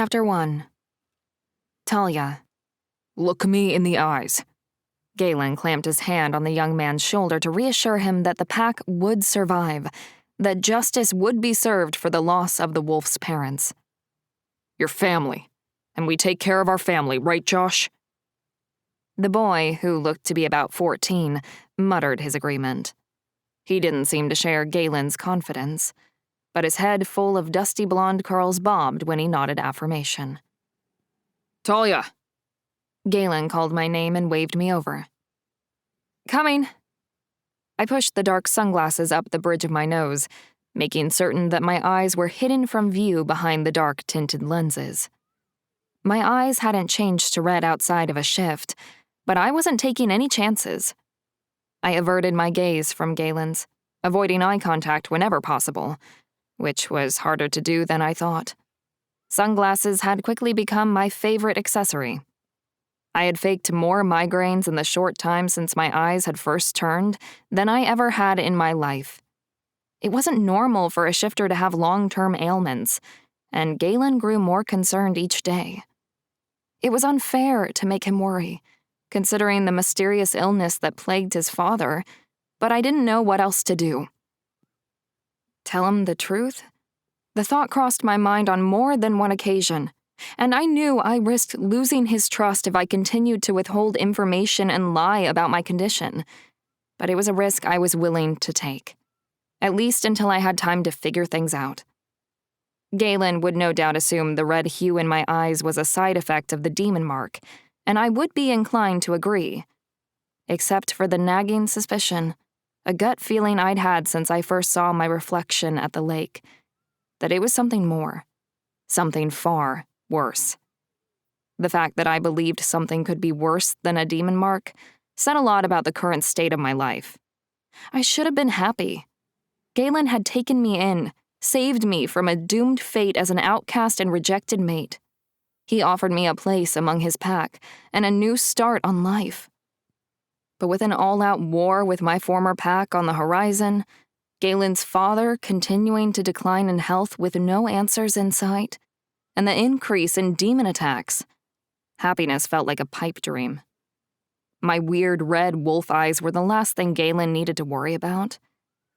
Chapter 1. Talia. Look me in the eyes. Galen clamped his hand on the young man's shoulder to reassure him that the pack would survive, that justice would be served for the loss of the wolf's parents. Your family. And we take care of our family, right, Josh? The boy, who looked to be about 14, muttered his agreement. He didn't seem to share Galen's confidence, but his head full of dusty blonde curls bobbed when he nodded affirmation. Talia! Galen called my name and waved me over. Coming. I pushed the dark sunglasses up the bridge of my nose, making certain that my eyes were hidden from view behind the dark-tinted lenses. My eyes hadn't changed to red outside of a shift, but I wasn't taking any chances. I averted my gaze from Galen's, avoiding eye contact whenever possible, which was harder to do than I thought. Sunglasses had quickly become my favorite accessory. I had faked more migraines in the short time since my eyes had first turned than I ever had in my life. It wasn't normal for a shifter to have long-term ailments, and Galen grew more concerned each day. It was unfair to make him worry, considering the mysterious illness that plagued his father, but I didn't know what else to do. Tell him the truth? The thought crossed my mind on more than one occasion, and I knew I risked losing his trust if I continued to withhold information and lie about my condition. But it was a risk I was willing to take, at least until I had time to figure things out. Galen would no doubt assume the red hue in my eyes was a side effect of the demon mark, and I would be inclined to agree. Except for the nagging suspicion, a gut feeling I'd had since I first saw my reflection at the lake, that it was something more, something far worse. The fact that I believed something could be worse than a demon mark said a lot about the current state of my life. I should have been happy. Galen had taken me in, saved me from a doomed fate as an outcast and rejected mate. He offered me a place among his pack and a new start on life. But with an all-out war with my former pack on the horizon, Galen's father continuing to decline in health with no answers in sight, and the increase in demon attacks, happiness felt like a pipe dream. My weird red wolf eyes were the last thing Galen needed to worry about.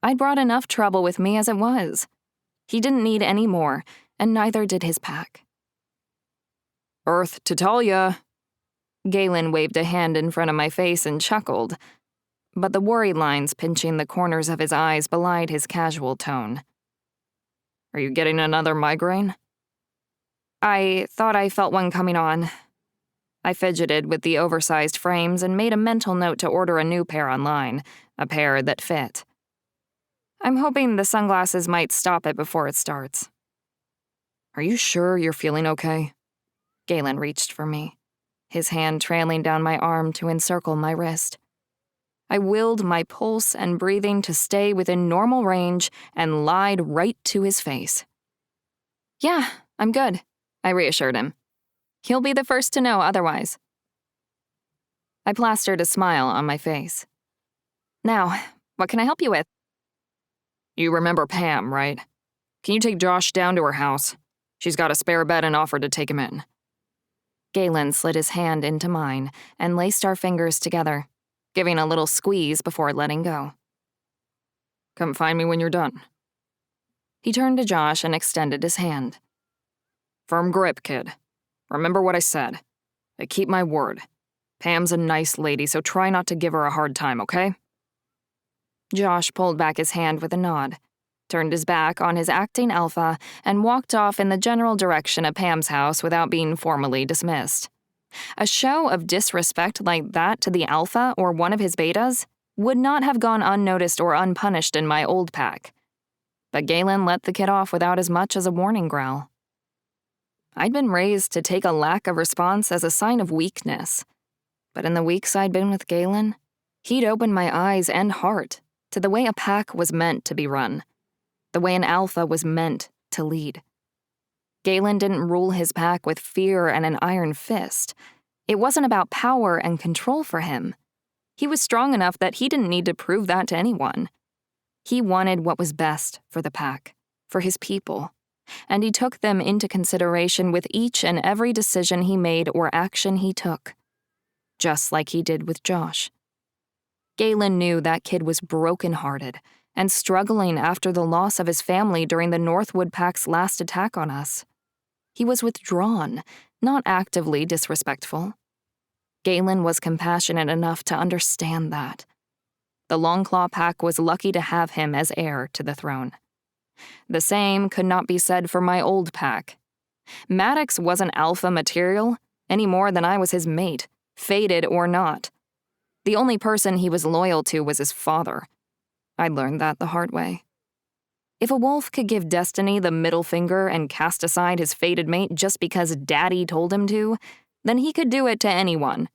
I'd brought enough trouble with me as it was. He didn't need any more, and neither did his pack. Earth to Talia! Galen waved a hand in front of my face and chuckled, but the worry lines pinching the corners of his eyes belied his casual tone. Are you getting another migraine? I thought I felt one coming on. I fidgeted with the oversized frames and made a mental note to order a new pair online, a pair that fit. I'm hoping the sunglasses might stop it before it starts. Are you sure you're feeling okay? Galen reached for me, his hand trailing down my arm to encircle my wrist. I willed my pulse and breathing to stay within normal range and lied right to his face. Yeah, I'm good, I reassured him. He'll be the first to know otherwise. I plastered a smile on my face. Now, what can I help you with? You remember Pam, right? Can you take Josh down to her house? She's got a spare bed and offered to take him in. Galen slid his hand into mine and laced our fingers together, giving a little squeeze before letting go. Come find me when you're done. He turned to Josh and extended his hand. Firm grip, kid. Remember what I said. I keep my word. Pam's a nice lady, so try not to give her a hard time, okay? Josh pulled back his hand with a nod, turned his back on his acting alpha, and walked off in the general direction of Pam's house without being formally dismissed. A show of disrespect like that to the alpha or one of his betas would not have gone unnoticed or unpunished in my old pack. But Galen let the kid off without as much as a warning growl. I'd been raised to take a lack of response as a sign of weakness. But in the weeks I'd been with Galen, he'd opened my eyes and heart to the way a pack was meant to be run, the way an alpha was meant to lead. Galen didn't rule his pack with fear and an iron fist. It wasn't about power and control for him. He was strong enough that he didn't need to prove that to anyone. He wanted what was best for the pack, for his people, and he took them into consideration with each and every decision he made or action he took, just like he did with Josh. Galen knew that kid was brokenhearted and struggling after the loss of his family during the Northwood Pack's last attack on us. He was withdrawn, not actively disrespectful. Galen was compassionate enough to understand that. The Longclaw Pack was lucky to have him as heir to the throne. The same could not be said for my old pack. Maddox wasn't alpha material any more than I was his mate, fated or not. The only person he was loyal to was his father. I learned that the hard way. If a wolf could give Destiny the middle finger and cast aside his fated mate just because Daddy told him to, then he could do it to anyone.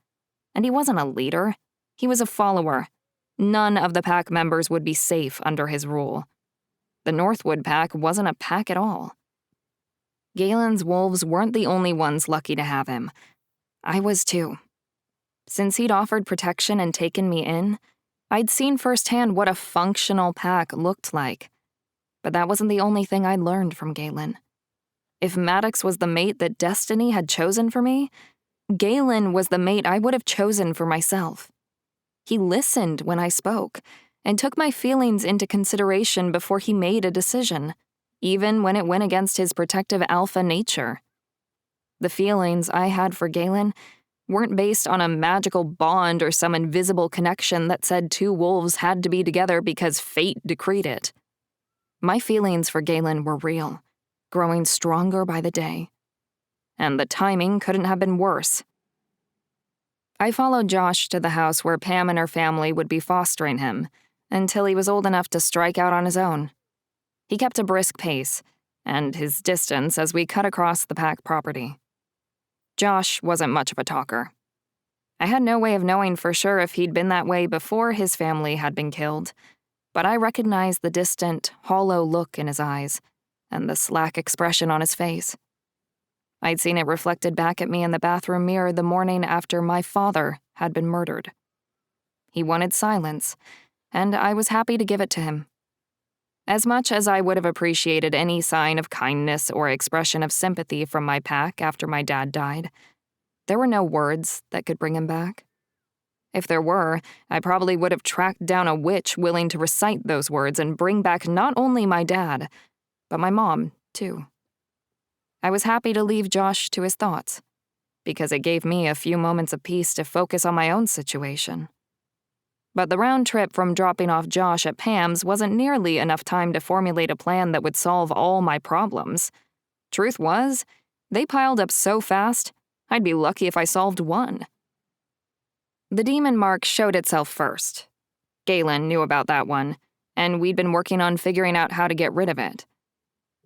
And he wasn't a leader. He was a follower. None of the pack members would be safe under his rule. The Northwood Pack wasn't a pack at all. Galen's wolves weren't the only ones lucky to have him. I was too. Since he'd offered protection and taken me in, I'd seen firsthand what a functional pack looked like. But that wasn't the only thing I'd learned from Galen. If Maddox was the mate that Destiny had chosen for me, Galen was the mate I would have chosen for myself. He listened when I spoke and took my feelings into consideration before he made a decision, even when it went against his protective alpha nature. The feelings I had for Galen weren't based on a magical bond or some invisible connection that said two wolves had to be together because fate decreed it. My feelings for Galen were real, growing stronger by the day. And the timing couldn't have been worse. I followed Josh to the house where Pam and her family would be fostering him until he was old enough to strike out on his own. He kept a brisk pace and his distance as we cut across the pack property. Josh wasn't much of a talker. I had no way of knowing for sure if he'd been that way before his family had been killed, but I recognized the distant, hollow look in his eyes and the slack expression on his face. I'd seen it reflected back at me in the bathroom mirror the morning after my father had been murdered. He wanted silence, and I was happy to give it to him. As much as I would have appreciated any sign of kindness or expression of sympathy from my pack after my dad died, there were no words that could bring him back. If there were, I probably would have tracked down a witch willing to recite those words and bring back not only my dad, but my mom, too. I was happy to leave Josh to his thoughts, because it gave me a few moments of peace to focus on my own situation. But the round trip from dropping off Josh at Pam's wasn't nearly enough time to formulate a plan that would solve all my problems. Truth was, they piled up so fast, I'd be lucky if I solved one. The demon mark showed itself first. Galen knew about that one, and we'd been working on figuring out how to get rid of it.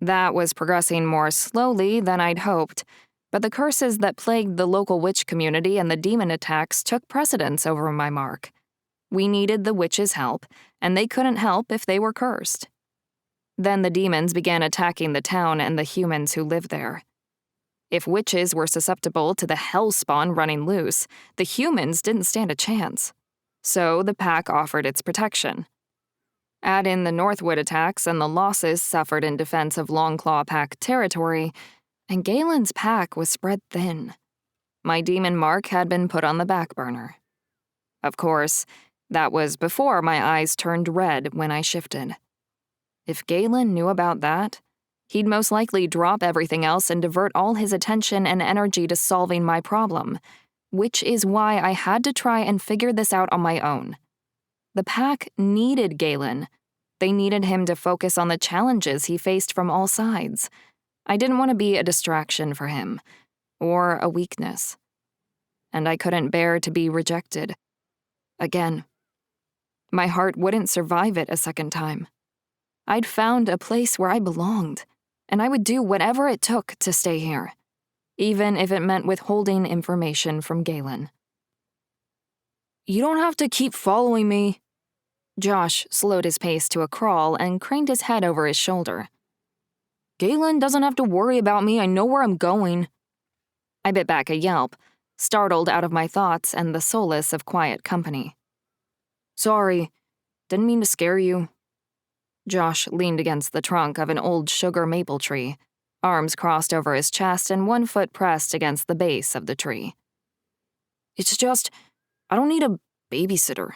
That was progressing more slowly than I'd hoped, but the curses that plagued the local witch community and the demon attacks took precedence over my mark. We needed the witches' help, and they couldn't help if they were cursed. Then the demons began attacking the town and the humans who lived there. If witches were susceptible to the hellspawn running loose, the humans didn't stand a chance. So the pack offered its protection. Add in the Northwood attacks and the losses suffered in defense of Longclaw Pack territory, and Galen's pack was spread thin. My demon mark had been put on the back burner. Of course, that was before my eyes turned red when I shifted. If Galen knew about that, he'd most likely drop everything else and divert all his attention and energy to solving my problem, which is why I had to try and figure this out on my own. The pack needed Galen. They needed him to focus on the challenges he faced from all sides. I didn't want to be a distraction for him, or a weakness. And I couldn't bear to be rejected. Again. My heart wouldn't survive it a second time. I'd found a place where I belonged, and I would do whatever it took to stay here, even if it meant withholding information from Galen. "You don't have to keep following me." Josh slowed his pace to a crawl and craned his head over his shoulder. "Galen doesn't have to worry about me. I know where I'm going." I bit back a yelp, startled out of my thoughts and the solace of quiet company. "Sorry, didn't mean to scare you." Josh leaned against the trunk of an old sugar maple tree, arms crossed over his chest and one foot pressed against the base of the tree. It's just, I don't need a babysitter.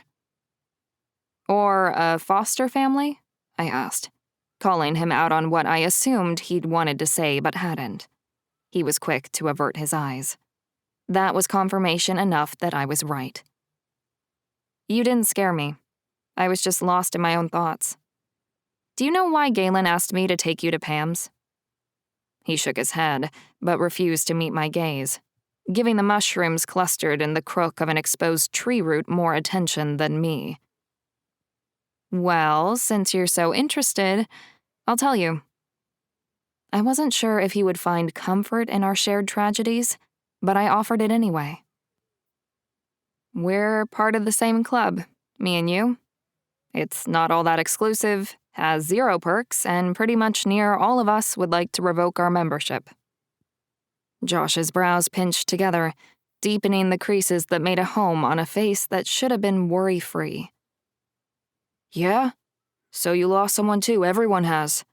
Or a foster family? I asked, calling him out on what I assumed he'd wanted to say but hadn't. He was quick to avert his eyes. That was confirmation enough that I was right. You didn't scare me. I was just lost in my own thoughts. Do you know why Galen asked me to take you to Pam's? He shook his head, but refused to meet my gaze, giving the mushrooms clustered in the crook of an exposed tree root more attention than me. Well, since you're so interested, I'll tell you. I wasn't sure if he would find comfort in our shared tragedies, but I offered it anyway. We're part of the same club, me and you. It's not all that exclusive, has 0 perks, and pretty much near all of us would like to revoke our membership. Josh's brows pinched together, deepening the creases that made a home on a face that should have been worry-free. Yeah? So you lost someone too, everyone has.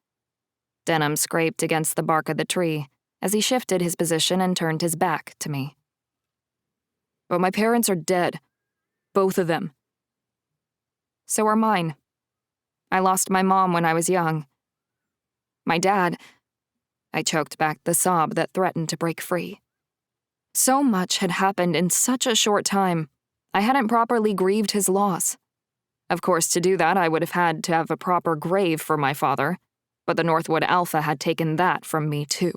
Denham scraped against the bark of the tree as he shifted his position and turned his back to me. But my parents are dead. Both of them. So are mine. I lost my mom when I was young. My dad... I choked back the sob that threatened to break free. So much had happened in such a short time. I hadn't properly grieved his loss. Of course, to do that, I would have had to have a proper grave for my father, but the Northwood Alpha had taken that from me too.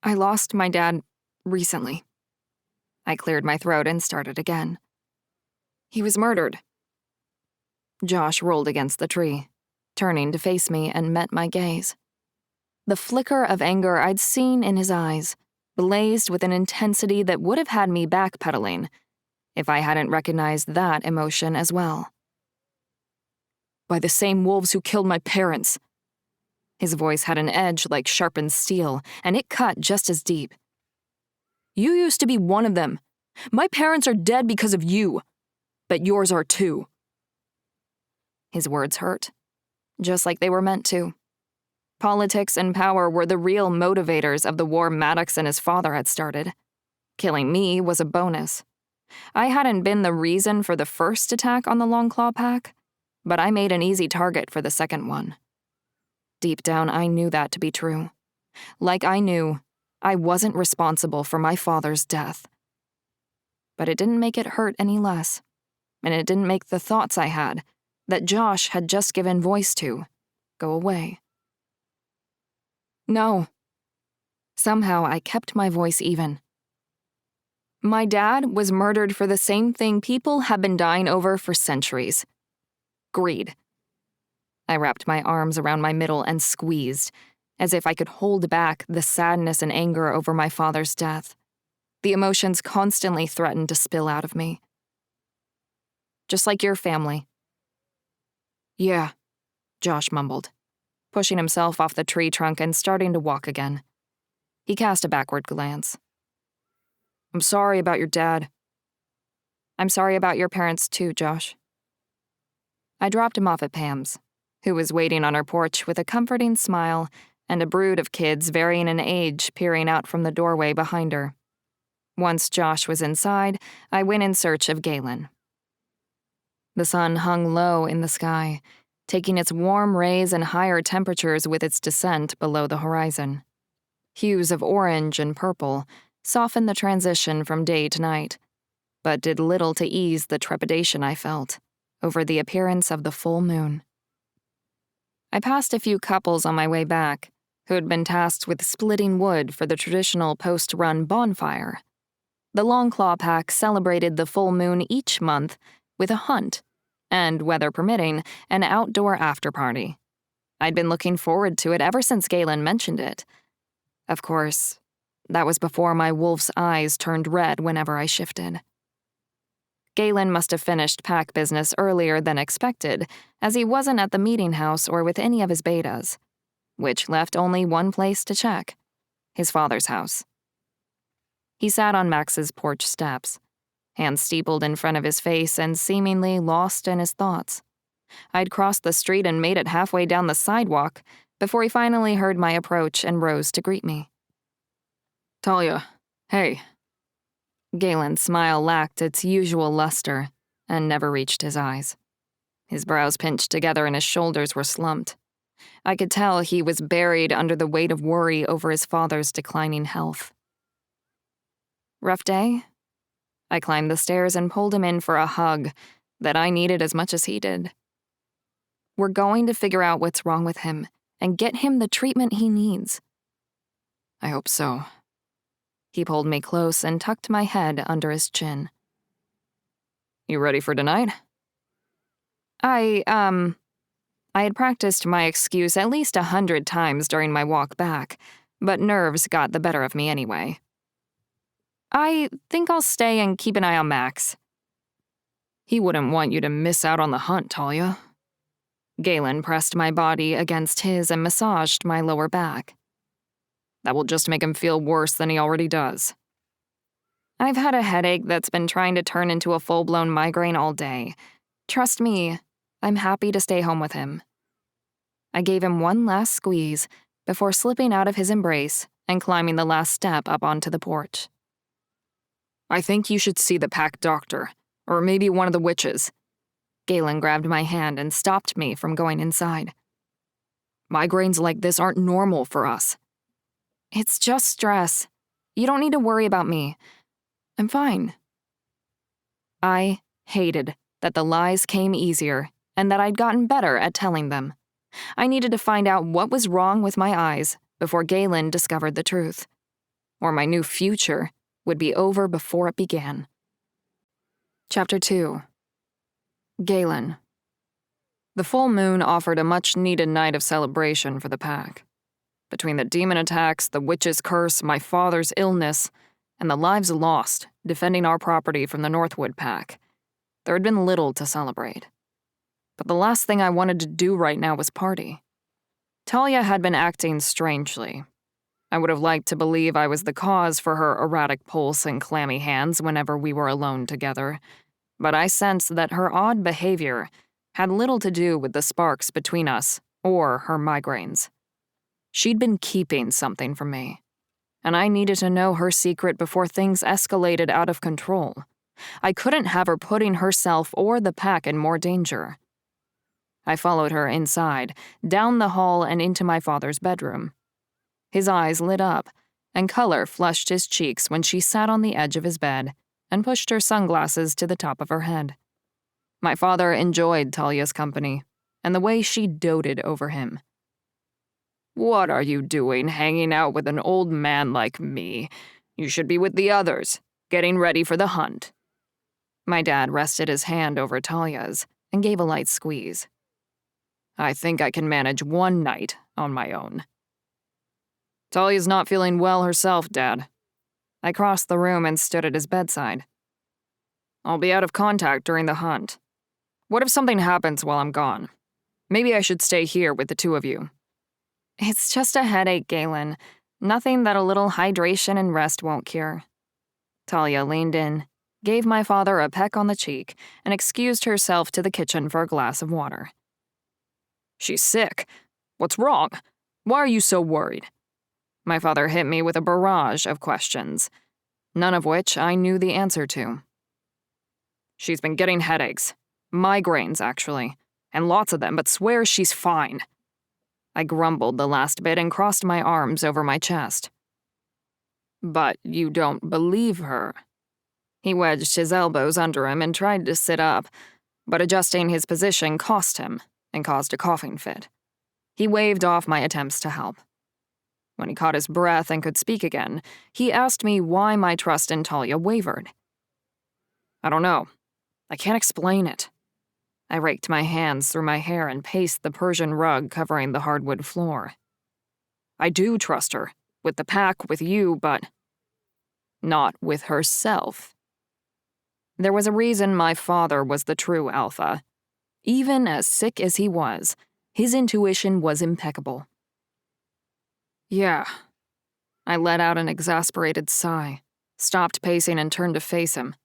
I lost my dad recently. I cleared my throat and started again. He was murdered. Josh rolled against the tree, turning to face me and met my gaze. The flicker of anger I'd seen in his eyes blazed with an intensity that would have had me backpedaling if I hadn't recognized that emotion as well. By the same wolves who killed my parents. His voice had an edge like sharpened steel, and it cut just as deep. You used to be one of them. My parents are dead because of you. But yours are too. His words hurt, just like they were meant to. Politics and power were the real motivators of the war Maddox and his father had started. Killing me was a bonus. I hadn't been the reason for the first attack on the Longclaw Pack, but I made an easy target for the second one. Deep down, I knew that to be true. Like I knew, I wasn't responsible for my father's death. But it didn't make it hurt any less, and it didn't make the thoughts I had, that Josh had just given voice to, go away. No. Somehow I kept my voice even. My dad was murdered for the same thing people have been dying over for centuries. Greed. I wrapped my arms around my middle and squeezed, as if I could hold back the sadness and anger over my father's death. The emotions constantly threatened to spill out of me. Just like your family. Yeah, Josh mumbled, pushing himself off the tree trunk and starting to walk again. He cast a backward glance. I'm sorry about your dad. I'm sorry about your parents too, Josh. I dropped him off at Pam's, who was waiting on her porch with a comforting smile and a brood of kids varying in age peering out from the doorway behind her. Once Josh was inside, I went in search of Galen. The sun hung low in the sky, taking its warm rays and higher temperatures with its descent below the horizon. Hues of orange and purple softened the transition from day to night, but did little to ease the trepidation I felt over the appearance of the full moon. I passed a few couples on my way back who had been tasked with splitting wood for the traditional post-run bonfire. The Longclaw Pack celebrated the full moon each month with a hunt and, weather permitting, an outdoor after-party. I'd been looking forward to it ever since Galen mentioned it. Of course, that was before my wolf's eyes turned red whenever I shifted. Galen must have finished pack business earlier than expected, as he wasn't at the meeting house or with any of his betas, which left only one place to check: his father's house. He sat on Max's porch steps, hands steepled in front of his face and seemingly lost in his thoughts. I'd crossed the street and made it halfway down the sidewalk before he finally heard my approach and rose to greet me. Talia, hey. Galen's smile lacked its usual luster and never reached his eyes. His brows pinched together and his shoulders were slumped. I could tell he was buried under the weight of worry over his father's declining health. Rough day? I climbed the stairs and pulled him in for a hug that I needed as much as he did. We're going to figure out what's wrong with him and get him the treatment he needs. I hope so. He pulled me close and tucked my head under his chin. You ready for tonight? I had practiced my excuse at least 100 times during my walk back, but nerves got the better of me anyway. I think I'll stay and keep an eye on Max. He wouldn't want you to miss out on the hunt, Talia. Galen pressed my body against his and massaged my lower back. That will just make him feel worse than he already does. I've had a headache that's been trying to turn into a full-blown migraine all day. Trust me, I'm happy to stay home with him. I gave him one last squeeze before slipping out of his embrace and climbing the last step up onto the porch. I think you should see the pack doctor, or maybe one of the witches. Galen grabbed my hand and stopped me from going inside. Migraines like this aren't normal for us. It's just stress. You don't need to worry about me. I'm fine. I hated that the lies came easier and that I'd gotten better at telling them. I needed to find out what was wrong with my eyes before Galen discovered the truth, or my new future would be over before it began. Chapter 2. Galen. The full moon offered a much-needed night of celebration for the pack. Between the demon attacks, the witch's curse, my father's illness, and the lives lost defending our property from the Northwood pack, there had been little to celebrate. But the last thing I wanted to do right now was party. Talia had been acting strangely. I would have liked to believe I was the cause for her erratic pulse and clammy hands whenever we were alone together, but I sensed that her odd behavior had little to do with the sparks between us or her migraines. She'd been keeping something from me, and I needed to know her secret before things escalated out of control. I couldn't have her putting herself or the pack in more danger. I followed her inside, down the hall and into my father's bedroom. His eyes lit up, and color flushed his cheeks when she sat on the edge of his bed and pushed her sunglasses to the top of her head. My father enjoyed Talia's company, and the way she doted over him. "What are you doing hanging out with an old man like me? You should be with the others, getting ready for the hunt." My dad rested his hand over Talia's and gave a light squeeze. "I think I can manage one night on my own." "Talia's not feeling well herself, Dad." I crossed the room and stood at his bedside. "I'll be out of contact during the hunt. What if something happens while I'm gone? Maybe I should stay here with the two of you." It's just a headache, Galen. Nothing that a little hydration and rest won't cure. Talia leaned in, gave my father a peck on the cheek, and excused herself to the kitchen for a glass of water. "She's sick. What's wrong? Why are you so worried?" My father hit me with a barrage of questions, none of which I knew the answer to. "She's been getting headaches. Migraines, actually. And lots of them, but swears she's fine." I grumbled the last bit and crossed my arms over my chest. "But you don't believe her." He wedged his elbows under him and tried to sit up, but adjusting his position cost him and caused a coughing fit. He waved off my attempts to help. When he caught his breath and could speak again, he asked me why my trust in Talia wavered. "I don't know. I can't explain it." I raked my hands through my hair and paced the Persian rug covering the hardwood floor. "I do trust her, with the pack, with you, but not with herself." There was a reason my father was the true alpha. Even as sick as he was, his intuition was impeccable. "Yeah." I let out an exasperated sigh, stopped pacing and turned to face him.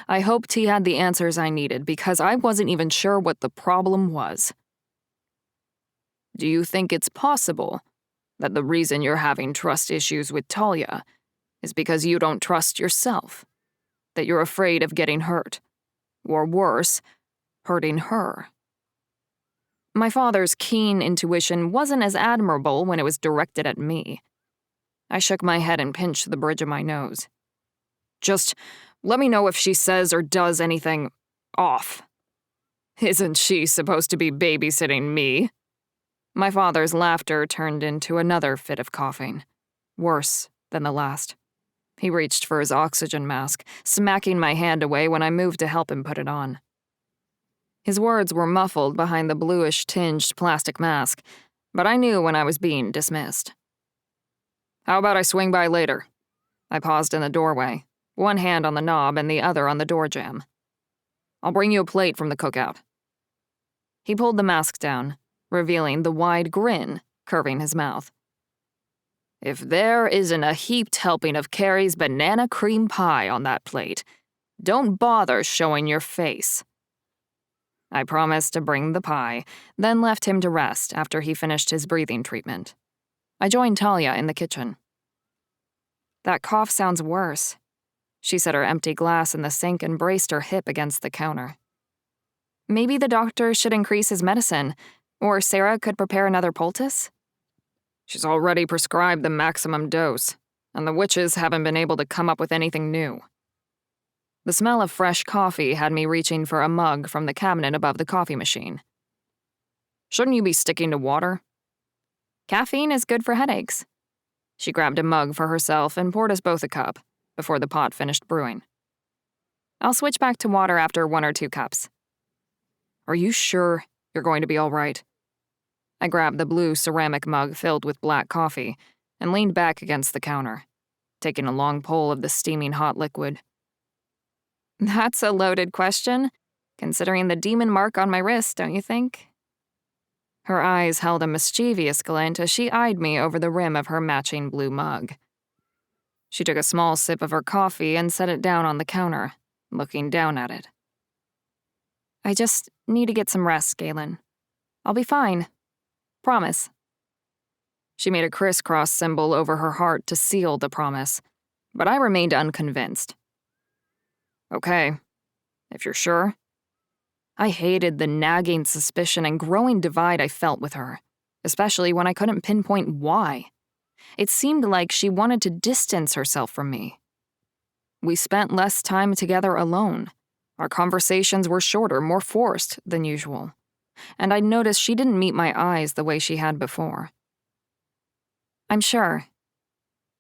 I hoped he had the answers I needed because I wasn't even sure what the problem was. Do you think it's possible that the reason you're having trust issues with Talia is because you don't trust yourself? That you're afraid of getting hurt? Or worse, hurting her? My father's keen intuition wasn't as admirable when it was directed at me. I shook my head and pinched the bridge of my nose. Just let me know if she says or does anything off. Isn't she supposed to be babysitting me? My father's laughter turned into another fit of coughing, worse than the last. He reached for his oxygen mask, smacking my hand away when I moved to help him put it on. His words were muffled behind the bluish-tinged plastic mask, but I knew when I was being dismissed. How about I swing by later? I paused in the doorway, one hand on the knob and the other on the door jamb. I'll bring you a plate from the cookout. He pulled the mask down, revealing the wide grin curving his mouth. If there isn't a heaped helping of Carrie's banana cream pie on that plate, don't bother showing your face. I promised to bring the pie, then left him to rest after he finished his breathing treatment. I joined Talia in the kitchen. That cough sounds worse. She set her empty glass in the sink and braced her hip against the counter. Maybe the doctor should increase his medicine, or Sarah could prepare another poultice? She's already prescribed the maximum dose, and the witches haven't been able to come up with anything new. The smell of fresh coffee had me reaching for a mug from the cabinet above the coffee machine. Shouldn't you be sticking to water? Caffeine is good for headaches. She grabbed a mug for herself and poured us both a cup before the pot finished brewing. I'll switch back to water after 1 or 2 cups. Are you sure you're going to be all right? I grabbed the blue ceramic mug filled with black coffee and leaned back against the counter, taking a long pull of the steaming hot liquid. That's a loaded question, considering the demon mark on my wrist, don't you think? Her eyes held a mischievous glint as she eyed me over the rim of her matching blue mug. She took a small sip of her coffee and set it down on the counter, looking down at it. I just need to get some rest, Galen. I'll be fine. Promise. She made a crisscross symbol over her heart to seal the promise, but I remained unconvinced. Okay, if you're sure. I hated the nagging suspicion and growing divide I felt with her, especially when I couldn't pinpoint why. It seemed like she wanted to distance herself from me. We spent less time together alone. Our conversations were shorter, more forced than usual, and I'd noticed she didn't meet my eyes the way she had before. I'm sure.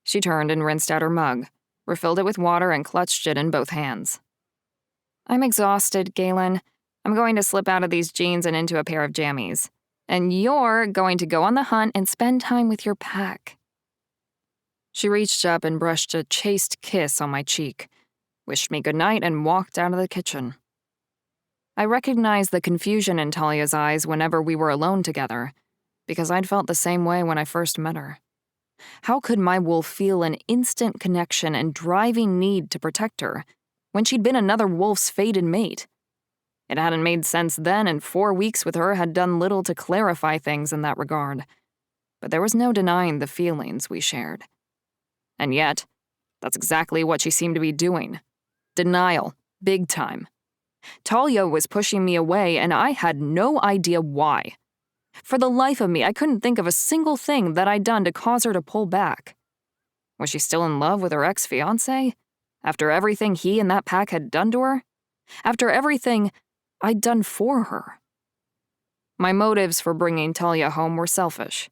She turned and rinsed out her mug, refilled it with water, and clutched it in both hands. I'm exhausted, Galen. I'm going to slip out of these jeans and into a pair of jammies. And you're going to go on the hunt and spend time with your pack. She reached up and brushed a chaste kiss on my cheek, wished me goodnight, and walked out of the kitchen. I recognized the confusion in Talia's eyes whenever we were alone together, because I'd felt the same way when I first met her. How could my wolf feel an instant connection and driving need to protect her when she'd been another wolf's fated mate? It hadn't made sense then, and 4 weeks with her had done little to clarify things in that regard. But there was no denying the feelings we shared. And yet, that's exactly what she seemed to be doing. Denial, big time. Talia was pushing me away, and I had no idea why. For the life of me, I couldn't think of a single thing that I'd done to cause her to pull back. Was she still in love with her ex-fiancé? After everything he and that pack had done to her? After everything I'd done for her? My motives for bringing Talia home were selfish.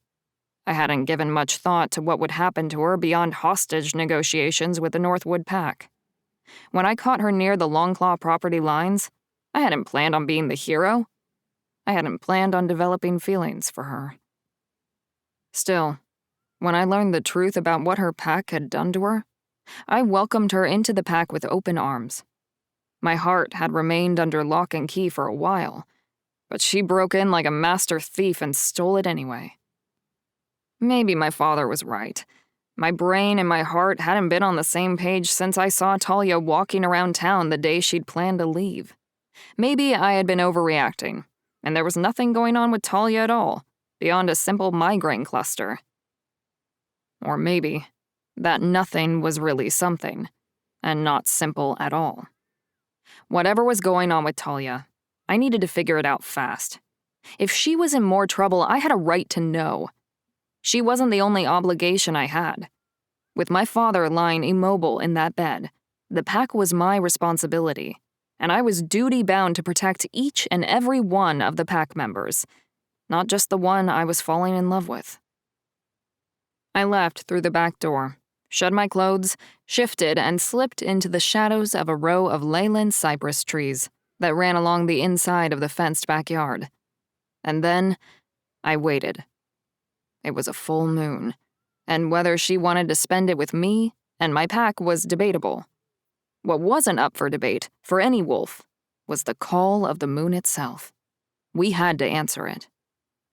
I hadn't given much thought to what would happen to her beyond hostage negotiations with the Northwood pack. When I caught her near the Longclaw property lines, I hadn't planned on being the hero. I hadn't planned on developing feelings for her. Still, when I learned the truth about what her pack had done to her, I welcomed her into the pack with open arms. My heart had remained under lock and key for a while, but she broke in like a master thief and stole it anyway. Maybe my father was right. My brain and my heart hadn't been on the same page since I saw Talia walking around town the day she'd planned to leave. Maybe I had been overreacting, and there was nothing going on with Talia at all. beyond a simple migraine cluster. Or maybe that nothing was really something, and not simple at all. Whatever was going on with Talia, I needed to figure it out fast. If she was in more trouble, I had a right to know. She wasn't the only obligation I had. With my father lying immobile in that bed, the pack was my responsibility, and I was duty-bound to protect each and every one of the pack members, not just the one I was falling in love with. I left through the back door, shed my clothes, shifted, and slipped into the shadows of a row of leyland cypress trees that ran along the inside of the fenced backyard. And then I waited. It was a full moon, and whether she wanted to spend it with me and my pack was debatable. What wasn't up for debate, for any wolf, was the call of the moon itself. We had to answer it.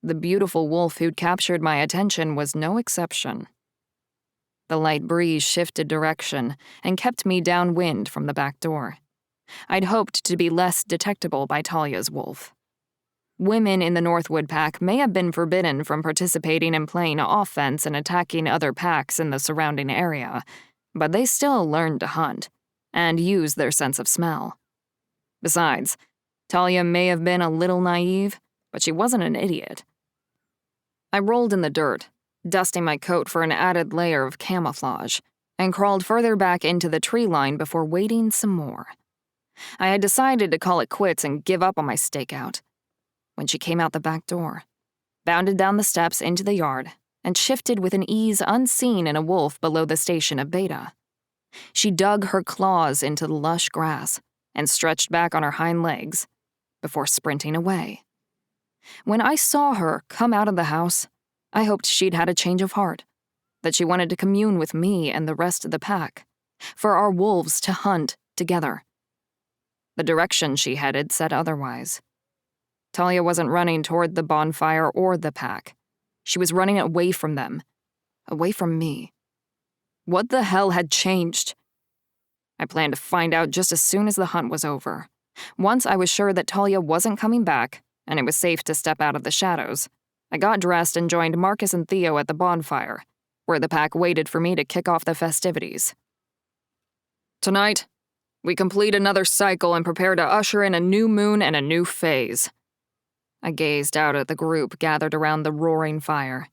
The beautiful wolf who'd captured my attention was no exception. The light breeze shifted direction and kept me downwind from the back door. I'd hoped to be less detectable by Talia's wolf. Women in the Northwood pack may have been forbidden from participating in playing offense and attacking other packs in the surrounding area, but they still learned to hunt and use their sense of smell. Besides, Talia may have been a little naive, but she wasn't an idiot. I rolled in the dirt, dusting my coat for an added layer of camouflage, and crawled further back into the tree line before waiting some more. I had decided to call it quits and give up on my stakeout when she came out the back door, bounded down the steps into the yard, and shifted with an ease unseen in a wolf below the station of Beta. She dug her claws into the lush grass and stretched back on her hind legs before sprinting away. When I saw her come out of the house, I hoped she'd had a change of heart, that she wanted to commune with me and the rest of the pack, for our wolves to hunt together. The direction she headed said otherwise. Talia wasn't running toward the bonfire or the pack. She was running away from them, away from me. What the hell had changed? I planned to find out just as soon as the hunt was over. Once I was sure that Talia wasn't coming back, and it was safe to step out of the shadows, I got dressed and joined Marcus and Theo at the bonfire, where the pack waited for me to kick off the festivities. Tonight, we complete another cycle and prepare to usher in a new moon and a new phase. I gazed out at the group gathered around the roaring fire.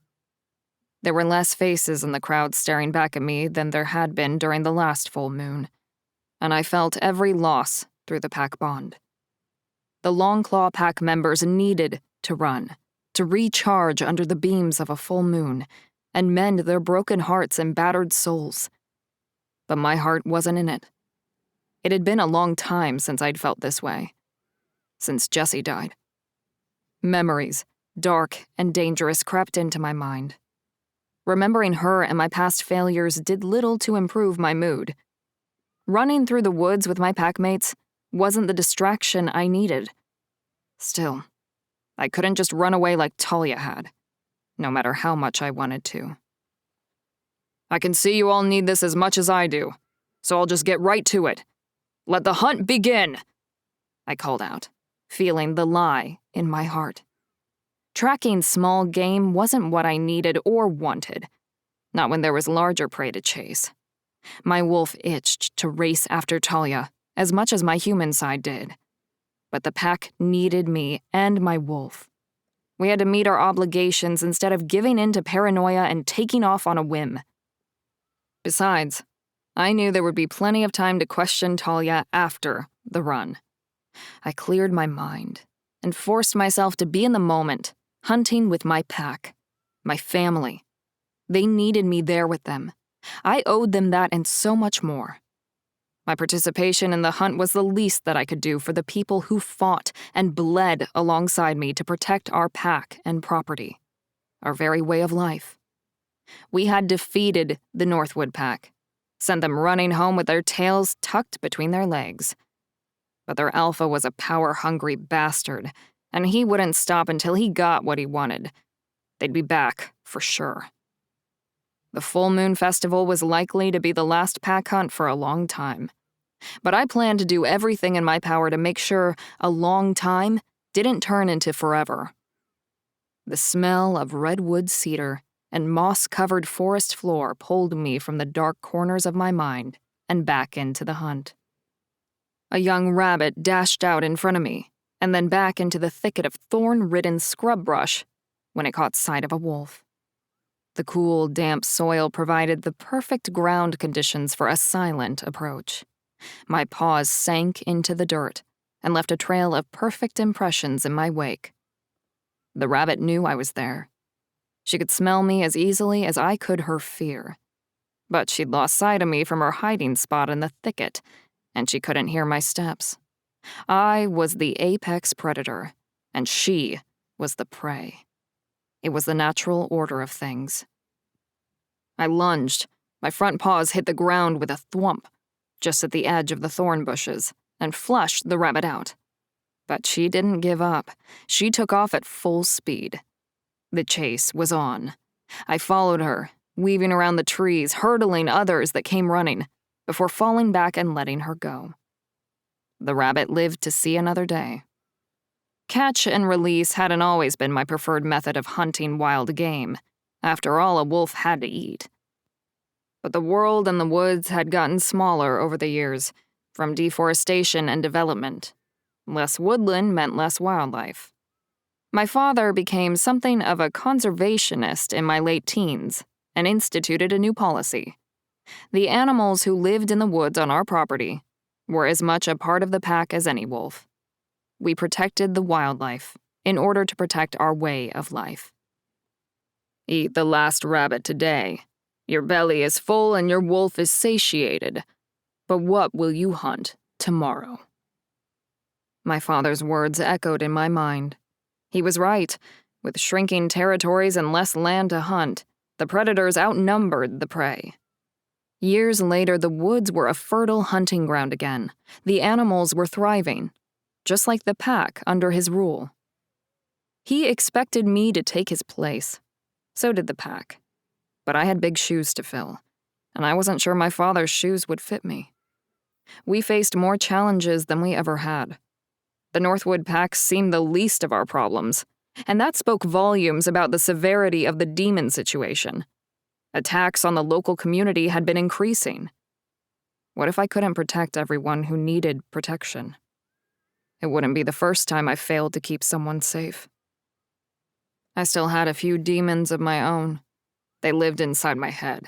There were less faces in the crowd staring back at me than there had been during the last full moon, and I felt every loss through the pack bond. The Longclaw pack members needed to run, to recharge under the beams of a full moon, and mend their broken hearts and battered souls. But my heart wasn't in it. It had been a long time since I'd felt this way. Since Jessie died. Memories, dark and dangerous, crept into my mind. Remembering her and my past failures did little to improve my mood. Running through the woods with my packmates wasn't the distraction I needed. Still, I couldn't just run away like Talia had, no matter how much I wanted to. I can see you all need this as much as I do, so I'll just get right to it. Let the hunt begin, I called out, feeling the lie in my heart. Tracking small game wasn't what I needed or wanted, not when there was larger prey to chase. My wolf itched to race after Talia as much as my human side did. But the pack needed me and my wolf. We had to meet our obligations instead of giving in to paranoia and taking off on a whim. Besides, I knew there would be plenty of time to question Talia after the run. I cleared my mind and forced myself to be in the moment, hunting with my pack, my family. They needed me there with them. I owed them that and so much more. My participation in the hunt was the least that I could do for the people who fought and bled alongside me to protect our pack and property, our very way of life. We had defeated the Northwood pack, sent them running home with their tails tucked between their legs. But their alpha was a power-hungry bastard, and he wouldn't stop until he got what he wanted. They'd be back, for sure. The full moon festival was likely to be the last pack hunt for a long time. But I planned to do everything in my power to make sure a long time didn't turn into forever. The smell of redwood cedar and moss-covered forest floor pulled me from the dark corners of my mind and back into the hunt. A young rabbit dashed out in front of me, and then back into the thicket of thorn-ridden scrub brush when it caught sight of a wolf. The cool, damp soil provided the perfect ground conditions for a silent approach. My paws sank into the dirt and left a trail of perfect impressions in my wake. The rabbit knew I was there. She could smell me as easily as I could her fear. But she'd lost sight of me from her hiding spot in the thicket, and she couldn't hear my steps. I was the apex predator, and she was the prey. It was the natural order of things. I lunged. My front paws hit the ground with a thwump, just at the edge of the thorn bushes, and flushed the rabbit out. But she didn't give up. She took off at full speed. The chase was on. I followed her, weaving around the trees, hurdling others that came running, before falling back and letting her go. The rabbit lived to see another day. Catch and release hadn't always been my preferred method of hunting wild game. After all, a wolf had to eat. But the world and the woods had gotten smaller over the years, from deforestation and development. Less woodland meant less wildlife. My father became something of a conservationist in my late teens and instituted a new policy. The animals who lived in the woods on our property were as much a part of the pack as any wolf. We protected the wildlife in order to protect our way of life. Eat the last rabbit today. Your belly is full and your wolf is satiated. But what will you hunt tomorrow? My father's words echoed in my mind. He was right. With shrinking territories and less land to hunt, the predators outnumbered the prey. Years later, the woods were a fertile hunting ground again. The animals were thriving, just like the pack under his rule. He expected me to take his place. So did the pack. But I had big shoes to fill, and I wasn't sure my father's shoes would fit me. We faced more challenges than we ever had. The Northwood pack seemed the least of our problems, and that spoke volumes about the severity of the demon situation. Attacks on the local community had been increasing. What if I couldn't protect everyone who needed protection? It wouldn't be the first time I failed to keep someone safe. I still had a few demons of my own. They lived inside my head.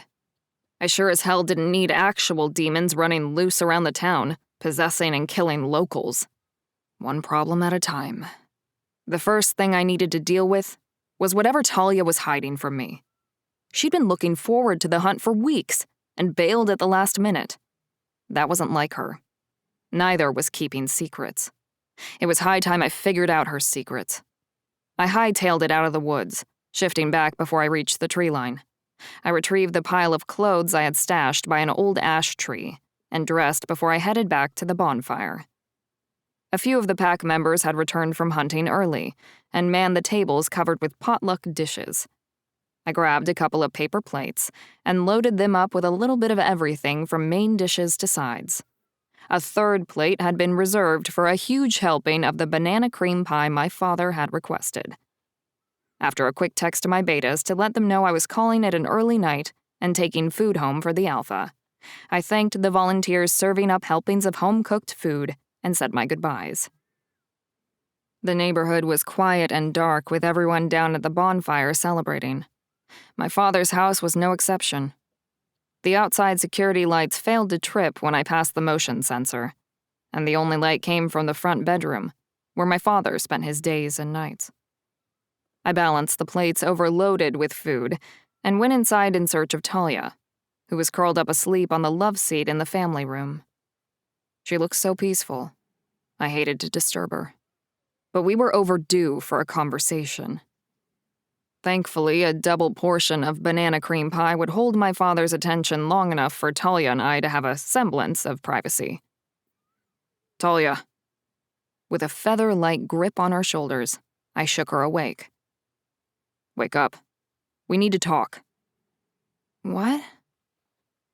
I sure as hell didn't need actual demons running loose around the town, possessing and killing locals. One problem at a time. The first thing I needed to deal with was whatever Talia was hiding from me. She'd been looking forward to the hunt for weeks and bailed at the last minute. That wasn't like her. Neither was keeping secrets. It was high time I figured out her secrets. I hightailed it out of the woods, shifting back before I reached the tree line. I retrieved the pile of clothes I had stashed by an old ash tree and dressed before I headed back to the bonfire. A few of the pack members had returned from hunting early and manned the tables covered with potluck dishes. I grabbed a couple of paper plates and loaded them up with a little bit of everything from main dishes to sides. A third plate had been reserved for a huge helping of the banana cream pie my father had requested. After a quick text to my betas to let them know I was calling it an early night and taking food home for the alpha, I thanked the volunteers serving up helpings of home-cooked food and said my goodbyes. The neighborhood was quiet and dark with everyone down at the bonfire celebrating. My father's house was no exception. The outside security lights failed to trip when I passed the motion sensor, and the only light came from the front bedroom, where my father spent his days and nights. I balanced the plates overloaded with food and went inside in search of Talia, who was curled up asleep on the love seat in the family room. She looked so peaceful. I hated to disturb her. But we were overdue for a conversation. Thankfully, a double portion of banana cream pie would hold my father's attention long enough for Talia and I to have a semblance of privacy. Talia. With a feather-like grip on her shoulders, I shook her awake. Wake up. We need to talk. What?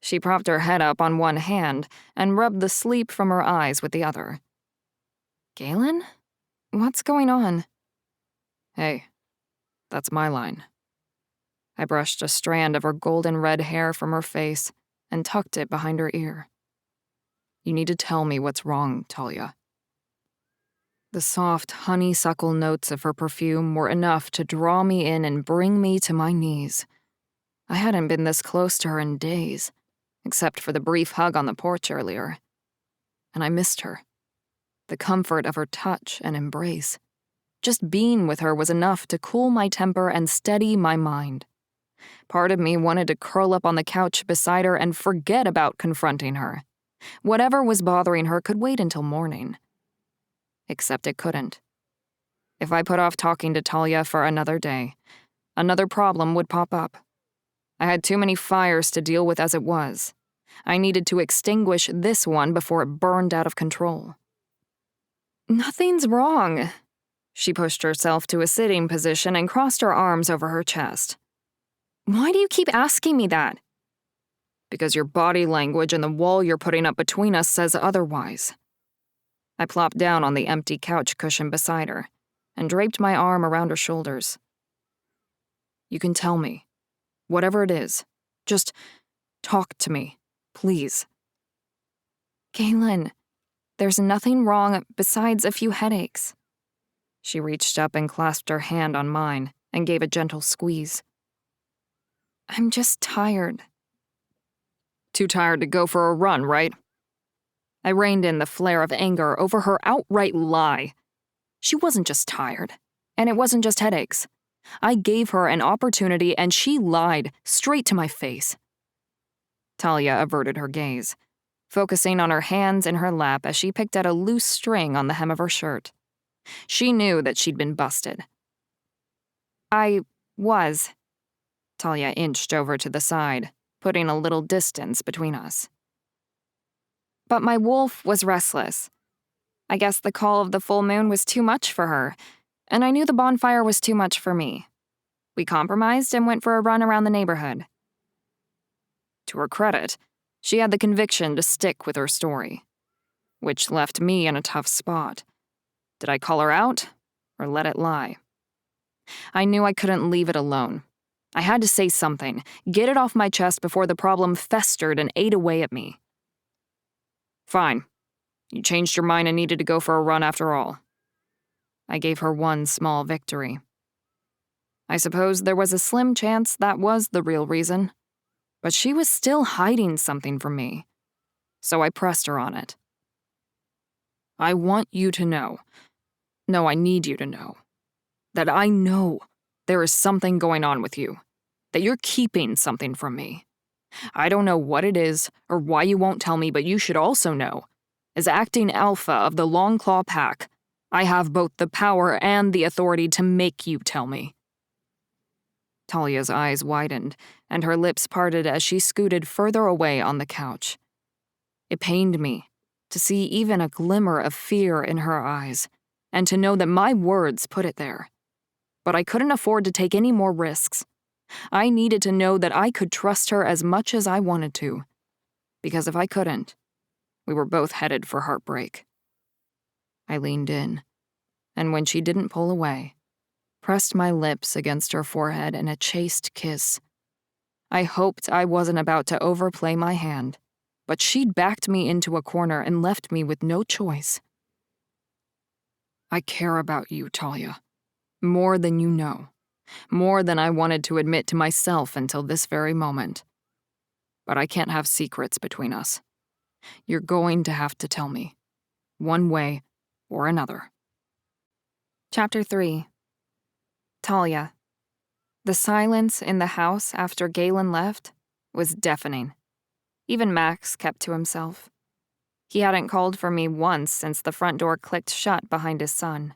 She propped her head up on one hand and rubbed the sleep from her eyes with the other. Galen? What's going on? Hey, That's my line. I brushed a strand of her golden red hair from her face and tucked it behind her ear. You need to tell me what's wrong, Talia. The soft honeysuckle notes of her perfume were enough to draw me in and bring me to my knees. I hadn't been this close to her in days, except for the brief hug on the porch earlier. And I missed her. The comfort of her touch and embrace. Just being with her was enough to cool my temper and steady my mind. Part of me wanted to curl up on the couch beside her and forget about confronting her. Whatever was bothering her could wait until morning. Except it couldn't. If I put off talking to Talia for another day, another problem would pop up. I had too many fires to deal with as it was. I needed to extinguish this one before it burned out of control. Nothing's wrong. She pushed herself to a sitting position and crossed her arms over her chest. Why do you keep asking me that? Because your body language and the wall you're putting up between us says otherwise. I plopped down on the empty couch cushion beside her and draped my arm around her shoulders. You can tell me. Whatever it is. Just talk to me, please. Galen, there's nothing wrong besides a few headaches. She reached up and clasped her hand on mine and gave a gentle squeeze. I'm just tired. Too tired to go for a run, right? I reined in the flare of anger over her outright lie. She wasn't just tired, and it wasn't just headaches. I gave her an opportunity and she lied straight to my face. Talia averted her gaze, focusing on her hands in her lap as she picked at a loose string on the hem of her shirt. She knew that she'd been busted. I was. Talia inched over to the side, putting a little distance between us. But my wolf was restless. I guess the call of the full moon was too much for her, and I knew the bonfire was too much for me. We compromised and went for a run around the neighborhood. To her credit, she had the conviction to stick with her story, which left me in a tough spot. Did I call her out, or let it lie? I knew I couldn't leave it alone. I had to say something, get it off my chest before the problem festered and ate away at me. Fine. You changed your mind and needed to go for a run after all. I gave her one small victory. I suppose there was a slim chance that was the real reason, but she was still hiding something from me, so I pressed her on it. I want you to know, no, I need you to know, that I know there is something going on with you, that you're keeping something from me. I don't know what it is or why you won't tell me, but you should also know, as acting alpha of the Longclaw Pack, I have both the power and the authority to make you tell me. Talia's eyes widened, and her lips parted as she scooted further away on the couch. It pained me to see even a glimmer of fear in her eyes, and to know that my words put it there. But I couldn't afford to take any more risks. I needed to know that I could trust her as much as I wanted to, because if I couldn't, we were both headed for heartbreak. I leaned in, and when she didn't pull away, pressed my lips against her forehead in a chaste kiss. I hoped I wasn't about to overplay my hand, but she'd backed me into a corner and left me with no choice. I care about you, Talia, more than you know. More than I wanted to admit to myself until this very moment. But I can't have secrets between us. You're going to have to tell me, one way or another. Chapter 3. Talia. The silence in the house after Galen left was deafening. Even Max kept to himself. He hadn't called for me once since the front door clicked shut behind his son.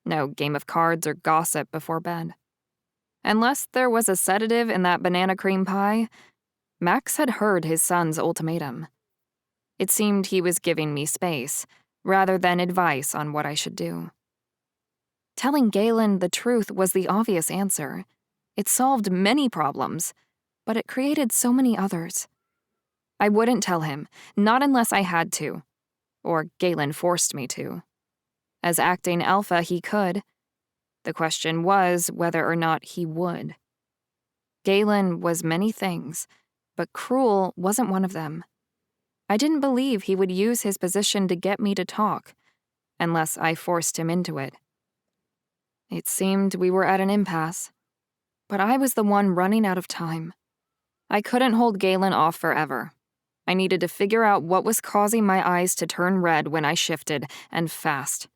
No game of cards or gossip before bed. Unless there was a sedative in that banana cream pie, Max had heard his son's ultimatum. It seemed he was giving me space, rather than advice on what I should do. Telling Galen the truth was the obvious answer. It solved many problems, but it created so many others. I wouldn't tell him, not unless I had to, or Galen forced me to. As acting alpha, he could. The question was whether or not he would. Galen was many things, but cruel wasn't one of them. I didn't believe he would use his position to get me to talk, unless I forced him into it. It seemed we were at an impasse, but I was the one running out of time. I couldn't hold Galen off forever. I needed to figure out what was causing my eyes to turn red when I shifted, and fast.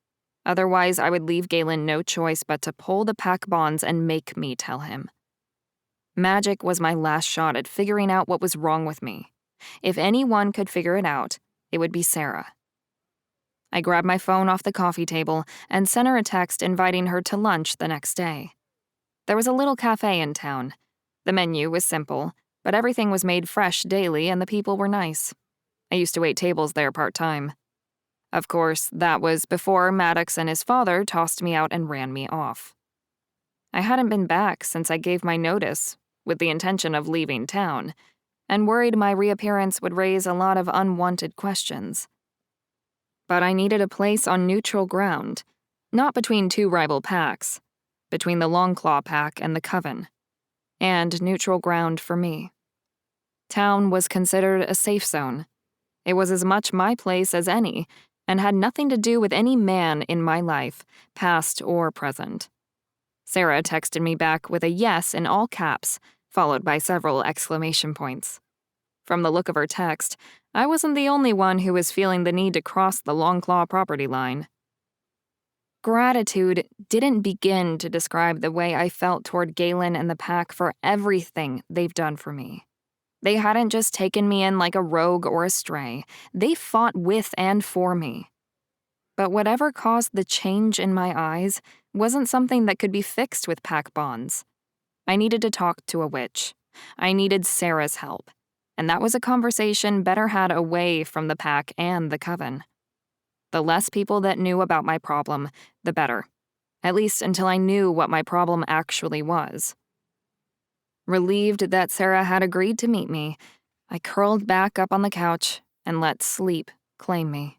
Otherwise, I would leave Galen no choice but to pull the pack bonds and make me tell him. Magic was my last shot at figuring out what was wrong with me. If anyone could figure it out, it would be Sarah. I grabbed my phone off the coffee table and sent her a text inviting her to lunch the next day. There was a little cafe in town. The menu was simple, but everything was made fresh daily and the people were nice. I used to wait tables there part-time. Of course, that was before Maddox and his father tossed me out and ran me off. I hadn't been back since I gave my notice, with the intention of leaving town, and worried my reappearance would raise a lot of unwanted questions. But I needed a place on neutral ground, not between two rival packs, between the Longclaw pack and the Coven, and neutral ground for me. Town was considered a safe zone. It was as much my place as any, and had nothing to do with any man in my life, past or present. Sarah texted me back with a yes in all caps, followed by several exclamation points. From the look of her text, I wasn't the only one who was feeling the need to cross the Longclaw property line. Gratitude didn't begin to describe the way I felt toward Galen and the pack for everything they've done for me. They hadn't just taken me in like a rogue or a stray. They fought with and for me. But whatever caused the change in my eyes wasn't something that could be fixed with pack bonds. I needed to talk to a witch. I needed Sarah's help. And that was a conversation better had away from the pack and the Coven. The less people that knew about my problem, the better. At least until I knew what my problem actually was. Relieved that Sarah had agreed to meet me, I curled back up on the couch and let sleep claim me.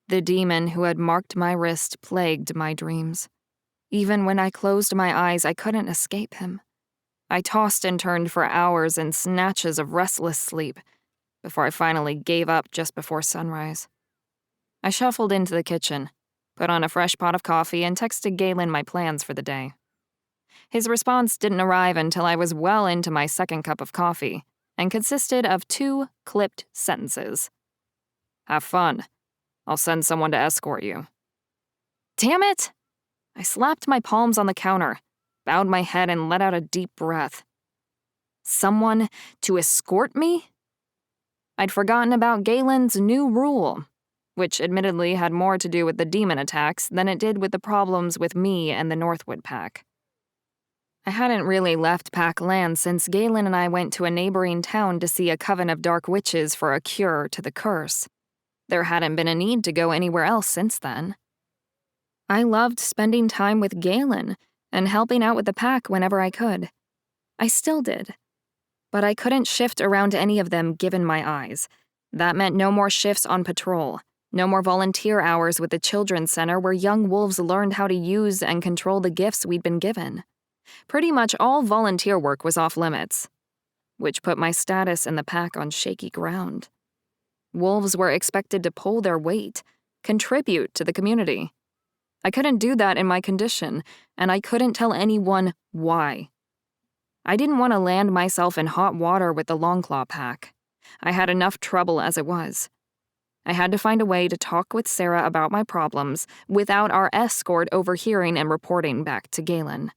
The demon who had marked my wrist plagued my dreams. Even when I closed my eyes, I couldn't escape him. I tossed and turned for hours in snatches of restless sleep before I finally gave up just before sunrise. I shuffled into the kitchen, put on a fresh pot of coffee, and texted Galen my plans for the day. His response didn't arrive until I was well into my second cup of coffee and consisted of 2 clipped sentences. "Have fun. I'll send someone to escort you." Damn it! I slapped my palms on the counter, bowed my head, and let out a deep breath. Someone to escort me? I'd forgotten about Galen's new rule, which admittedly had more to do with the demon attacks than it did with the problems with me and the Northwood pack. I hadn't really left pack land since Galen and I went to a neighboring town to see a coven of dark witches for a cure to the curse. There hadn't been a need to go anywhere else since then. I loved spending time with Galen and helping out with the pack whenever I could. I still did. But I couldn't shift around any of them given my eyes. That meant no more shifts on patrol, no more volunteer hours with the children's center where young wolves learned how to use and control the gifts we'd been given. Pretty much all volunteer work was off limits, which put my status in the pack on shaky ground. Wolves were expected to pull their weight, contribute to the community. I couldn't do that in my condition, and I couldn't tell anyone why. I didn't want to land myself in hot water with the Longclaw pack. I had enough trouble as it was. I had to find a way to talk with Sarah about my problems without our escort overhearing and reporting back to Galen.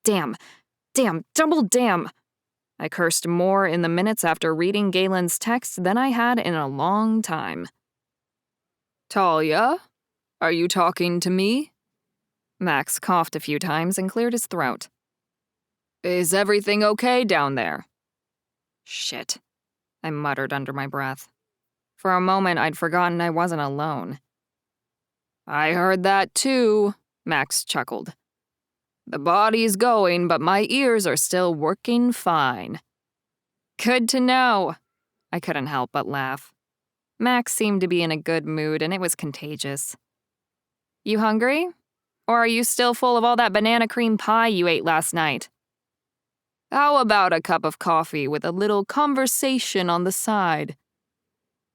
Damn, double damn! I cursed more in the minutes after reading Galen's text than I had in a long time. "Talia? Are you talking to me?" Max coughed a few times and cleared his throat. "Is everything okay down there?" Shit, I muttered under my breath. For a moment, I'd forgotten I wasn't alone. "I heard that too," Max chuckled. "The body's going, but my ears are still working fine." Good to know. I couldn't help but laugh. Max seemed to be in a good mood, and it was contagious. "You hungry?" Or are you still full of all that banana cream pie you ate last night? How about a cup of coffee with a little conversation on the side?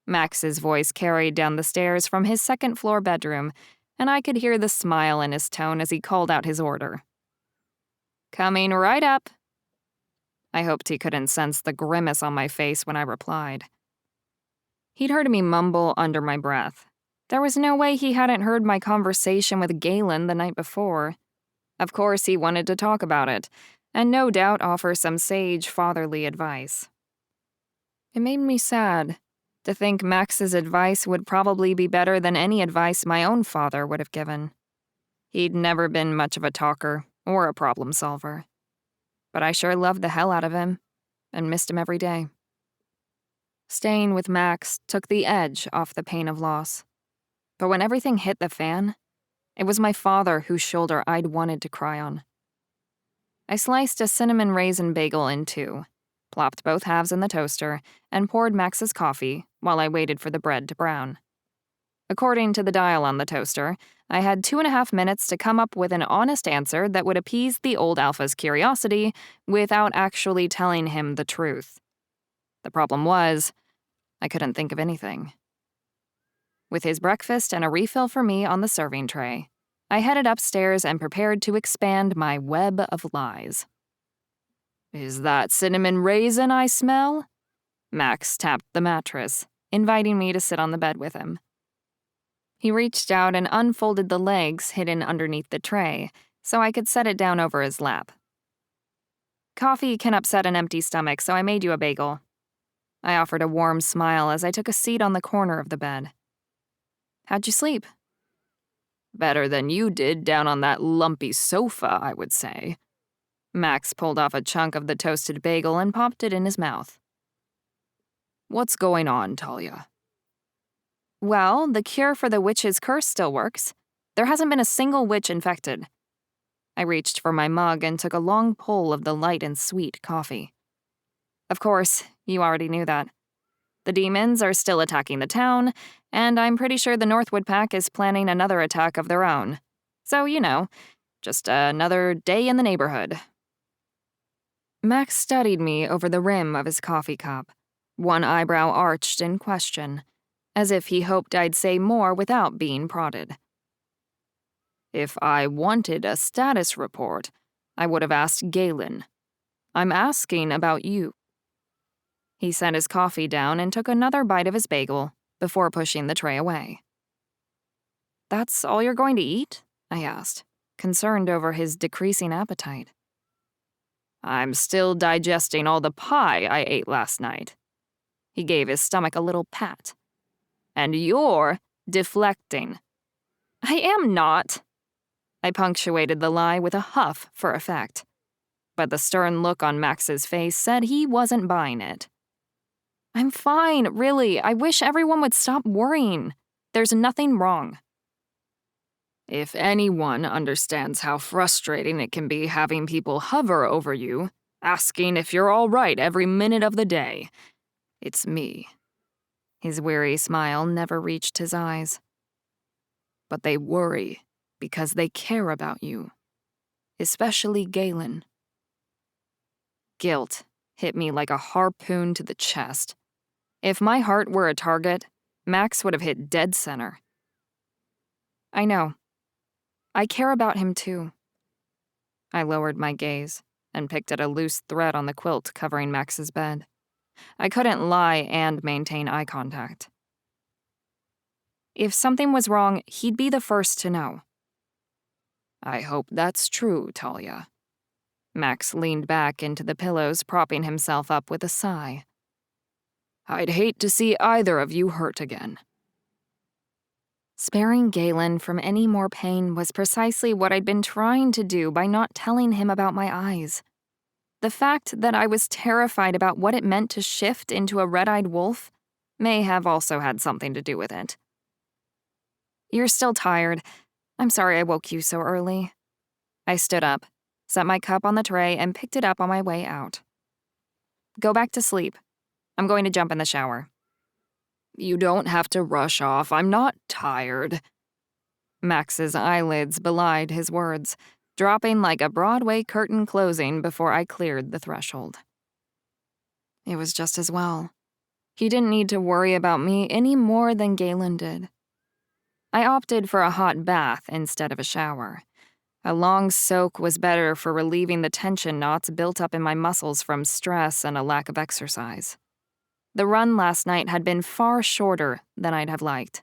Max's voice carried down the stairs from his second-floor bedroom, and I could hear the smile in his tone as he called out his order. Coming right up. I hoped he couldn't sense the grimace on my face when I replied. He'd heard me mumble under my breath. There was no way he hadn't heard my conversation with Galen the night before. Of course, he wanted to talk about it, and no doubt offer some sage fatherly advice. It made me sad to think Max's advice would probably be better than any advice my own father would have given. He'd never been much of a talker or a problem solver. But I sure loved the hell out of him and missed him every day. Staying with Max took the edge off the pain of loss. But when everything hit the fan, it was my father whose shoulder I'd wanted to cry on. I sliced a cinnamon raisin bagel in two, plopped both halves in the toaster, and poured Max's coffee while I waited for the bread to brown. According to the dial on the toaster, I had 2.5 minutes to come up with an honest answer that would appease the old alpha's curiosity without actually telling him the truth. The problem was, I couldn't think of anything. With his breakfast and a refill for me on the serving tray, I headed upstairs and prepared to expand my web of lies. Is that cinnamon raisin I smell? Max tapped the mattress, inviting me to sit on the bed with him. He reached out and unfolded the legs hidden underneath the tray so I could set it down over his lap. Coffee can upset an empty stomach, so I made you a bagel. I offered a warm smile as I took a seat on the corner of the bed. How'd you sleep? Better than you did down on that lumpy sofa, I would say. Max pulled off a chunk of the toasted bagel and popped it in his mouth. What's going on, Talia? Well, the cure for the witch's curse still works. There hasn't been a single witch infected. I reached for my mug and took a long pull of the light and sweet coffee. Of course, you already knew that. The demons are still attacking the town, and I'm pretty sure the Northwood pack is planning another attack of their own. So, just another day in the neighborhood. Max studied me over the rim of his coffee cup, one eyebrow arched in question, as if he hoped I'd say more without being prodded. If I wanted a status report, I would have asked Galen. I'm asking about you. He set his coffee down and took another bite of his bagel before pushing the tray away. That's all you're going to eat? I asked, concerned over his decreasing appetite. I'm still digesting all the pie I ate last night. He gave his stomach a little pat. And you're deflecting. I am not. I punctuated the lie with a huff for effect. But the stern look on Max's face said he wasn't buying it. I'm fine, really. I wish everyone would stop worrying. There's nothing wrong. If anyone understands how frustrating it can be having people hover over you, asking if you're all right every minute of the day, it's me. His weary smile never reached his eyes. But they worry because they care about you, especially Galen. Guilt hit me like a harpoon to the chest. If my heart were a target, Max would have hit dead center. I know. I care about him too. I lowered my gaze and picked at a loose thread on the quilt covering Max's bed. I couldn't lie and maintain eye contact. If something was wrong, he'd be the first to know. I hope that's true, Talia. Max leaned back into the pillows, propping himself up with a sigh. I'd hate to see either of you hurt again. Sparing Galen from any more pain was precisely what I'd been trying to do by not telling him about my eyes. The fact that I was terrified about what it meant to shift into a red-eyed wolf may have also had something to do with it. You're still tired. I'm sorry I woke you so early. I stood up, set my cup on the tray, and picked it up on my way out. Go back to sleep. I'm going to jump in the shower. You don't have to rush off. I'm not tired. Max's eyelids belied his words, dropping like a Broadway curtain closing before I cleared the threshold. It was just as well. He didn't need to worry about me any more than Galen did. I opted for a hot bath instead of a shower. A long soak was better for relieving the tension knots built up in my muscles from stress and a lack of exercise. The run last night had been far shorter than I'd have liked.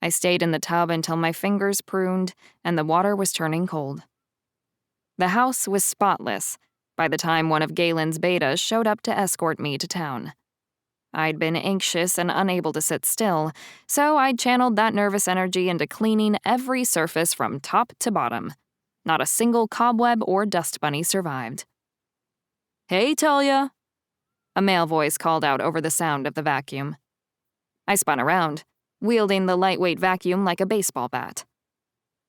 I stayed in the tub until my fingers pruned and the water was turning cold. The house was spotless by the time one of Galen's betas showed up to escort me to town. I'd been anxious and unable to sit still, so I channeled that nervous energy into cleaning every surface from top to bottom. Not a single cobweb or dust bunny survived. "Hey, Talia," a male voice called out over the sound of the vacuum. I spun around, wielding the lightweight vacuum like a baseball bat.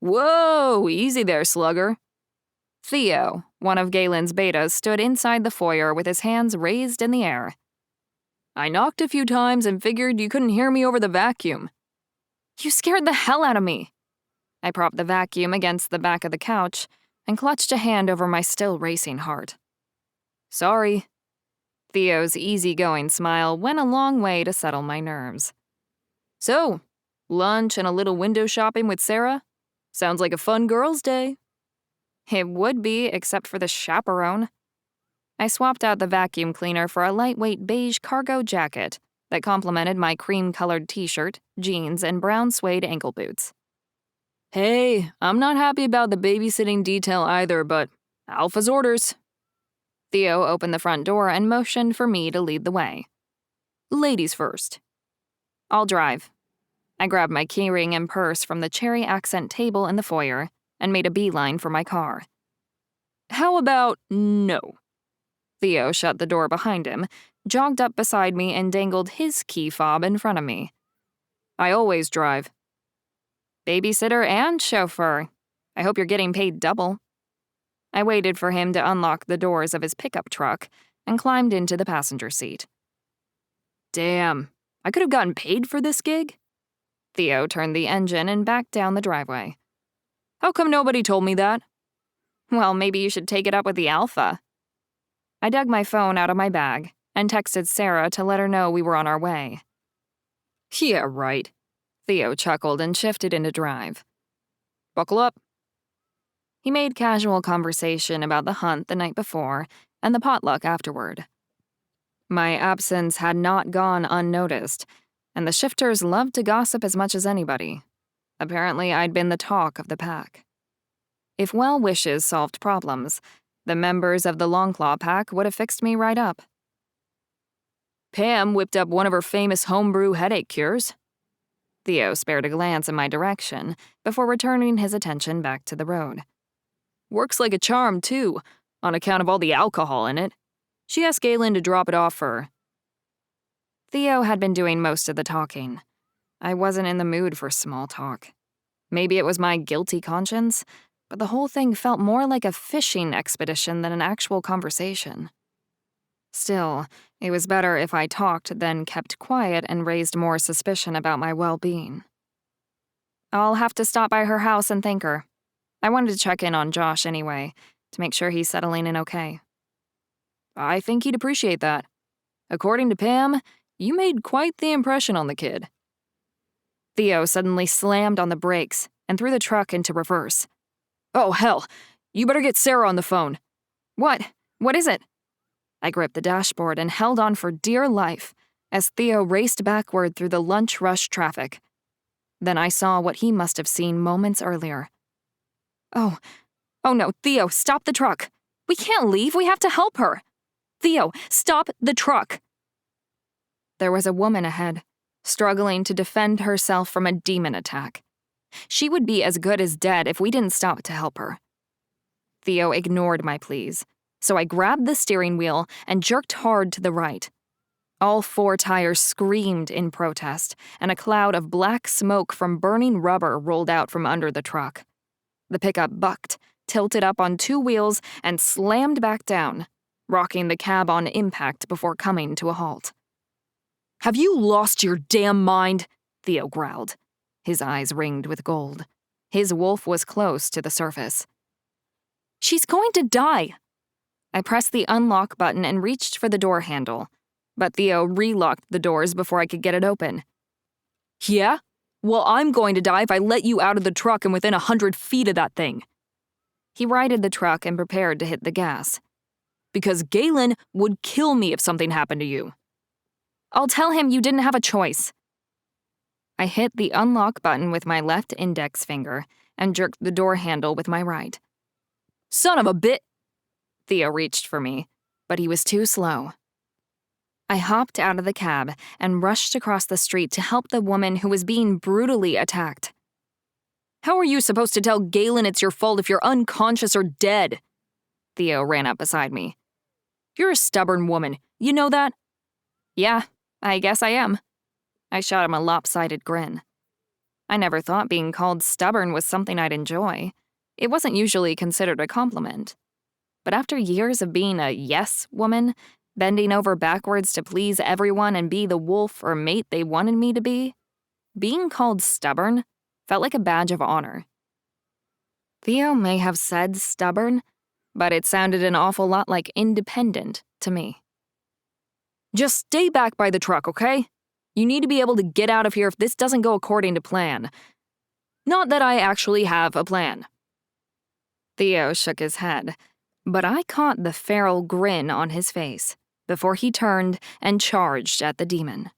"Whoa, easy there, slugger." Theo, one of Galen's betas, stood inside the foyer with his hands raised in the air. "I knocked a few times and figured you couldn't hear me over the vacuum." "You scared the hell out of me." I propped the vacuum against the back of the couch and clutched a hand over my still racing heart. "Sorry." Theo's easygoing smile went a long way to settle my nerves. "So, lunch and a little window shopping with Sarah? Sounds like a fun girls' day." It would be, except for the chaperone. I swapped out the vacuum cleaner for a lightweight beige cargo jacket that complemented my cream-colored t-shirt, jeans, and brown suede ankle boots. "Hey, I'm not happy about the babysitting detail either, but Alpha's orders." Theo opened the front door and motioned for me to lead the way. "Ladies first." "I'll drive." I grabbed my keyring and purse from the cherry accent table in the foyer and made a beeline for my car. "How about no?" Theo shut the door behind him, jogged up beside me, and dangled his key fob in front of me. "I always drive." "Babysitter and chauffeur. I hope you're getting paid double." I waited for him to unlock the doors of his pickup truck and climbed into the passenger seat. "Damn, I could have gotten paid for this gig?" Theo turned the engine and backed down the driveway. "How come nobody told me that?" "Well, maybe you should take it up with the Alpha." I dug my phone out of my bag and texted Sarah to let her know we were on our way. "Yeah, right." Theo chuckled and shifted into drive. "Buckle up." He made casual conversation about the hunt the night before and the potluck afterward. My absence had not gone unnoticed, and the shifters loved to gossip as much as anybody. Apparently, I'd been the talk of the pack. If well wishes solved problems, the members of the Longclaw pack would have fixed me right up. "Pam whipped up one of her famous homebrew headache cures." Theo spared a glance in my direction before returning his attention back to the road. "Works like a charm, too, on account of all the alcohol in it. She asked Galen to drop it off for her." Theo had been doing most of the talking. I wasn't in the mood for small talk. Maybe it was my guilty conscience, but the whole thing felt more like a fishing expedition than an actual conversation. Still, it was better if I talked than kept quiet and raised more suspicion about my well-being. "I'll have to stop by her house and thank her. I wanted to check in on Josh anyway, to make sure he's settling in okay." "I think he'd appreciate that. According to Pam, you made quite the impression on the kid." Theo suddenly slammed on the brakes and threw the truck into reverse. "Oh, hell! You better get Sarah on the phone." "What? What is it?" I gripped the dashboard and held on for dear life as Theo raced backward through the lunch rush traffic. Then I saw what he must have seen moments earlier. Oh no, Theo, stop the truck. We can't leave, we have to help her. Theo, stop the truck. There was a woman ahead, struggling to defend herself from a demon attack. She would be as good as dead if we didn't stop to help her. Theo ignored my pleas, so I grabbed the steering wheel and jerked hard to the right. All 4 tires screamed in protest, and a cloud of black smoke from burning rubber rolled out from under the truck. The pickup bucked, tilted up on 2 wheels, and slammed back down, rocking the cab on impact before coming to a halt. "Have you lost your damn mind?" Theo growled. His eyes ringed with gold. His wolf was close to the surface. "She's going to die!" I pressed the unlock button and reached for the door handle, but Theo relocked the doors before I could get it open. "Yeah? Well, I'm going to die if I let you out of the truck and within 100 feet of that thing." He righted the truck and prepared to hit the gas. "Because Galen would kill me if something happened to you." "I'll tell him you didn't have a choice." I hit the unlock button with my left index finger and jerked the door handle with my right. "Son of a bit!" Theo reached for me, but he was too slow. I hopped out of the cab and rushed across the street to help the woman who was being brutally attacked. "How are you supposed to tell Galen it's your fault if you're unconscious or dead?" Theo ran up beside me. "You're a stubborn woman. You know that?" "Yeah, I guess I am." I shot him a lopsided grin. I never thought being called stubborn was something I'd enjoy. It wasn't usually considered a compliment. But after years of being a yes woman, bending over backwards to please everyone and be the wolf or mate they wanted me to be, being called stubborn felt like a badge of honor. Theo may have said stubborn, but it sounded an awful lot like independent to me. "Just stay back by the truck, okay? You need to be able to get out of here if this doesn't go according to plan. Not that I actually have a plan." Theo shook his head, but I caught the feral grin on his face before he turned and charged at the demon.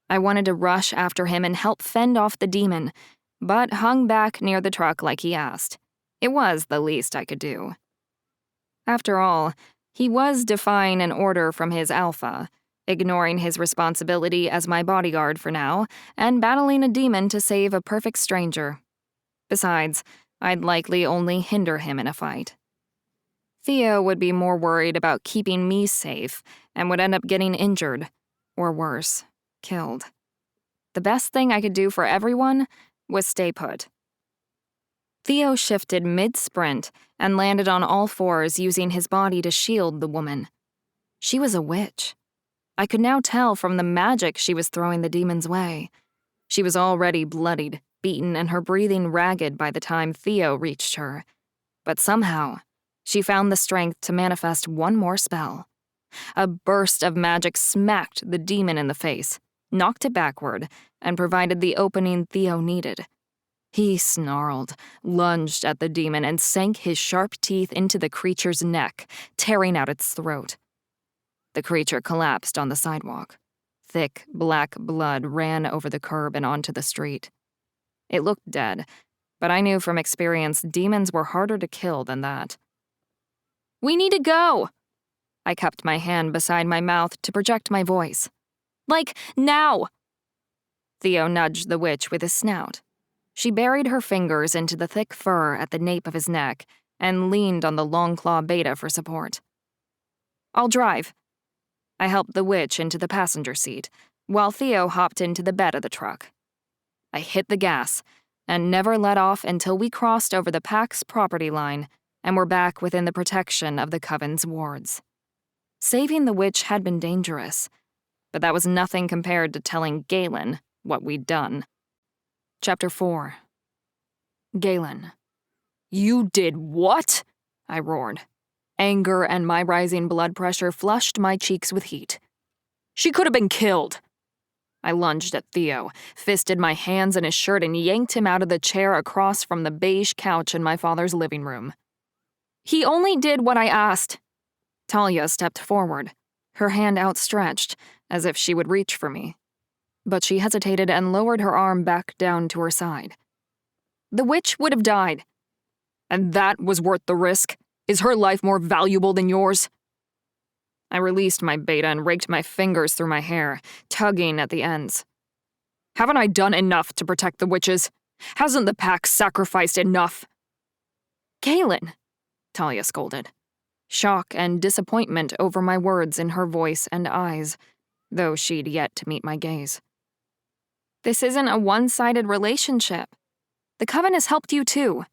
I wanted to rush after him and help fend off the demon, but hung back near the truck like he asked. It was the least I could do. After all, he was defying an order from his alpha, ignoring his responsibility as my bodyguard for now, and battling a demon to save a perfect stranger. Besides, I'd likely only hinder him in a fight. Theo would be more worried about keeping me safe and would end up getting injured, or worse, killed. The best thing I could do for everyone was stay put. Theo shifted mid-sprint and landed on all fours using his body to shield the woman. She was a witch. I could now tell from the magic she was throwing the demon's way. She was already bloodied, beaten, and her breathing ragged by the time Theo reached her. But somehow, she found the strength to manifest one more spell. A burst of magic smacked the demon in the face, knocked it backward, and provided the opening Theo needed. He snarled, lunged at the demon, and sank his sharp teeth into the creature's neck, tearing out its throat. The creature collapsed on the sidewalk. Thick, black blood ran over the curb and onto the street. It looked dead, but I knew from experience demons were harder to kill than that. "We need to go!" I cupped my hand beside my mouth to project my voice. "Like, now!" Theo nudged the witch with his snout. She buried her fingers into the thick fur at the nape of his neck and leaned on the long claw beta for support. "I'll drive." I helped the witch into the passenger seat, while Theo hopped into the bed of the truck. I hit the gas and never let off until we crossed over the pack's property line and were back within the protection of the Coven's wards. Saving the witch had been dangerous, but that was nothing compared to telling Galen what we'd done. Chapter 4. Galen. "You did what?" I roared. Anger and my rising blood pressure flushed my cheeks with heat. "She could have been killed." I lunged at Theo, fisted my hands in his shirt, and yanked him out of the chair across from the beige couch in my father's living room. "He only did what I asked." Talia stepped forward, her hand outstretched, as if she would reach for me. But she hesitated and lowered her arm back down to her side. "The witch would have died." "And that was worth the risk? Is her life more valuable than yours?" I released my beta and raked my fingers through my hair, tugging at the ends. "Haven't I done enough to protect the witches? Hasn't the pack sacrificed enough?" "Galen," Talia scolded. Shock and disappointment over my words in her voice and eyes, though she'd yet to meet my gaze. "This isn't a one-sided relationship. The Coven has helped you too.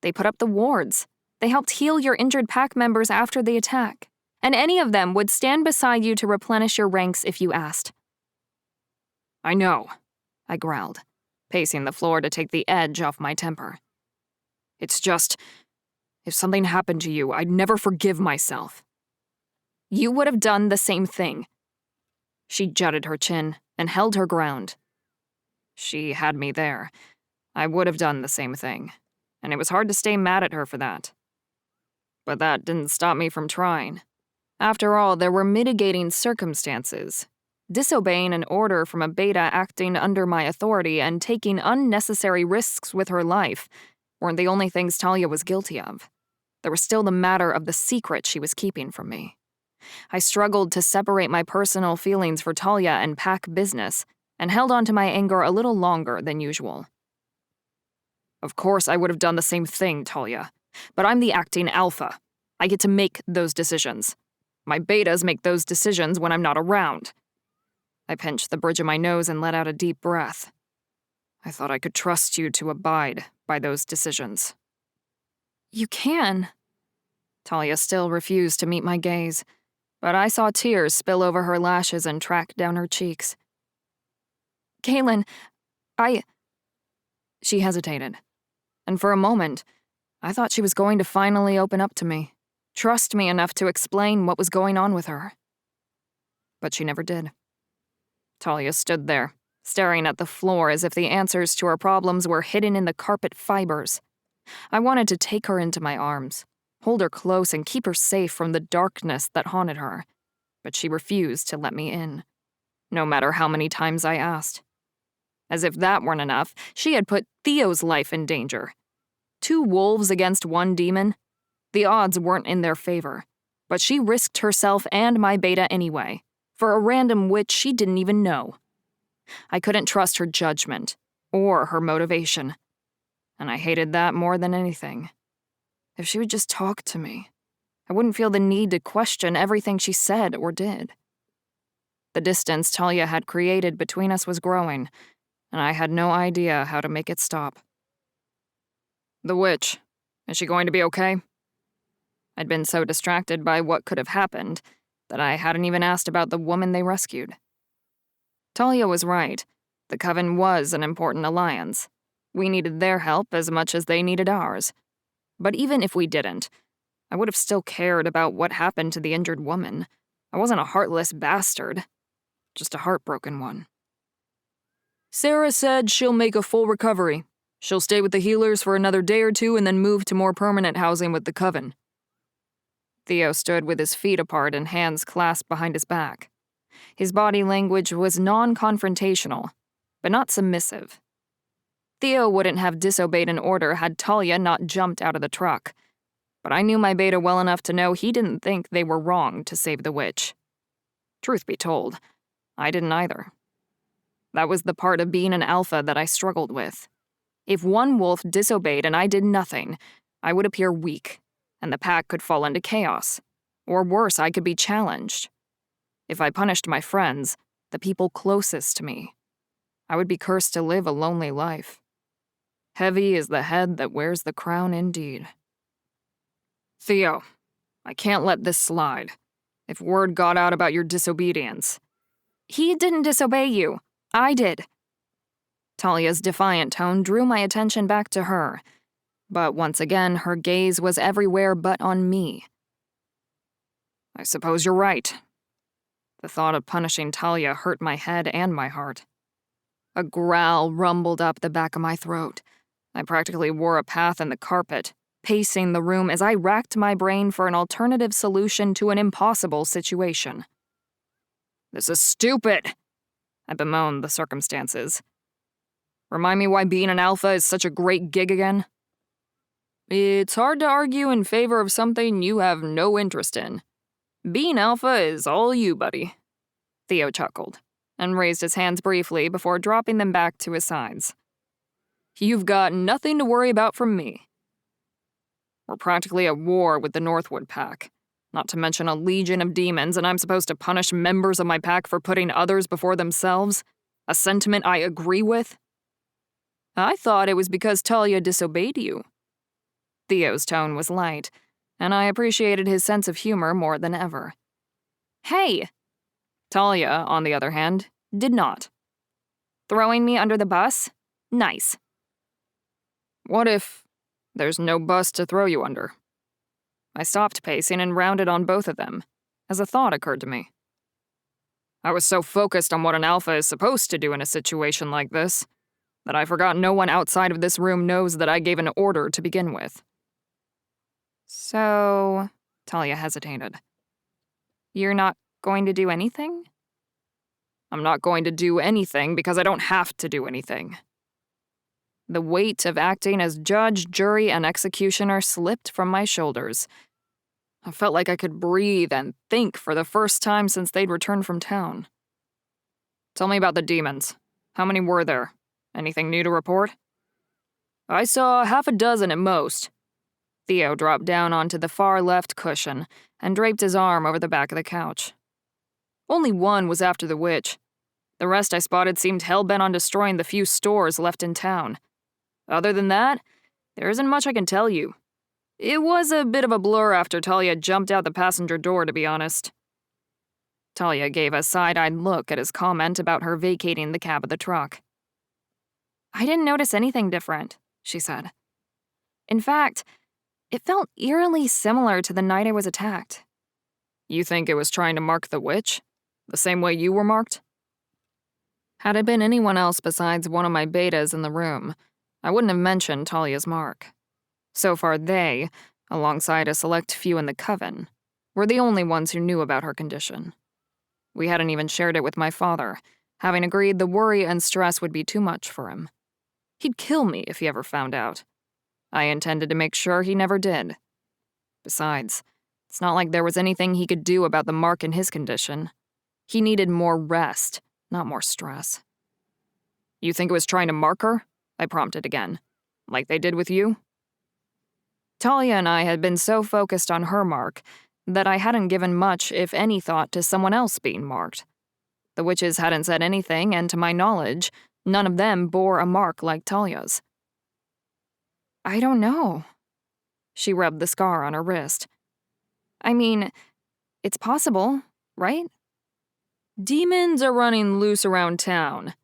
They put up the wards. They helped heal your injured pack members after the attack. And any of them would stand beside you to replenish your ranks if you asked." "I know," I growled, pacing the floor to take the edge off my temper. It's just, if something happened to you, I'd never forgive myself. You would have done the same thing. She jutted her chin and held her ground. She had me there. I would have done the same thing, and it was hard to stay mad at her for that. But that didn't stop me from trying. After all, there were mitigating circumstances. Disobeying an order from a beta acting under my authority and taking unnecessary risks with her life weren't the only things Talia was guilty of. There was still the matter of the secret she was keeping from me. I struggled to separate my personal feelings for Talia and pack business, and held on to my anger a little longer than usual. Of course I would have done the same thing, Talia, but I'm the acting alpha. I get to make those decisions. My betas make those decisions when I'm not around. I pinched the bridge of my nose and let out a deep breath. I thought I could trust you to abide by those decisions. You can. Talia still refused to meet my gaze, but I saw tears spill over her lashes and track down her cheeks. Galen, She hesitated, and for a moment, I thought she was going to finally open up to me, trust me enough to explain what was going on with her. But she never did. Talia stood there, staring at the floor as if the answers to her problems were hidden in the carpet fibers. I wanted to take her into my arms, hold her close and keep her safe from the darkness that haunted her, but she refused to let me in, no matter how many times I asked. As if that weren't enough, she had put Theo's life in danger. 2 wolves against 1 demon? The odds weren't in their favor, but she risked herself and my beta anyway, for a random witch she didn't even know. I couldn't trust her judgment, or her motivation, and I hated that more than anything. If she would just talk to me, I wouldn't feel the need to question everything she said or did. The distance Talia had created between us was growing, and I had no idea how to make it stop. The witch, is she going to be okay? I'd been so distracted by what could have happened that I hadn't even asked about the woman they rescued. Talia was right. The Coven was an important alliance. We needed their help as much as they needed ours. But even if we didn't, I would have still cared about what happened to the injured woman. I wasn't a heartless bastard, just a heartbroken one. Sarah said she'll make a full recovery. She'll stay with the healers for another day or 2 and then move to more permanent housing with the Coven. Theo stood with his feet apart and hands clasped behind his back. His body language was non-confrontational, but not submissive. Theo wouldn't have disobeyed an order had Talia not jumped out of the truck, but I knew my beta well enough to know he didn't think they were wrong to save the witch. Truth be told, I didn't either. That was the part of being an alpha that I struggled with. If one wolf disobeyed and I did nothing, I would appear weak, and the pack could fall into chaos. Or worse, I could be challenged. If I punished my friends, the people closest to me, I would be cursed to live a lonely life. Heavy is the head that wears the crown indeed. Theo, I can't let this slide. If word got out about your disobedience. He didn't disobey you. I did. Talia's defiant tone drew my attention back to her, but once again her gaze was everywhere but on me. I suppose you're right. The thought of punishing Talia hurt my head and my heart. A growl rumbled up the back of my throat. I practically wore a path in the carpet, pacing the room as I racked my brain for an alternative solution to an impossible situation. This is stupid, I bemoaned the circumstances. Remind me why being an alpha is such a great gig again? It's hard to argue in favor of something you have no interest in. Being alpha is all you, buddy. Theo chuckled and raised his hands briefly before dropping them back to his sides. You've got nothing to worry about from me. We're practically at war with the Northwood pack, not to mention a legion of demons, and I'm supposed to punish members of my pack for putting others before themselves? A sentiment I agree with? I thought it was because Talia disobeyed you. Theo's tone was light, and I appreciated his sense of humor more than ever. Hey! Talia, on the other hand, did not. Throwing me under the bus? Nice. What if There's no bus to throw you under. I stopped pacing and rounded on both of them, as a thought occurred to me. I was so focused on what an alpha is supposed to do in a situation like this, that I forgot no one outside of this room knows that I gave an order to begin with. So, Talia hesitated. You're not going to do anything? I'm not going to do anything because I don't have to do anything. The weight of acting as judge, jury, and executioner slipped from my shoulders. I felt like I could breathe and think for the first time since they'd returned from town. Tell me about the demons. How many were there? Anything new to report? I saw half a dozen at most. Theo dropped down onto the far left cushion and draped his arm over the back of the couch. Only one was after the witch. The rest I spotted seemed hell-bent on destroying the few stores left in town. Other than that, there isn't much I can tell you. It was a bit of a blur after Talia jumped out the passenger door, to be honest. Talia gave a side-eyed look at his comment about her vacating the cab of the truck. I didn't notice anything different, she said. In fact, it felt eerily similar to the night I was attacked. You think it was trying to mark the witch? The same way you were marked? Had it been anyone else besides one of my betas in the room, I wouldn't have mentioned Talia's mark. So far they, alongside a select few in the coven, were the only ones who knew about her condition. We hadn't even shared it with my father, having agreed the worry and stress would be too much for him. He'd kill me if he ever found out. I intended to make sure he never did. Besides, it's not like there was anything he could do about the mark in his condition. He needed more rest, not more stress. You think it was trying to mark her? I prompted again. Like they did with you? Talia and I had been so focused on her mark that I hadn't given much, if any, thought to someone else being marked. The witches hadn't said anything, and to my knowledge, none of them bore a mark like Talia's. I don't know. She rubbed the scar on her wrist. I mean, it's possible, right? Demons are running loose around town.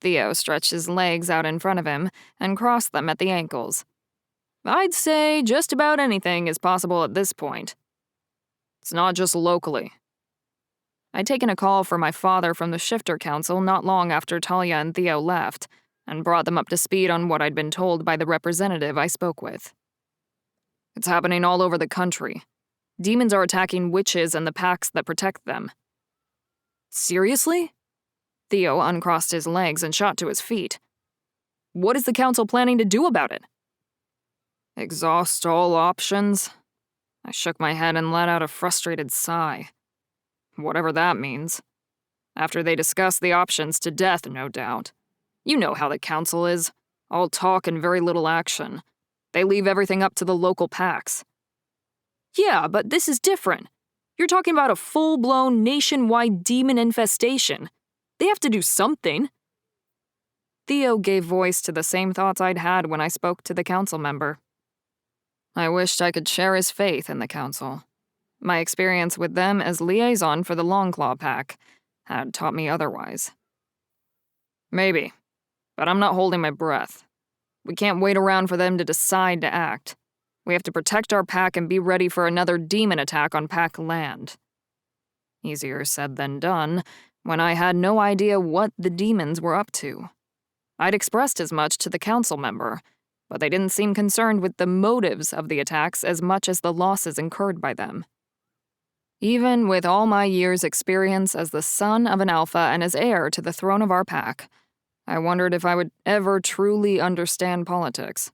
Theo stretched his legs out in front of him and crossed them at the ankles. I'd say just about anything is possible at this point. It's not just locally. I'd taken a call for my father from the Shifter Council not long after Talia and Theo left, and brought them up to speed on what I'd been told by the representative I spoke with. It's happening all over the country. Demons are attacking witches and the packs that protect them. Seriously? Theo uncrossed his legs and shot to his feet. What is the council planning to do about it? Exhaust all options? I shook my head and let out a frustrated sigh. Whatever that means. After they discuss the options to death, no doubt. You know how the council is. All talk and very little action. They leave everything up to the local packs. Yeah, but this is different. You're talking about a full-blown nationwide demon infestation. They have to do something. Theo gave voice to the same thoughts I'd had when I spoke to the council member. I wished I could share his faith in the council. My experience with them as liaison for the Longclaw Pack had taught me otherwise. Maybe, but I'm not holding my breath. We can't wait around for them to decide to act. We have to protect our pack and be ready for another demon attack on pack land. Easier said than done, when I had no idea what the demons were up to. I'd expressed as much to the council member, but they didn't seem concerned with the motives of the attacks as much as the losses incurred by them. Even with all my years' experience as the son of an alpha and as heir to the throne of our pack, I wondered if I would ever truly understand politics.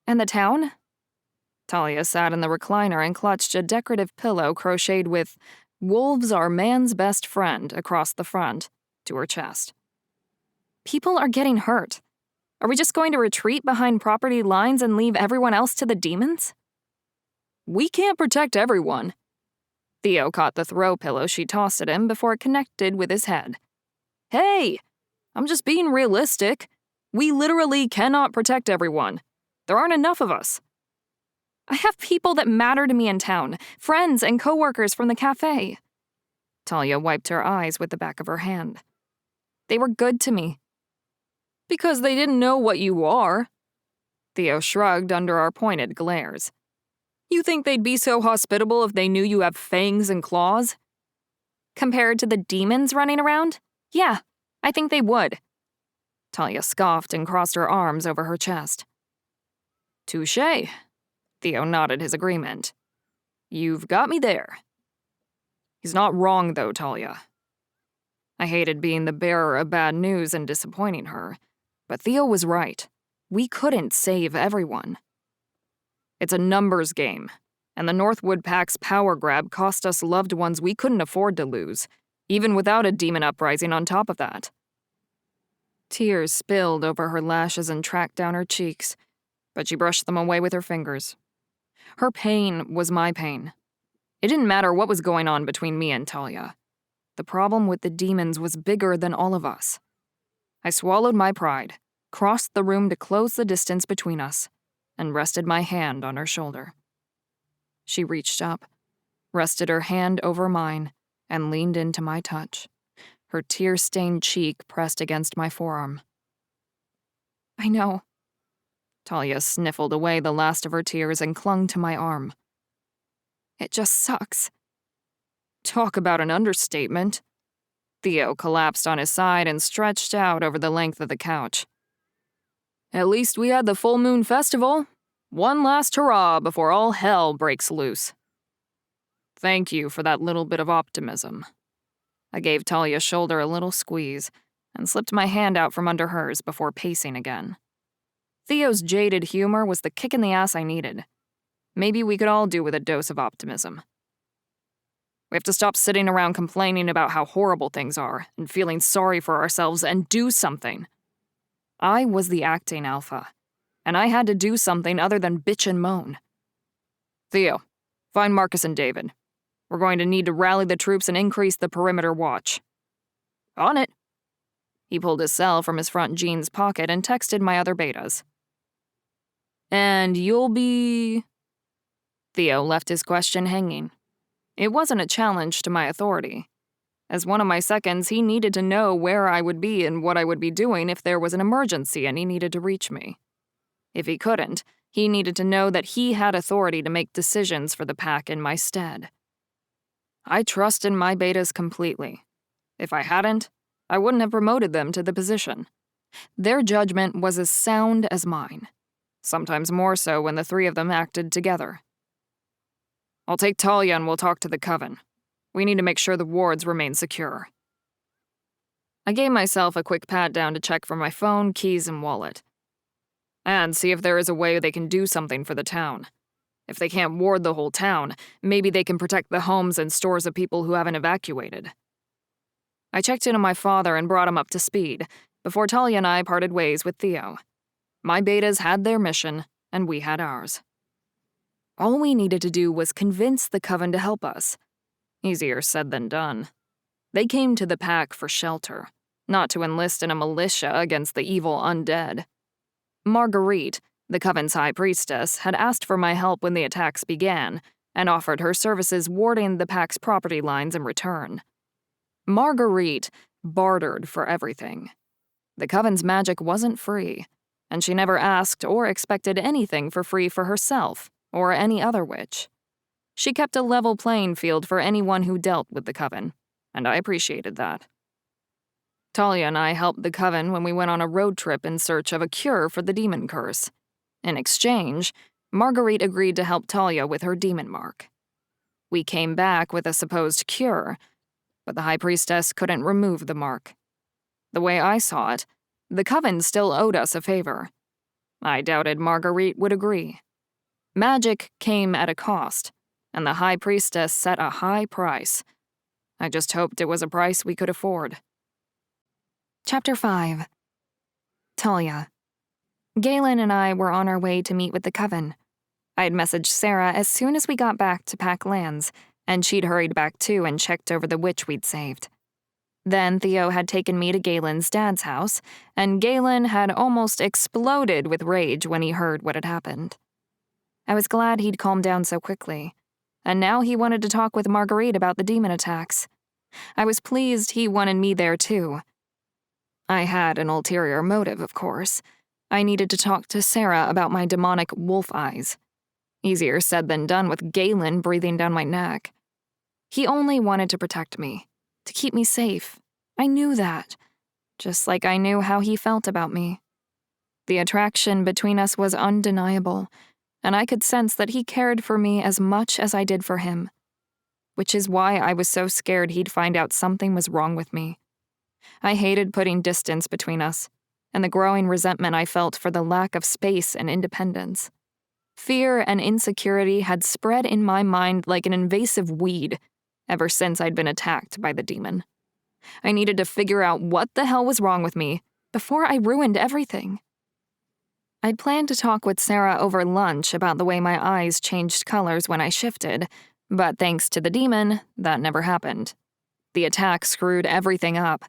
And the town? Talia sat in the recliner and clutched a decorative pillow crocheted with "Wolves are man's best friend" across the front to her chest. People are getting hurt. Are we just going to retreat behind property lines and leave everyone else to the demons? We can't protect everyone. Theo caught the throw pillow she tossed at him before it connected with his head. Hey, I'm just being realistic. We literally cannot protect everyone. There aren't enough of us. I have people that matter to me in town, friends and coworkers from the cafe. Talia wiped her eyes with the back of her hand. They were good to me. Because they didn't know what you are. Theo shrugged under our pointed glares. You think they'd be so hospitable if they knew you have fangs and claws? Compared to the demons running around? Yeah, I think they would. Talia scoffed and crossed her arms over her chest. Touché. Theo nodded his agreement. You've got me there. He's not wrong, though, Talia. I hated being the bearer of bad news and disappointing her, but Theo was right. We couldn't save everyone. It's a numbers game, and the Northwood Pack's power grab cost us loved ones we couldn't afford to lose, even without a demon uprising on top of that. Tears spilled over her lashes and tracked down her cheeks, but she brushed them away with her fingers. Her pain was my pain. It didn't matter what was going on between me and Talia. The problem with the demons was bigger than all of us. I swallowed my pride, crossed the room to close the distance between us, and rested my hand on her shoulder. She reached up, rested her hand over mine, and leaned into my touch, her tear-stained cheek pressed against my forearm. I know. Talia sniffled away the last of her tears and clung to my arm. It just sucks. Talk about an understatement. Theo collapsed on his side and stretched out over the length of the couch. At least we had the full moon festival. One last hurrah before all hell breaks loose. Thank you for that little bit of optimism. I gave Talia's shoulder a little squeeze and slipped my hand out from under hers before pacing again. Theo's jaded humor was the kick in the ass I needed. Maybe we could all do with a dose of optimism. We have to stop sitting around complaining about how horrible things are and feeling sorry for ourselves and do something. I was the acting alpha, and I had to do something other than bitch and moan. Theo, find Marcus and David. We're going to need to rally the troops and increase the perimeter watch. On it. He pulled his cell from his front jeans pocket and texted my other betas. And you'll be... Theo left his question hanging. It wasn't a challenge to my authority. As one of my seconds, he needed to know where I would be and what I would be doing if there was an emergency and he needed to reach me. If he couldn't, he needed to know that he had authority to make decisions for the pack in my stead. I trusted my betas completely. If I hadn't, I wouldn't have promoted them to the position. Their judgment was as sound as mine, sometimes more so when the three of them acted together. I'll take Talia and we'll talk to the Coven. We need to make sure the wards remain secure. I gave myself a quick pat down to check for my phone, keys, and wallet. And see if there is a way they can do something for the town. If they can't ward the whole town, maybe they can protect the homes and stores of people who haven't evacuated. I checked in on my father and brought him up to speed, before Talia and I parted ways with Theo. My betas had their mission, and we had ours. All we needed to do was convince the Coven to help us. Easier said than done. They came to the pack for shelter, not to enlist in a militia against the evil undead. Marguerite, the Coven's high priestess, had asked for my help when the attacks began, and offered her services warding the pack's property lines in return. Marguerite bartered for everything. The Coven's magic wasn't free, and she never asked or expected anything for free for herself or any other witch. She kept a level playing field for anyone who dealt with the Coven, and I appreciated that. Talia and I helped the Coven when we went on a road trip in search of a cure for the demon curse. In exchange, Marguerite agreed to help Talia with her demon mark. We came back with a supposed cure, but the High Priestess couldn't remove the mark. The way I saw it, the Coven still owed us a favor. I doubted Marguerite would agree. Magic came at a cost, and the High Priestess set a high price. I just hoped it was a price we could afford. Chapter 5. Talia. Galen and I were on our way to meet with the Coven. I'd messaged Sarah as soon as we got back to Pack Lands, and she'd hurried back too and checked over the witch we'd saved. Then Theo had taken me to Galen's dad's house, and Galen had almost exploded with rage when he heard what had happened. I was glad he'd calmed down so quickly, and now he wanted to talk with Marguerite about the demon attacks. I was pleased he wanted me there too. I had an ulterior motive, of course. I needed to talk to Sarah about my demonic wolf eyes. Easier said than done with Galen breathing down my neck. He only wanted to protect me, to keep me safe. I knew that, just like I knew how he felt about me. The attraction between us was undeniable, and I could sense that he cared for me as much as I did for him, which is why I was so scared he'd find out something was wrong with me. I hated putting distance between us, and the growing resentment I felt for the lack of space and independence. Fear and insecurity had spread in my mind like an invasive weed ever since I'd been attacked by the demon. I needed to figure out what the hell was wrong with me before I ruined everything. I'd planned to talk with Sarah over lunch about the way my eyes changed colors when I shifted, but thanks to the demon, that never happened. The attack screwed everything up,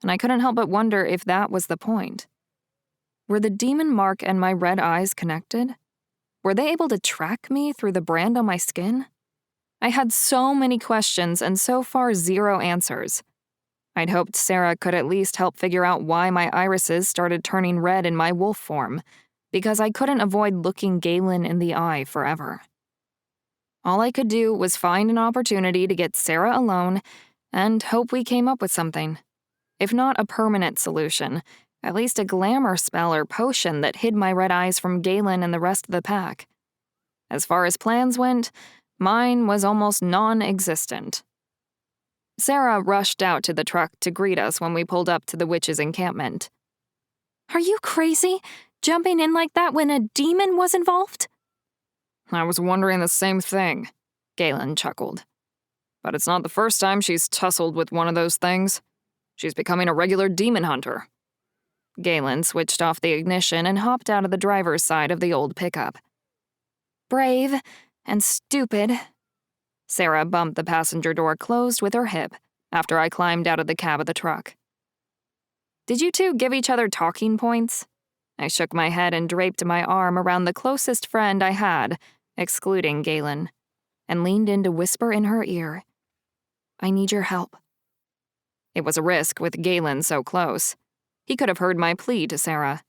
and I couldn't help but wonder if that was the point. Were the demon mark and my red eyes connected? Were they able to track me through the brand on my skin? I had so many questions and so far zero answers. I'd hoped Sarah could at least help figure out why my irises started turning red in my wolf form, because I couldn't avoid looking Galen in the eye forever. All I could do was find an opportunity to get Sarah alone and hope we came up with something. If not a permanent solution, at least a glamour spell or potion that hid my red eyes from Galen and the rest of the pack. As far as plans went, mine was almost non-existent. Sarah rushed out to the truck to greet us when we pulled up to the witch's encampment. "Are you crazy? Jumping in like that when a demon was involved?" I was wondering the same thing, Galen chuckled. But it's not the first time she's tussled with one of those things. She's becoming a regular demon hunter. Galen switched off the ignition and hopped out of the driver's side of the old pickup. "Brave and stupid." Sarah bumped the passenger door closed with her hip after I climbed out of the cab of the truck. "Did you two give each other talking points?" I shook my head and draped my arm around the closest friend I had, excluding Galen, and leaned in to whisper in her ear, "I need your help." It was a risk with Galen so close. He could have heard my plea to Sarah,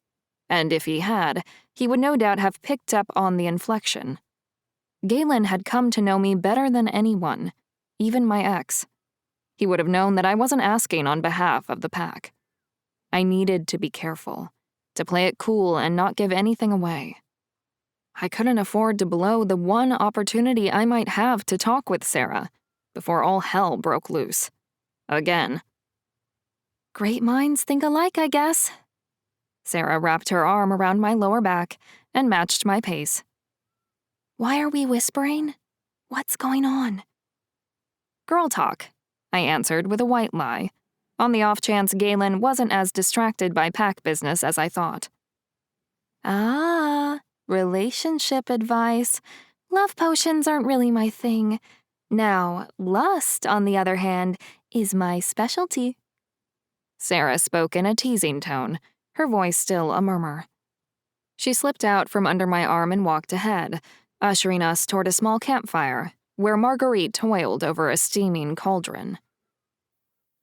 and if he had, he would no doubt have picked up on the inflection. Galen had come to know me better than anyone, even my ex. He would have known that I wasn't asking on behalf of the pack. I needed to be careful, to play it cool and not give anything away. I couldn't afford to blow the one opportunity I might have to talk with Sarah before all hell broke loose. Again. "Great minds think alike, I guess." Sarah wrapped her arm around my lower back and matched my pace. "Why are we whispering? What's going on?" "Girl talk," I answered with a white lie, on the off chance Galen wasn't as distracted by pack business as I thought. "Ah, relationship advice. Love potions aren't really my thing. Now, lust, on the other hand, is my specialty." Sarah spoke in a teasing tone, her voice still a murmur. She slipped out from under my arm and walked ahead, ushering us toward a small campfire, where Marguerite toiled over a steaming cauldron.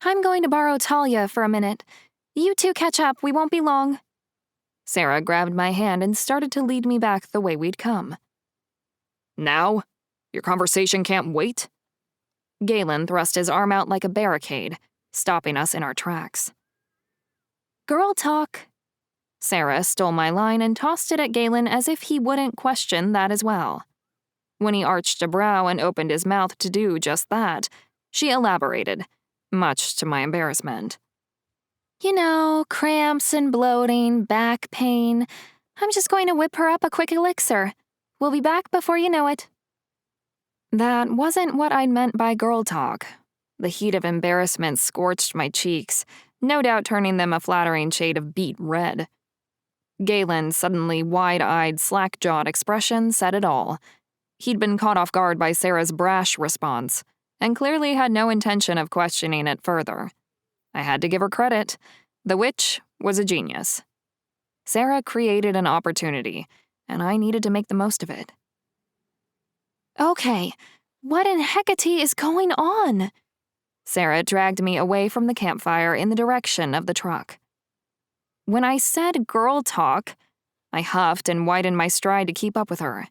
"I'm going to borrow Talia for a minute. You two catch up, we won't be long." Sarah grabbed my hand and started to lead me back the way we'd come. "Now? Your conversation can't wait?" Galen thrust his arm out like a barricade, stopping us in our tracks. "Girl talk." Sarah stole my line and tossed it at Galen as if he wouldn't question that as well. When he arched a brow and opened his mouth to do just that, she elaborated, much to my embarrassment. "You know, cramps and bloating, back pain. I'm just going to whip her up a quick elixir. We'll be back before you know it." That wasn't what I'd meant by girl talk. The heat of embarrassment scorched my cheeks, no doubt turning them a flattering shade of beet red. Galen's suddenly wide-eyed, slack-jawed expression said it all. He'd been caught off guard by Sarah's brash response, and clearly had no intention of questioning it further. I had to give her credit. The witch was a genius. Sarah created an opportunity, and I needed to make the most of it. "Okay, what in Hecate is going on?" Sarah dragged me away from the campfire in the direction of the truck. When I said girl talk, I huffed and widened my stride to keep up with her.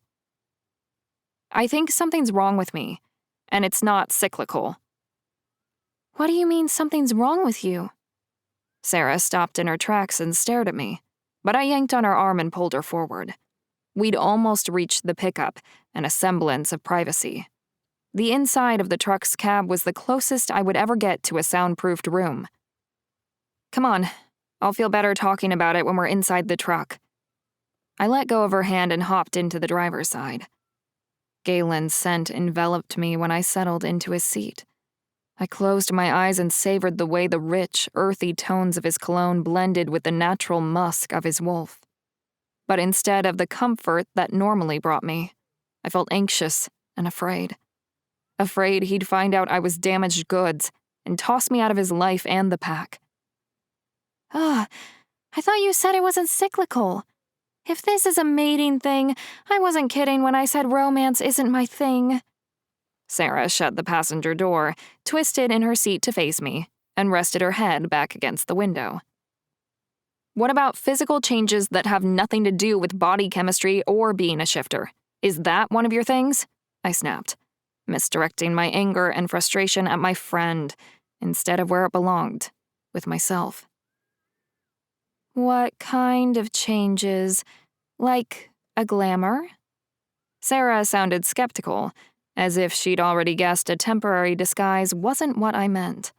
I think something's wrong with me, and it's not cyclical. What do you mean something's wrong with you? Sarah stopped in her tracks and stared at me, but I yanked on her arm and pulled her forward. We'd almost reached the pickup and a semblance of privacy. The inside of the truck's cab was the closest I would ever get to a soundproofed room. Come on, I'll feel better talking about it when we're inside the truck. I let go of her hand and hopped into the driver's side. Galen's scent enveloped me when I settled into his seat. I closed my eyes and savored the way the rich, earthy tones of his cologne blended with the natural musk of his wolf. But instead of the comfort that normally brought me, I felt anxious and afraid. Afraid he'd find out I was damaged goods and toss me out of his life and the pack. I thought you said it wasn't cyclical. If this is a mating thing, I wasn't kidding when I said romance isn't my thing. Sarah shut the passenger door, twisted in her seat to face me, and rested her head back against the window. What about physical changes that have nothing to do with body chemistry or being a shifter? Is that one of your things? I snapped, misdirecting my anger and frustration at my friend instead of where it belonged, with myself. What kind of changes? Like a glamour? Sarah sounded skeptical, as if she'd already guessed a temporary disguise wasn't what I meant.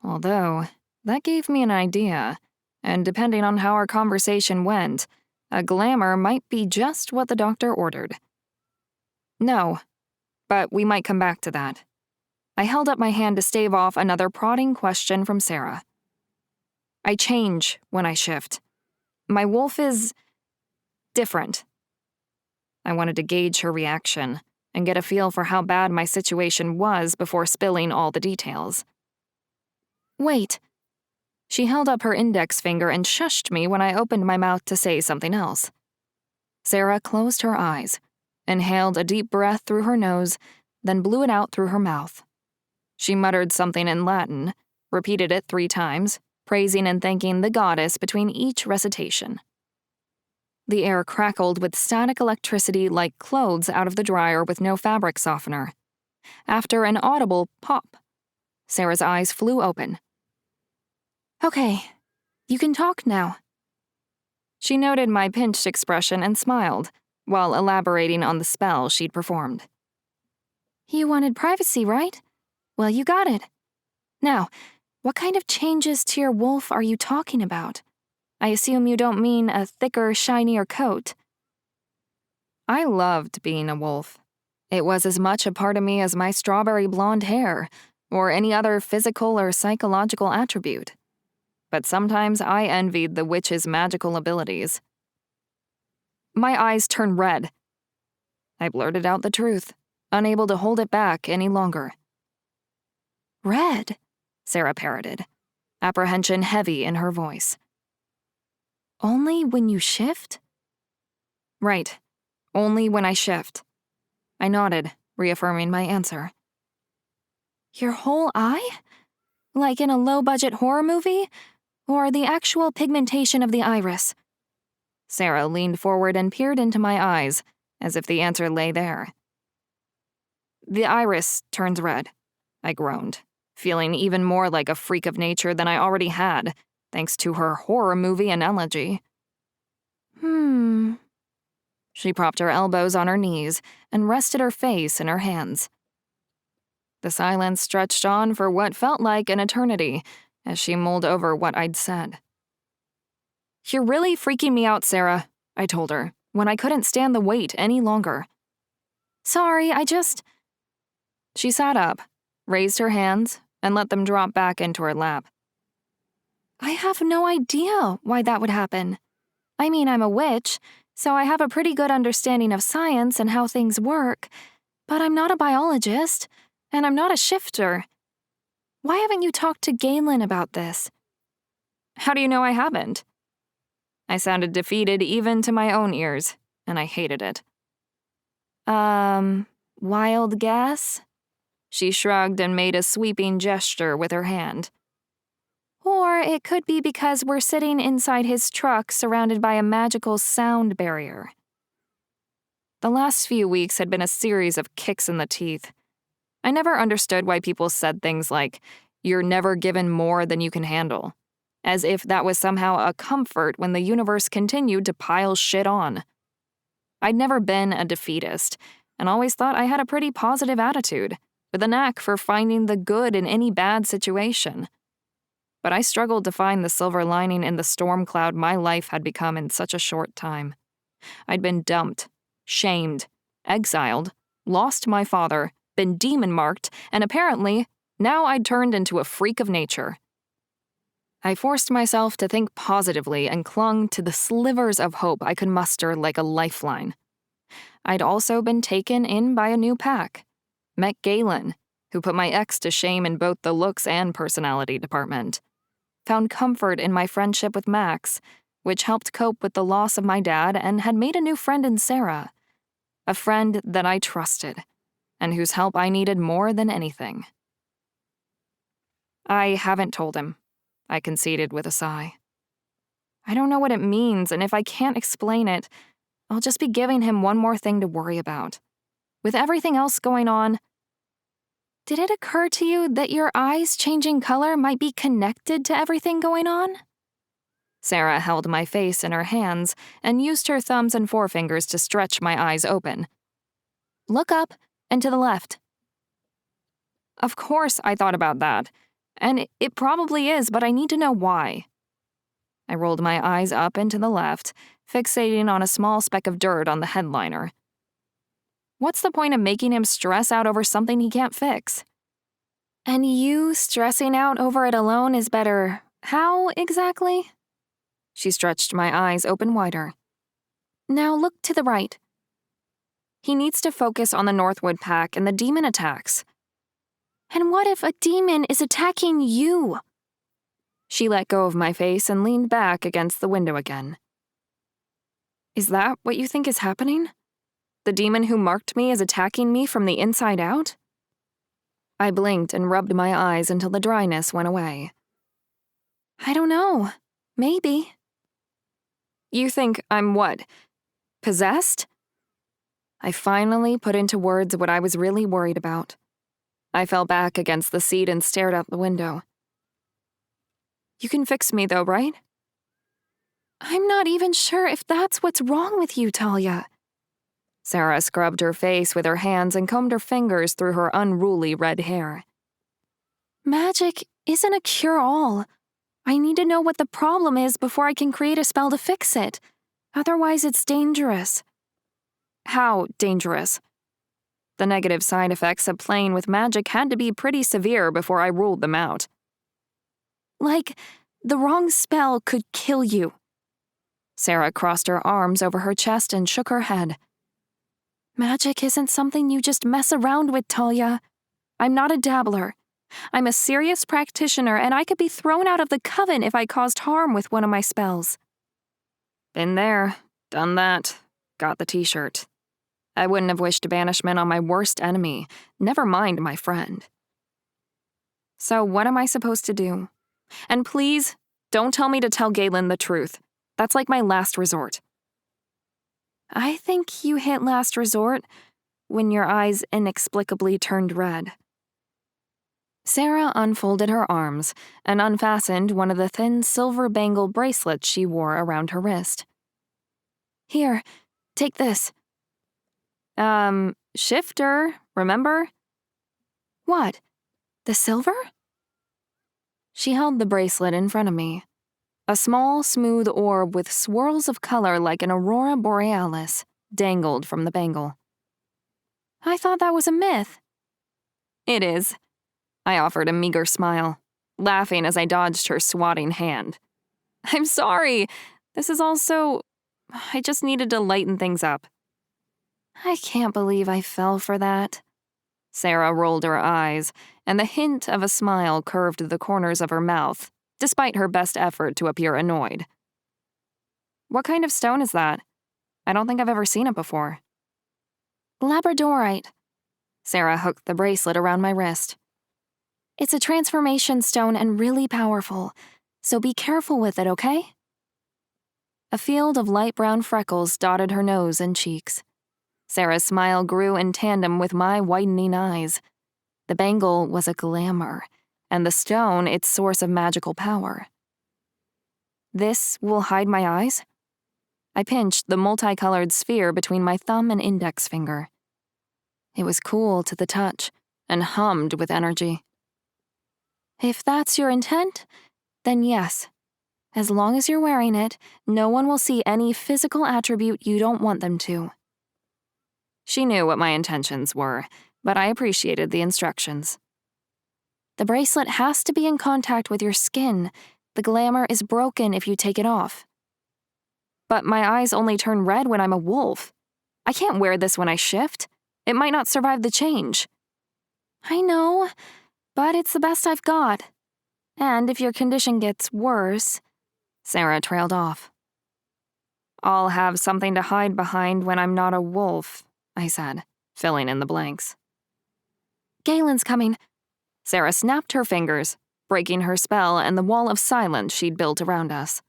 Although, that gave me an idea, and depending on how our conversation went, a glamour might be just what the doctor ordered. No, but we might come back to that. I held up my hand to stave off another prodding question from Sarah. I change when I shift. My wolf is different. I wanted to gauge her reaction and get a feel for how bad my situation was before spilling all the details. Wait. She held up her index finger and shushed me when I opened my mouth to say something else. Sarah closed her eyes, inhaled a deep breath through her nose, then blew it out through her mouth. She muttered something in Latin, repeated it 3 times, praising and thanking the goddess between each recitation. The air crackled with static electricity like clothes out of the dryer with no fabric softener. After an audible pop, Sarah's eyes flew open. Okay, you can talk now. She noted my pinched expression and smiled, while elaborating on the spell she'd performed. You wanted privacy, right? Well, you got it. Now, what kind of changes to your wolf are you talking about? I assume you don't mean a thicker, shinier coat. I loved being a wolf. It was as much a part of me as my strawberry blonde hair, or any other physical or psychological attribute. But sometimes I envied the witch's magical abilities. My eyes turned red. I blurted out the truth, unable to hold it back any longer. Red? Sarah parroted, apprehension heavy in her voice. Only when you shift? Right. Only when I shift. I nodded, reaffirming my answer. Your whole eye? Like in a low-budget horror movie? Or the actual pigmentation of the iris? Sarah leaned forward and peered into my eyes, as if the answer lay there. The iris turns red, I groaned, feeling even more like a freak of nature than I already had, thanks to her horror movie analogy. She propped her elbows on her knees and rested her face in her hands. The silence stretched on for what felt like an eternity as she mulled over what I'd said. You're really freaking me out, Sarah, I told her, when I couldn't stand the wait any longer. Sorry, She sat up, raised her hands, and let them drop back into her lap. I have no idea why that would happen. I mean, I'm a witch, so I have a pretty good understanding of science and how things work, but I'm not a biologist, and I'm not a shifter. Why haven't you talked to Galen about this? How do you know I haven't? I sounded defeated even to my own ears, and I hated it. Wild guess? She shrugged and made a sweeping gesture with her hand. Or it could be because we're sitting inside his truck surrounded by a magical sound barrier. The last few weeks had been a series of kicks in the teeth. I never understood why people said things like, "You're never given more than you can handle," as if that was somehow a comfort when the universe continued to pile shit on. I'd never been a defeatist, and always thought I had a pretty positive attitude, with a knack for finding the good in any bad situation. But I struggled to find the silver lining in the storm cloud my life had become in such a short time. I'd been dumped, shamed, exiled, lost my father, been demon-marked, and apparently, now I'd turned into a freak of nature. I forced myself to think positively and clung to the slivers of hope I could muster like a lifeline. I'd also been taken in by a new pack. Met Galen, who put my ex to shame in both the looks and personality department. Found comfort in my friendship with Max, which helped cope with the loss of my dad, and had made a new friend in Sarah. A friend that I trusted, and whose help I needed more than anything. I haven't told him, I conceded with a sigh. I don't know what it means, and if I can't explain it, I'll just be giving him one more thing to worry about. With everything else going on, did it occur to you that your eyes changing color might be connected to everything going on? Sarah held my face in her hands and used her thumbs and forefingers to stretch my eyes open. Look up and to the left. Of course I thought about that, and it probably is, but I need to know why. I rolled my eyes up and to the left, fixating on a small speck of dirt on the headliner. What's the point of making him stress out over something he can't fix? And you stressing out over it alone is better. How exactly? She stretched my eyes open wider. Now look to the right. He needs to focus on the Northwood pack and the demon attacks. And what if a demon is attacking you? She let go of my face and leaned back against the window again. Is that what you think is happening? The demon who marked me is attacking me from the inside out? I blinked and rubbed my eyes until the dryness went away. I don't know. Maybe. You think I'm what? Possessed? I finally put into words what I was really worried about. I fell back against the seat and stared out the window. You can fix me though, right? I'm not even sure if that's what's wrong with you, Talia. Sarah scrubbed her face with her hands and combed her fingers through her unruly red hair. Magic isn't a cure-all. I need to know what the problem is before I can create a spell to fix it. Otherwise, it's dangerous. How dangerous? The negative side effects of playing with magic had to be pretty severe before I ruled them out. Like, the wrong spell could kill you. Sarah crossed her arms over her chest and shook her head. Magic isn't something you just mess around with, Talia. I'm not a dabbler. I'm a serious practitioner, and I could be thrown out of the coven if I caused harm with one of my spells. Been there, done that, got the t-shirt. I wouldn't have wished banishment on my worst enemy, never mind my friend. So what am I supposed to do? And please, don't tell me to tell Galen the truth. That's like my last resort. I think you hit last resort when your eyes inexplicably turned red. Sarah unfolded her arms and unfastened one of the thin silver bangle bracelets she wore around her wrist. Here, take this. Shifter, remember? What? The silver? She held the bracelet in front of me. A small, smooth orb with swirls of color like an aurora borealis dangled from the bangle. I thought that was a myth. It is. I offered a meager smile, laughing as I dodged her swatting hand. I'm sorry. This is all so... I just needed to lighten things up. I can't believe I fell for that. Sarah rolled her eyes, and the hint of a smile curved the corners of her mouth, despite her best effort to appear annoyed. What kind of stone is that? I don't think I've ever seen it before. Labradorite. Sarah hooked the bracelet around my wrist. It's a transformation stone and really powerful. so be careful with it, okay? A field of light brown freckles dotted her nose and cheeks. Sarah's smile grew in tandem with my widening eyes. The bangle was a glamour, and the stone its source of magical power. This will hide my eyes? I pinched the multicolored sphere between my thumb and index finger. It was cool to the touch and hummed with energy. If that's your intent, then yes. As long as you're wearing it, no one will see any physical attribute you don't want them to. She knew what my intentions were, but I appreciated the instructions. The bracelet has to be in contact with your skin. The glamour is broken if you take it off. But my eyes only turn red when I'm a wolf. I can't wear this when I shift. It might not survive the change. I know, but it's the best I've got. And if your condition gets worse, Sarah trailed off. I'll have something to hide behind when I'm not a wolf, I said, filling in the blanks. Galen's coming. Sarah snapped her fingers, breaking her spell and the wall of silence she'd built around us.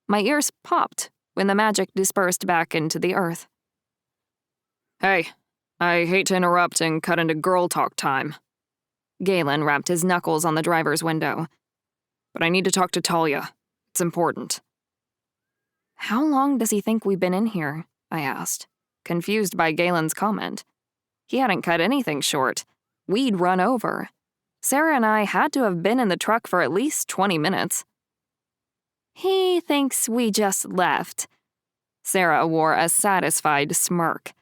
My ears popped when the magic dispersed back into the earth. Hey, I hate to interrupt and cut into girl talk time. Galen rapped his knuckles on the driver's window. But I need to talk to Talia. It's important. How long does he think we've been in here? I asked, confused by Galen's comment. He hadn't cut anything short. We'd run over. Sarah and I had to have been in the truck for at least 20 minutes. He thinks we just left. Sarah wore a satisfied smirk.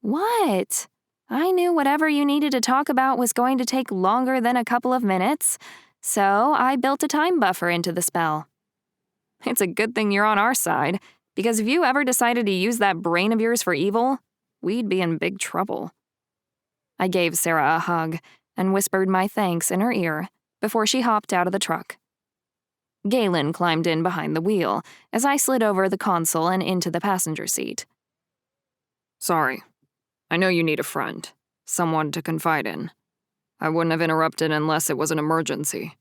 What? I knew whatever you needed to talk about was going to take longer than a couple of minutes, so I built a time buffer into the spell. It's a good thing you're on our side, because if you ever decided to use that brain of yours for evil, we'd be in big trouble. I gave Sarah a hug and whispered my thanks in her ear before she hopped out of the truck. Galen climbed in behind the wheel as I slid over the console and into the passenger seat. Sorry. I know you need a friend, someone to confide in. I wouldn't have interrupted unless it was an emergency.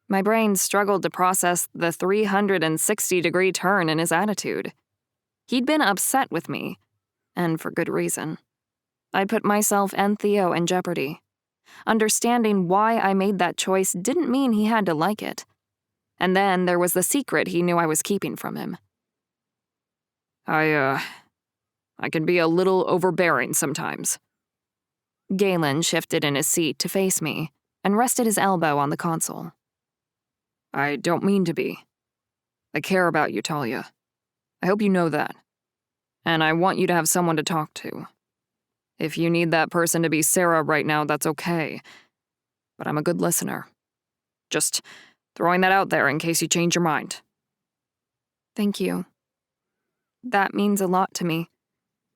My brain struggled to process the 360-degree turn in his attitude. He'd been upset with me, and for good reason. I'd put myself and Theo in jeopardy. Understanding why I made that choice didn't mean he had to like it. And then there was the secret he knew I was keeping from him. I can be a little overbearing sometimes. Galen shifted in his seat to face me and rested his elbow on the console. I don't mean to be. I care about you, Talia. I hope you know that. And I want you to have someone to talk to. If you need that person to be Sarah right now, that's okay. But I'm a good listener. Just throwing that out there in case you change your mind. Thank you. That means a lot to me.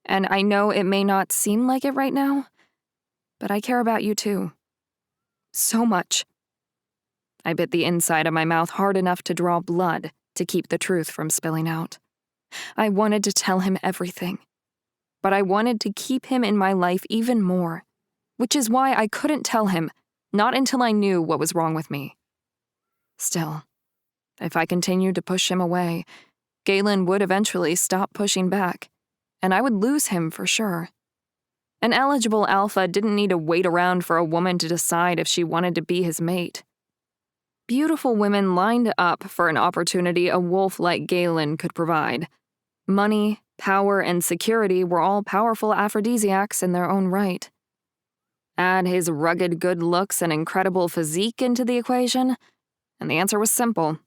And I know it may not seem like it right now, but I care about you too. So much. I bit the inside of my mouth hard enough to draw blood to keep the truth from spilling out. I wanted to tell him everything, but I wanted to keep him in my life even more, which is why I couldn't tell him, not until I knew what was wrong with me. Still, if I continued to push him away, Galen would eventually stop pushing back, and I would lose him for sure. An eligible alpha didn't need to wait around for a woman to decide if she wanted to be his mate. Beautiful women lined up for an opportunity a wolf like Galen could provide. Money, power, and security were all powerful aphrodisiacs in their own right. Add his rugged good looks and incredible physique into the equation, and the answer was simple.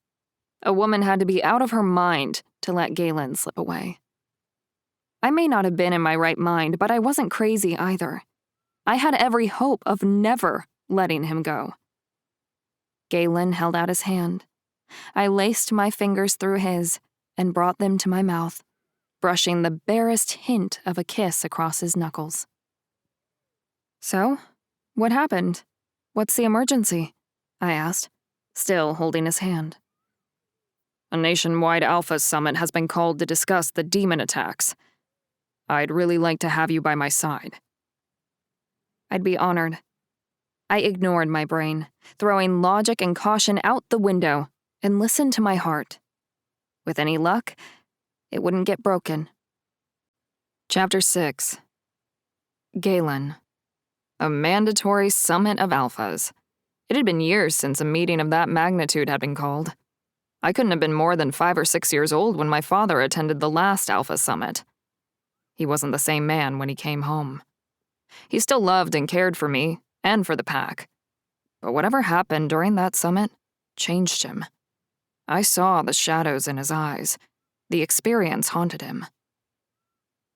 A woman had to be out of her mind to let Galen slip away. I may not have been in my right mind, but I wasn't crazy either. I had every hope of never letting him go. Galen held out his hand. I laced my fingers through his and brought them to my mouth, brushing the barest hint of a kiss across his knuckles. So, what happened? What's the emergency? I asked, still holding his hand. A nationwide Alpha Summit has been called to discuss the demon attacks. I'd really like to have you by my side. I'd be honored. I ignored my brain, throwing logic and caution out the window, and listened to my heart. With any luck, it wouldn't get broken. Chapter 6. Galen. A mandatory summit of alphas. It had been years since a meeting of that magnitude had been called. I couldn't have been more than 5 or 6 years old when my father attended the last alpha summit. He wasn't the same man when he came home. He still loved and cared for me, and for the pack. But whatever happened during that summit changed him. I saw the shadows in his eyes. The experience haunted him.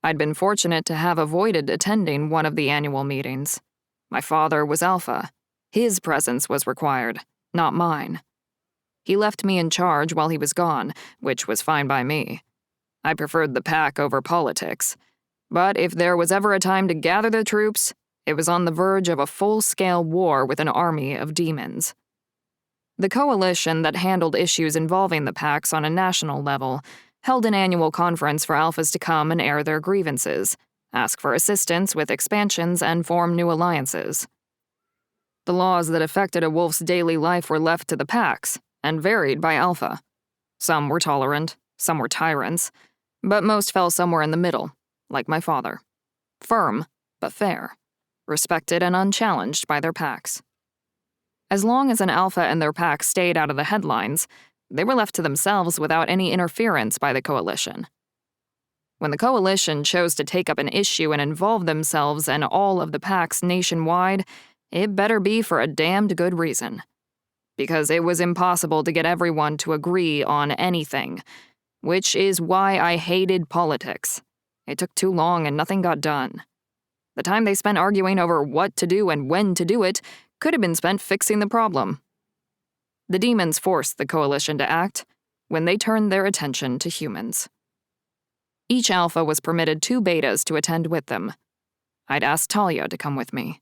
I'd been fortunate to have avoided attending one of the annual meetings. My father was alpha. His presence was required, not mine. He left me in charge while he was gone, which was fine by me. I preferred the pack over politics. But if there was ever a time to gather the troops, it was on the verge of a full-scale war with an army of demons. The coalition that handled issues involving the packs on a national level held an annual conference for alphas to come and air their grievances, ask for assistance with expansions, and form new alliances. The laws that affected a wolf's daily life were left to the packs, and varied by alpha. Some were tolerant, some were tyrants, but most fell somewhere in the middle, like my father. Firm, but fair. Respected and unchallenged by their packs. As long as an alpha and their pack stayed out of the headlines, they were left to themselves without any interference by the coalition. When the coalition chose to take up an issue and involve themselves and all of the packs nationwide, it better be for a damned good reason. Because it was impossible to get everyone to agree on anything, which is why I hated politics. It took too long and nothing got done. The time they spent arguing over what to do and when to do it could have been spent fixing the problem. The demons forced the coalition to act when they turned their attention to humans. Each alpha was permitted 2 betas to attend with them. I'd asked Talia to come with me.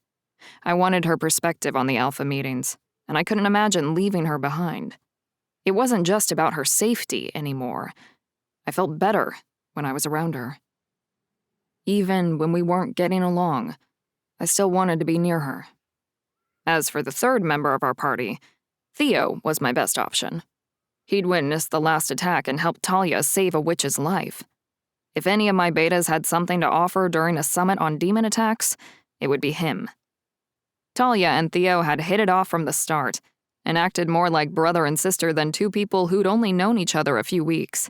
I wanted her perspective on the alpha meetings, and I couldn't imagine leaving her behind. It wasn't just about her safety anymore. I felt better when I was around her. Even when we weren't getting along, I still wanted to be near her. As for the 3rd member of our party, Theo was my best option. He'd witnessed the last attack and helped Talia save a witch's life. If any of my betas had something to offer during a summit on demon attacks, it would be him. Talia and Theo had hit it off from the start, and acted more like brother and sister than 2 people who'd only known each other a few weeks.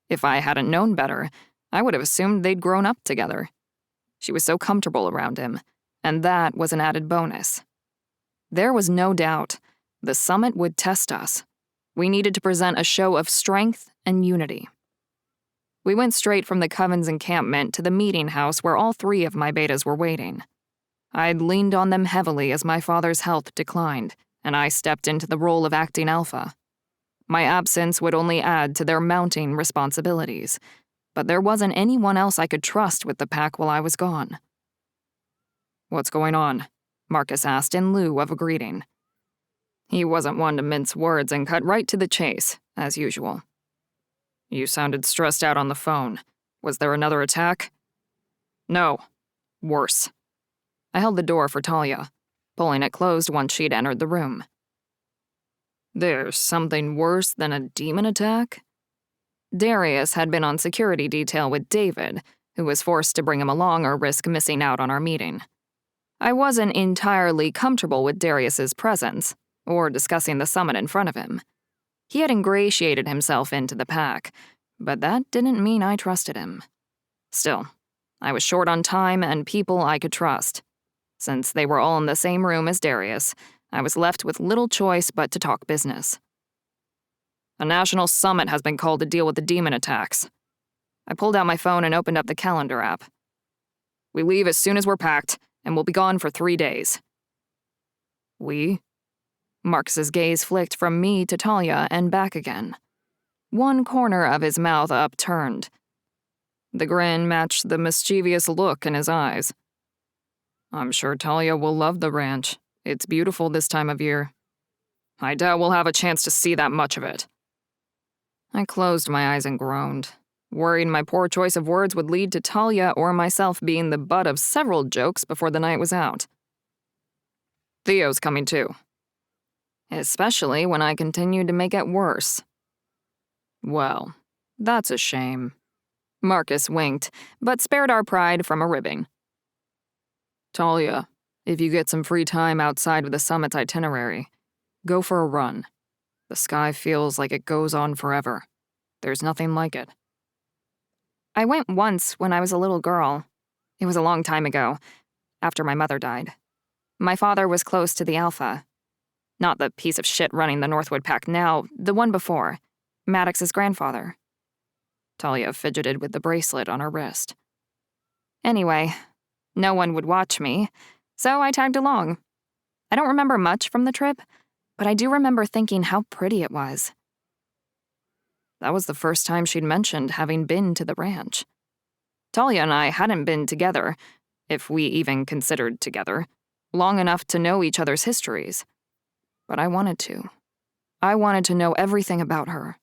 If I hadn't known better, I would have assumed they'd grown up together. She was so comfortable around him, and that was an added bonus. There was no doubt the summit would test us. We needed to present a show of strength and unity. We went straight from the Coven's encampment to the meeting house where all 3 of my betas were waiting. I'd leaned on them heavily as my father's health declined, and I stepped into the role of acting alpha. My absence would only add to their mounting responsibilities, but there wasn't anyone else I could trust with the pack while I was gone. "What's going on?" Marcus asked in lieu of a greeting. He wasn't one to mince words and cut right to the chase, as usual. "You sounded stressed out on the phone. Was there another attack?" "No. Worse." I held the door for Talia, pulling it closed once she'd entered the room. "There's something worse than a demon attack?" Darius had been on security detail with David, who was forced to bring him along or risk missing out on our meeting. I wasn't entirely comfortable with Darius's presence, or discussing the summit in front of him. He had ingratiated himself into the pack, but that didn't mean I trusted him. Still, I was short on time and people I could trust. Since they were all in the same room as Darius, I was left with little choice but to talk business. "A national summit has been called to deal with the demon attacks." I pulled out my phone and opened up the calendar app. "We leave as soon as we're packed, and we'll be gone for 3 days. "We?" Marcus's gaze flicked from me to Talia and back again. One corner of his mouth upturned. The grin matched the mischievous look in his eyes. "I'm sure Talia will love the ranch. It's beautiful this time of year." "I doubt we'll have a chance to see that much of it." I closed my eyes and groaned, worried my poor choice of words would lead to Talia or myself being the butt of several jokes before the night was out. Theo's coming too. Especially when I continued to make it worse. Well, that's a shame. Marcus winked, but spared our pride from a ribbing. Talia, if you get some free time outside of the summit's itinerary, go for a run. The sky feels like it goes on forever. There's nothing like it. I went once when I was a little girl. It was a long time ago, after my mother died. My father was close to the Alpha. Not the piece of shit running the Northwood pack now, the one before, Maddox's grandfather. Talia fidgeted with the bracelet on her wrist. Anyway, no one would watch me, so I tagged along. I don't remember much from the trip, but I do remember thinking how pretty it was. That was the first time she'd mentioned having been to the ranch. Talia and I hadn't been together, if we even considered together, long enough to know each other's histories. But I wanted to. I wanted to know everything about her.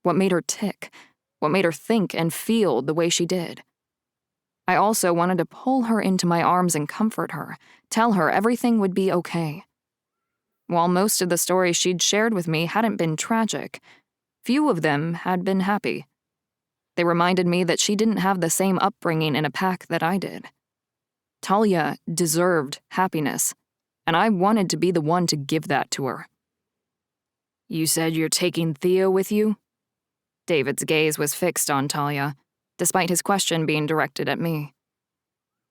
What made her tick. What made her think and feel the way she did. I also wanted to pull her into my arms and comfort her, tell her everything would be okay. While most of the stories she'd shared with me hadn't been tragic, few of them had been happy. They reminded me that she didn't have the same upbringing in a pack that I did. Talia deserved happiness, and I wanted to be the one to give that to her. You said you're taking Theo with you? David's gaze was fixed on Talia, despite his question being directed at me.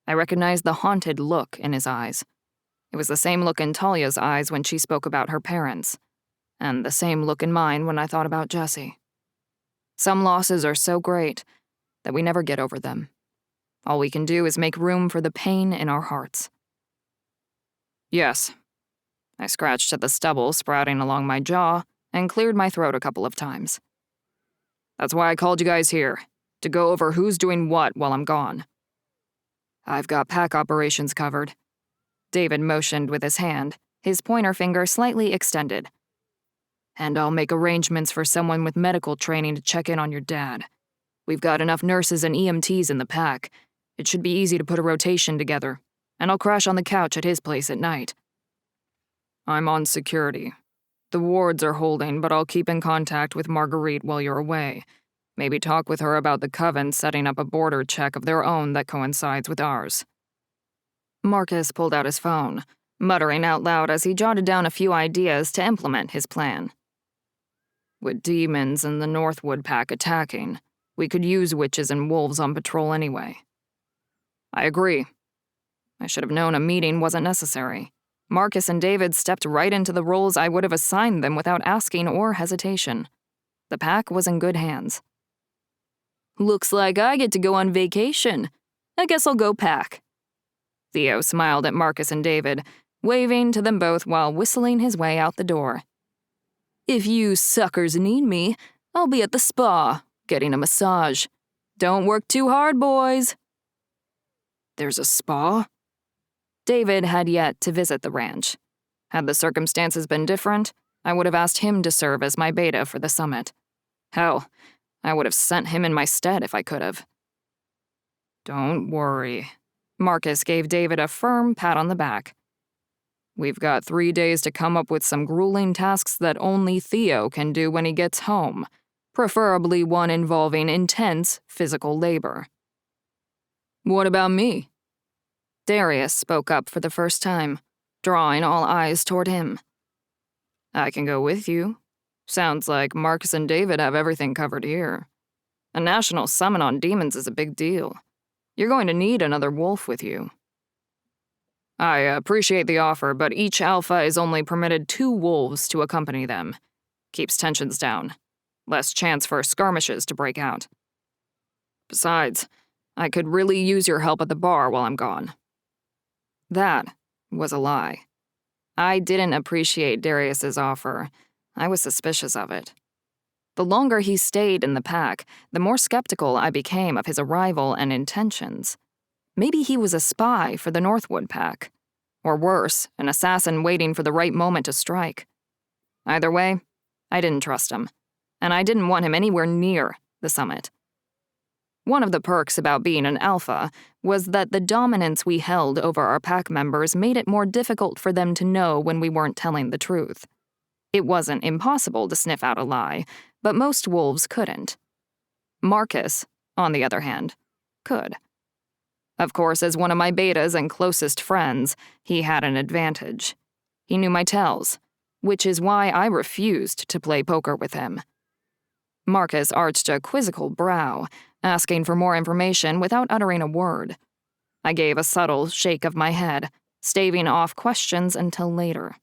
I recognized the haunted look in his eyes. It was the same look in Talia's eyes when she spoke about her parents, and the same look in mine when I thought about Jesse. Some losses are so great that we never get over them. All we can do is make room for the pain in our hearts. Yes. I scratched at the stubble sprouting along my jaw and cleared my throat a couple of times. That's why I called you guys here, to go over who's doing what while I'm gone. I've got pack operations covered. David motioned with his hand, his pointer finger slightly extended. And I'll make arrangements for someone with medical training to check in on your dad. We've got enough nurses and EMTs in the pack. It should be easy to put a rotation together, and I'll crash on the couch at his place at night. I'm on security. The wards are holding, but I'll keep in contact with Marguerite while you're away. Maybe talk with her about the Coven setting up a border check of their own that coincides with ours. Marcus pulled out his phone, muttering out loud as he jotted down a few ideas to implement his plan. With demons and the Northwood pack attacking, we could use witches and wolves on patrol anyway. I agree. I should have known a meeting wasn't necessary. Marcus and David stepped right into the roles I would have assigned them without asking or hesitation. The pack was in good hands. Looks like I get to go on vacation. I guess I'll go pack. Theo smiled at Marcus and David, waving to them both while whistling his way out the door. If you suckers need me, I'll be at the spa, getting a massage. Don't work too hard, boys. There's a spa? David had yet to visit the ranch. Had the circumstances been different, I would have asked him to serve as my beta for the summit. Hell, I would have sent him in my stead if I could have. Don't worry. Marcus gave David a firm pat on the back. We've got 3 days to come up with some grueling tasks that only Theo can do when he gets home, preferably one involving intense physical labor. What about me? Darius spoke up for the first time, drawing all eyes toward him. I can go with you. Sounds like Marcus and David have everything covered here. A national summit on demons is a big deal. You're going to need another wolf with you. I appreciate the offer, but each alpha is only permitted 2 wolves to accompany them. Keeps tensions down. Less chance for skirmishes to break out. Besides, I could really use your help at the bar while I'm gone. That was a lie. I didn't appreciate Darius's offer. I was suspicious of it. The longer he stayed in the pack, the more skeptical I became of his arrival and intentions. Maybe he was a spy for the Northwood pack. Or worse, an assassin waiting for the right moment to strike. Either way, I didn't trust him, and I didn't want him anywhere near the summit. One of the perks about being an alpha was that the dominance we held over our pack members made it more difficult for them to know when we weren't telling the truth. It wasn't impossible to sniff out a lie, but most wolves couldn't. Marcus, on the other hand, could. Of course, as one of my betas and closest friends, he had an advantage. He knew my tells, which is why I refused to play poker with him. Marcus arched a quizzical brow, asking for more information without uttering a word. I gave a subtle shake of my head, staving off questions until later.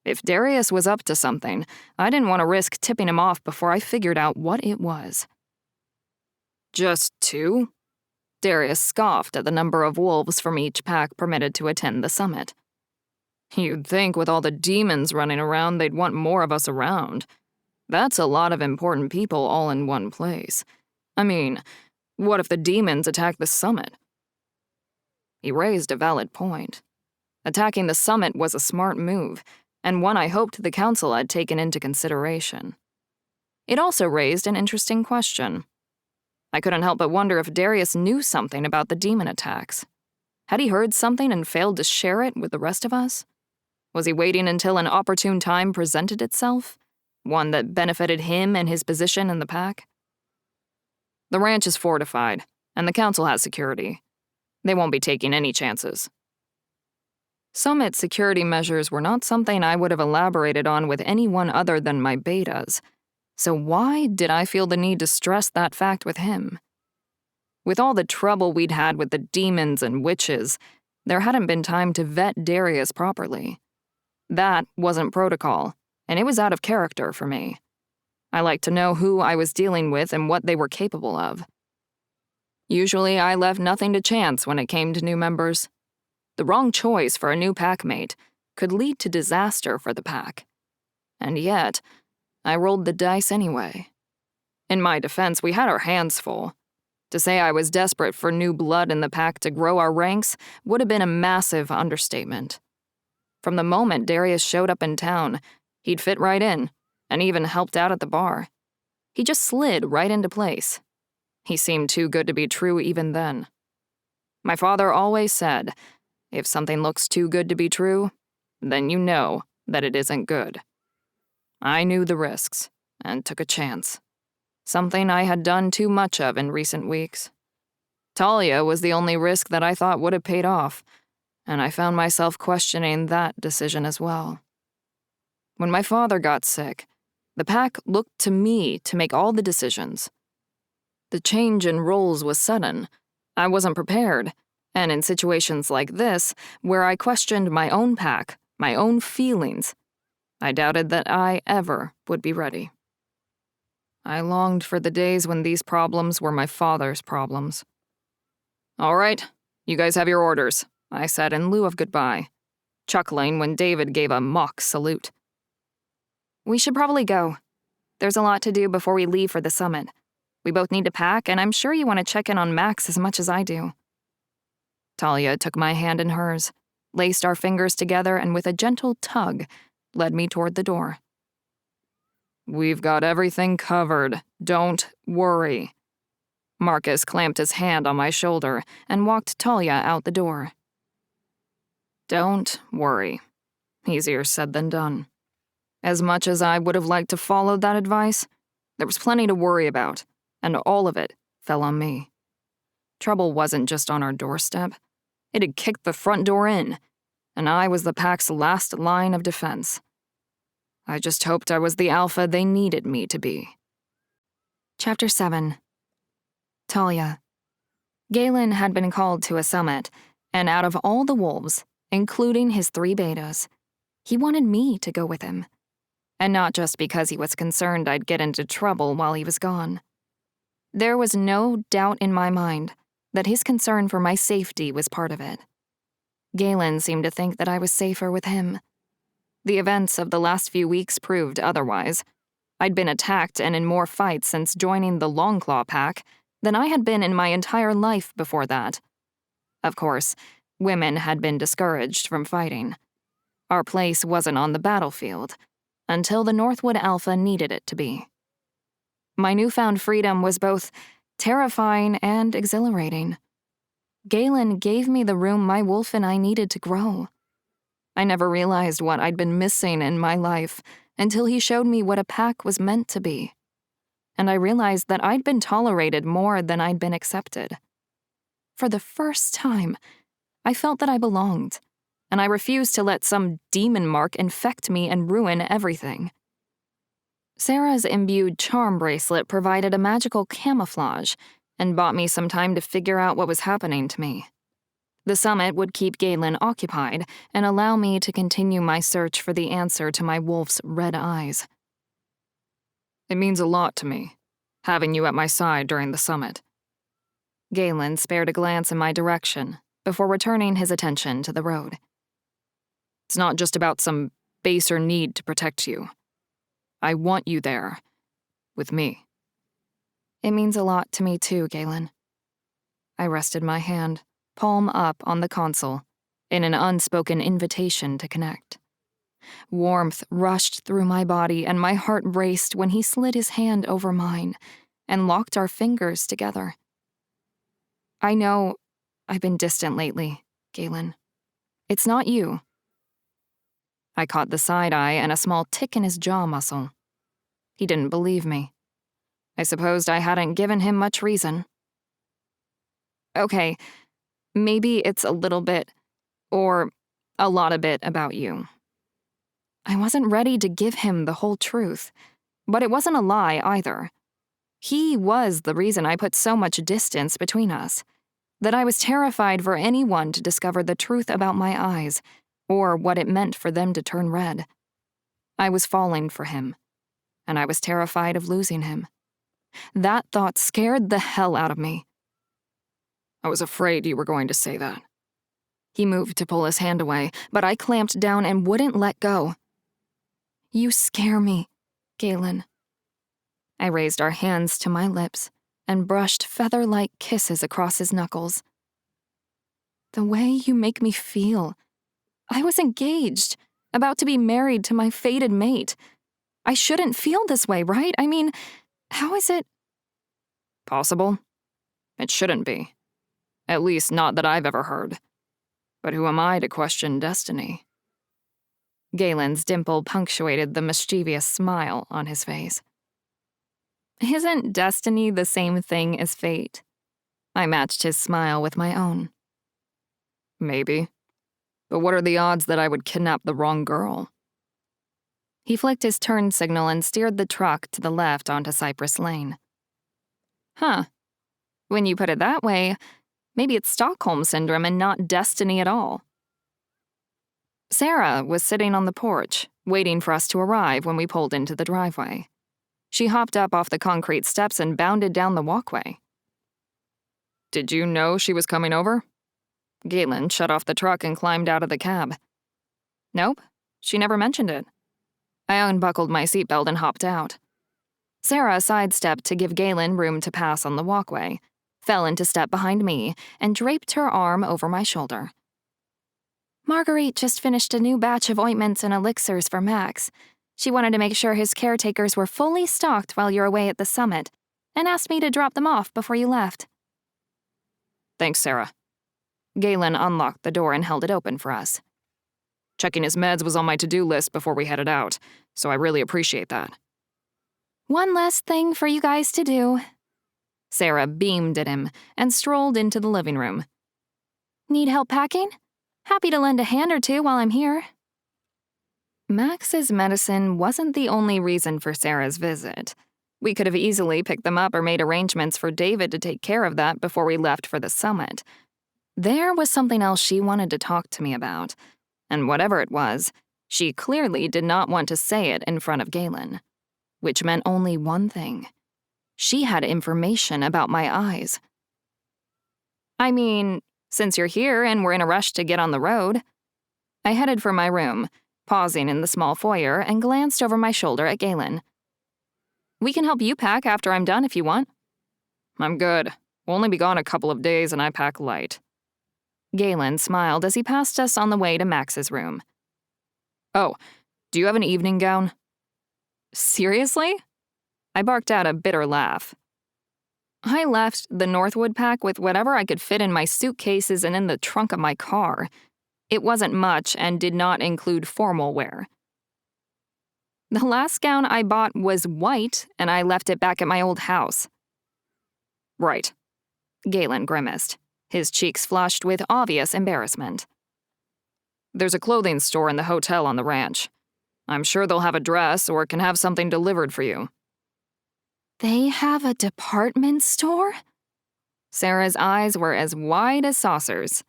If Darius was up to something, I didn't want to risk tipping him off before I figured out what it was. Just 2? Darius scoffed at the number of wolves from each pack permitted to attend the summit. You'd think with all the demons running around they'd want more of us around. That's a lot of important people all in one place. I mean, what if the demons attack the summit? He raised a valid point. Attacking the summit was a smart move, and one I hoped the council had taken into consideration. It also raised an interesting question. I couldn't help but wonder if Darius knew something about the demon attacks. Had he heard something and failed to share it with the rest of us? Was he waiting until an opportune time presented itself? One that benefited him and his position in the pack? The ranch is fortified, and the council has security. They won't be taking any chances. Summit security measures were not something I would have elaborated on with anyone other than my betas. So why did I feel the need to stress that fact with him? With all the trouble we'd had with the demons and witches, there hadn't been time to vet Darius properly. That wasn't protocol, and it was out of character for me. I liked to know who I was dealing with and what they were capable of. Usually, I left nothing to chance when it came to new members. The wrong choice for a new packmate could lead to disaster for the pack. And yet, I rolled the dice anyway. In my defense, we had our hands full. To say I was desperate for new blood in the pack to grow our ranks would have been a massive understatement. From the moment Darius showed up in town, he'd fit right in, and even helped out at the bar. He just slid right into place. He seemed too good to be true even then. My father always said, if something looks too good to be true, then you know that it isn't good. I knew the risks, and took a chance. Something I had done too much of in recent weeks. Talia was the only risk that I thought would have paid off, and I found myself questioning that decision as well. When my father got sick, the pack looked to me to make all the decisions. The change in roles was sudden. I wasn't prepared, and in situations like this, where I questioned my own pack, my own feelings, I doubted that I ever would be ready. I longed for the days when these problems were my father's problems. All right, you guys have your orders, I said in lieu of goodbye, chuckling when David gave a mock salute. We should probably go. There's a lot to do before we leave for the summit. We both need to pack, and I'm sure you want to check in on Max as much as I do. Talia took my hand in hers, laced our fingers together, and with a gentle tug, led me toward the door. We've got everything covered. Don't worry. Marcus clamped his hand on my shoulder and walked Talia out the door. Don't worry. Easier said than done. As much as I would have liked to follow that advice, there was plenty to worry about, and all of it fell on me. Trouble wasn't just on our doorstep. It had kicked the front door in, and I was the pack's last line of defense. I just hoped I was the alpha they needed me to be. Chapter 7. Talia. Galen had been called to a summit, and out of all the wolves, including his 3 betas, he wanted me to go with him. And not just because he was concerned I'd get into trouble while he was gone. There was no doubt in my mind that his concern for my safety was part of it. Galen seemed to think that I was safer with him. The events of the last few weeks proved otherwise. I'd been attacked and in more fights since joining the Longclaw pack than I had been in my entire life before that. Of course, women had been discouraged from fighting. Our place wasn't on the battlefield, until the Northwood Alpha needed it to be. My newfound freedom was both terrifying and exhilarating. Galen gave me the room my wolf and I needed to grow. I never realized what I'd been missing in my life until he showed me what a pack was meant to be. And I realized that I'd been tolerated more than I'd been accepted. For the first time, I felt that I belonged, and I refused to let some demon mark infect me and ruin everything. Sarah's imbued charm bracelet provided a magical camouflage and bought me some time to figure out what was happening to me. The summit would keep Galen occupied and allow me to continue my search for the answer to my wolf's red eyes. It means a lot to me, having you at my side during the summit. Galen spared a glance in my direction before returning his attention to the road. It's not just about some baser need to protect you. I want you there, with me. It means a lot to me too, Galen. I rested my hand, palm up on the console, in an unspoken invitation to connect. Warmth rushed through my body and my heart raced when he slid his hand over mine and locked our fingers together. I know I've been distant lately, Galen. It's not you. I caught the side eye and a small tick in his jaw muscle. He didn't believe me. I supposed I hadn't given him much reason. Okay, maybe it's a little bit, or a lot of it about you. I wasn't ready to give him the whole truth, but it wasn't a lie either. He was the reason I put so much distance between us, that I was terrified for anyone to discover the truth about my eyes, or what it meant for them to turn red. I was falling for him, and I was terrified of losing him. That thought scared the hell out of me. I was afraid you were going to say that. He moved to pull his hand away, but I clamped down and wouldn't let go. You scare me, Galen. I raised our hands to my lips and brushed feather-like kisses across his knuckles. The way you make me feel. I was engaged, about to be married to my fated mate. I shouldn't feel this way, right? I mean, how is it? Possible? It shouldn't be. At least not that I've ever heard. But who am I to question destiny? Galen's dimple punctuated the mischievous smile on his face. Isn't destiny the same thing as fate? I matched his smile with my own. Maybe. But what are the odds that I would kidnap the wrong girl? He flicked his turn signal and steered the truck to the left onto Cypress Lane. Huh. When you put it that way, maybe it's Stockholm Syndrome and not destiny at all. Sarah was sitting on the porch, waiting for us to arrive when we pulled into the driveway. She hopped up off the concrete steps and bounded down the walkway. Did you know she was coming over? Galen shut off the truck and climbed out of the cab. Nope, she never mentioned it. I unbuckled my seatbelt and hopped out. Sarah sidestepped to give Galen room to pass on the walkway, fell into step behind me, and draped her arm over my shoulder. Marguerite just finished a new batch of ointments and elixirs for Max. She wanted to make sure his caretakers were fully stocked while you're away at the summit, and asked me to drop them off before you left. Thanks, Sarah. Galen unlocked the door and held it open for us. Checking his meds was on my to-do list before we headed out, so I really appreciate that. One less thing for you guys to do. Sarah beamed at him and strolled into the living room. Need help packing? Happy to lend a hand or two while I'm here. Max's medicine wasn't the only reason for Sarah's visit. We could have easily picked them up or made arrangements for David to take care of that before we left for the summit. There was something else she wanted to talk to me about, and whatever it was, she clearly did not want to say it in front of Galen, which meant only one thing. She had information about my eyes. I mean, since you're here and we're in a rush to get on the road. I headed for my room, pausing in the small foyer and glanced over my shoulder at Galen. We can help you pack after I'm done if you want. I'm good. We'll only be gone a couple of days and I pack light. Galen smiled as he passed us on the way to Max's room. Oh, do you have an evening gown? Seriously? I barked out a bitter laugh. I left the Northwood pack with whatever I could fit in my suitcases and in the trunk of my car. It wasn't much and did not include formal wear. The last gown I bought was white, and I left it back at my old house. Right. Galen grimaced, his cheeks flushed with obvious embarrassment. There's a clothing store in the hotel on the ranch. I'm sure they'll have a dress or can have something delivered for you. They have a department store? Sarah's eyes were as wide as saucers.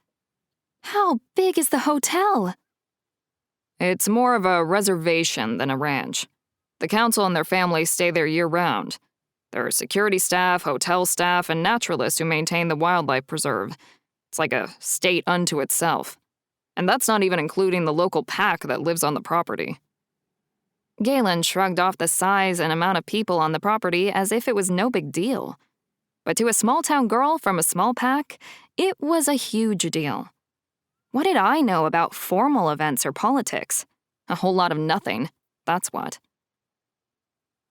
How big is the hotel? It's more of a reservation than a ranch. The council and their families stay there year-round. There are security staff, hotel staff, and naturalists who maintain the wildlife preserve. It's like a state unto itself. And that's not even including the local pack that lives on the property. Galen shrugged off the size and amount of people on the property as if it was no big deal. But to a small-town girl from a small pack, it was a huge deal. What did I know about formal events or politics? A whole lot of nothing, that's what.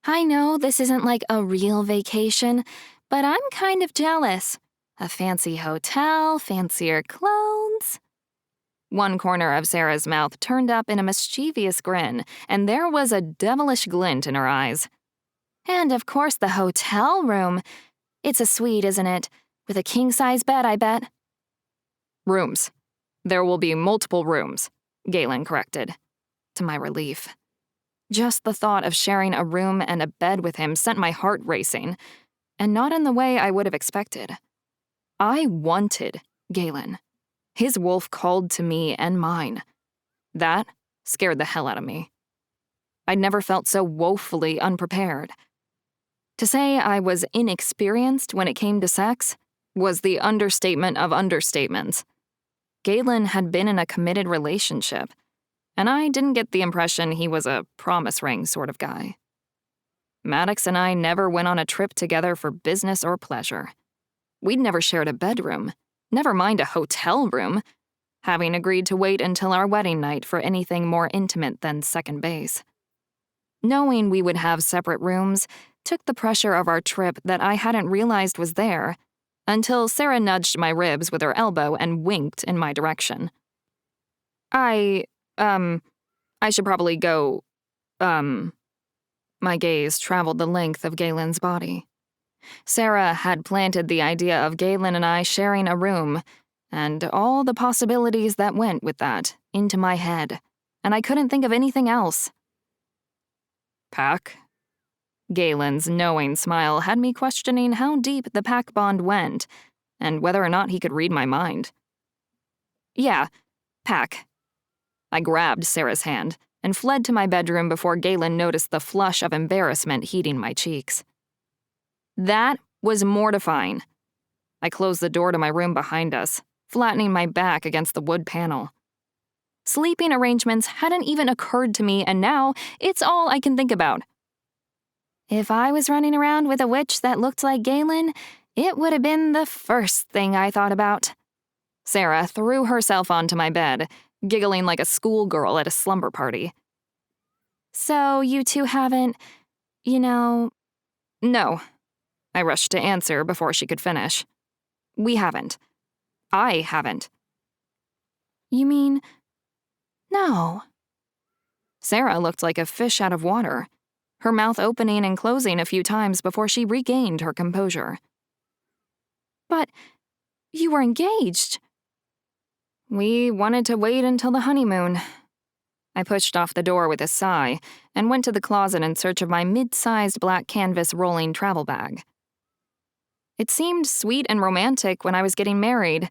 I know this isn't like a real vacation, but I'm kind of jealous. A fancy hotel, fancier clothes. One corner of Sarah's mouth turned up in a mischievous grin, and there was a devilish glint in her eyes. And of course the hotel room. It's a suite, isn't it? With a king-size bed, I bet. Rooms. There will be multiple rooms, Galen corrected. To my relief. Just the thought of sharing a room and a bed with him sent my heart racing, and not in the way I would have expected. I wanted Galen. His wolf called to me and mine. That scared the hell out of me. I'd never felt so woefully unprepared. To say I was inexperienced when it came to sex was the understatement of understatements. Galen had been in a committed relationship, and I didn't get the impression he was a promise ring sort of guy. Maddox and I never went on a trip together for business or pleasure. We'd never shared a bedroom, never mind a hotel room, having agreed to wait until our wedding night for anything more intimate than second base. Knowing we would have separate rooms took the pressure of our trip that I hadn't realized was there until Sarah nudged my ribs with her elbow and winked in my direction. I should probably go, My gaze traveled the length of Galen's body. Sarah had planted the idea of Galen and I sharing a room, and all the possibilities that went with that, into my head, and I couldn't think of anything else. Pack? Galen's knowing smile had me questioning how deep the pack bond went, and whether or not he could read my mind. Yeah, pack. I grabbed Sarah's hand and fled to my bedroom before Galen noticed the flush of embarrassment heating my cheeks. That was mortifying. I closed the door to my room behind us, flattening my back against the wood panel. Sleeping arrangements hadn't even occurred to me, and now it's all I can think about. If I was running around with a witch that looked like Galen, it would have been the first thing I thought about. Sarah threw herself onto my bed, giggling like a schoolgirl at a slumber party. So you two haven't, No, I rushed to answer before she could finish. We haven't. I haven't. You mean, no? Sarah looked like a fish out of water, her mouth opening and closing a few times before she regained her composure. But you were engaged. We wanted to wait until the honeymoon. I pushed off the door with a sigh and went to the closet in search of my mid-sized black canvas rolling travel bag. It seemed sweet and romantic when I was getting married,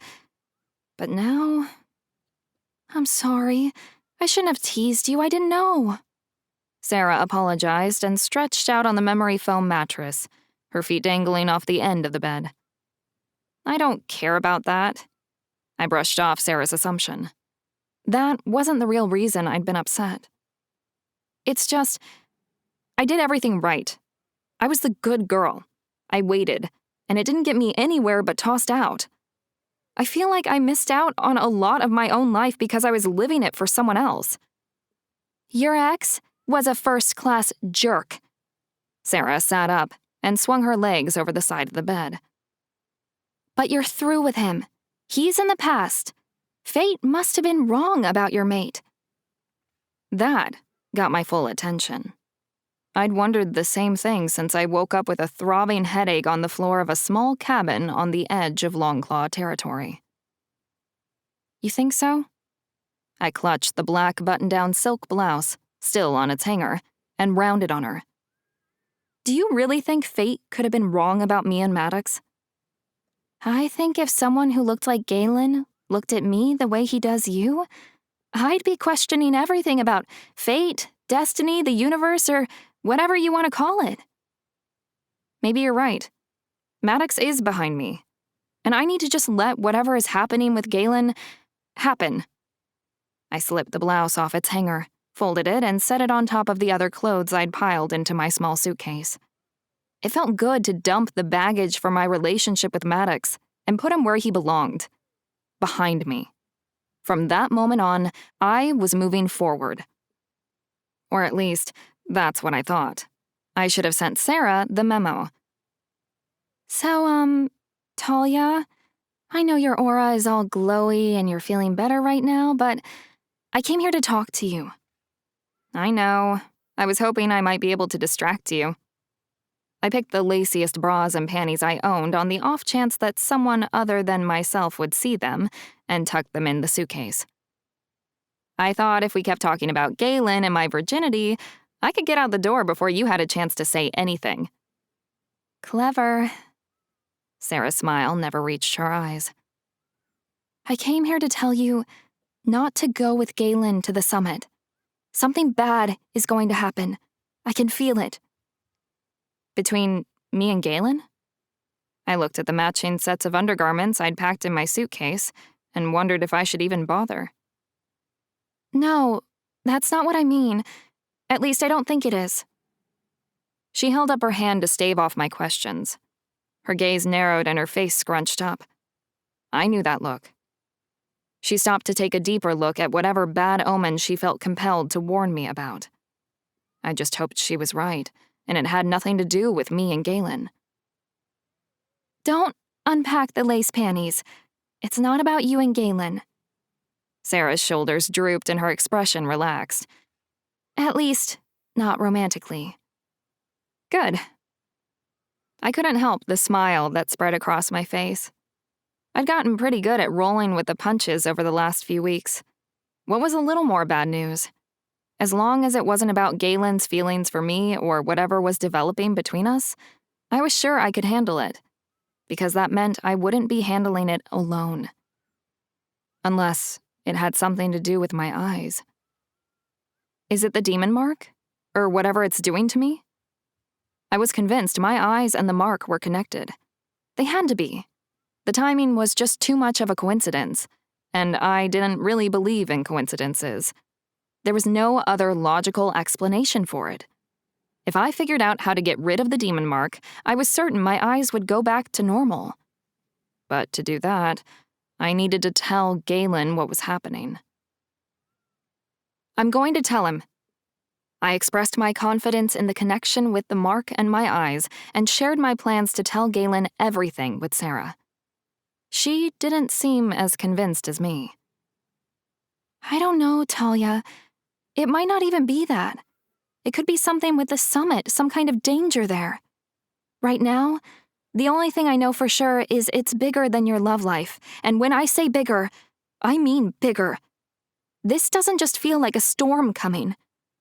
but now... I'm sorry. I shouldn't have teased you. I didn't know. Sarah apologized and stretched out on the memory foam mattress, her feet dangling off the end of the bed. I don't care about that. I brushed off Sarah's assumption. That wasn't the real reason I'd been upset. It's just, I did everything right. I was the good girl. I waited, and it didn't get me anywhere but tossed out. I feel like I missed out on a lot of my own life because I was living it for someone else. Your ex was a first-class jerk. Sarah sat up, and swung her legs over the side of the bed. But you're through with him. He's in the past. Fate must have been wrong about your mate. That got my full attention. I'd wondered the same thing since I woke up with a throbbing headache on the floor of a small cabin on the edge of Longclaw territory. You think so? I clutched the black button-down silk blouse, still on its hanger, and rounded on her. Do you really think fate could have been wrong about me and Maddox? I think if someone who looked like Galen looked at me the way he does you, I'd be questioning everything about fate, destiny, the universe, or whatever you want to call it. Maybe you're right. Maddox is behind me, and I need to just let whatever is happening with Galen happen. I slipped the blouse off its hanger, folded it, and set it on top of the other clothes I'd piled into my small suitcase. It felt good to dump the baggage from my relationship with Maddox and put him where he belonged, behind me. From that moment on, I was moving forward. Or at least, that's what I thought. I should have sent Sarah the memo. So, Talia, I know your aura is all glowy and you're feeling better right now, but I came here to talk to you. I know. I was hoping I might be able to distract you. I picked the laciest bras and panties I owned on the off chance that someone other than myself would see them and tucked them in the suitcase. I thought if we kept talking about Galen and my virginity, I could get out the door before you had a chance to say anything. Clever. Sarah's smile never reached her eyes. I came here to tell you not to go with Galen to the summit. Something bad is going to happen. I can feel it. Between me and Galen? I looked at the matching sets of undergarments I'd packed in my suitcase and wondered if I should even bother. No, that's not what I mean. At least I don't think it is. She held up her hand to stave off my questions. Her gaze narrowed and her face scrunched up. I knew that look. She stopped to take a deeper look at whatever bad omen she felt compelled to warn me about. I just hoped she was right, and it had nothing to do with me and Galen. Don't unpack the lace panties. It's not about you and Galen. Sarah's shoulders drooped and her expression relaxed. At least, not romantically. Good. I couldn't help the smile that spread across my face. I'd gotten pretty good at rolling with the punches over the last few weeks. What was a little more bad news? As long as it wasn't about Galen's feelings for me or whatever was developing between us, I was sure I could handle it, because that meant I wouldn't be handling it alone. Unless it had something to do with my eyes. Is it the demon mark? Or whatever it's doing to me? I was convinced my eyes and the mark were connected. They had to be. The timing was just too much of a coincidence, and I didn't really believe in coincidences. There was no other logical explanation for it. If I figured out how to get rid of the demon mark, I was certain my eyes would go back to normal. But to do that, I needed to tell Galen what was happening. I'm going to tell him. I expressed my confidence in the connection with the mark and my eyes and shared my plans to tell Galen everything with Sarah. She didn't seem as convinced as me. I don't know, Talia. It might not even be that. It could be something with the summit, some kind of danger there. Right now, the only thing I know for sure is it's bigger than your love life, and when I say bigger, I mean bigger. This doesn't just feel like a storm coming.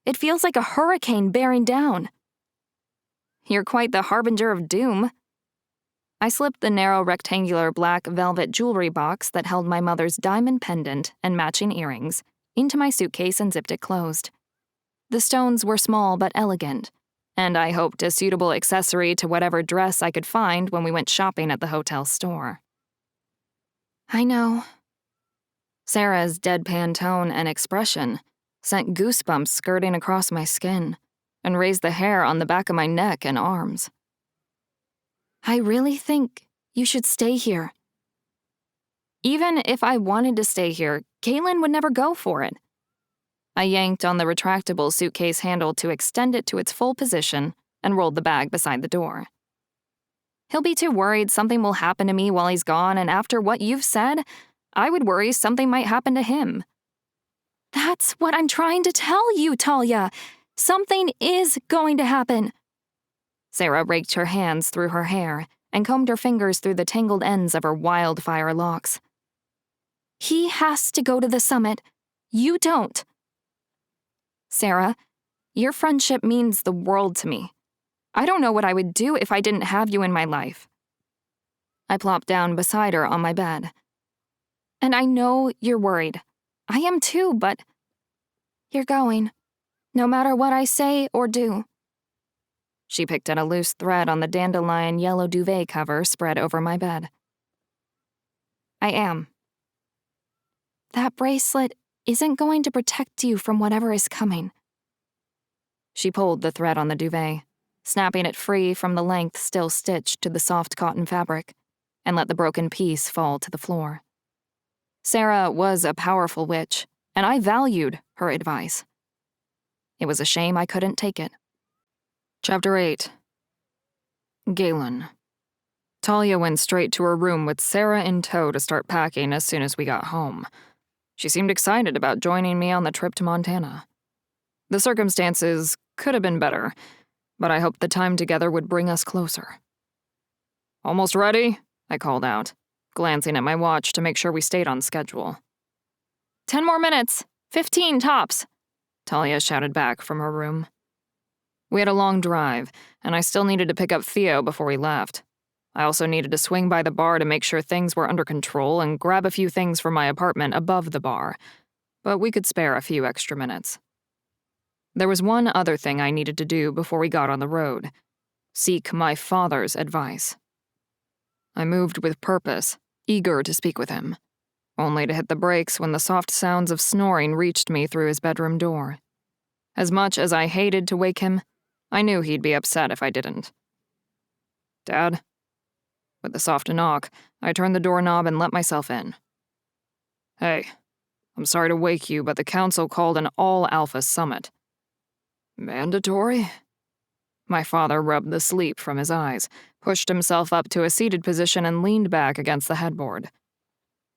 It feels like a hurricane bearing down. You're quite the harbinger of doom. I slipped the narrow rectangular black velvet jewelry box that held my mother's diamond pendant and matching earrings into my suitcase and zipped it closed. The stones were small but elegant, and I hoped a suitable accessory to whatever dress I could find when we went shopping at the hotel store. I know. Sarah's deadpan tone and expression sent goosebumps skirting across my skin and raised the hair on the back of my neck and arms. I really think you should stay here. Even if I wanted to stay here, Galen would never go for it. I yanked on the retractable suitcase handle to extend it to its full position and rolled the bag beside the door. He'll be too worried something will happen to me while he's gone, and after what you've said, I would worry something might happen to him. That's what I'm trying to tell you, Talia. Something is going to happen. Sarah raked her hands through her hair and combed her fingers through the tangled ends of her wildfire locks. He has to go to the summit. You don't. Sarah, your friendship means the world to me. I don't know what I would do if I didn't have you in my life. I plopped down beside her on my bed. And I know you're worried. I am too, but you're going, no matter what I say or do. She picked at a loose thread on the dandelion yellow duvet cover spread over my bed. I am. That bracelet isn't going to protect you from whatever is coming. She pulled the thread on the duvet, snapping it free from the length still stitched to the soft cotton fabric, and let the broken piece fall to the floor. Sarah was a powerful witch, and I valued her advice. It was a shame I couldn't take it. Chapter 8. Galen. Talia went straight to her room with Sarah in tow to start packing as soon as we got home. She seemed excited about joining me on the trip to Montana. The circumstances could have been better, but I hoped the time together would bring us closer. Almost ready? I called out, glancing at my watch to make sure we stayed on schedule. 10 more minutes! 15 tops! Talia shouted back from her room. We had a long drive, and I still needed to pick up Theo before we left. I also needed to swing by the bar to make sure things were under control and grab a few things from my apartment above the bar, but we could spare a few extra minutes. There was one other thing I needed to do before we got on the road: seek my father's advice. I moved with purpose, eager to speak with him, only to hit the brakes when the soft sounds of snoring reached me through his bedroom door. As much as I hated to wake him, I knew he'd be upset if I didn't. Dad? With a soft knock, I turned the doorknob and let myself in. Hey, I'm sorry to wake you, but the council called an all-alpha summit. Mandatory? My father rubbed the sleep from his eyes, pushed himself up to a seated position and leaned back against the headboard.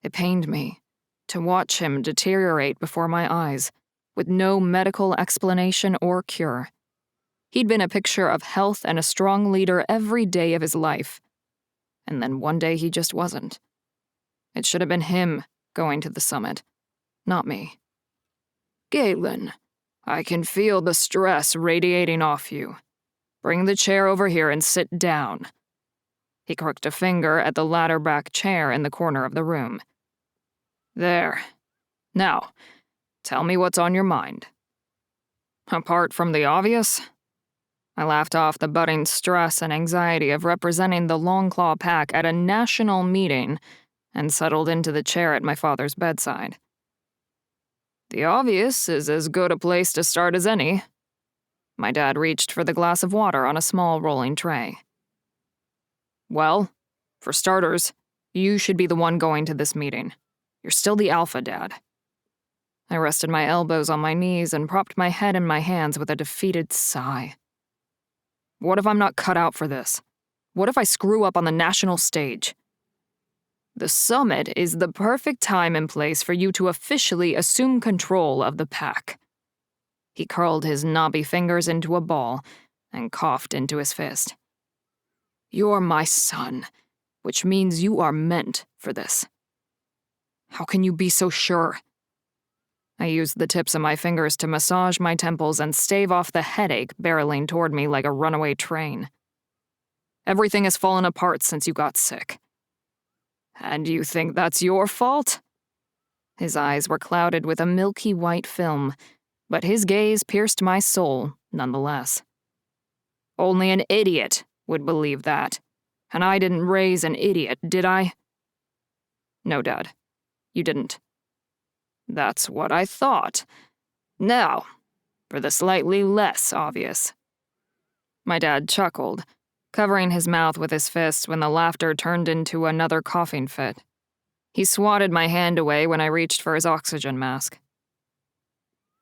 It pained me to watch him deteriorate before my eyes, with no medical explanation or cure. He'd been a picture of health and a strong leader every day of his life. And then one day he just wasn't. It should have been him going to the summit, not me. Galen, I can feel the stress radiating off you. Bring the chair over here and sit down. He crooked a finger at the ladder-back chair in the corner of the room. There. Now, tell me what's on your mind. Apart from the obvious? I laughed off the budding stress and anxiety of representing the Longclaw Pack at a national meeting and settled into the chair at my father's bedside. The obvious is as good a place to start as any. My dad reached for the glass of water on a small rolling tray. Well, for starters, you should be the one going to this meeting. You're still the alpha, Dad. I rested my elbows on my knees and propped my head in my hands with a defeated sigh. What if I'm not cut out for this? What if I screw up on the national stage? The summit is the perfect time and place for you to officially assume control of the pack. He curled his knobby fingers into a ball and coughed into his fist. You're my son, which means you are meant for this. How can you be so sure? I used the tips of my fingers to massage my temples and stave off the headache barreling toward me like a runaway train. Everything has fallen apart since you got sick. And you think that's your fault? His eyes were clouded with a milky white film, but his gaze pierced my soul nonetheless. Only an idiot would believe that, and I didn't raise an idiot, did I? No, Dad, you didn't. That's what I thought. Now, for the slightly less obvious. My dad chuckled, covering his mouth with his fist when the laughter turned into another coughing fit. He swatted my hand away when I reached for his oxygen mask.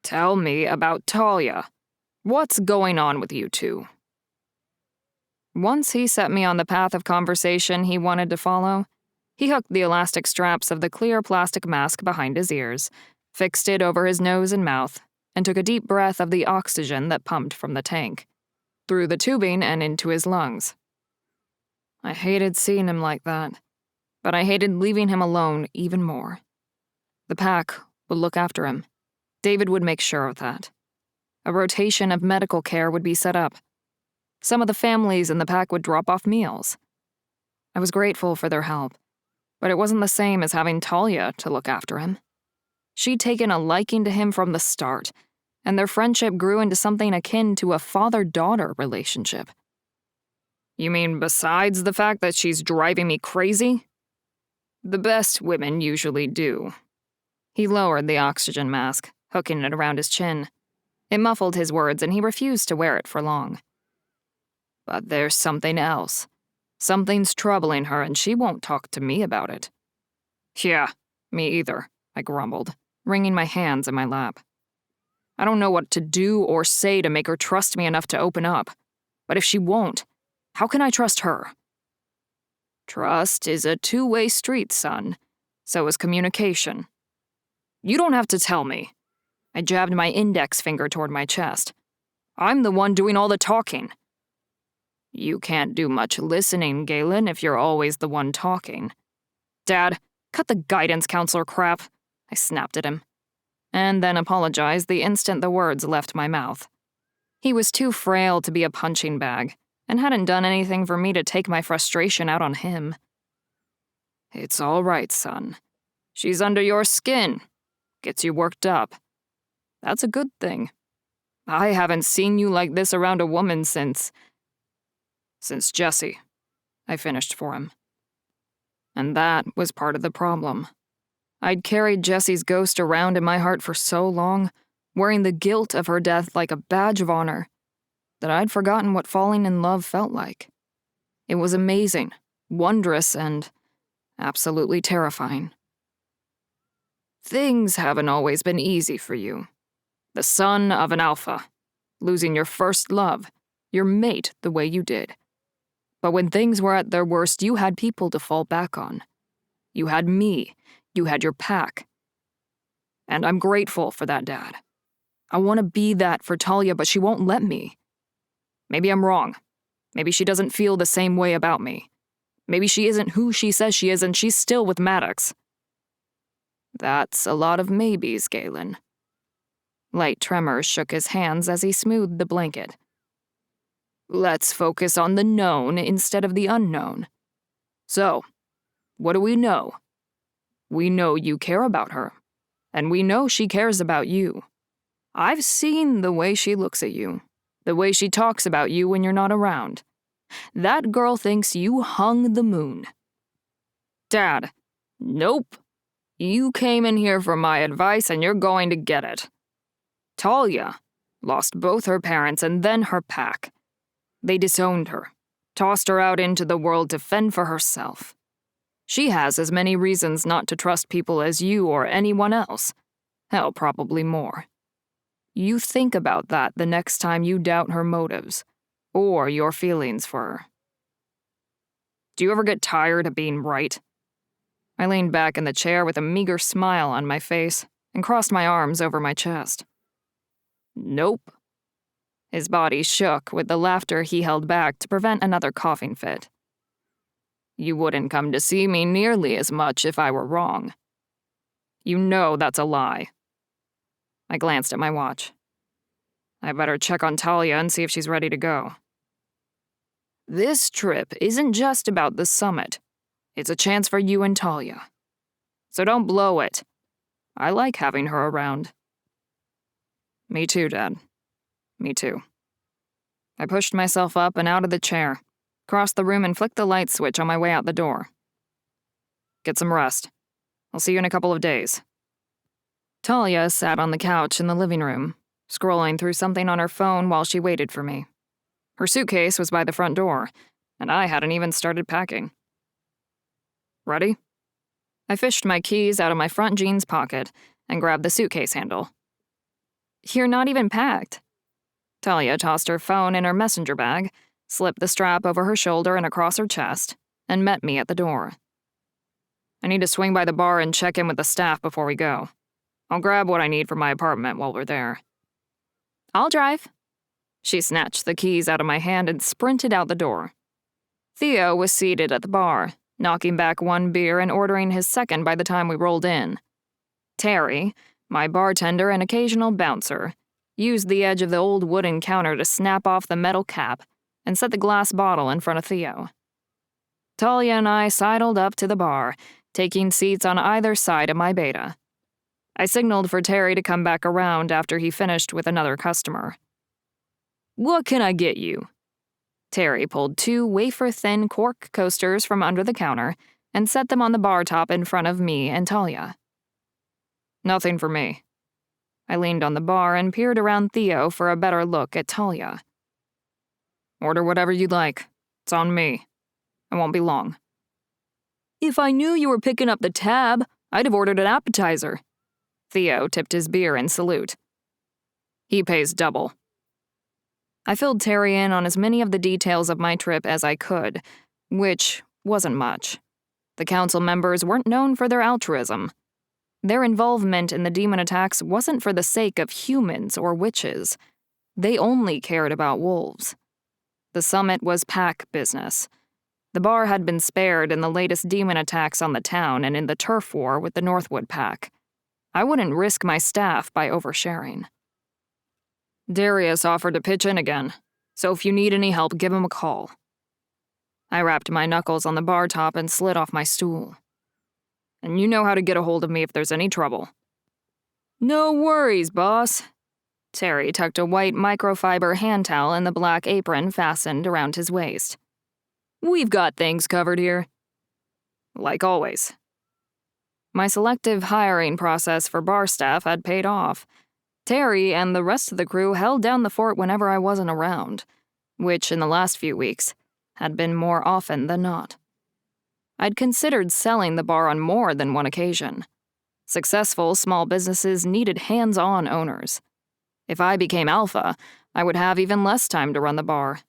Tell me about Talia. What's going on with you two? Once he set me on the path of conversation he wanted to follow, he hooked the elastic straps of the clear plastic mask behind his ears, fixed it over his nose and mouth, and took a deep breath of the oxygen that pumped from the tank, through the tubing and into his lungs. I hated seeing him like that, but I hated leaving him alone even more. The pack would look after him. David would make sure of that. A rotation of medical care would be set up. Some of the families in the pack would drop off meals. I was grateful for their help, but it wasn't the same as having Talia to look after him. She'd taken a liking to him from the start, and their friendship grew into something akin to a father-daughter relationship. You mean besides the fact that she's driving me crazy? The best women usually do. He lowered the oxygen mask, hooking it around his chin. It muffled his words, and he refused to wear it for long. But there's something else. Something's troubling her, and she won't talk to me about it. Yeah, me either, I grumbled, wringing my hands in my lap. I don't know what to do or say to make her trust me enough to open up. But if she won't, how can I trust her? Trust is a two-way street, son. So is communication. You don't have to tell me. I jabbed my index finger toward my chest. I'm the one doing all the talking. You can't do much listening, Galen, if you're always the one talking. Dad, cut the guidance counselor crap, I snapped at him, and then apologized the instant the words left my mouth. He was too frail to be a punching bag, and hadn't done anything for me to take my frustration out on him. It's all right, son. She's under your skin. Gets you worked up. That's a good thing. I haven't seen you like this around a woman since Jessie, I finished for him. And that was part of the problem. I'd carried Jessie's ghost around in my heart for so long, wearing the guilt of her death like a badge of honor, that I'd forgotten what falling in love felt like. It was amazing, wondrous, and absolutely terrifying. Things haven't always been easy for you. The son of an alpha, losing your first love, your mate the way you did. But when things were at their worst, you had people to fall back on. You had me. You had your pack. And I'm grateful for that, Dad. I want to be that for Talia, but she won't let me. Maybe I'm wrong. Maybe she doesn't feel the same way about me. Maybe she isn't who she says she is and she's still with Maddox. That's a lot of maybes, Galen. Light tremors shook his hands as he smoothed the blanket. Let's focus on the known instead of the unknown. So, what do we know? We know you care about her, and we know she cares about you. I've seen the way she looks at you, the way she talks about you when you're not around. That girl thinks you hung the moon. Dad, nope. You came in here for my advice and you're going to get it. Talia lost both her parents and then her pack. They disowned her, tossed her out into the world to fend for herself. She has as many reasons not to trust people as you or anyone else. Hell, probably more. You think about that the next time you doubt her motives, or your feelings for her. Do you ever get tired of being right? I leaned back in the chair with a meager smile on my face and crossed my arms over my chest. Nope. His body shook with the laughter he held back to prevent another coughing fit. You wouldn't come to see me nearly as much if I were wrong. You know that's a lie. I glanced at my watch. I better check on Talia and see if she's ready to go. This trip isn't just about the summit. It's a chance for you and Talia. So don't blow it. I like having her around. Me too, Dad. Me too. I pushed myself up and out of the chair, crossed the room and flicked the light switch on my way out the door. Get some rest. I'll see you in a couple of days. Talia sat on the couch in the living room, scrolling through something on her phone while she waited for me. Her suitcase was by the front door, and I hadn't even started packing. Ready? I fished my keys out of my front jeans pocket and grabbed the suitcase handle. You're not even packed. Talia tossed her phone in her messenger bag, slipped the strap over her shoulder and across her chest, and met me at the door. I need to swing by the bar and check in with the staff before we go. I'll grab what I need for my apartment while we're there. I'll drive. She snatched the keys out of my hand and sprinted out the door. Theo was seated at the bar, knocking back one beer and ordering his second by the time we rolled in. Terry, my bartender and occasional bouncer, used the edge of the old wooden counter to snap off the metal cap and set the glass bottle in front of Theo. Talia and I sidled up to the bar, taking seats on either side of my beta. I signaled for Terry to come back around after he finished with another customer. "What can I get you?" Terry pulled 2 wafer-thin cork coasters from under the counter and set them on the bar top in front of me and Talia. "Nothing for me." I leaned on the bar and peered around Theo for a better look at Talia. "Order whatever you'd like. It's on me. I won't be long." "If I knew you were picking up the tab, I'd have ordered an appetizer." Theo tipped his beer in salute. "He pays double." I filled Terry in on as many of the details of my trip as I could, which wasn't much. The council members weren't known for their altruism. Their involvement in the demon attacks wasn't for the sake of humans or witches. They only cared about wolves. The summit was pack business. The bar had been spared in the latest demon attacks on the town and in the turf war with the Northwood pack. I wouldn't risk my staff by oversharing. "Darius offered to pitch in again, so if you need any help, give him a call." I rapped my knuckles on the bar top and slid off my stool. "And you know how to get a hold of me if there's any trouble." "No worries, boss." Terry tucked a white microfiber hand towel in the black apron fastened around his waist. "We've got things covered here." Like always. My selective hiring process for bar staff had paid off. Terry and the rest of the crew held down the fort whenever I wasn't around, which in the last few weeks had been more often than not. I'd considered selling the bar on more than one occasion. Successful small businesses needed hands-on owners. If I became alpha, I would have even less time to run the bar.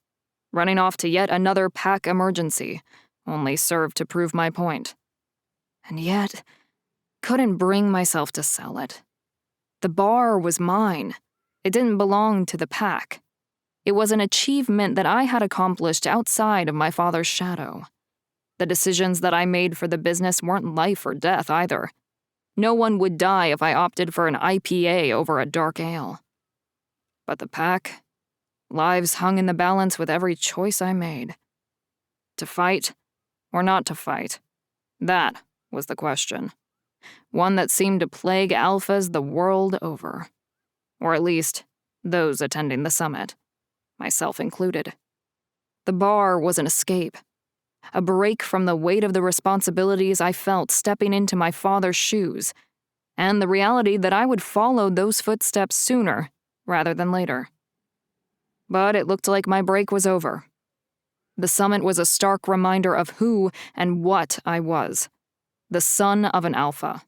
Running off to yet another pack emergency only served to prove my point. And yet, couldn't bring myself to sell it. The bar was mine. It didn't belong to the pack. It was an achievement that I had accomplished outside of my father's shadow. The decisions that I made for the business weren't life or death either. No one would die if I opted for an IPA over a dark ale. But the pack, lives hung in the balance with every choice I made. To fight or not to fight, that was the question. One that seemed to plague alphas the world over. Or at least, those attending the summit, myself included. The bar was an escape. A break from the weight of the responsibilities I felt stepping into my father's shoes, and the reality that I would follow those footsteps sooner rather than later. But it looked like my break was over. The summit was a stark reminder of who and what I was. The son of an alpha.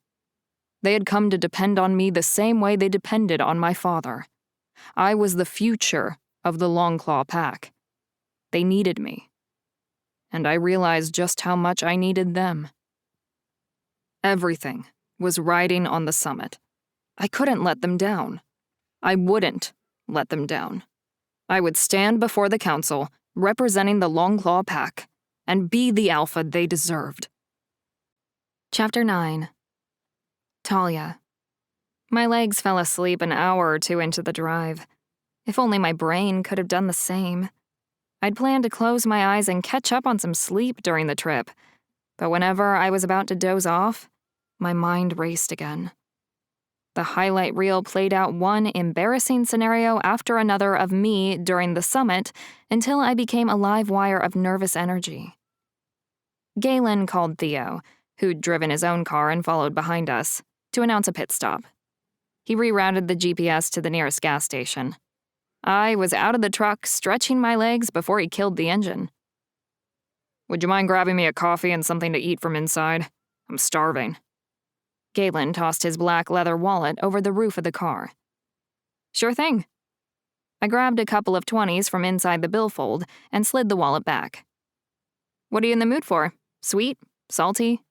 They had come to depend on me the same way they depended on my father. I was the future of the Longclaw pack. They needed me. And I realized just how much I needed them. Everything was riding on the summit. I couldn't let them down. I wouldn't let them down. I would stand before the council, representing the Longclaw pack, and be the alpha they deserved. Chapter 9. Talia. My legs fell asleep an hour or two into the drive. If only my brain could have done the same. I'd planned to close my eyes and catch up on some sleep during the trip, but whenever I was about to doze off, my mind raced again. The highlight reel played out one embarrassing scenario after another of me during the summit until I became a live wire of nervous energy. Galen called Theo, who'd driven his own car and followed behind us, to announce a pit stop. He rerouted the GPS to the nearest gas station. I was out of the truck, stretching my legs before he killed the engine. "Would you mind grabbing me a coffee and something to eat from inside? I'm starving." Galen tossed his black leather wallet over the roof of the car. "Sure thing." I grabbed a couple of 20s from inside the billfold and slid the wallet back. What are you in the mood for? Sweet? Salty?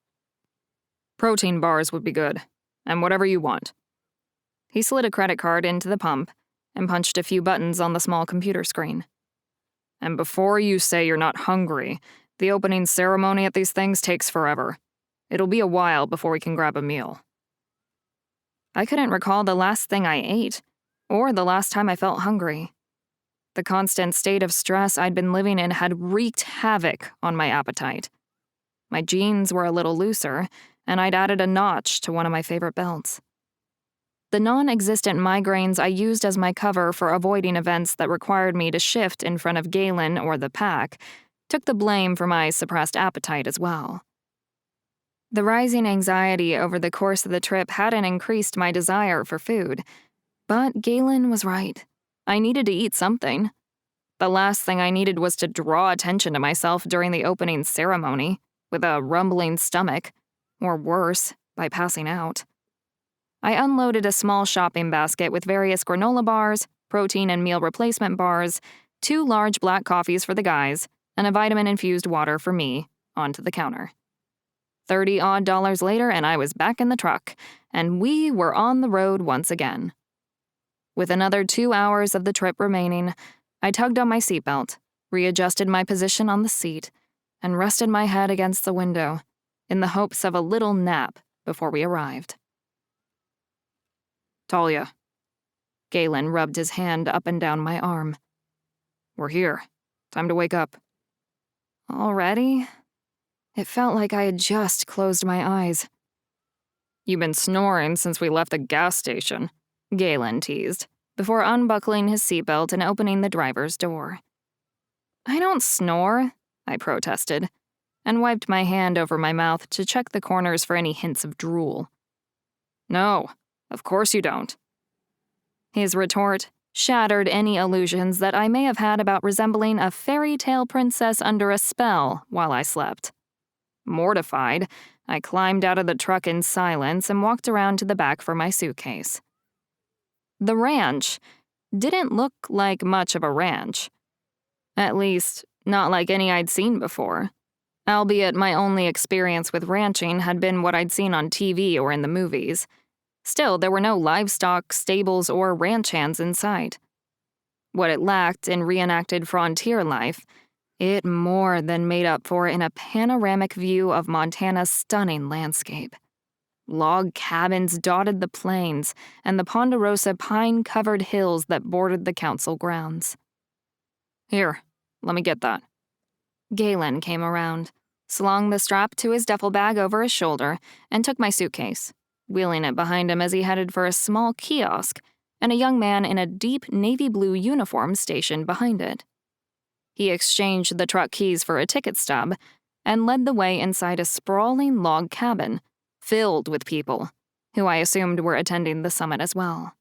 Protein bars would be good, and whatever you want. He slid a credit card into the pump and punched a few buttons on the small computer screen. And before you say you're not hungry, the opening ceremony at these things takes forever. It'll be a while before we can grab a meal. I couldn't recall the last thing I ate, or the last time I felt hungry. The constant state of stress I'd been living in had wreaked havoc on my appetite. My jeans were a little looser, and I'd added a notch to one of my favorite belts. The non-existent migraines I used as my cover for avoiding events that required me to shift in front of Galen or the pack took the blame for my suppressed appetite as well. The rising anxiety over the course of the trip hadn't increased my desire for food, but Galen was right. I needed to eat something. The last thing I needed was to draw attention to myself during the opening ceremony with a rumbling stomach, or worse, by passing out. I unloaded a small shopping basket with various granola bars, protein and meal replacement bars, 2 large black coffees for the guys, and a vitamin-infused water for me onto the counter. $30-odd later, and I was back in the truck, and we were on the road once again. With another 2 hours of the trip remaining, I tugged on my seatbelt, readjusted my position on the seat, and rested my head against the window in the hopes of a little nap before we arrived. Talia. Galen rubbed his hand up and down my arm. We're here. Time to wake up. Already? It felt like I had just closed my eyes. You've been snoring since we left the gas station, Galen teased, before unbuckling his seatbelt and opening the driver's door. I don't snore, I protested, and wiped my hand over my mouth to check the corners for any hints of drool. No, of course you don't. His retort shattered any illusions that I may have had about resembling a fairy tale princess under a spell while I slept. Mortified, I climbed out of the truck in silence and walked around to the back for my suitcase. The ranch didn't look like much of a ranch. At least, not like any I'd seen before. Albeit my only experience with ranching had been what I'd seen on TV or in the movies. Still, there were no livestock, stables, or ranch hands in sight. What it lacked in reenacted frontier life, it more than made up for in a panoramic view of Montana's stunning landscape. Log cabins dotted the plains and the ponderosa pine-covered hills that bordered the council grounds. Here, let me get that. Galen came around, slung the strap to his duffel bag over his shoulder, and took my suitcase, wheeling it behind him as he headed for a small kiosk and a young man in a deep navy blue uniform stationed behind it. He exchanged the truck keys for a ticket stub and led the way inside a sprawling log cabin filled with people, who I assumed were attending the summit as well.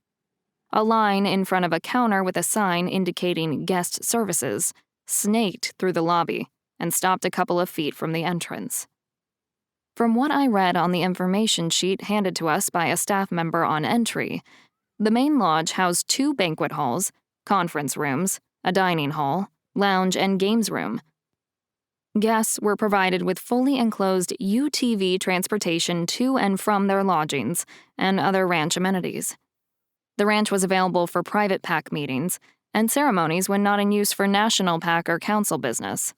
A line in front of a counter with a sign indicating guest services snaked through the lobby and stopped a couple of feet from the entrance. From what I read on the information sheet handed to us by a staff member on entry, the main lodge housed 2 banquet halls, conference rooms, a dining hall, lounge, and games room. Guests were provided with fully enclosed UTV transportation to and from their lodgings and other ranch amenities. The ranch was available for private pack meetings and ceremonies when not in use for national pack or council business.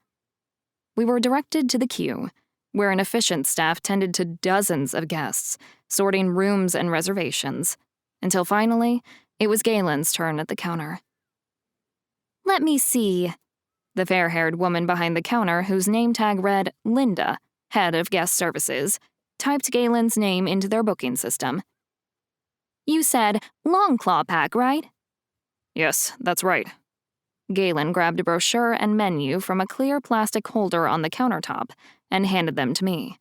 We were directed to the queue, where an efficient staff tended to dozens of guests, sorting rooms and reservations, until finally, it was Galen's turn at the counter. "Let me see." The fair-haired woman behind the counter, whose name tag read Linda, head of guest services, typed Galen's name into their booking system. "You said long claw pack, right?" Yes, that's right. Galen grabbed a brochure and menu from a clear plastic holder on the countertop and handed them to me.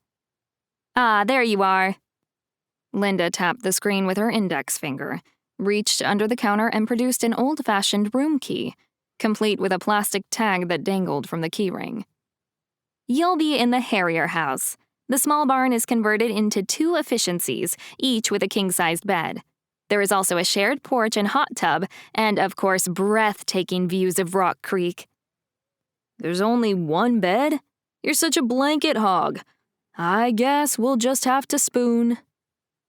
"Ah, there you are." Linda tapped the screen with her index finger, reached under the counter and produced an old-fashioned room key, complete with a plastic tag that dangled from the keyring. "You'll be in the Harrier House. The small barn is converted into 2 efficiencies, each with a king-sized bed. There is also a shared porch and hot tub, and of course breathtaking views of Rock Creek. There's only one bed? You're such a blanket hog. I guess we'll just have to spoon.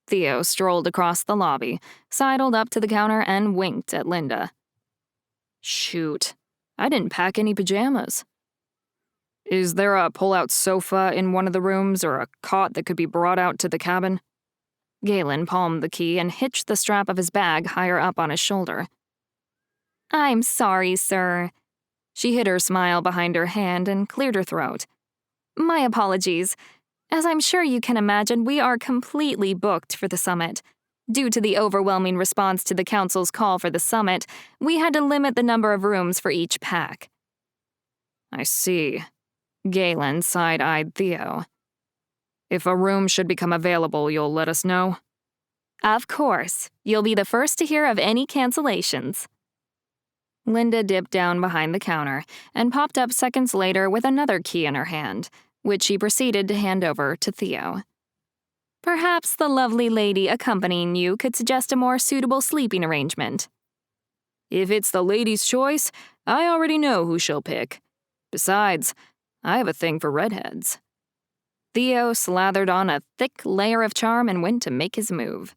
Theo strolled across the lobby, sidled up to the counter, and winked at Linda. Shoot, I didn't pack any pajamas. Is there a pull-out sofa in one of the rooms or a cot that could be brought out to the cabin? Galen palmed the key and hitched the strap of his bag higher up on his shoulder. I'm sorry, sir. She hid her smile behind her hand and cleared her throat. My apologies. As I'm sure you can imagine, we are completely booked for the summit. Due to the overwhelming response to the council's call for the summit, we had to limit the number of rooms for each pack. I see. Galen side-eyed Theo. If a room should become available, you'll let us know? Of course. You'll be the first to hear of any cancellations. Linda dipped down behind the counter and popped up seconds later with another key in her hand, which she proceeded to hand over to Theo. Perhaps the lovely lady accompanying you could suggest a more suitable sleeping arrangement. If it's the lady's choice, I already know who she'll pick. Besides, I have a thing for redheads. Theo slathered on a thick layer of charm and went to make his move.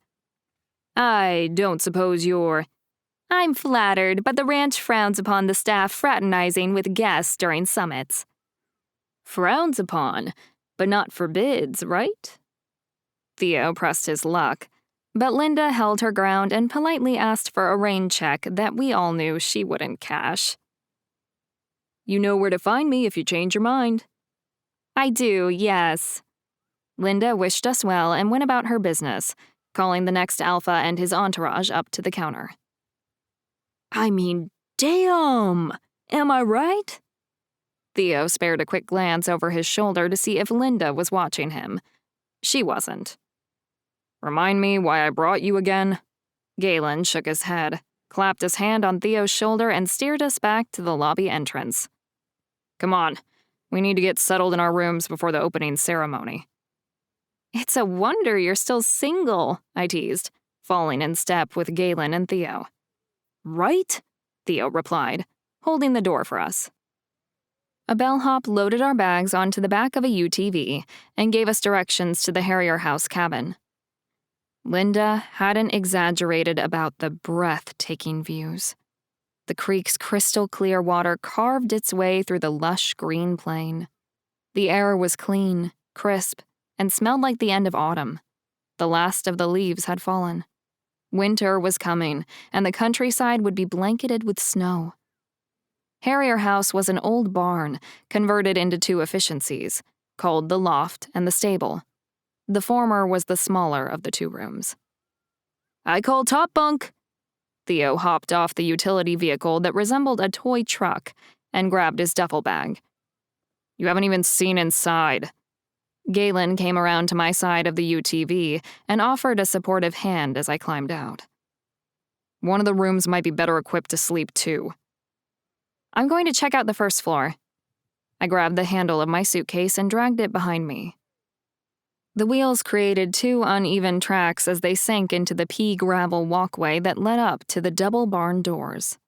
I don't suppose you're... I'm flattered, but the ranch frowns upon the staff fraternizing with guests during summits. Frowns upon, but not forbids, right? Theo pressed his luck, but Linda held her ground and politely asked for a rain check that we all knew she wouldn't cash. You know where to find me if you change your mind. I do, yes. Linda wished us well and went about her business, calling the next alpha and his entourage up to the counter. I mean, damn! Am I right? Theo spared a quick glance over his shoulder to see if Linda was watching him. She wasn't. Remind me why I brought you again? Galen shook his head, clapped his hand on Theo's shoulder, and steered us back to the lobby entrance. Come on, we need to get settled in our rooms before the opening ceremony. It's a wonder you're still single, I teased, falling in step with Galen and Theo. Right? Theo replied, holding the door for us. A bellhop loaded our bags onto the back of a UTV and gave us directions to the Harrier House cabin. Linda hadn't exaggerated about the breathtaking views. The creek's crystal-clear water carved its way through the lush green plain. The air was clean, crisp, and smelled like the end of autumn. The last of the leaves had fallen. Winter was coming, and the countryside would be blanketed with snow. Harrier House was an old barn, converted into two efficiencies, called the loft and the stable. The former was the smaller of the two rooms. I call top bunk. Theo hopped off the utility vehicle that resembled a toy truck and grabbed his duffel bag. You haven't even seen inside. Galen came around to my side of the UTV and offered a supportive hand as I climbed out. One of the rooms might be better equipped to sleep too. I'm going to check out the first floor. I grabbed the handle of my suitcase and dragged it behind me. The wheels created two uneven tracks as they sank into the pea gravel walkway that led up to the double barn doors.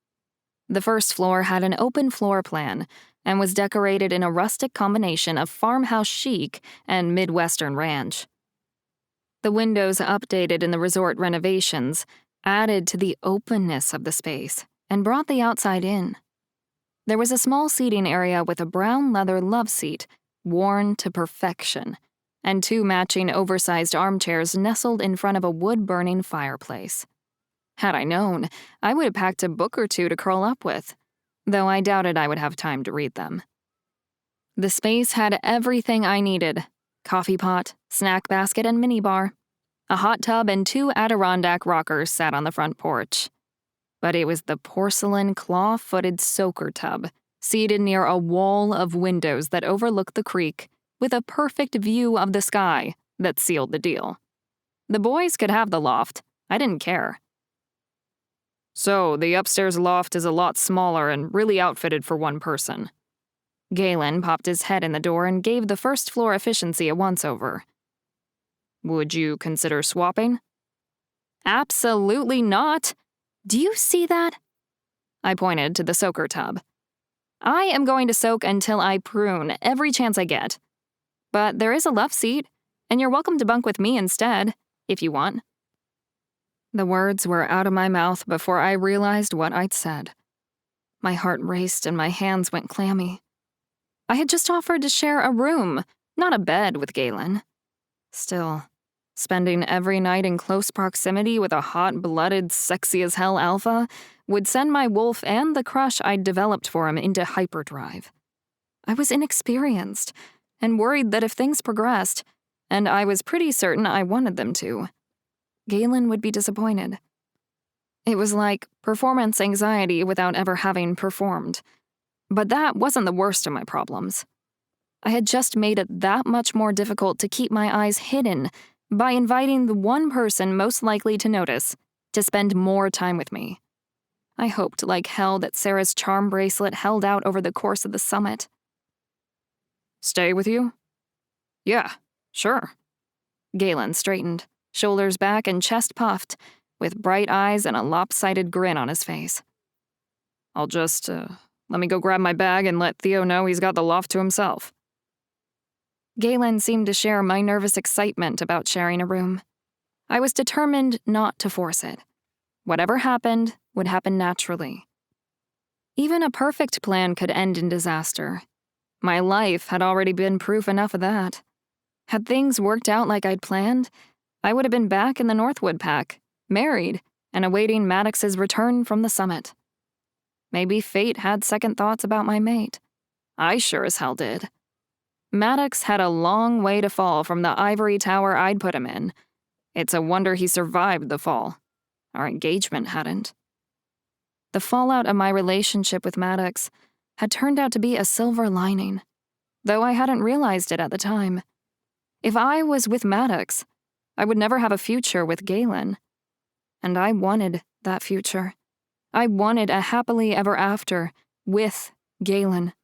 The first floor had an open floor plan and was decorated in a rustic combination of farmhouse chic and Midwestern ranch. The windows, updated in the resort renovations, added to the openness of the space and brought the outside in. There was a small seating area with a brown leather love seat, worn to perfection, and two matching oversized armchairs nestled in front of a wood-burning fireplace. Had I known, I would have packed a book or two to curl up with, though I doubted I would have time to read them. The space had everything I needed: coffee pot, snack basket, and minibar. A hot tub and two Adirondack rockers sat on the front porch. But it was the porcelain claw-footed soaker tub, seated near a wall of windows that overlooked the creek, with a perfect view of the sky, that sealed the deal. The boys could have the loft. I didn't care. So, the upstairs loft is a lot smaller and really outfitted for one person. Galen popped his head in the door and gave the first floor efficiency a once-over. Would you consider swapping? Absolutely not. Do you see that? I pointed to the soaker tub. I am going to soak until I prune every chance I get. But there is a love seat, and you're welcome to bunk with me instead, if you want. The words were out of my mouth before I realized what I'd said. My heart raced and my hands went clammy. I had just offered to share a room, not a bed, with Galen. Still, spending every night in close proximity with a hot-blooded, sexy-as-hell alpha would send my wolf and the crush I'd developed for him into hyperdrive. I was inexperienced and worried that if things progressed, and I was pretty certain I wanted them to, Galen would be disappointed. It was like performance anxiety without ever having performed. But that wasn't the worst of my problems. I had just made it that much more difficult to keep my eyes hidden by inviting the one person most likely to notice to spend more time with me. I hoped like hell that Sarah's charm bracelet held out over the course of the summit. Stay with you? Yeah, sure. Galen straightened, shoulders back and chest puffed, with bright eyes and a lopsided grin on his face. I'll just, let me go grab my bag and let Theo know he's got the loft to himself. Galen seemed to share my nervous excitement about sharing a room. I was determined not to force it. Whatever happened would happen naturally. Even a perfect plan could end in disaster. My life had already been proof enough of that. Had things worked out like I'd planned, I would have been back in the Northwood pack, married, and awaiting Maddox's return from the summit. Maybe fate had second thoughts about my mate. I sure as hell did. Maddox had a long way to fall from the ivory tower I'd put him in. It's a wonder he survived the fall. Our engagement hadn't. The fallout of my relationship with Maddox had turned out to be a silver lining, though I hadn't realized it at the time. If I was with Maddox, I would never have a future with Galen. And I wanted that future. I wanted a happily ever after with Galen.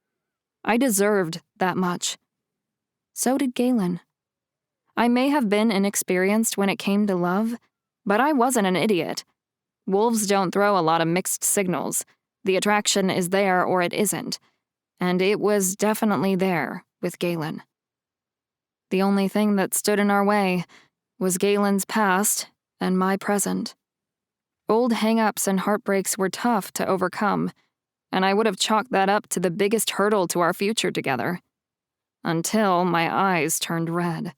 I deserved that much. So did Galen. I may have been inexperienced when it came to love, but I wasn't an idiot. Wolves don't throw a lot of mixed signals. The attraction is there or it isn't, and it was definitely there with Galen. The only thing that stood in our way was Galen's past and my present. Old hang-ups and heartbreaks were tough to overcome, and I would have chalked that up to the biggest hurdle to our future together. Until my eyes turned red.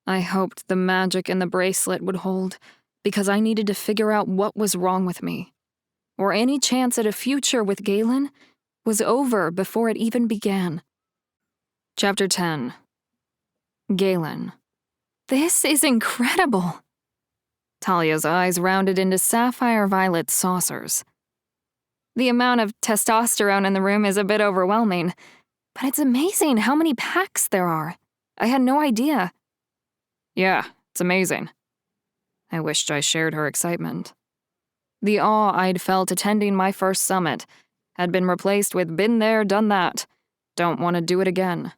I hoped the magic in the bracelet would hold, because I needed to figure out what was wrong with me. Or any chance at a future with Galen was over before it even began. Chapter 10. Galen. This is incredible. Talia's eyes rounded into sapphire-violet saucers. The amount of testosterone in the room is a bit overwhelming, but it's amazing how many packs there are. I had no idea. Yeah, it's amazing. I wished I shared her excitement. The awe I'd felt attending my first summit had been replaced with been there, done that. Don't want to do it again.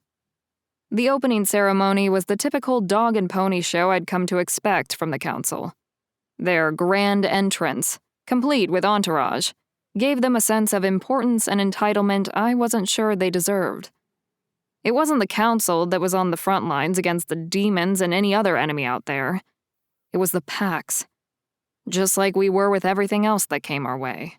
The opening ceremony was the typical dog and pony show I'd come to expect from the council. Their grand entrance, complete with entourage, gave them a sense of importance and entitlement I wasn't sure they deserved. It wasn't the council that was on the front lines against the demons and any other enemy out there. It was the packs. Just like we were with everything else that came our way.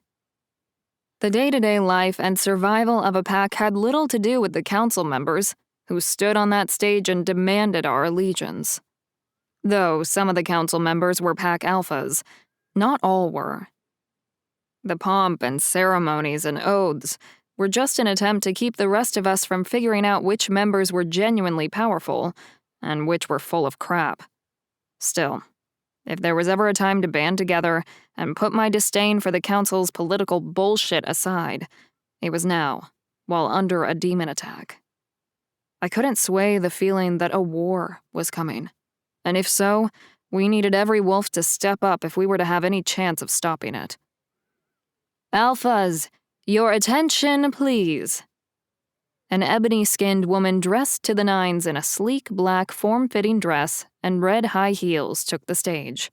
The day-to-day life and survival of a pack had little to do with the council members who stood on that stage and demanded our allegiance. Though some of the council members were pack alphas, not all were. The pomp and ceremonies and oaths were just an attempt to keep the rest of us from figuring out which members were genuinely powerful and which were full of crap. Still, if there was ever a time to band together and put my disdain for the council's political bullshit aside, it was now, while under a demon attack. I couldn't sway the feeling that a war was coming, and if so, we needed every wolf to step up if we were to have any chance of stopping it. Alphas, your attention, please. An ebony-skinned woman dressed to the nines in a sleek black form-fitting dress and red high heels took the stage.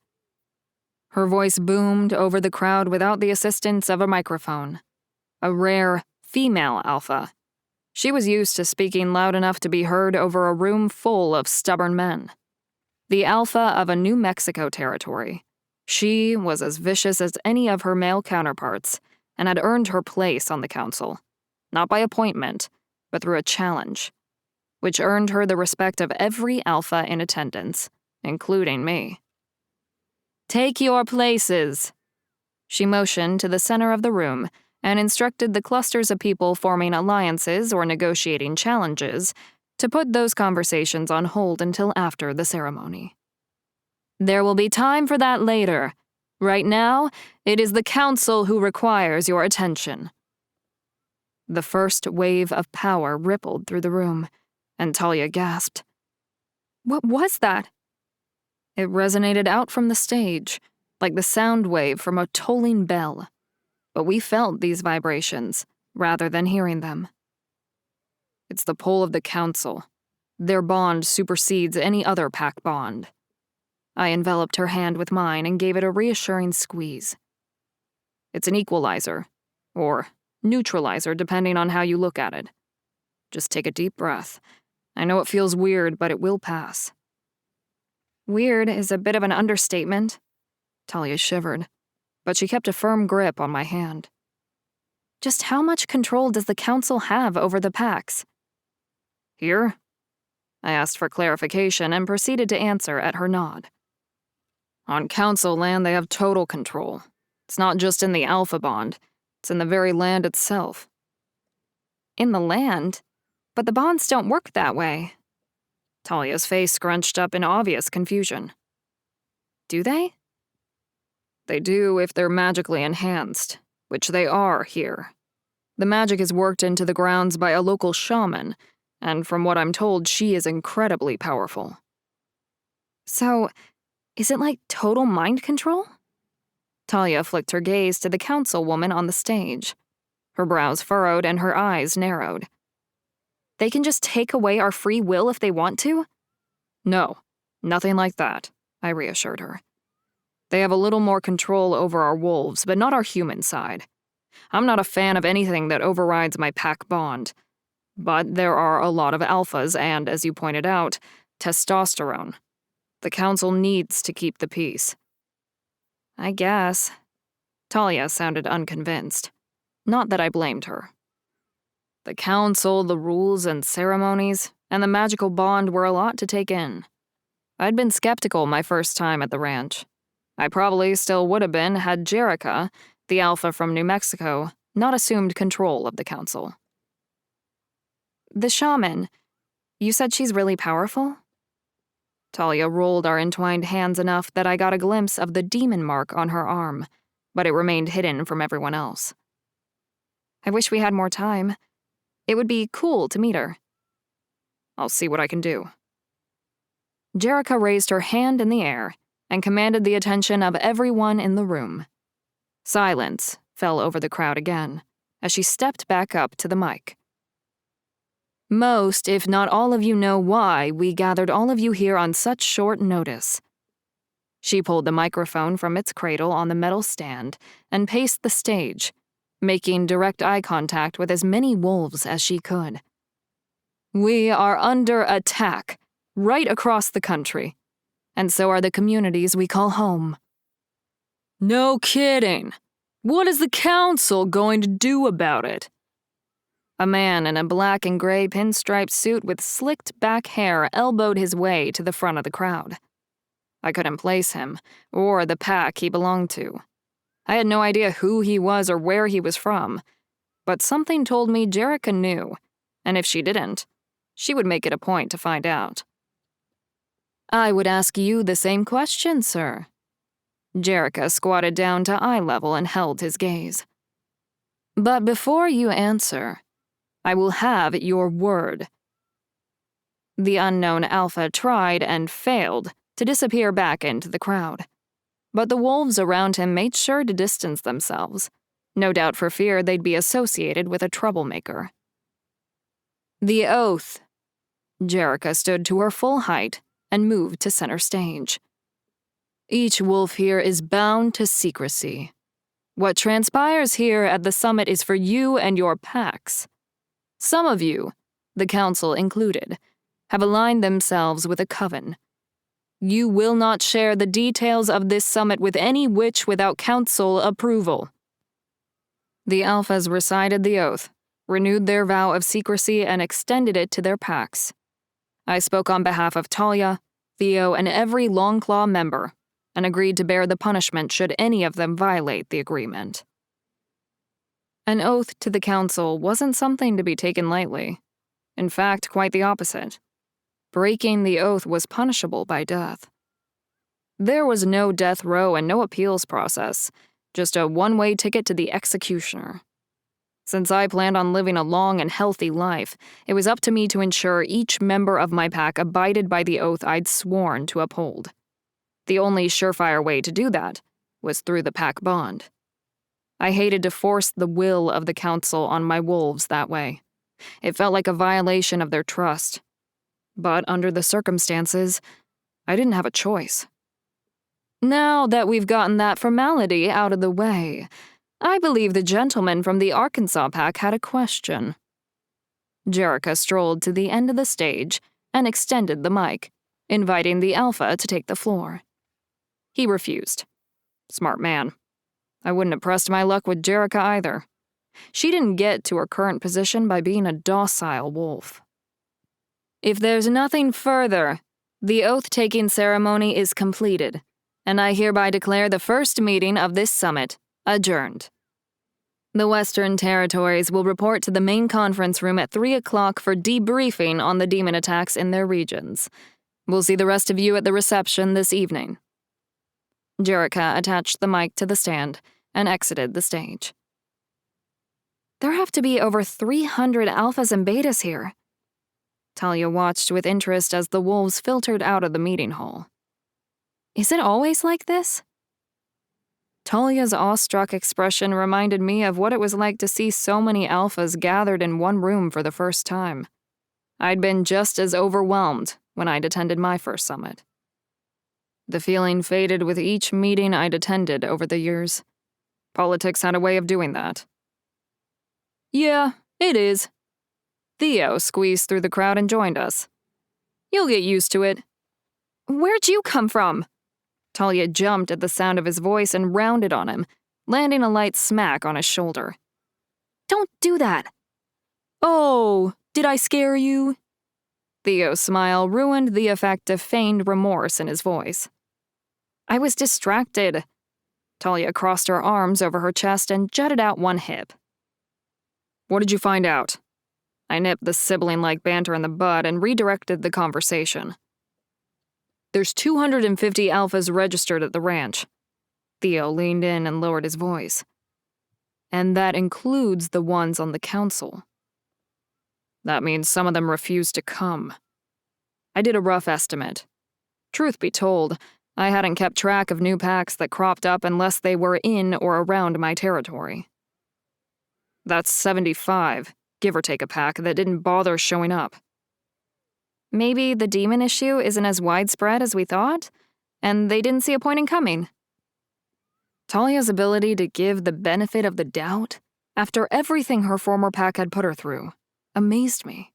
Her voice boomed over the crowd without the assistance of a microphone. A rare, female alpha. She was used to speaking loud enough to be heard over a room full of stubborn men. The alpha of a New Mexico territory. She was as vicious as any of her male counterparts and had earned her place on the council, not by appointment, but through a challenge, which earned her the respect of every alpha in attendance, including me. "Take your places." She motioned to the center of the room and instructed the clusters of people forming alliances or negotiating challenges to put those conversations on hold until after the ceremony. "There will be time for that later. Right now, it is the council who requires your attention." The first wave of power rippled through the room, and Talia gasped. What was that? It resonated out from the stage, like the sound wave from a tolling bell. But we felt these vibrations, rather than hearing them. It's the pull of the council. Their bond supersedes any other pack bond. I enveloped her hand with mine and gave it a reassuring squeeze. It's an equalizer, or neutralizer depending on how you look at it. Just take a deep breath. I know it feels weird, but it will pass. Weird is a bit of an understatement. Talia shivered, but she kept a firm grip on my hand. Just how much control does the council have over the packs? Here? I asked for clarification and proceeded to answer at her nod. On council land, they have total control. It's not just in the Alpha Bond, it's in the very land itself. In the land? But the bonds don't work that way. Talia's face scrunched up in obvious confusion. Do they? They do if they're magically enhanced, which they are here. The magic is worked into the grounds by a local shaman, and from what I'm told, she is incredibly powerful. So, is it like total mind control? Talia flicked her gaze to the councilwoman on the stage. Her brows furrowed and her eyes narrowed. They can just take away our free will if they want to? No, nothing like that, I reassured her. They have a little more control over our wolves, but not our human side. I'm not a fan of anything that overrides my pack bond. But there are a lot of alphas and, as you pointed out, testosterone. The council needs to keep the peace. I guess. Talia sounded unconvinced. Not that I blamed her. The council, the rules and ceremonies, and the magical bond were a lot to take in. I'd been skeptical my first time at the ranch. I probably still would have been had Jerica, the alpha from New Mexico, not assumed control of the council. The shaman, you said she's really powerful? Talia rolled our entwined hands enough that I got a glimpse of the demon mark on her arm, but it remained hidden from everyone else. I wish we had more time. It would be cool to meet her. I'll see what I can do. Jerica raised her hand in the air and commanded the attention of everyone in the room. Silence fell over the crowd again as she stepped back up to the mic. Most, if not all of you know why we gathered all of you here on such short notice. She pulled the microphone from its cradle on the metal stand and paced the stage, making direct eye contact with as many wolves as she could. We are under attack, right across the country, and so are the communities we call home. No kidding. What is the council going to do about it? A man in a black and gray pinstripe suit with slicked back hair elbowed his way to the front of the crowd. I couldn't place him, or the pack he belonged to. I had no idea who he was or where he was from, but something told me Jerica knew, and if she didn't, she would make it a point to find out. I would ask you the same question, sir. Jerica squatted down to eye level and held his gaze. But before you answer, I will have your word. The unknown alpha tried and failed to disappear back into the crowd, but the wolves around him made sure to distance themselves, no doubt for fear they'd be associated with a troublemaker. The oath. Jerica stood to her full height and moved to center stage. Each wolf here is bound to secrecy. What transpires here at the summit is for you and your packs. Some of you, the council included, have aligned themselves with a coven. You will not share the details of this summit with any witch without council approval." The alphas recited the oath, renewed their vow of secrecy, and extended it to their packs. I spoke on behalf of Talia, Theo, and every Longclaw member, and agreed to bear the punishment should any of them violate the agreement. An oath to the council wasn't something to be taken lightly. In fact, quite the opposite. Breaking the oath was punishable by death. There was no death row and no appeals process, just a one-way ticket to the executioner. Since I planned on living a long and healthy life, it was up to me to ensure each member of my pack abided by the oath I'd sworn to uphold. The only surefire way to do that was through the pack bond. I hated to force the will of the council on my wolves that way. It felt like a violation of their trust. But under the circumstances, I didn't have a choice. Now that we've gotten that formality out of the way, I believe the gentleman from the Arkansas pack had a question. Jerica strolled to the end of the stage and extended the mic, inviting the alpha to take the floor. He refused. Smart man. I wouldn't have pressed my luck with Jerica either. She didn't get to her current position by being a docile wolf. If there's nothing further, the oath-taking ceremony is completed, and I hereby declare the first meeting of this summit adjourned. The Western Territories will report to the main conference room at 3 o'clock for debriefing on the demon attacks in their regions. We'll see the rest of you at the reception this evening. Jerica attached the mic to the stand and exited the stage. There have to be over 300 alphas and betas here. Talia watched with interest as the wolves filtered out of the meeting hall. Is it always like this? Talia's awestruck expression reminded me of what it was like to see so many alphas gathered in one room for the first time. I'd been just as overwhelmed when I'd attended my first summit. The feeling faded with each meeting I'd attended over the years. Politics had a way of doing that. Yeah, it is. Theo squeezed through the crowd and joined us. You'll get used to it. Where'd you come from? Talia jumped at the sound of his voice and rounded on him, landing a light smack on his shoulder. Don't do that. Oh, did I scare you? Theo's smile ruined the effect of feigned remorse in his voice. I was distracted. Talia crossed her arms over her chest and jutted out one hip. What did you find out? I nipped the sibling-like banter in the bud and redirected the conversation. There's 250 alphas registered at the ranch. Theo leaned in and lowered his voice. And that includes the ones on the council. That means some of them refused to come. I did a rough estimate. Truth be told, I hadn't kept track of new packs that cropped up unless they were in or around my territory. That's 75, give or take a pack, that didn't bother showing up. Maybe the demon issue isn't as widespread as we thought, and they didn't see a point in coming. Talia's ability to give the benefit of the doubt, after everything her former pack had put her through, amazed me.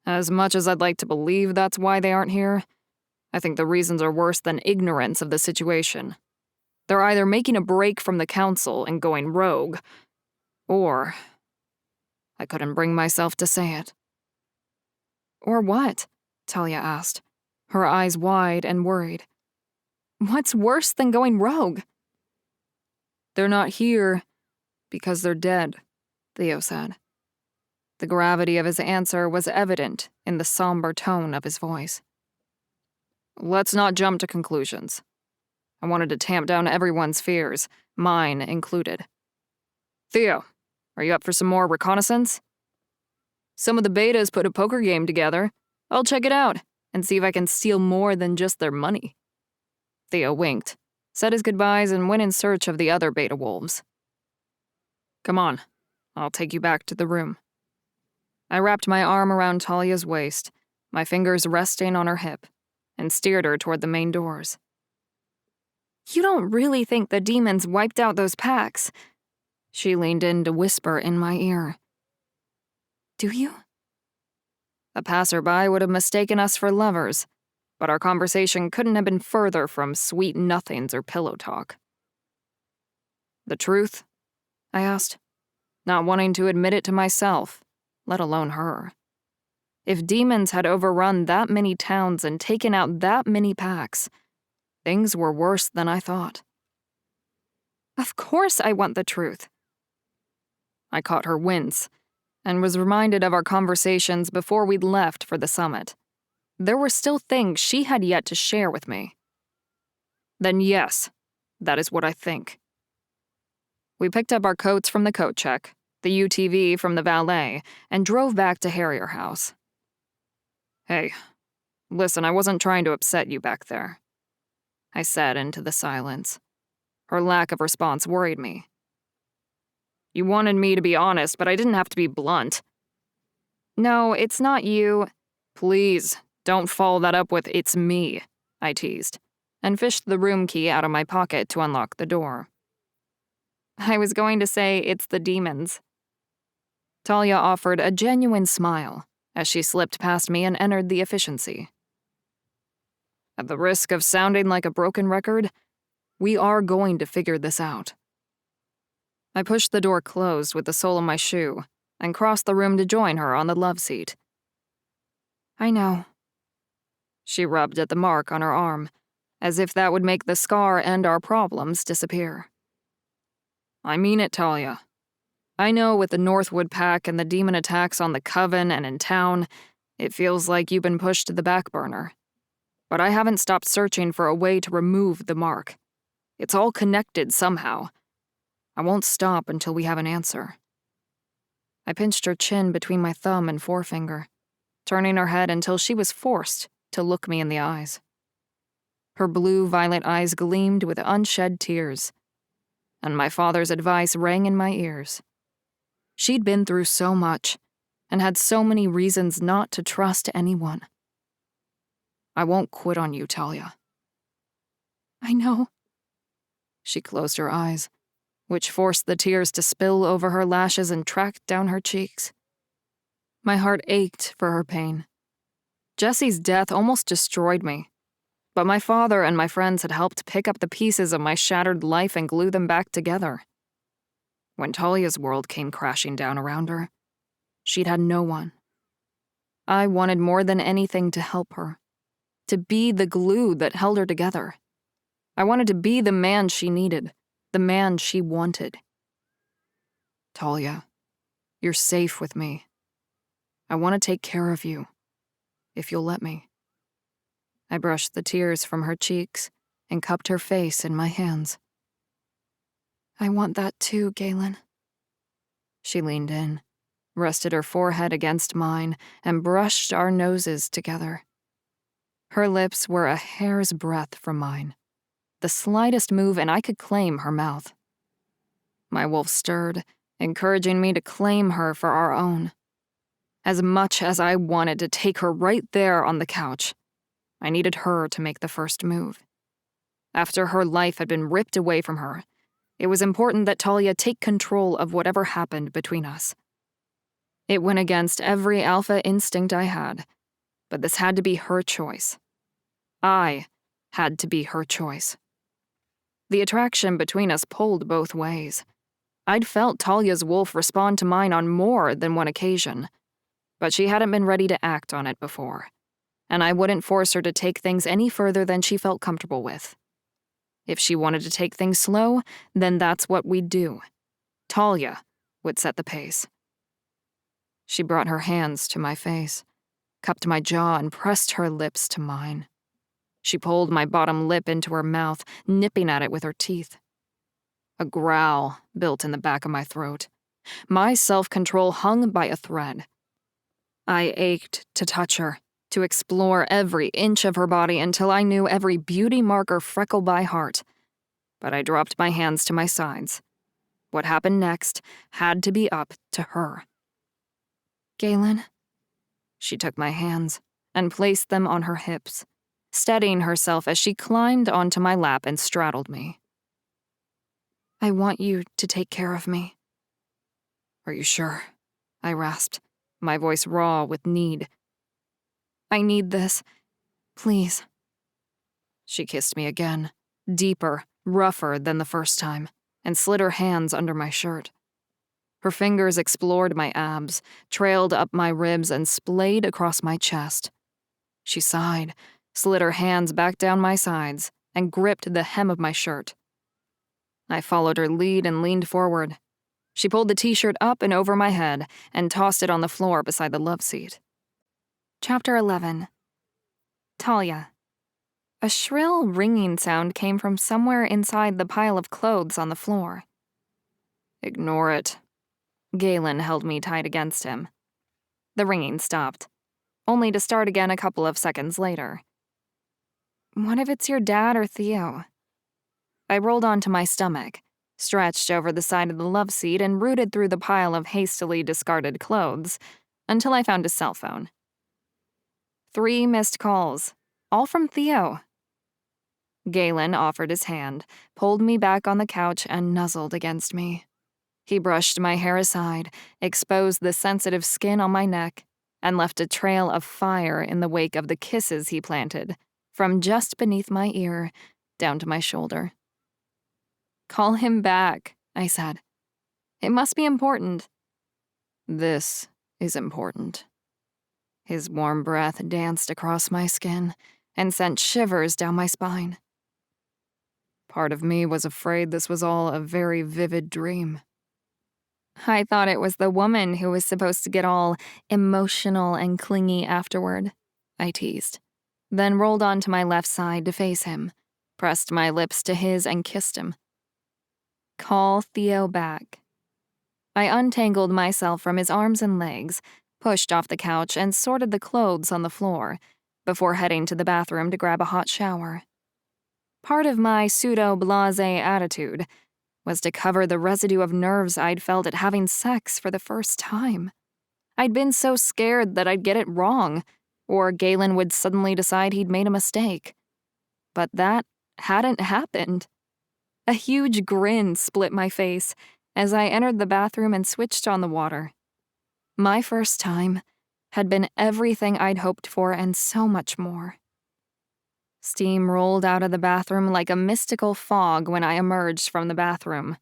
As much as I'd like to believe that's why they aren't here, I think the reasons are worse than ignorance of the situation. They're either making a break from the council and going rogue, or I couldn't bring myself to say it. Or what? Talia asked, her eyes wide and worried. What's worse than going rogue? They're not here because they're dead, Theo said. The gravity of his answer was evident in the somber tone of his voice. Let's not jump to conclusions. I wanted to tamp down everyone's fears, mine included. Theo, are you up for some more reconnaissance? Some of the betas put a poker game together. I'll check it out and see if I can steal more than just their money. Theo winked, said his goodbyes, and went in search of the other beta wolves. Come on, I'll take you back to the room. I wrapped my arm around Talia's waist, my fingers resting on her hip, and steered her toward the main doors. You don't really think the demons wiped out those packs? She leaned in to whisper in my ear. Do you? A passerby would have mistaken us for lovers, but our conversation couldn't have been further from sweet nothings or pillow talk. The truth? I asked, not wanting to admit it to myself, let alone her. If demons had overrun that many towns and taken out that many packs, things were worse than I thought. Of course I want the truth. I caught her wince and was reminded of our conversations before we'd left for the summit. There were still things she had yet to share with me. Then yes, that is what I think. We picked up our coats from the coat check, the UTV from the valet, and drove back to Harrier House. Hey, listen, I wasn't trying to upset you back there, I said into the silence. Her lack of response worried me. You wanted me to be honest, but I didn't have to be blunt. No, it's not you. Please, don't follow that up with "it's me," I teased, and fished the room key out of my pocket to unlock the door. I was going to say it's the demons. Talia offered a genuine smile as she slipped past me and entered the efficiency. At the risk of sounding like a broken record, we are going to figure this out. I pushed the door closed with the sole of my shoe and crossed the room to join her on the love seat. I know. She rubbed at the mark on her arm, as if that would make the scar and our problems disappear. I mean it, Talia. I know with the Northwood pack and the demon attacks on the Coven and in town, it feels like you've been pushed to the back burner. But I haven't stopped searching for a way to remove the mark. It's all connected somehow. I won't stop until we have an answer. I pinched her chin between my thumb and forefinger, turning her head until she was forced to look me in the eyes. Her blue-violet eyes gleamed with unshed tears, and my father's advice rang in my ears. She'd been through so much and had so many reasons not to trust anyone. I won't quit on you, Talia. I know. She closed her eyes, which forced the tears to spill over her lashes and track down her cheeks. My heart ached for her pain. Jesse's death almost destroyed me, but my father and my friends had helped pick up the pieces of my shattered life and glue them back together. When Talia's world came crashing down around her, she'd had no one. I wanted more than anything to help her, to be the glue that held her together. I wanted to be the man she needed, the man she wanted. Talia, you're safe with me. I want to take care of you, if you'll let me. I brushed the tears from her cheeks and cupped her face in my hands. I want that too, Galen. She leaned in, rested her forehead against mine, and brushed our noses together. Her lips were a hair's breadth from mine, the slightest move and I could claim her mouth. My wolf stirred, encouraging me to claim her for our own. As much as I wanted to take her right there on the couch, I needed her to make the first move. After her life had been ripped away from her, it was important that Talia take control of whatever happened between us. It went against every alpha instinct I had, but this had to be her choice. I had to be her choice. The attraction between us pulled both ways. I'd felt Talia's wolf respond to mine on more than one occasion, but she hadn't been ready to act on it before, and I wouldn't force her to take things any further than she felt comfortable with. If she wanted to take things slow, then that's what we'd do. Talia would set the pace. She brought her hands to my face, cupped my jaw, and pressed her lips to mine. She pulled my bottom lip into her mouth, nipping at it with her teeth. A growl built in the back of my throat. My self-control hung by a thread. I ached to touch her, to explore every inch of her body until I knew every beauty marker freckle by heart. But I dropped my hands to my sides. What happened next had to be up to her. Galen. She took my hands and placed them on her hips, steadying herself as she climbed onto my lap and straddled me. "I want you to take care of me." "Are you sure?" I rasped, my voice raw with need. "I need this. Please." She kissed me again, deeper, rougher than the first time, and slid her hands under my shirt. Her fingers explored my abs, trailed up my ribs, and splayed across my chest. She sighed, slid her hands back down my sides, and gripped the hem of my shirt. I followed her lead and leaned forward. She pulled the t-shirt up and over my head and tossed it on the floor beside the love seat. Chapter 11. Talia. A shrill ringing sound came from somewhere inside the pile of clothes on the floor. "Ignore it." Galen held me tight against him. The ringing stopped, only to start again a couple of seconds later. "What if it's your dad or Theo?" I rolled onto my stomach, stretched over the side of the love seat, and rooted through the pile of hastily discarded clothes until I found his cell phone. 3 missed calls, all from Theo. Galen offered his hand, pulled me back on the couch, and nuzzled against me. He brushed my hair aside, exposed the sensitive skin on my neck, and left a trail of fire in the wake of the kisses he planted, from just beneath my ear down to my shoulder. "Call him back," I said. "It must be important." "This is important." His warm breath danced across my skin and sent shivers down my spine. Part of me was afraid this was all a very vivid dream. "I thought it was the woman who was supposed to get all emotional and clingy afterward," I teased, then rolled onto my left side to face him, pressed my lips to his and kissed him. "Call Theo back." I untangled myself from his arms and legs, pushed off the couch, and sorted the clothes on the floor before heading to the bathroom to grab a hot shower. Part of my pseudo-blasé attitude was to cover the residue of nerves I'd felt at having sex for the first time. I'd been so scared that I'd get it wrong, or Galen would suddenly decide he'd made a mistake. But that hadn't happened. A huge grin split my face as I entered the bathroom and switched on the water. My first time had been everything I'd hoped for and so much more. Steam rolled out of the bathroom like a mystical fog when I emerged from the bathroom,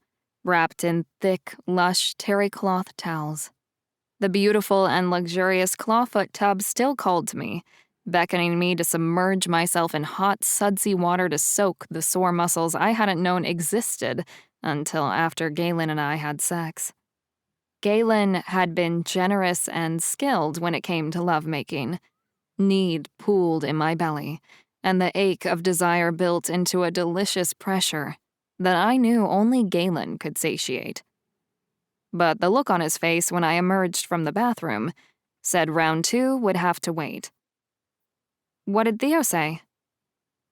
wrapped in thick, lush terry cloth towels. The beautiful and luxurious clawfoot tub still called to me, beckoning me to submerge myself in hot, sudsy water to soak the sore muscles I hadn't known existed until after Galen and I had sex. Galen had been generous and skilled when it came to lovemaking. Need pooled in my belly, and the ache of desire built into a delicious pressure that I knew only Galen could satiate. But the look on his face when I emerged from the bathroom said round 2 would have to wait. "What did Theo say?"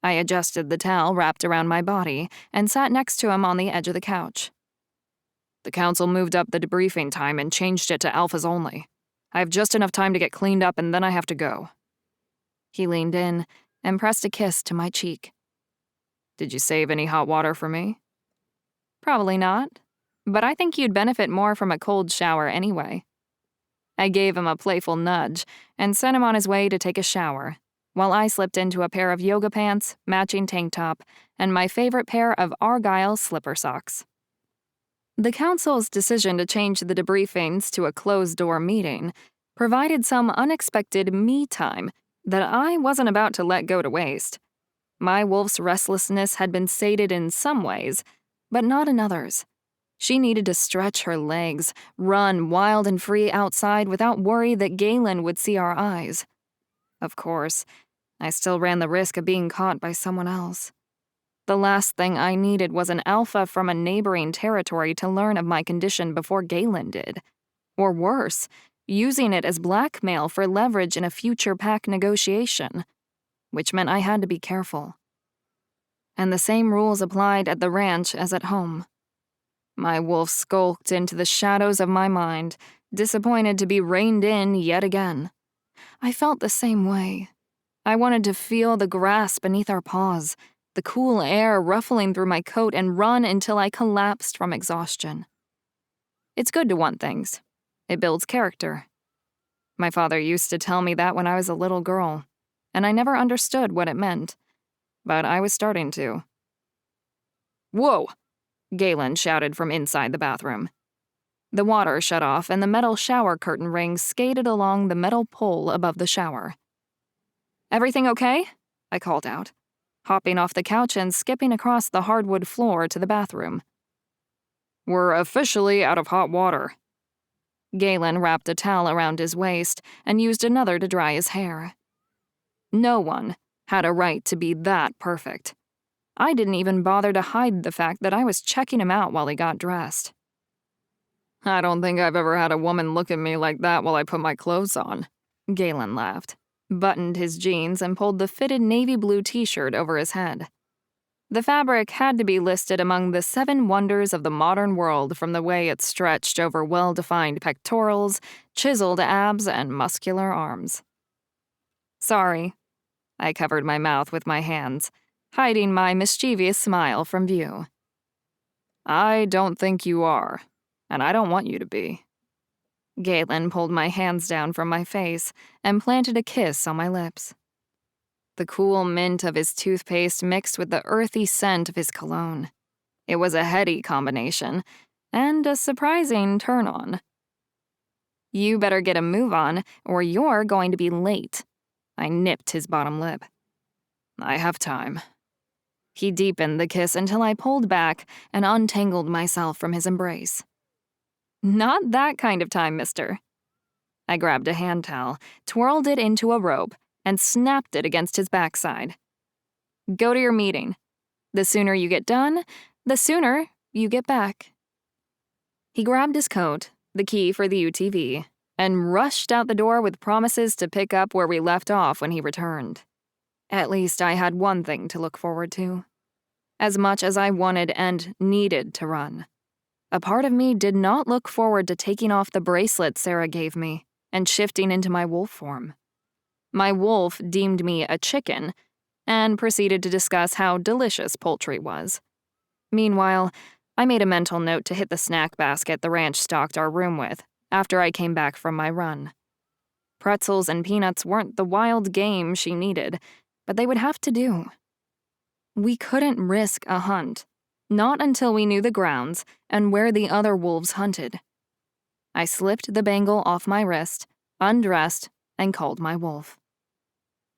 I adjusted the towel wrapped around my body and sat next to him on the edge of the couch. "The council moved up the debriefing time and changed it to alphas only. I have just enough time to get cleaned up and then I have to go." He leaned in and pressed a kiss to my cheek. "Did you save any hot water for me?" "Probably not, but I think you'd benefit more from a cold shower anyway." I gave him a playful nudge and sent him on his way to take a shower, while I slipped into a pair of yoga pants, matching tank top, and my favorite pair of Argyle slipper socks. The council's decision to change the debriefings to a closed-door meeting provided some unexpected me time that I wasn't about to let go to waste. My wolf's restlessness had been sated in some ways, but not in others. She needed to stretch her legs, run wild and free outside without worry that Galen would see our eyes. Of course, I still ran the risk of being caught by someone else. The last thing I needed was an alpha from a neighboring territory to learn of my condition before Galen did. Or worse, using it as blackmail for leverage in a future pack negotiation, which meant I had to be careful. And the same rules applied at the ranch as at home. My wolf skulked into the shadows of my mind, disappointed to be reined in yet again. I felt the same way. I wanted to feel the grass beneath our paws, the cool air ruffling through my coat, and run until I collapsed from exhaustion. It's good to want things. It builds character. My father used to tell me that when I was a little girl, and I never understood what it meant, but I was starting to. "Whoa!" Galen shouted from inside the bathroom. The water shut off, and the metal shower curtain ring skated along the metal pole above the shower. "Everything okay?" I called out, hopping off the couch and skipping across the hardwood floor to the bathroom. "We're officially out of hot water." Galen wrapped a towel around his waist and used another to dry his hair. No one had a right to be that perfect. I didn't even bother to hide the fact that I was checking him out while he got dressed. "I don't think I've ever had a woman look at me like that while I put my clothes on," Galen laughed, buttoned his jeans, and pulled the fitted navy blue t-shirt over his head. The fabric had to be listed among the 7 wonders of the modern world from the way it stretched over well-defined pectorals, chiseled abs, and muscular arms. "Sorry." I covered my mouth with my hands, hiding my mischievous smile from view. "I don't think you are, and I don't want you to be." Galen pulled my hands down from my face and planted a kiss on my lips. The cool mint of his toothpaste mixed with the earthy scent of his cologne. It was a heady combination, and a surprising turn-on. "You better get a move on, or you're going to be late." I nipped his bottom lip. "I have time." He deepened the kiss until I pulled back and untangled myself from his embrace. "Not that kind of time, mister." I grabbed a hand towel, twirled it into a rope, and snapped it against his backside. "Go to your meeting. The sooner you get done, the sooner you get back." He grabbed his coat, the key for the UTV, and rushed out the door with promises to pick up where we left off when he returned. At least I had one thing to look forward to. As much as I wanted and needed to run, a part of me did not look forward to taking off the bracelet Sarah gave me and shifting into my wolf form. My wolf deemed me a chicken and proceeded to discuss how delicious poultry was. Meanwhile, I made a mental note to hit the snack basket the ranch stocked our room with after I came back from my run. Pretzels and peanuts weren't the wild game she needed, but they would have to do. We couldn't risk a hunt, not until we knew the grounds and where the other wolves hunted. I slipped the bangle off my wrist, undressed, and called my wolf.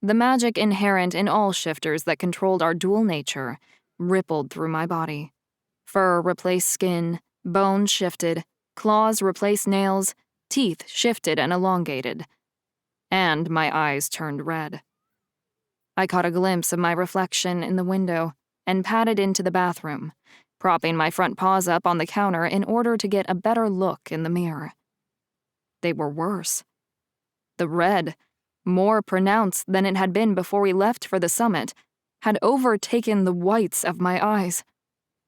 The magic inherent in all shifters that controlled our dual nature rippled through my body. Fur replaced skin, bones shifted, claws replaced nails, teeth shifted and elongated, and my eyes turned red. I caught a glimpse of my reflection in the window and padded into the bathroom, propping my front paws up on the counter in order to get a better look in the mirror. They were worse. The red, more pronounced than it had been before we left for the summit, had overtaken the whites of my eyes.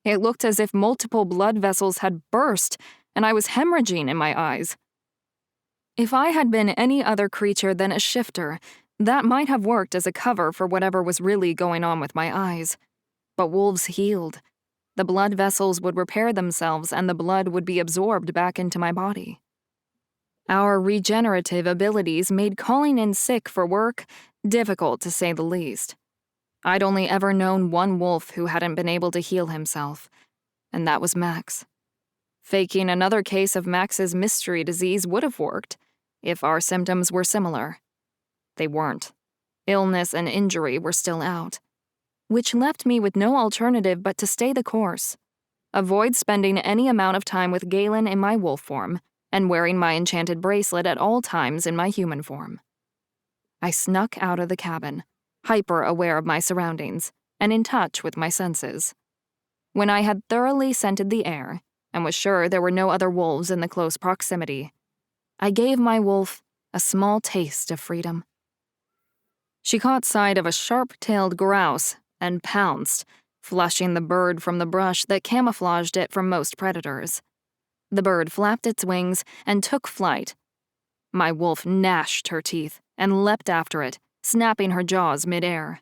It looked as if multiple blood vessels had burst and I was hemorrhaging in my eyes. If I had been any other creature than a shifter, that might have worked as a cover for whatever was really going on with my eyes. But wolves healed. The blood vessels would repair themselves and the blood would be absorbed back into my body. Our regenerative abilities made calling in sick for work difficult, to say the least. I'd only ever known one wolf who hadn't been able to heal himself, and that was Max. Faking another case of Max's mystery disease would have worked if our symptoms were similar. They weren't. Illness and injury were still out, which left me with no alternative but to stay the course, avoid spending any amount of time with Galen in my wolf form, and wearing my enchanted bracelet at all times in my human form. I snuck out of the cabin, hyper-aware of my surroundings, and in touch with my senses. When I had thoroughly scented the air, and was sure there were no other wolves in the close proximity, I gave my wolf a small taste of freedom. She caught sight of a sharp-tailed grouse and pounced, flushing the bird from the brush that camouflaged it from most predators. The bird flapped its wings and took flight. My wolf gnashed her teeth and leapt after it, snapping her jaws midair.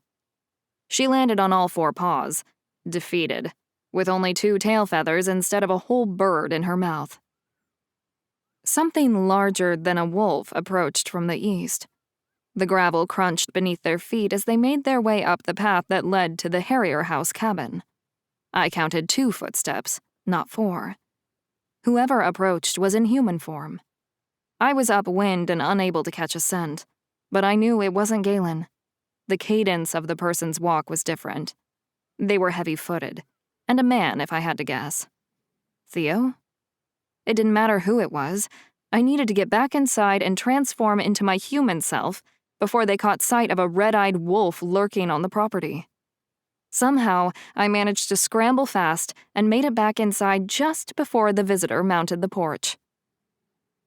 She landed on all four paws, defeated, with only 2 tail feathers instead of a whole bird in her mouth. Something larger than a wolf approached from the east. The gravel crunched beneath their feet as they made their way up the path that led to the Harrier House cabin. I counted 2 footsteps, not 4. Whoever approached was in human form. I was upwind and unable to catch a scent, but I knew it wasn't Galen. The cadence of the person's walk was different. They were heavy-footed, and a man if I had to guess. Theo? It didn't matter who it was. I needed to get back inside and transform into my human self before they caught sight of a red-eyed wolf lurking on the property. Somehow, I managed to scramble fast and made it back inside just before the visitor mounted the porch.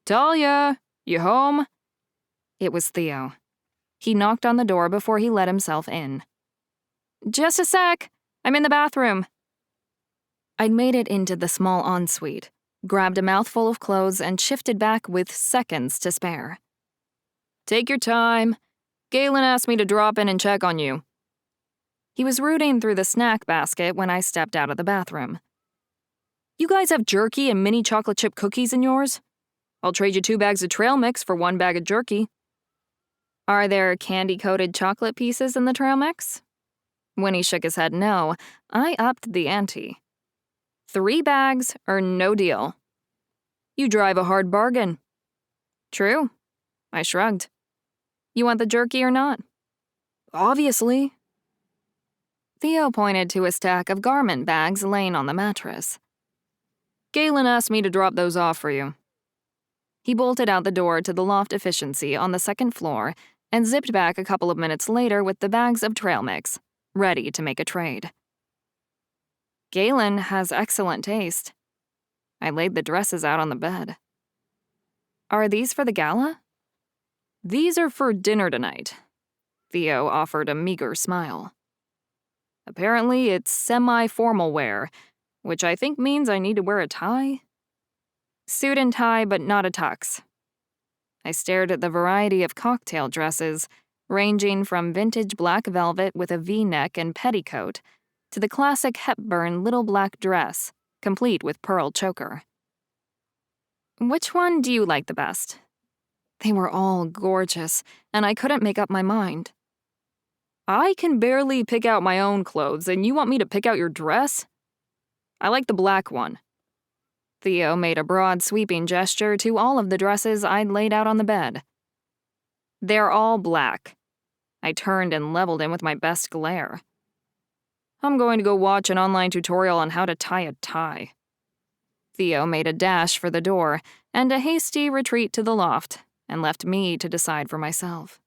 "Talia, you home?" It was Theo. He knocked on the door before he let himself in. "Just a sec. I'm in the bathroom." I'd made it into the small ensuite, grabbed a mouthful of clothes, and shifted back with seconds to spare. "Take your time. Galen asked me to drop in and check on you." He was rooting through the snack basket when I stepped out of the bathroom. "You guys have jerky and mini chocolate chip cookies in yours? I'll trade you 2 bags of trail mix for 1 bag of jerky." "Are there candy-coated chocolate pieces in the trail mix?" When he shook his head no, I upped the ante. 3 bags or no deal. "You drive a hard bargain." "True." I shrugged. "You want the jerky or not?" "Obviously." Theo pointed to a stack of garment bags laying on the mattress. "Galen asked me to drop those off for you." He bolted out the door to the loft efficiency on the 2nd floor and zipped back a couple of minutes later with the bags of trail mix, ready to make a trade. Galen has excellent taste. I laid the dresses out on the bed. "Are these for the gala?" "These are for dinner tonight." Theo offered a meager smile. "Apparently it's semi-formal wear, which I think means I need to wear a tie." "Suit and tie, but not a tux." I stared at the variety of cocktail dresses, ranging from vintage black velvet with a V-neck and petticoat to the classic Hepburn little black dress, complete with pearl choker. "Which one do you like the best?" They were all gorgeous, and I couldn't make up my mind. "I can barely pick out my own clothes, and you want me to pick out your dress?" "I like the black one." Theo made a broad sweeping gesture to all of the dresses I'd laid out on the bed. "They're all black." I turned and leveled him with my best glare. "I'm going to go watch an online tutorial on how to tie a tie." Theo made a dash for the door and a hasty retreat to the loft and left me to decide for myself.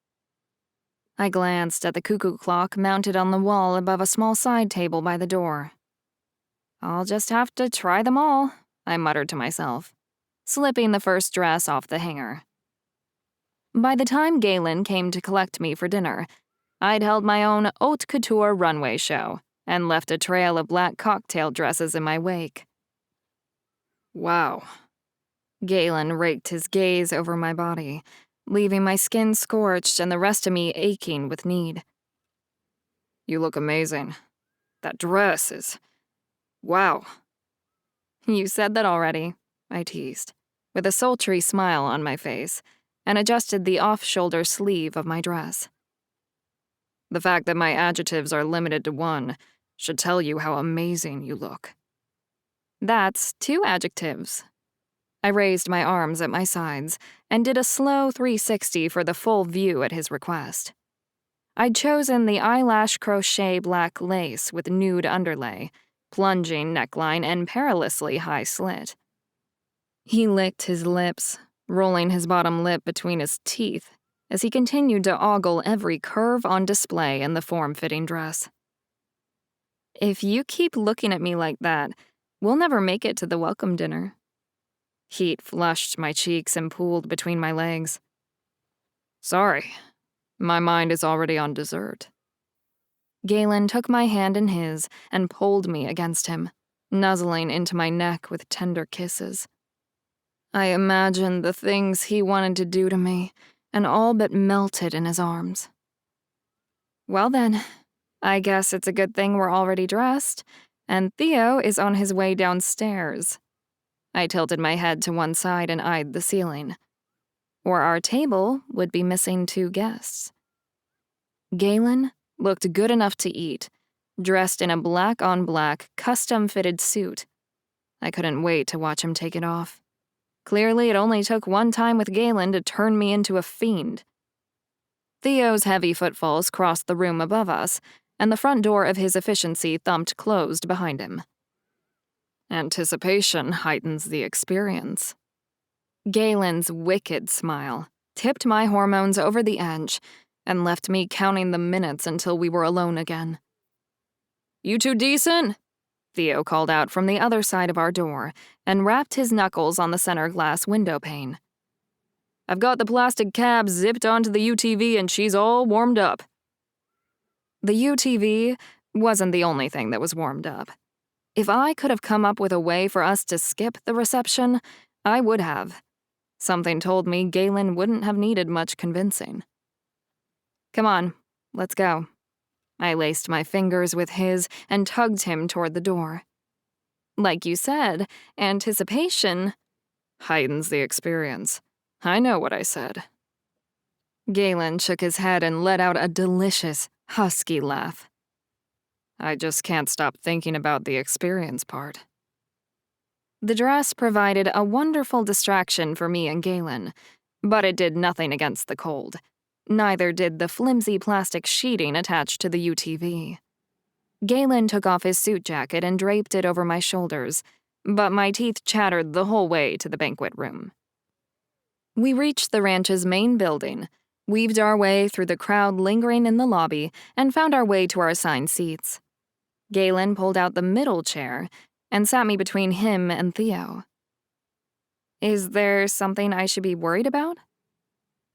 I glanced at the cuckoo clock mounted on the wall above a small side table by the door. "I'll just have to try them all," I muttered to myself, slipping the first dress off the hanger. By the time Galen came to collect me for dinner, I'd held my own haute couture runway show and left a trail of black cocktail dresses in my wake. "Wow." Galen raked his gaze over my body, leaving my skin scorched and the rest of me aching with need. "You look amazing. That dress is... wow." "You said that already," I teased, with a sultry smile on my face, and adjusted the off-shoulder sleeve of my dress. "The fact that my adjectives are limited to 1 should tell you how amazing you look." "That's 2 adjectives." I raised my arms at my sides and did a slow 360 for the full view at his request. I'd chosen the eyelash crochet black lace with nude underlay, plunging neckline, and perilously high slit. He licked his lips, rolling his bottom lip between his teeth as he continued to ogle every curve on display in the form-fitting dress. "If you keep looking at me like that, we'll never make it to the welcome dinner." Heat flushed my cheeks and pooled between my legs. "Sorry, my mind is already on dessert." Galen took my hand in his and pulled me against him, nuzzling into my neck with tender kisses. I imagined the things he wanted to do to me and all but melted in his arms. Well then, I guess it's a good thing we're already dressed, and Theo is on his way downstairs. I tilted my head to one side and eyed the ceiling. Or our table would be missing 2 guests. Galen looked good enough to eat, dressed in a black-on-black, custom-fitted suit. I couldn't wait to watch him take it off. Clearly, it only took one time with Galen to turn me into a fiend. Theo's heavy footfalls crossed the room above us, and the front door of his efficiency thumped closed behind him. Anticipation heightens the experience. Galen's wicked smile tipped my hormones over the edge and left me counting the minutes until we were alone again. "You two decent?" Theo called out from the other side of our door and rapped his knuckles on the center glass window pane. "I've got the plastic cab zipped onto the UTV and she's all warmed up." The UTV wasn't the only thing that was warmed up. If I could have come up with a way for us to skip the reception, I would have. Something told me Galen wouldn't have needed much convincing. "Come on, let's go." I laced my fingers with his and tugged him toward the door. Like you said, anticipation heightens the experience. I know what I said. Galen shook his head and let out a delicious, husky laugh. I just can't stop thinking about the experience part. The dress provided a wonderful distraction for me and Galen, but it did nothing against the cold. Neither did the flimsy plastic sheeting attached to the UTV. Galen took off his suit jacket and draped it over my shoulders, but my teeth chattered the whole way to the banquet room. We reached the ranch's main building, weaved our way through the crowd lingering in the lobby, and found our way to our assigned seats. Galen pulled out the middle chair and sat me between him and Theo. Is there something I should be worried about?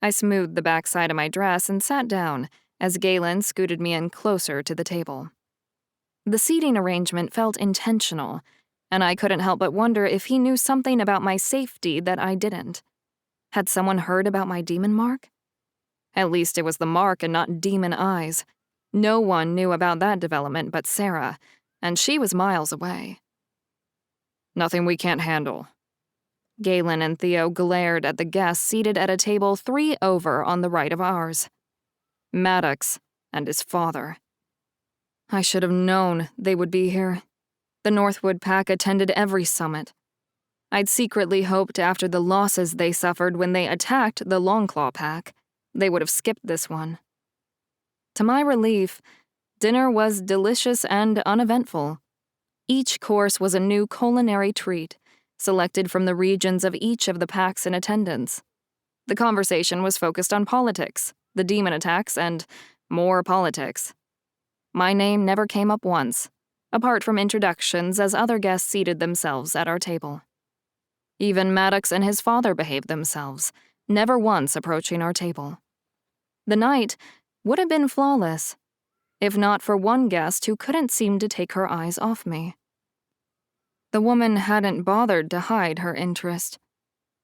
I smoothed the backside of my dress and sat down as Galen scooted me in closer to the table. The seating arrangement felt intentional, and I couldn't help but wonder if he knew something about my safety that I didn't. Had someone heard about my demon mark? At least it was the mark and not demon eyes. No one knew about that development but Sarah, and she was miles away. Nothing we can't handle. Galen and Theo glared at the guests seated at a table 3 over on the right of ours. Maddox and his father. I should have known they would be here. The Northwood pack attended every summit. I'd secretly hoped after the losses they suffered when they attacked the Longclaw pack, they would have skipped this one. To my relief, dinner was delicious and uneventful. Each course was a new culinary treat, selected from the regions of each of the packs in attendance. The conversation was focused on politics, the demon attacks, and more politics. My name never came up once, apart from introductions as other guests seated themselves at our table. Even Maddox and his father behaved themselves, never once approaching our table. The night would have been flawless, if not for one guest who couldn't seem to take her eyes off me. The woman hadn't bothered to hide her interest.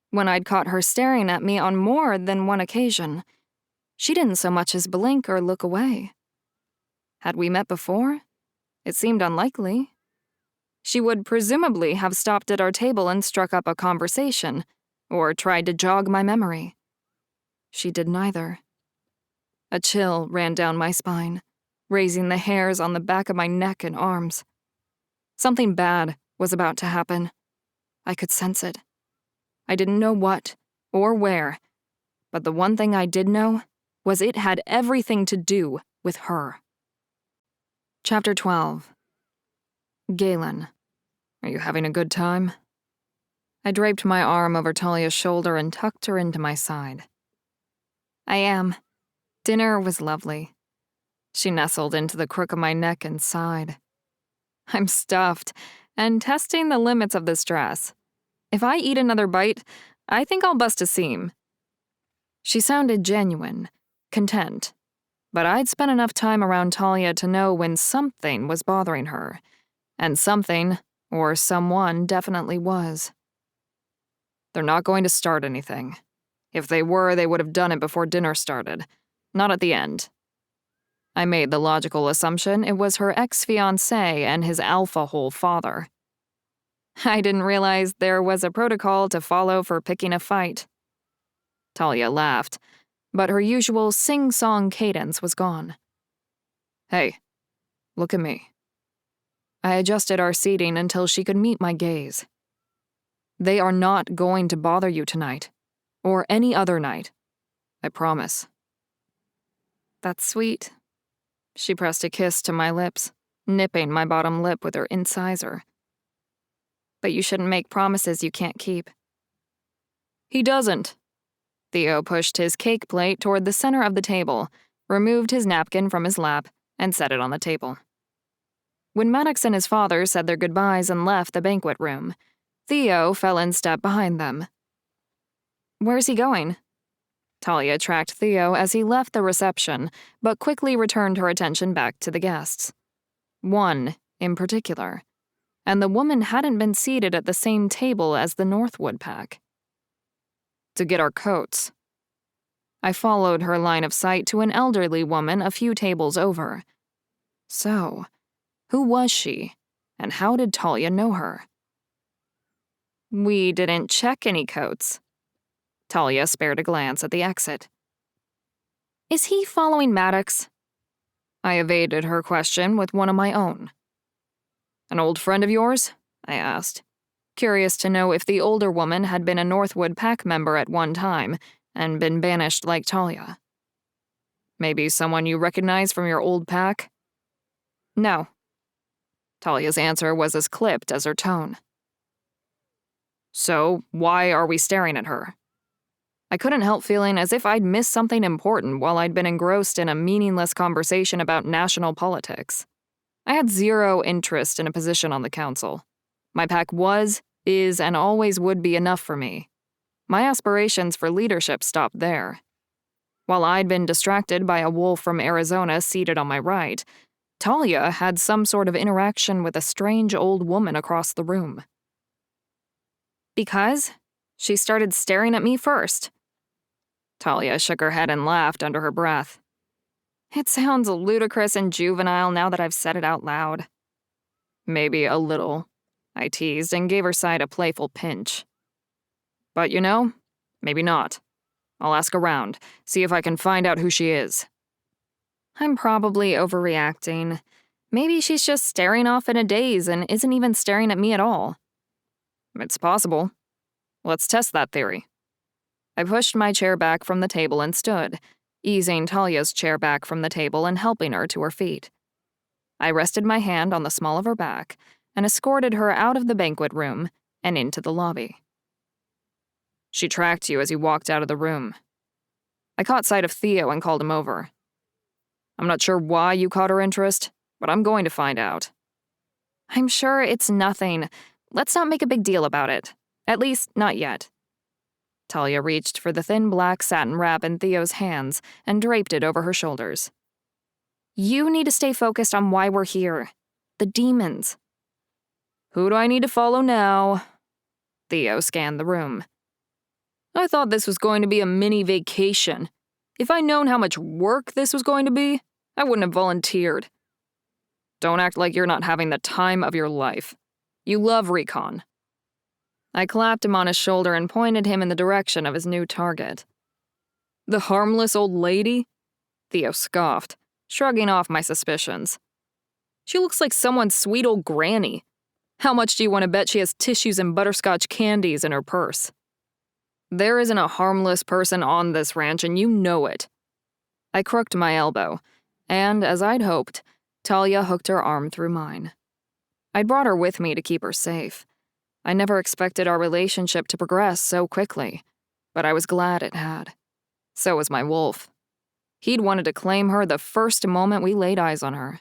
When I'd caught her staring at me on more than one occasion, she didn't so much as blink or look away. Had we met before? It seemed unlikely. She would presumably have stopped at our table and struck up a conversation, or tried to jog my memory. She did neither. A chill ran down my spine, raising the hairs on the back of my neck and arms. Something bad was about to happen. I could sense it. I didn't know what or where, but the one thing I did know was it had everything to do with her. Chapter 12. Galen, are you having a good time? I draped my arm over Talia's shoulder and tucked her into my side. I am. Dinner was lovely. She nestled into the crook of my neck and sighed. I'm stuffed and testing the limits of this dress. If I eat another bite, I think I'll bust a seam. She sounded genuine, content, but I'd spent enough time around Talia to know when something was bothering her, and something, or someone, definitely was. They're not going to start anything. If they were, they would have done it before dinner started, not at the end. I made the logical assumption it was her ex-fiancé and his alpha hole father. I didn't realize there was a protocol to follow for picking a fight. Talia laughed, but her usual sing-song cadence was gone. Hey, look at me. I adjusted our seating until she could meet my gaze. They are not going to bother you tonight, or any other night. I promise. That's sweet. She pressed a kiss to my lips, nipping my bottom lip with her incisor. But you shouldn't make promises you can't keep. He doesn't. Theo pushed his cake plate toward the center of the table, removed his napkin from his lap, and set it on the table. When Maddox and his father said their goodbyes and left the banquet room, Theo fell in step behind them. Where's he going? Talia tracked Theo as he left the reception, but quickly returned her attention back to the guests. One, in particular. And the woman hadn't been seated at the same table as the Northwood pack. To get our coats. I followed her line of sight to an elderly woman a few tables over. So, who was she, and how did Talia know her? We didn't check any coats. Talia spared a glance at the exit. Is he following Maddox? I evaded her question with one of my own. An old friend of yours? I asked, curious to know if the older woman had been a Northwood pack member at one time and been banished like Talia. Maybe someone you recognize from your old pack? No. Talia's answer was as clipped as her tone. So, why are we staring at her? I couldn't help feeling as if I'd missed something important while I'd been engrossed in a meaningless conversation about national politics. I had zero interest in a position on the council. My pack was, is, and always would be enough for me. My aspirations for leadership stopped there. While I'd been distracted by a wolf from Arizona seated on my right, Talia had some sort of interaction with a strange old woman across the room. Because she started staring at me first. Talia shook her head and laughed under her breath. It sounds ludicrous and juvenile now that I've said it out loud. Maybe a little, I teased and gave her side a playful pinch. But you know, maybe not. I'll ask around, see if I can find out who she is. I'm probably overreacting. Maybe she's just staring off in a daze and isn't even staring at me at all. It's possible. Let's test that theory. I pushed my chair back from the table and stood, easing Talia's chair back from the table and helping her to her feet. I rested my hand on the small of her back and escorted her out of the banquet room and into the lobby. She tracked you as you walked out of the room. I caught sight of Theo and called him over. I'm not sure why you caught her interest, but I'm going to find out. I'm sure it's nothing. Let's not make a big deal about it. At least, not yet. Talia reached for the thin black satin wrap in Theo's hands and draped it over her shoulders. You need to stay focused on why we're here. The demons. Who do I need to follow now? Theo scanned the room. I thought this was going to be a mini vacation. If I'd known how much work this was going to be, I wouldn't have volunteered. Don't act like you're not having the time of your life. You love recon. I clapped him on his shoulder and pointed him in the direction of his new target. The harmless old lady? Theo scoffed, shrugging off my suspicions. She looks like someone's sweet old granny. How much do you want to bet she has tissues and butterscotch candies in her purse? There isn't a harmless person on this ranch, and you know it. I crooked my elbow, and, as I'd hoped, Talia hooked her arm through mine. I'd brought her with me to keep her safe. I never expected our relationship to progress so quickly, but I was glad it had. So was my wolf. He'd wanted to claim her the first moment we laid eyes on her.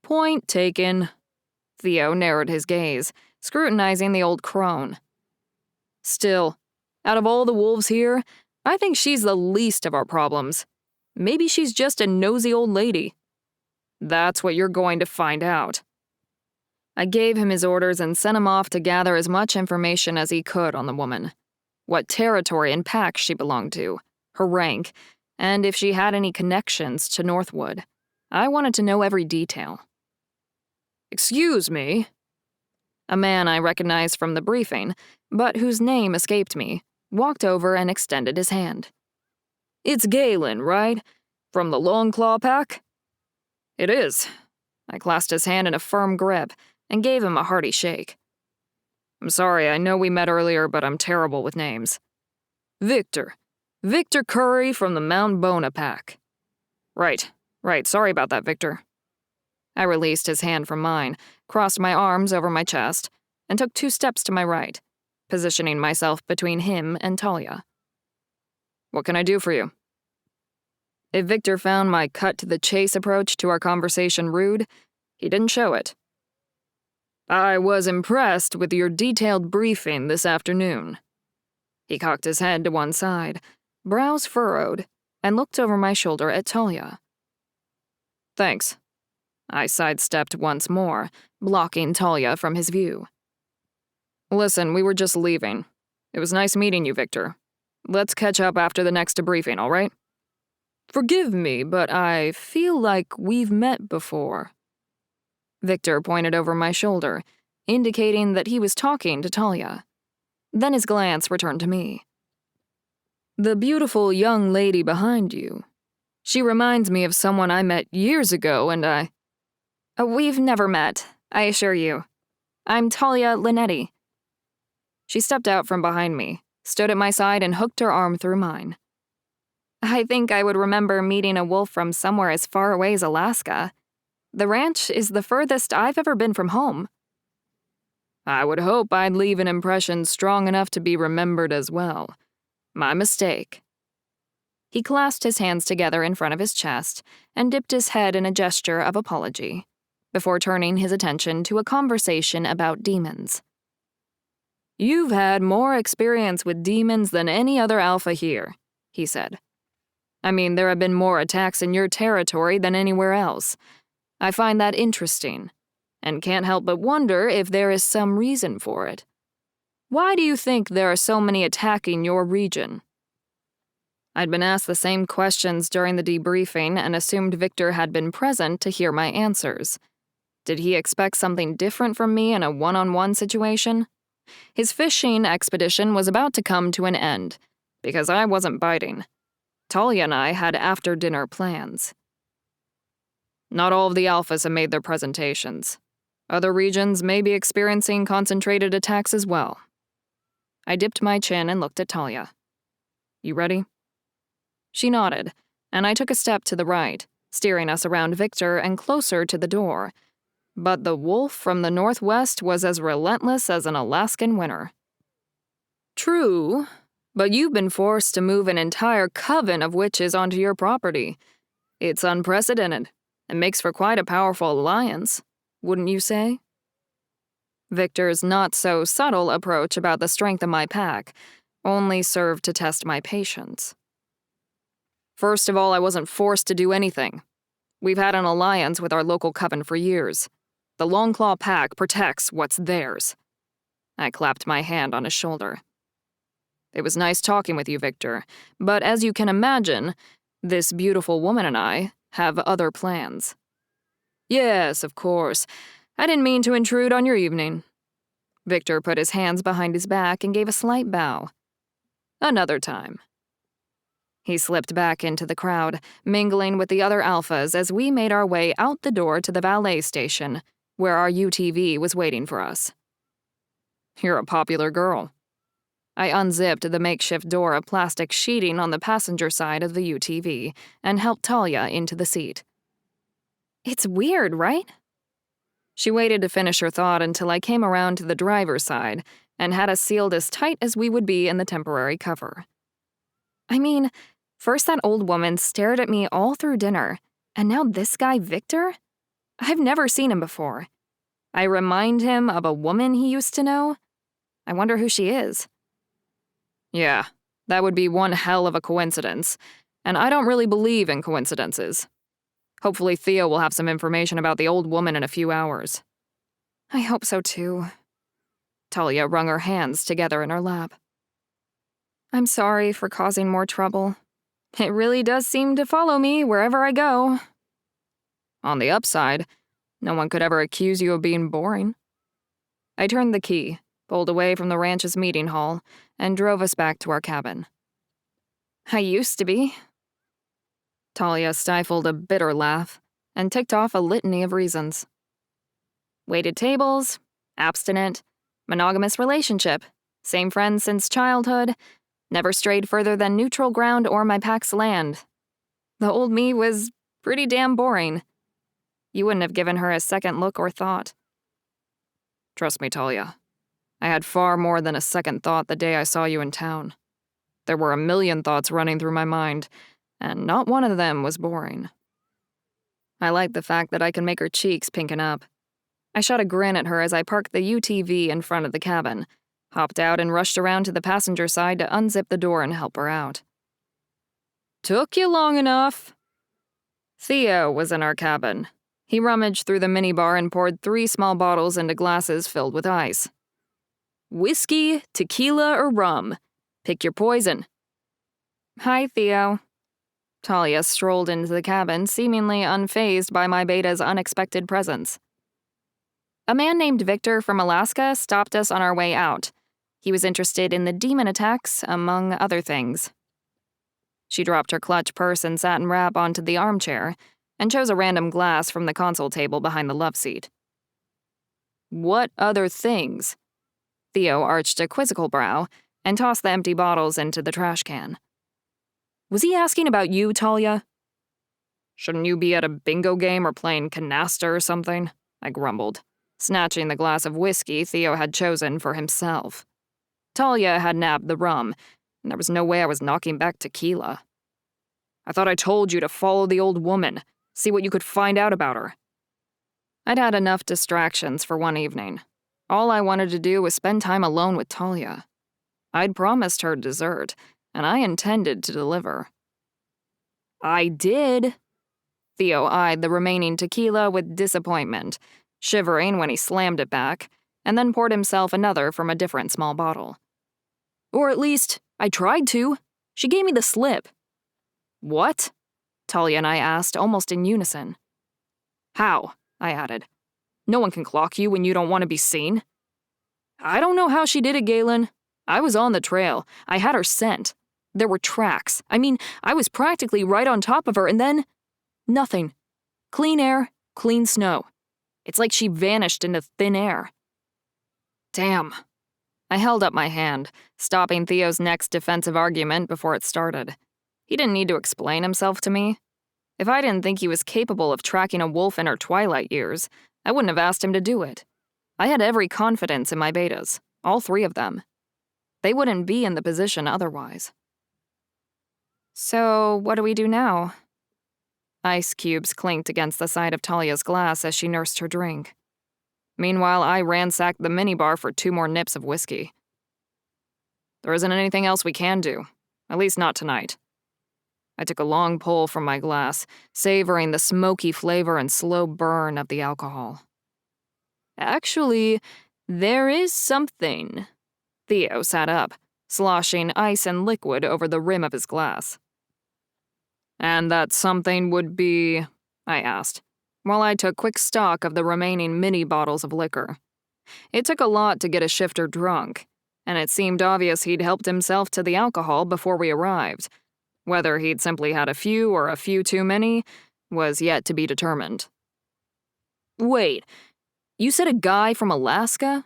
Point taken. Theo narrowed his gaze, scrutinizing the old crone. Still, out of all the wolves here, I think she's the least of our problems. Maybe she's just a nosy old lady. That's what you're going to find out. I gave him his orders and sent him off to gather as much information as he could on the woman. What territory and pack she belonged to, her rank, and if she had any connections to Northwood. I wanted to know every detail. "Excuse me." A man I recognized from the briefing, but whose name escaped me, walked over and extended his hand. "It's Galen, right? From the Longclaw Pack?" "It is." I clasped his hand in a firm grip and gave him a hearty shake. "I'm sorry, I know we met earlier, but I'm terrible with names." "Victor. Victor Curry from the Mount Bona Pack." Right, sorry about that, Victor." I released his hand from mine, crossed my arms over my chest, and took 2 steps to my right, positioning myself between him and Talia. "What can I do for you?" If Victor found my cut-to-the-chase approach to our conversation rude, he didn't show it. "I was impressed with your detailed briefing this afternoon." He cocked his head to one side, brows furrowed, and looked over my shoulder at Talia. "Thanks." I sidestepped once more, blocking Talia from his view. "Listen, we were just leaving. It was nice meeting you, Victor. Let's catch up after the next debriefing, all right?" "Forgive me, but I feel like we've met before." Victor pointed over my shoulder, indicating that he was talking to Talia. Then his glance returned to me. "The beautiful young lady behind you. She reminds me of someone I met years ago, and I—" We've never met, I assure you. I'm Talia Linetti." She stepped out from behind me, stood at my side, and hooked her arm through mine. "I think I would remember meeting a wolf from somewhere as far away as Alaska. The ranch is the furthest I've ever been from home." "I would hope I'd leave an impression strong enough to be remembered as well. My mistake." He clasped his hands together in front of his chest and dipped his head in a gesture of apology, before turning his attention to a conversation about demons. "You've had more experience with demons than any other alpha here," he said. "I mean, there have been more attacks in your territory than anywhere else. I find that interesting, and can't help but wonder if there is some reason for it. Why do you think there are so many attacking your region?" I'd been asked the same questions during the debriefing and assumed Victor had been present to hear my answers. Did he expect something different from me in a one-on-one situation? His fishing expedition was about to come to an end, because I wasn't biting. Talia and I had after-dinner plans. "Not all of the alphas have made their presentations. Other regions may be experiencing concentrated attacks as well." I dipped my chin and looked at Talia. "You ready?" She nodded, and I took a step to the right, steering us around Victor and closer to the door. But the wolf from the northwest was as relentless as an Alaskan winter. "True, but you've been forced to move an entire coven of witches onto your property. It's unprecedented and makes for quite a powerful alliance, wouldn't you say?" Victor's not-so-subtle approach about the strength of my pack only served to test my patience. "First of all, I wasn't forced to do anything. We've had an alliance with our local coven for years. The Longclaw Pack protects what's theirs." I clapped my hand on his shoulder. "It was nice talking with you, Victor, but as you can imagine, this beautiful woman and I have other plans." "Yes, of course. I didn't mean to intrude on your evening." Victor put his hands behind his back and gave a slight bow. "Another time." He slipped back into the crowd, mingling with the other alphas as we made our way out the door to the valet station, where our UTV was waiting for us. "You're a popular girl." I unzipped the makeshift door of plastic sheeting on the passenger side of the UTV and helped Talia into the seat. "It's weird, right?" She waited to finish her thought until I came around to the driver's side and had us sealed as tight as we would be in the temporary cover. "I mean, first that old woman stared at me all through dinner, and now this guy, Victor? I've never seen him before. I remind him of a woman he used to know. I wonder who she is." "Yeah, that would be one hell of a coincidence, and I don't really believe in coincidences. Hopefully Theo will have some information about the old woman in a few hours." "I hope so too." Talia wrung her hands together in her lap. "I'm sorry for causing more trouble. It really does seem to follow me wherever I go. On the upside, no one could ever accuse you of being boring. I turned the key, pulled away from the ranch's meeting hall, and drove us back to our cabin. I used to be. Talia stifled a bitter laugh and ticked off a litany of reasons. Waited tables, abstinent, monogamous relationship, same friends since childhood, never strayed further than neutral ground or my pack's land. The old me was pretty damn boring. You wouldn't have given her a second look or thought. Trust me, Talia. I had far more than a second thought the day I saw you in town. There were a million thoughts running through my mind, and not one of them was boring. I liked the fact that I could make her cheeks pinken up. I shot a grin at her as I parked the UTV in front of the cabin, hopped out and rushed around to the passenger side to unzip the door and help her out. Took you long enough. Theo was in our cabin. He rummaged through the minibar and poured 3 small bottles into glasses filled with ice. Whiskey, tequila, or rum. Pick your poison. Hi, Theo. Talia strolled into the cabin, seemingly unfazed by my beta's unexpected presence. A man named Victor from Alaska stopped us on our way out. He was interested in the demon attacks, among other things. She dropped her clutch purse and satin wrap onto the armchair and chose a random glass from the console table behind the love seat. What other things? Theo arched a quizzical brow and tossed the empty bottles into the trash can. Was he asking about you, Talia? Shouldn't you be at a bingo game or playing canasta or something? I grumbled, snatching the glass of whiskey Theo had chosen for himself. Talia had nabbed the rum, and there was no way I was knocking back tequila. I thought I told you to follow the old woman, see what you could find out about her. I'd had enough distractions for one evening. All I wanted to do was spend time alone with Talia. I'd promised her dessert, and I intended to deliver. I did. Theo eyed the remaining tequila with disappointment, shivering when he slammed it back, and then poured himself another from a different small bottle. Or at least, I tried to. She gave me the slip. What? Talia and I asked, almost in unison. How? I added. No one can clock you when you don't want to be seen. I don't know how she did it, Galen. I was on the trail. I had her scent. There were tracks. I mean, I was practically right on top of her, and then... nothing. Clean air, clean snow. It's like she vanished into thin air. Damn. I held up my hand, stopping Theo's next defensive argument before it started. He didn't need to explain himself to me. If I didn't think he was capable of tracking a wolf in her twilight years, I wouldn't have asked him to do it. I had every confidence in my betas, all 3 of them. They wouldn't be in the position otherwise. So, what do we do now? Ice cubes clinked against the side of Talia's glass as she nursed her drink. Meanwhile, I ransacked the minibar for 2 more nips of whiskey. There isn't anything else we can do, at least not tonight. I took a long pull from my glass, savoring the smoky flavor and slow burn of the alcohol. Actually, there is something. Theo sat up, sloshing ice and liquid over the rim of his glass. And that something would be, I asked, while I took quick stock of the remaining mini bottles of liquor. It took a lot to get a shifter drunk, and it seemed obvious he'd helped himself to the alcohol before we arrived. Whether he'd simply had a few or a few too many was yet to be determined. Wait, you said a guy from Alaska?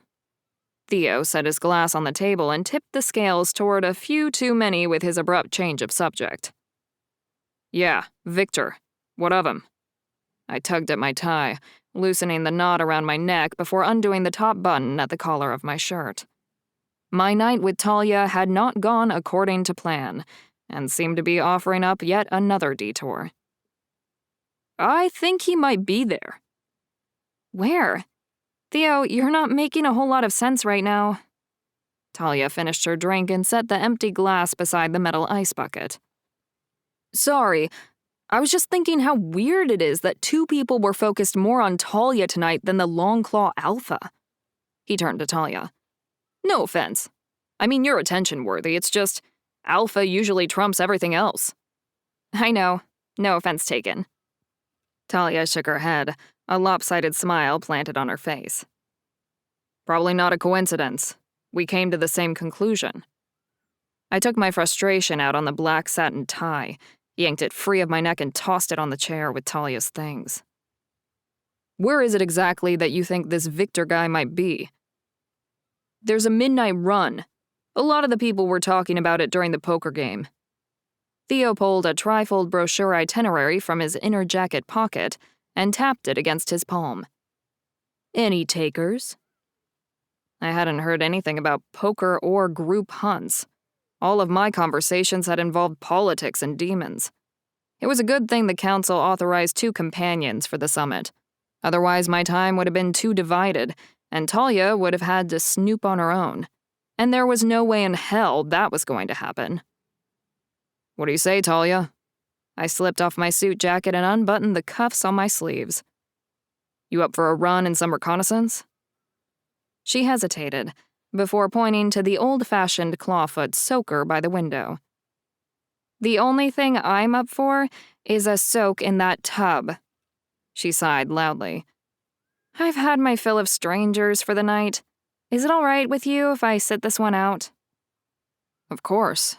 Theo set his glass on the table and tipped the scales toward a few too many with his abrupt change of subject. Yeah, Victor. What of him? I tugged at my tie, loosening the knot around my neck before undoing the top button at the collar of my shirt. My night with Talia had not gone according to plan, and seemed to be offering up yet another detour. I think he might be there. Where? Theo, you're not making a whole lot of sense right now. Talia finished her drink and set the empty glass beside the metal ice bucket. Sorry, I was just thinking how weird it is that 2 people were focused more on Talia tonight than the Longclaw Alpha. He turned to Talia. No offense. I mean, you're attention-worthy, it's just... Alpha usually trumps everything else. I know. No offense taken. Talia shook her head, a lopsided smile planted on her face. Probably not a coincidence. We came to the same conclusion. I took my frustration out on the black satin tie, yanked it free of my neck and tossed it on the chair with Talia's things. Where is it exactly that you think this Victor guy might be? There's a midnight run. A lot of the people were talking about it during the poker game. Theo pulled a trifold brochure itinerary from his inner jacket pocket and tapped it against his palm. Any takers? I hadn't heard anything about poker or group hunts. All of my conversations had involved politics and demons. It was a good thing the council authorized 2 companions for the summit. Otherwise, my time would have been too divided, and Talia would have had to snoop on her own. And there was no way in hell that was going to happen. What do you say, Talia? I slipped off my suit jacket and unbuttoned the cuffs on my sleeves. You up for a run and some reconnaissance? She hesitated, before pointing to the old-fashioned clawfoot soaker by the window. The only thing I'm up for is a soak in that tub. She sighed loudly. I've had my fill of strangers for the night. Is it all right with you if I sit this one out? Of course.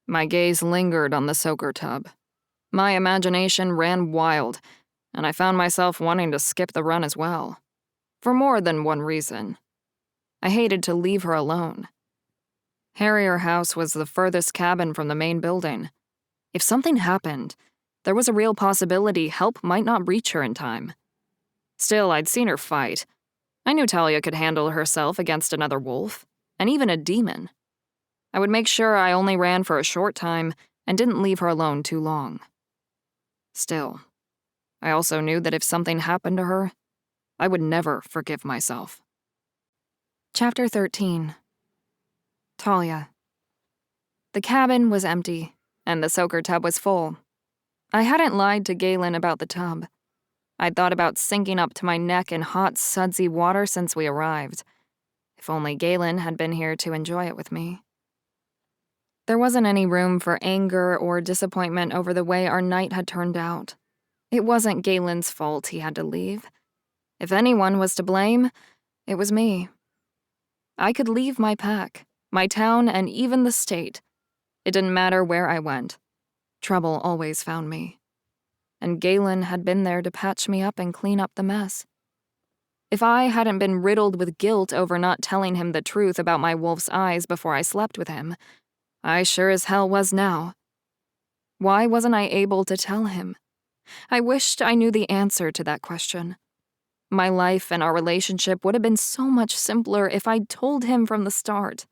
My gaze lingered on the soaker tub. My imagination ran wild, and I found myself wanting to skip the run as well. For more than one reason. I hated to leave her alone. Harrier House was the furthest cabin from the main building. If something happened, there was a real possibility help might not reach her in time. Still, I'd seen her fight. I knew Talia could handle herself against another wolf, and even a demon. I would make sure I only ran for a short time and didn't leave her alone too long. Still, I also knew that if something happened to her, I would never forgive myself. Chapter 13. Talia. The cabin was empty, and the soaker tub was full. I hadn't lied to Galen about the tub. I'd thought about sinking up to my neck in hot, sudsy water since we arrived. If only Galen had been here to enjoy it with me. There wasn't any room for anger or disappointment over the way our night had turned out. It wasn't Galen's fault he had to leave. If anyone was to blame, it was me. I could leave my pack, my town, and even the state. It didn't matter where I went. Trouble always found me. And Galen had been there to patch me up and clean up the mess. If I hadn't been riddled with guilt over not telling him the truth about my wolf's eyes before I slept with him, I sure as hell was now. Why wasn't I able to tell him? I wished I knew the answer to that question. My life and our relationship would have been so much simpler if I'd told him from the start.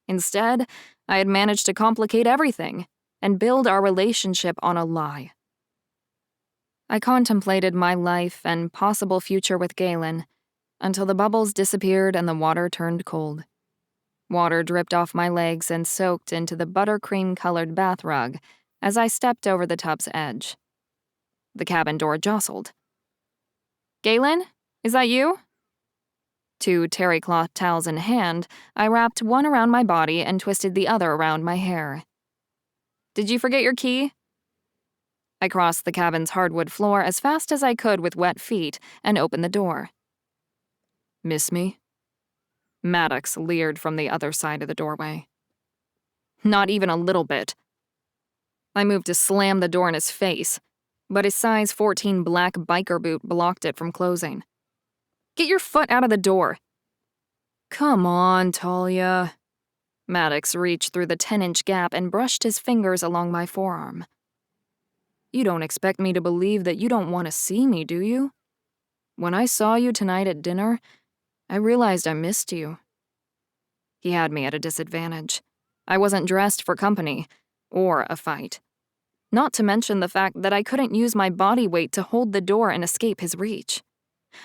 Instead, I had managed to complicate everything and build our relationship on a lie. I contemplated my life and possible future with Galen until the bubbles disappeared and the water turned cold. Water dripped off my legs and soaked into the buttercream-colored bath rug as I stepped over the tub's edge. The cabin door jostled. Galen, is that you? 2 terry cloth towels in hand, I wrapped one around my body and twisted the other around my hair. Did you forget your key? I crossed the cabin's hardwood floor as fast as I could with wet feet and opened the door. Miss me? Maddox leered from the other side of the doorway. Not even a little bit. I moved to slam the door in his face, but his size 14 black biker boot blocked it from closing. Get your foot out of the door. Come on, Talia. Maddox reached through the 10-inch gap and brushed his fingers along my forearm. You don't expect me to believe that you don't want to see me, do you? When I saw you tonight at dinner, I realized I missed you. He had me at a disadvantage. I wasn't dressed for company, or a fight. Not to mention the fact that I couldn't use my body weight to hold the door and escape his reach.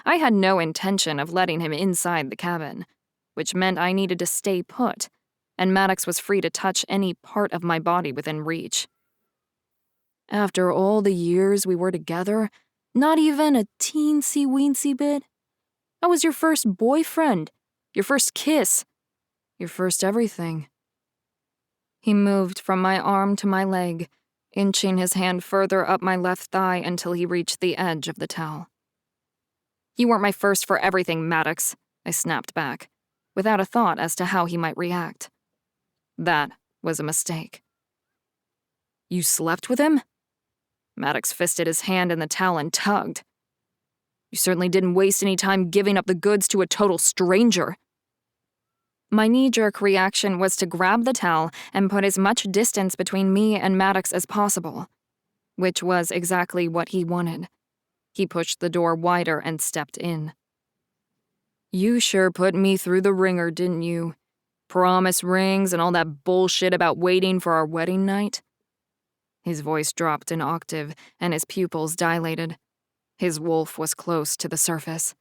I had no intention of letting him inside the cabin, which meant I needed to stay put, and Maddox was free to touch any part of my body within reach. After all the years we were together, not even a teensy-weensy bit? I was your first boyfriend, your first kiss, your first everything. He moved from my arm to my leg, inching his hand further up my left thigh until he reached the edge of the towel. "You weren't my first for everything, Maddox," I snapped back, without a thought as to how he might react. That was a mistake. "You slept with him?" Maddox fisted his hand in the towel and tugged. "You certainly didn't waste any time giving up the goods to a total stranger." My knee-jerk reaction was to grab the towel and put as much distance between me and Maddox as possible, which was exactly what he wanted. He pushed the door wider and stepped in. "You sure put me through the ringer, didn't you? Promise rings and all that bullshit about waiting for our wedding night?" His voice dropped an octave and his pupils dilated. His wolf was close to the surface.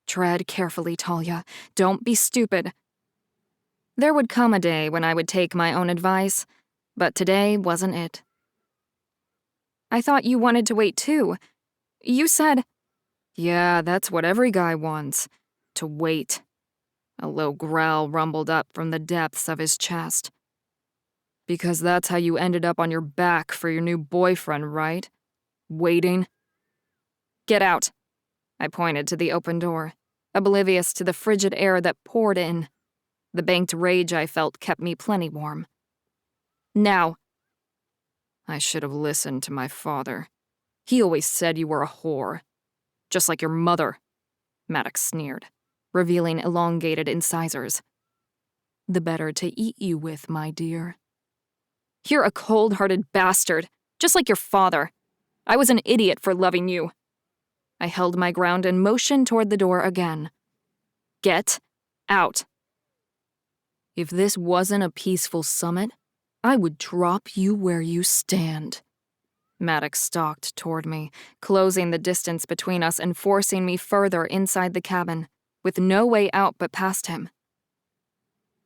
"Tread carefully, Talia. Don't be stupid." There would come a day when I would take my own advice, but today wasn't it. "I thought you wanted to wait too. You said—" "Yeah, that's what every guy wants. To wait." A low growl rumbled up from the depths of his chest. "Because that's how you ended up on your back for your new boyfriend, right? Waiting." "Get out." I pointed to the open door, oblivious to the frigid air that poured in. The banked rage I felt kept me plenty warm. "Now." "I should have listened to my father. He always said you were a whore. Just like your mother," Maddox sneered, revealing elongated incisors. "The better to eat you with, my dear." "You're a cold-hearted bastard, just like your father. I was an idiot for loving you." I held my ground and motioned toward the door again. "Get out." "If this wasn't a peaceful summit, I would drop you where you stand." Maddox stalked toward me, closing the distance between us and forcing me further inside the cabin, with no way out but past him.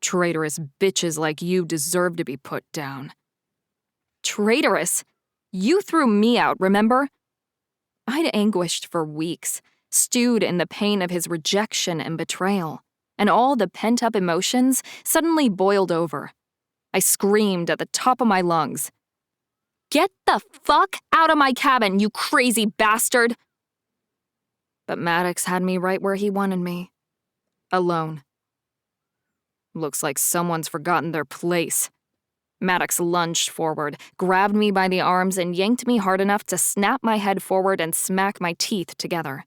"Traitorous bitches like you deserve to be put down." "Traitorous? You threw me out, remember?" I'd anguished for weeks, stewed in the pain of his rejection and betrayal, and all the pent-up emotions suddenly boiled over. I screamed at the top of my lungs. "Get the fuck out of my cabin, you crazy bastard!" But Maddox had me right where he wanted me. Alone. "Looks like someone's forgotten their place." Maddox lunged forward, grabbed me by the arms, and yanked me hard enough to snap my head forward and smack my teeth together.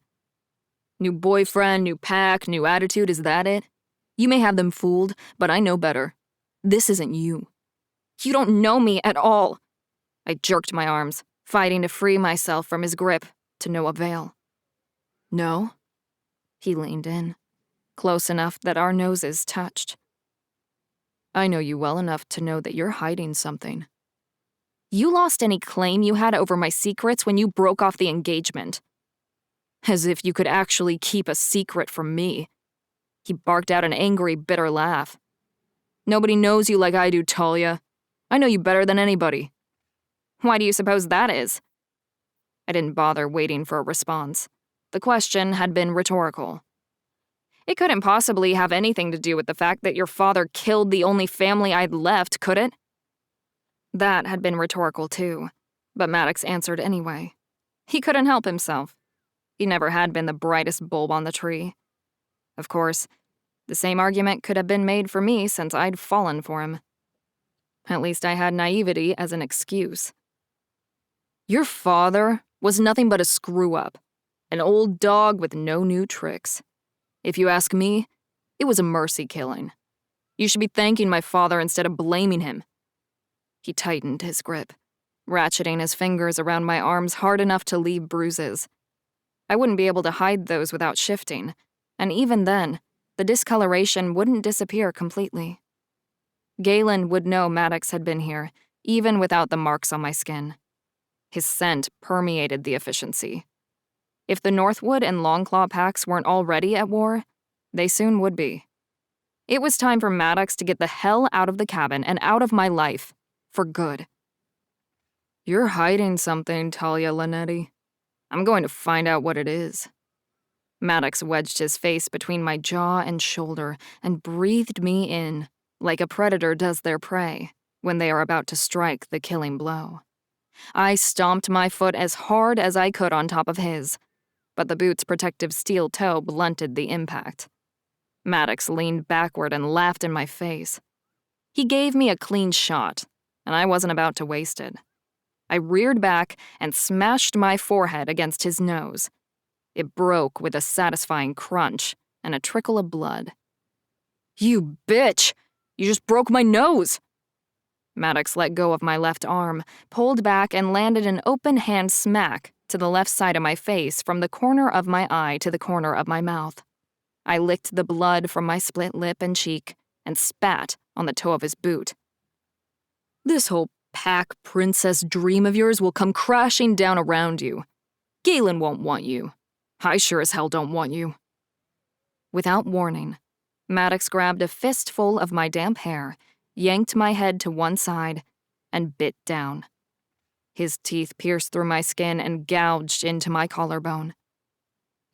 "New boyfriend, new pack, new attitude, is that it? You may have them fooled, but I know better. This isn't you." "You don't know me at all." I jerked my arms, fighting to free myself from his grip, to no avail. "No?" He leaned in, close enough that our noses touched. "I know you well enough to know that you're hiding something." "You lost any claim you had over my secrets when you broke off the engagement." "As if you could actually keep a secret from me." He barked out an angry, bitter laugh. "Nobody knows you like I do, Talia. I know you better than anybody." "Why do you suppose that is?" I didn't bother waiting for a response. The question had been rhetorical. "It couldn't possibly have anything to do with the fact that your father killed the only family I'd left, could it?" That had been rhetorical too, but Maddox answered anyway. He couldn't help himself. He never had been the brightest bulb on the tree. Of course, the same argument could have been made for me since I'd fallen for him. At least I had naivety as an excuse. "Your father was nothing but a screw-up, an old dog with no new tricks. If you ask me, it was a mercy killing. You should be thanking my father instead of blaming him." He tightened his grip, ratcheting his fingers around my arms hard enough to leave bruises. I wouldn't be able to hide those without shifting, and even then, the discoloration wouldn't disappear completely. Galen would know Maddox had been here, even without the marks on my skin. His scent permeated the efficiency. If the Northwood and Longclaw packs weren't already at war, they soon would be. It was time for Maddox to get the hell out of the cabin and out of my life, for good. "You're hiding something, Talia Linetti. I'm going to find out what it is." Maddox wedged his face between my jaw and shoulder and breathed me in, like a predator does their prey when they are about to strike the killing blow. I stomped my foot as hard as I could on top of his, but the boot's protective steel toe blunted the impact. Maddox leaned backward and laughed in my face. He gave me a clean shot, and I wasn't about to waste it. I reared back and smashed my forehead against his nose. It broke with a satisfying crunch and a trickle of blood. "You bitch! You just broke my nose!" Maddox let go of my left arm, pulled back, and landed an open hand smack to the left side of my face from the corner of my eye to the corner of my mouth. I licked the blood from my split lip and cheek and spat on the toe of his boot. "This whole pack princess dream of yours will come crashing down around you. Galen won't want you. I sure as hell don't want you." Without warning, Maddox grabbed a fistful of my damp hair, yanked my head to one side, and bit down. His teeth pierced through my skin and gouged into my collarbone.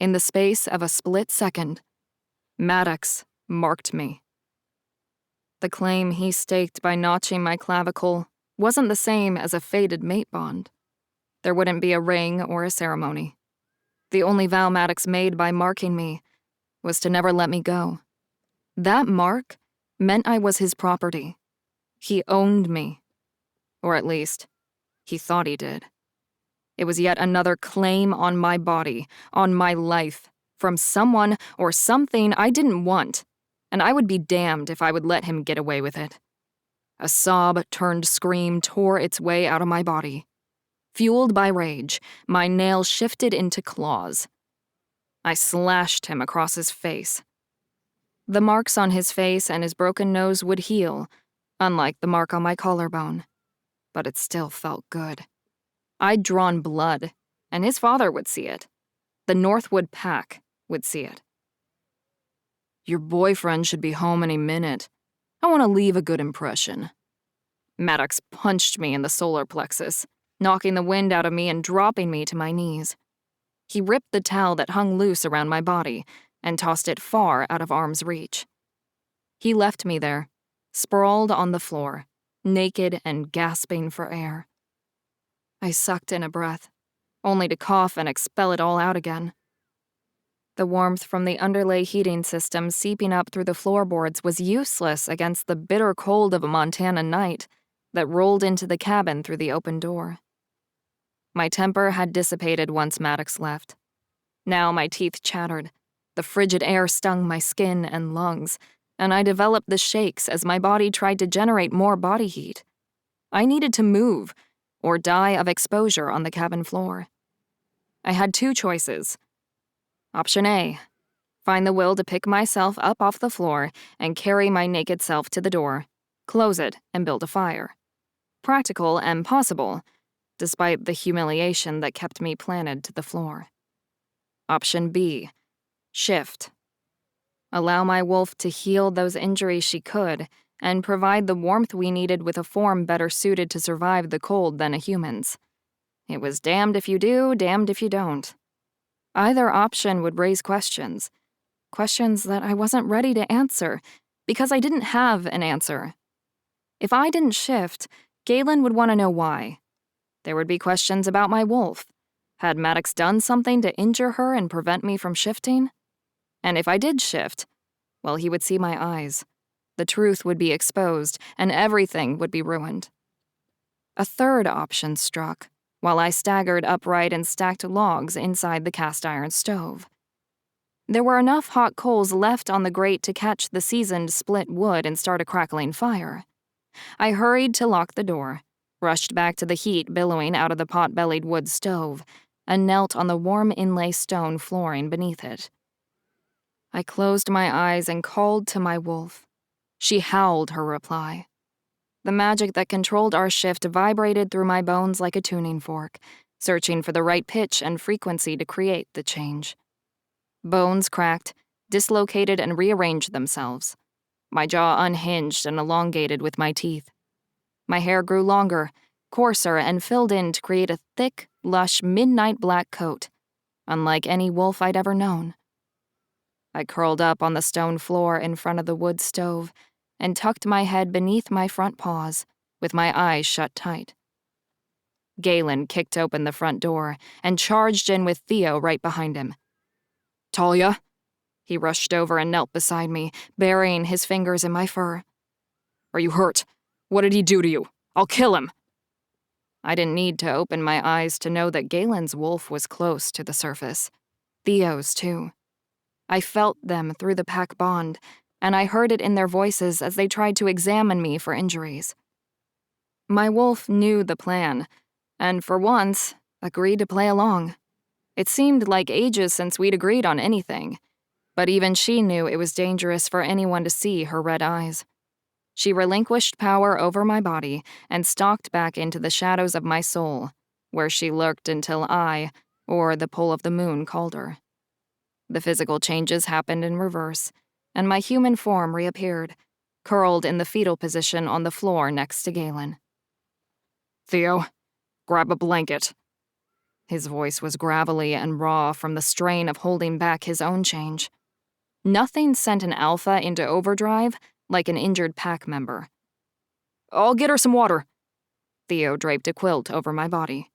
In the space of a split second, Maddox marked me. The claim he staked by notching my clavicle wasn't the same as a fated mate bond. There wouldn't be a ring or a ceremony. The only vow Maddox made by marking me was to never let me go. That mark meant I was his property. He owned me. Or at least, he thought he did. It was yet another claim on my body, on my life, from someone or something I didn't want, and I would be damned if I would let him get away with it. A sob-turned-scream tore its way out of my body. Fueled by rage, my nails shifted into claws. I slashed him across his face. The marks on his face and his broken nose would heal, unlike the mark on my collarbone, but it still felt good. I'd drawn blood, and his father would see it. The Northwood pack would see it. "Your boyfriend should be home any minute. I want to leave a good impression." Maddox punched me in the solar plexus, knocking the wind out of me and dropping me to my knees. He ripped the towel that hung loose around my body and tossed it far out of arm's reach. He left me there, sprawled on the floor, naked and gasping for air. I sucked in a breath, only to cough and expel it all out again. The warmth from the underlay heating system seeping up through the floorboards was useless against the bitter cold of a Montana night that rolled into the cabin through the open door. My temper had dissipated once Maddox left. Now my teeth chattered, the frigid air stung my skin and lungs, and I developed the shakes as my body tried to generate more body heat. I needed to move, or die of exposure on the cabin floor. I had two choices. Option A, find the will to pick myself up off the floor and carry my naked self to the door, close it, and build a fire. Practical and possible, despite the humiliation that kept me planted to the floor. Option B, shift. Allow my wolf to heal those injuries she could, and provide the warmth we needed with a form better suited to survive the cold than a human's. It was damned if you do, damned if you don't. Either option would raise questions that I wasn't ready to answer, because I didn't have an answer. If I didn't shift, Galen would want to know why. There would be questions about my wolf. Had Maddox done something to injure her and prevent me from shifting? And if I did shift, well, he would see my eyes. The truth would be exposed, and everything would be ruined. A third option struck, while I staggered upright and stacked logs inside the cast-iron stove. There were enough hot coals left on the grate to catch the seasoned split wood and start a crackling fire. I hurried to lock the door, rushed back to the heat billowing out of the pot-bellied wood stove, and knelt on the warm inlay stone flooring beneath it. I closed my eyes and called to my wolf. She howled her reply. The magic that controlled our shift vibrated through my bones like a tuning fork, searching for the right pitch and frequency to create the change. Bones cracked, dislocated, and rearranged themselves. My jaw unhinged and elongated with my teeth. My hair grew longer, coarser, and filled in to create a thick, lush, midnight black coat, unlike any wolf I'd ever known. I curled up on the stone floor in front of the wood stove and tucked my head beneath my front paws, with my eyes shut tight. Galen kicked open the front door and charged in with Theo right behind him. "Talia?" He rushed over and knelt beside me, burying his fingers in my fur. "Are you hurt? What did he do to you? I'll kill him." I didn't need to open my eyes to know that Galen's wolf was close to the surface. Theo's, too. I felt them through the pack bond, and I heard it in their voices as they tried to examine me for injuries. My wolf knew the plan, and for once, agreed to play along. It seemed like ages since we'd agreed on anything, but even she knew it was dangerous for anyone to see her red eyes. She relinquished power over my body and stalked back into the shadows of my soul, where she lurked until I, or the pull of the moon, called her. The physical changes happened in reverse, and my human form reappeared, curled in the fetal position on the floor next to Galen. "Theo, grab a blanket." His voice was gravelly and raw from the strain of holding back his own change. Nothing sent an alpha into overdrive like an injured pack member. "I'll get her some water." Theo draped a quilt over my body.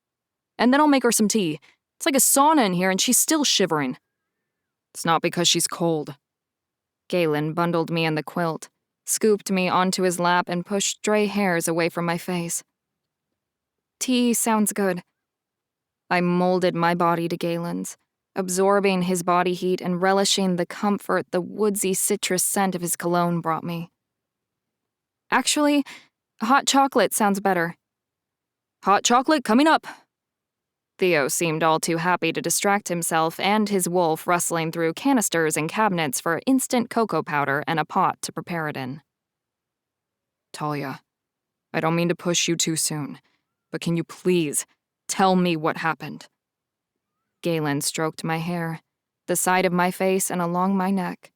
"And then I'll make her some tea. It's like a sauna in here and she's still shivering." "It's not because she's cold." Galen bundled me in the quilt, scooped me onto his lap, and pushed stray hairs away from my face. "Tea sounds good." I molded my body to Galen's, absorbing his body heat and relishing the comfort the woodsy citrus scent of his cologne brought me. "Actually, hot chocolate sounds better." "Hot chocolate coming up." Theo seemed all too happy to distract himself and his wolf rustling through canisters and cabinets for instant cocoa powder and a pot to prepare it in. "Talia, I don't mean to push you too soon, but can you please tell me what happened?" Galen stroked my hair, the side of my face and along my neck.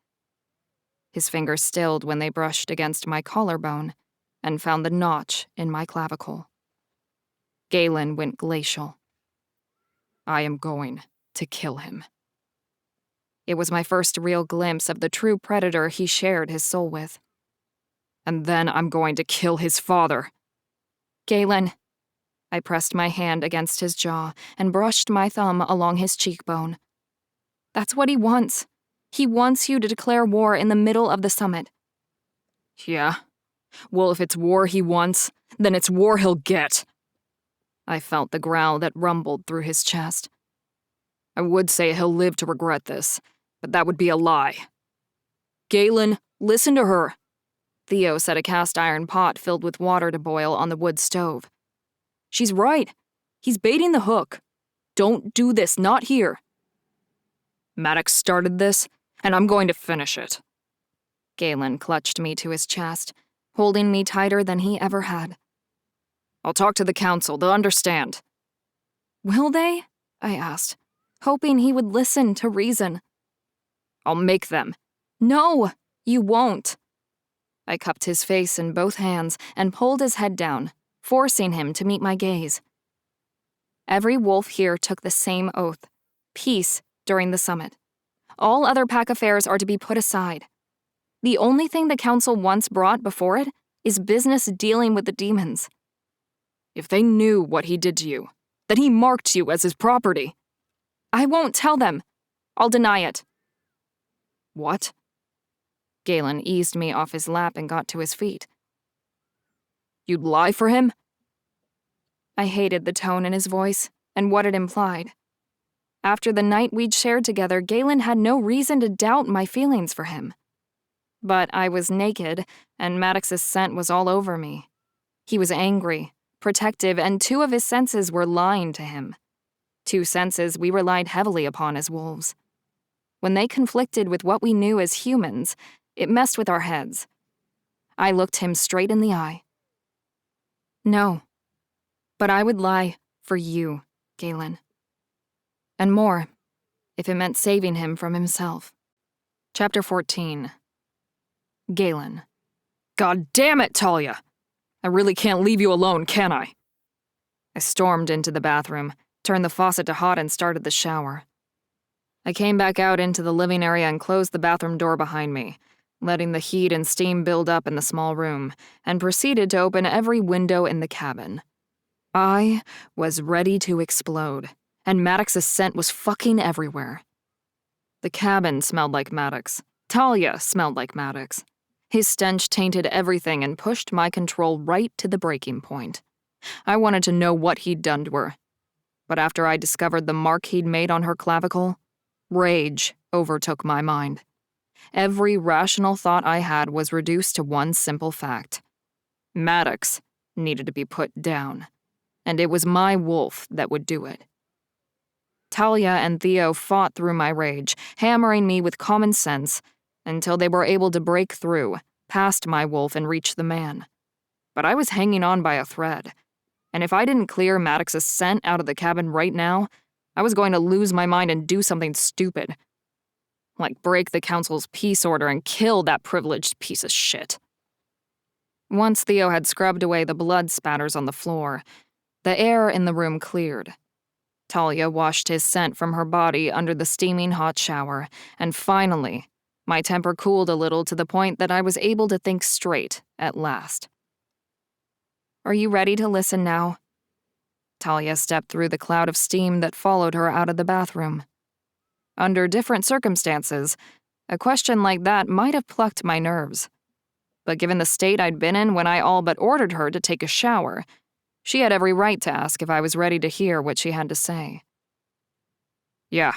His fingers stilled when they brushed against my collarbone and found the notch in my clavicle. Galen went glacial. "I am going to kill him." It was my first real glimpse of the true predator he shared his soul with. "And then I'm going to kill his father." "Galen." I pressed my hand against his jaw and brushed my thumb along his cheekbone. "That's what he wants. He wants you to declare war in the middle of the summit." "Yeah? Well, if it's war he wants, then it's war he'll get." I felt the growl that rumbled through his chest. "I would say he'll live to regret this, but that would be a lie." "Galen, listen to her." Theo set a cast iron pot filled with water to boil on the wood stove. "She's right. He's baiting the hook. Don't do this, not here. Maddox started this, and I'm going to finish it." Galen clutched me to his chest, holding me tighter than he ever had. "I'll talk to the council. They'll understand." "Will they?" I asked, hoping he would listen to reason. "I'll make them." "No, you won't." I cupped his face in both hands and pulled his head down, forcing him to meet my gaze. Every wolf here took the same oath: peace during the summit. All other pack affairs are to be put aside. The only thing the council once brought before it is business dealing with the demons. "If they knew what he did to you, that he marked you as his property." "I won't tell them. I'll deny it." "What?" Galen eased me off his lap and got to his feet. "You'd lie for him?" I hated the tone in his voice and what it implied. After the night we'd shared together, Galen had no reason to doubt my feelings for him. But I was naked, and Maddox's scent was all over me. He was angry, protective, and 2 of his senses were lying to him. 2 senses we relied heavily upon as wolves. When they conflicted with what we knew as humans, it messed with our heads. I looked him straight in the eye. "No, but I would lie for you, Galen. And more, if it meant saving him from himself." Chapter 14. Galen. "God damn it, Talia! I really can't leave you alone, can I?" I stormed into the bathroom, turned the faucet to hot, and started the shower. I came back out into the living area and closed the bathroom door behind me, letting the heat and steam build up in the small room, and proceeded to open every window in the cabin. I was ready to explode, and Maddox's scent was fucking everywhere. The cabin smelled like Maddox. Talia smelled like Maddox. His stench tainted everything and pushed my control right to the breaking point. I wanted to know what he'd done to her. But after I discovered the mark he'd made on her clavicle, rage overtook my mind. Every rational thought I had was reduced to one simple fact. Maddox needed to be put down, and it was my wolf that would do it. Talia and Theo fought through my rage, hammering me with common sense until they were able to break through, past my wolf and reach the man. But I was hanging on by a thread, and if I didn't clear Maddox's scent out of the cabin right now, I was going to lose my mind and do something stupid. Like break the council's peace order and kill that privileged piece of shit. Once Theo had scrubbed away the blood spatters on the floor, the air in the room cleared. Talia washed his scent from her body under the steaming hot shower, and finally, my temper cooled a little to the point that I was able to think straight at last. Are you ready to listen now? Talia stepped through the cloud of steam that followed her out of the bathroom. Under different circumstances, a question like that might have plucked my nerves. But given the state I'd been in when I all but ordered her to take a shower, she had every right to ask if I was ready to hear what she had to say. Yeah,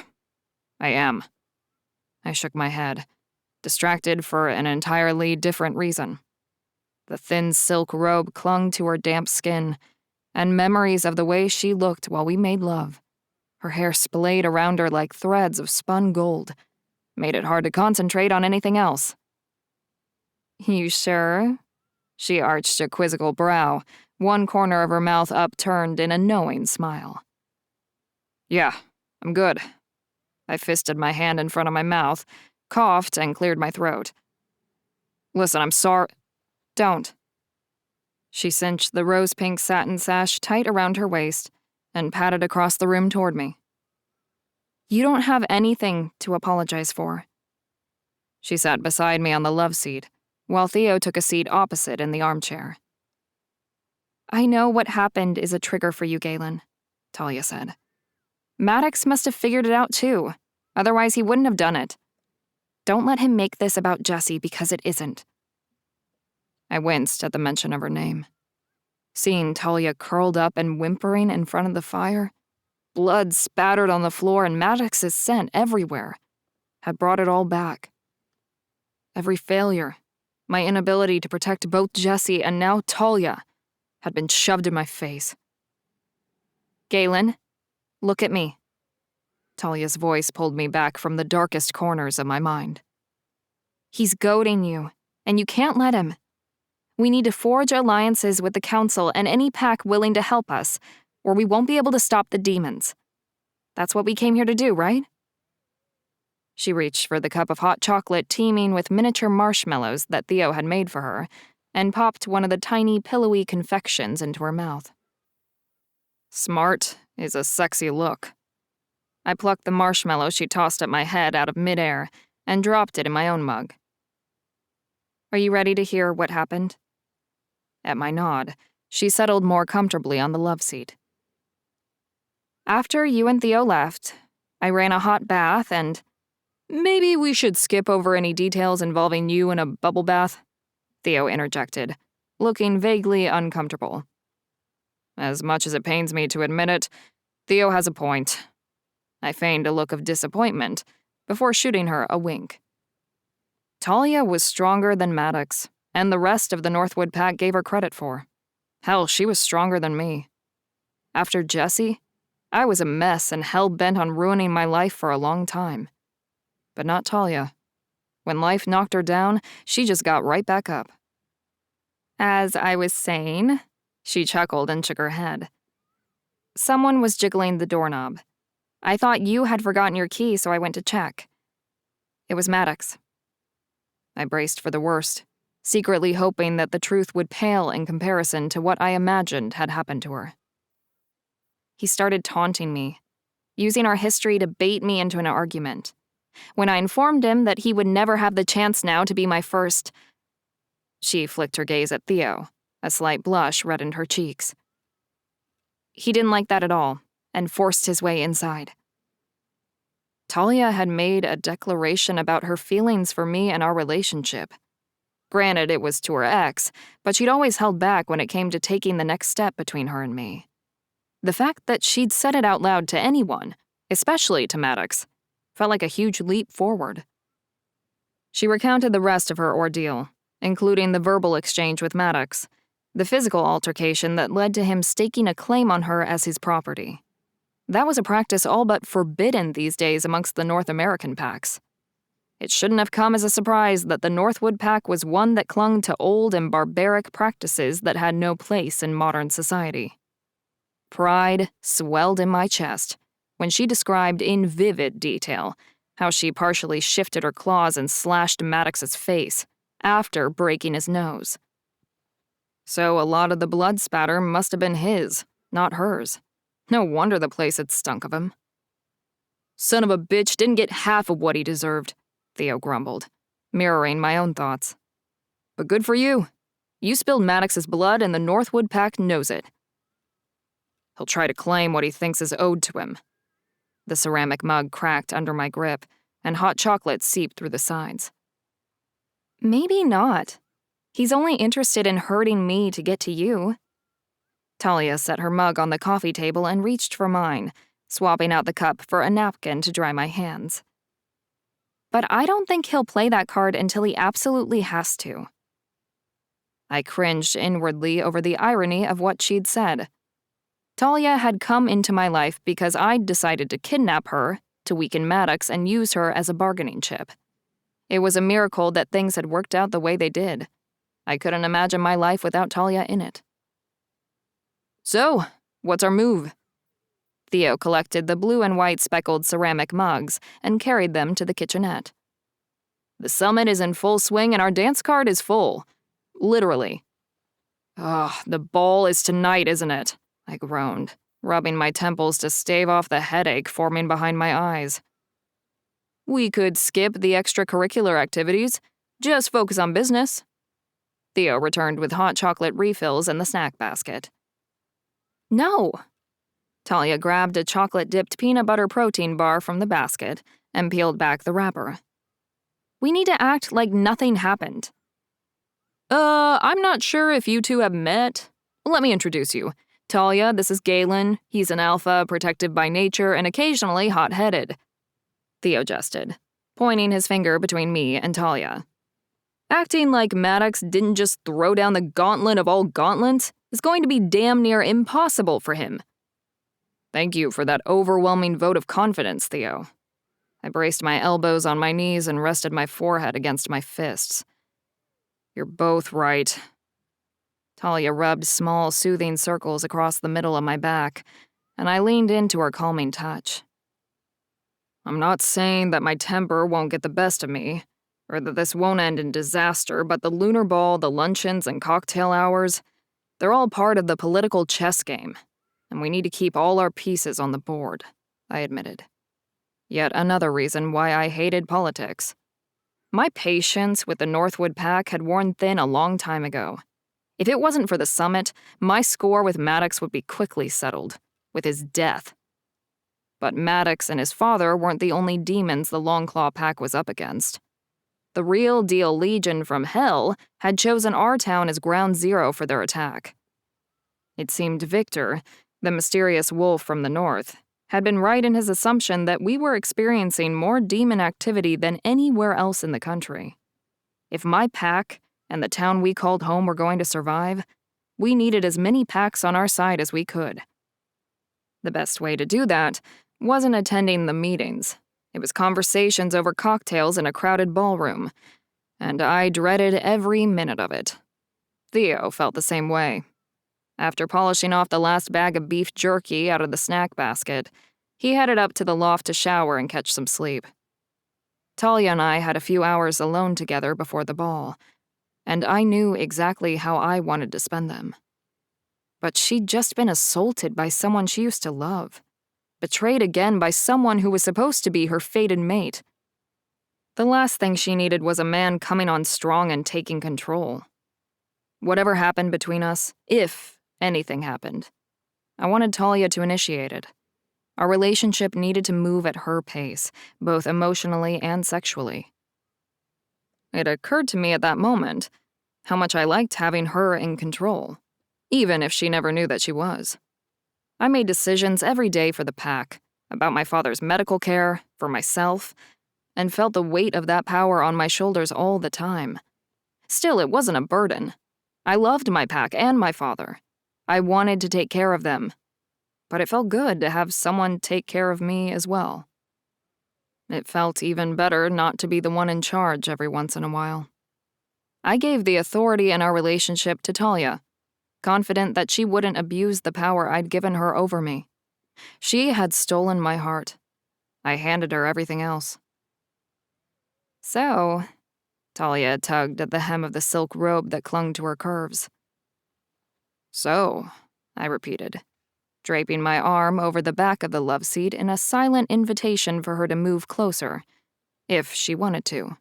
I am. I shook my head, distracted for an entirely different reason. The thin silk robe clung to her damp skin, and memories of the way she looked while we made love, her hair splayed around her like threads of spun gold, made it hard to concentrate on anything else. You sure? She arched a quizzical brow, one corner of her mouth upturned in a knowing smile. Yeah, I'm good. I fisted my hand in front of my mouth, coughed, and cleared my throat. Listen, I'm sorry. Don't. She cinched the rose-pink satin sash tight around her waist and patted across the room toward me. You don't have anything to apologize for. She sat beside me on the love seat, while Theo took a seat opposite in the armchair. I know what happened is a trigger for you, Galen, Talia said. Maddox must have figured it out too, otherwise he wouldn't have done it. Don't let him make this about Jessie because it isn't. I winced at the mention of her name. Seeing Talia curled up and whimpering in front of the fire, blood spattered on the floor and Maddox's scent everywhere, had brought it all back. Every failure, my inability to protect both Jessie and now Talia, had been shoved in my face. Galen, look at me. Talia's voice pulled me back from the darkest corners of my mind. He's goading you, and you can't let him. We need to forge alliances with the council and any pack willing to help us, or we won't be able to stop the demons. That's what we came here to do, right? She reached for the cup of hot chocolate teeming with miniature marshmallows that Theo had made for her, and popped one of the tiny, pillowy confections into her mouth. Smart is a sexy look. I plucked the marshmallow she tossed at my head out of midair and dropped it in my own mug. Are you ready to hear what happened? At my nod, she settled more comfortably on the love seat. After you and Theo left, I ran a hot bath and... Maybe we should skip over any details involving you in a bubble bath, Theo interjected, looking vaguely uncomfortable. As much as it pains me to admit it, Theo has a point. I feigned a look of disappointment before shooting her a wink. Talia was stronger than Maddox, and the rest of the Northwood pack gave her credit for. Hell, she was stronger than me. After Jessie, I was a mess and hell-bent on ruining my life for a long time. But not Talia. When life knocked her down, she just got right back up. As I was saying, she chuckled and shook her head. Someone was jiggling the doorknob. I thought you had forgotten your key, so I went to check. It was Maddox. I braced for the worst, secretly hoping that the truth would pale in comparison to what I imagined had happened to her. He started taunting me, using our history to bait me into an argument. When I informed him that he would never have the chance now to be my first... She flicked her gaze at Theo. A slight blush reddened her cheeks. he didn't like that at all and forced his way inside. Talia had made a declaration about her feelings for me and our relationship. Granted, it was to her ex, but she'd always held back when it came to taking the next step between her and me. The fact that she'd said it out loud to anyone, especially to Maddox, felt like a huge leap forward. She recounted the rest of her ordeal, including the verbal exchange with Maddox, the physical altercation that led to him staking a claim on her as his property. That was a practice all but forbidden these days amongst the North American packs. It shouldn't have come as a surprise that the Northwood pack was one that clung to old and barbaric practices that had no place in modern society. Pride swelled in my chest when she described in vivid detail how she partially shifted her claws and slashed Maddox's face after breaking his nose. So a lot of the blood spatter must have been his, not hers. No wonder the place had stunk of him. Son of a bitch didn't get half of what he deserved, Theo grumbled, mirroring my own thoughts. But good for you. You spilled Maddox's blood and the Northwood pack knows it. He'll try to claim what he thinks is owed to him. The ceramic mug cracked under my grip, and hot chocolate seeped through the sides. Maybe not. He's only interested in hurting me to get to you. Talia set her mug on the coffee table and reached for mine, swapping out the cup for a napkin to dry my hands. But I don't think he'll play that card until he absolutely has to. I cringed inwardly over the irony of what she'd said. Talia had come into my life because I'd decided to kidnap her, to weaken Maddox and use her as a bargaining chip. It was a miracle that things had worked out the way they did. I couldn't imagine my life without Talia in it. So, what's our move? Theo collected the blue and white speckled ceramic mugs and carried them to the kitchenette. The summit is in full swing and our dance card is full. Literally. The ball is tonight, isn't it? I groaned, rubbing my temples to stave off the headache forming behind my eyes. We could skip the extracurricular activities, just focus on business. Theo returned with hot chocolate refills and the snack basket. No. Talia grabbed a chocolate-dipped peanut butter protein bar from the basket and peeled back the wrapper. We need to act like nothing happened. I'm not sure if you two have met. Let me introduce you. Talia, this is Galen. He's an alpha, protective by nature, and occasionally hot-headed. Theo jested, pointing his finger between me and Talia. Acting like Maddox didn't just throw down the gauntlet of all gauntlets is going to be damn near impossible for him. Thank you for that overwhelming vote of confidence, Theo. I braced my elbows on my knees and rested my forehead against my fists. You're both right. Talia rubbed small, soothing circles across the middle of my back, and I leaned into her calming touch. I'm not saying that my temper won't get the best of me, or that this won't end in disaster, but the lunar ball, the luncheons, and cocktail hours, they're all part of the political chess game, and we need to keep all our pieces on the board, I admitted. Yet another reason why I hated politics. My patience with the Northwood pack had worn thin a long time ago. If it wasn't for the summit, my score with Maddox would be quickly settled, with his death. But Maddox and his father weren't the only demons the Longclaw pack was up against. The real deal Legion from Hell had chosen our town as ground zero for their attack. It seemed Victor, the mysterious wolf from the north, had been right in his assumption that we were experiencing more demon activity than anywhere else in the country. If my pack and the town we called home were going to survive, we needed as many packs on our side as we could. The best way to do that wasn't attending the meetings. It was conversations over cocktails in a crowded ballroom, and I dreaded every minute of it. Theo felt the same way. After polishing off the last bag of beef jerky out of the snack basket, he headed up to the loft to shower and catch some sleep. Talia and I had a few hours alone together before the ball, and I knew exactly how I wanted to spend them. But she'd just been assaulted by someone she used to love, betrayed again by someone who was supposed to be her fated mate. The last thing she needed was a man coming on strong and taking control. Whatever happened between us, if anything happened, I wanted Talia to initiate it. Our relationship needed to move at her pace, both emotionally and sexually. It occurred to me at that moment how much I liked having her in control, even if she never knew that she was. I made decisions every day for the pack, about my father's medical care, for myself, and felt the weight of that power on my shoulders all the time. Still, it wasn't a burden. I loved my pack and my father. I wanted to take care of them, but it felt good to have someone take care of me as well. It felt even better not to be the one in charge every once in a while. I gave the authority in our relationship to Talia, confident that she wouldn't abuse the power I'd given her over me. She had stolen my heart. I handed her everything else. So, Talia tugged at the hem of the silk robe that clung to her curves. So, I repeated, draping my arm over the back of the love seat in a silent invitation for her to move closer, if she wanted to.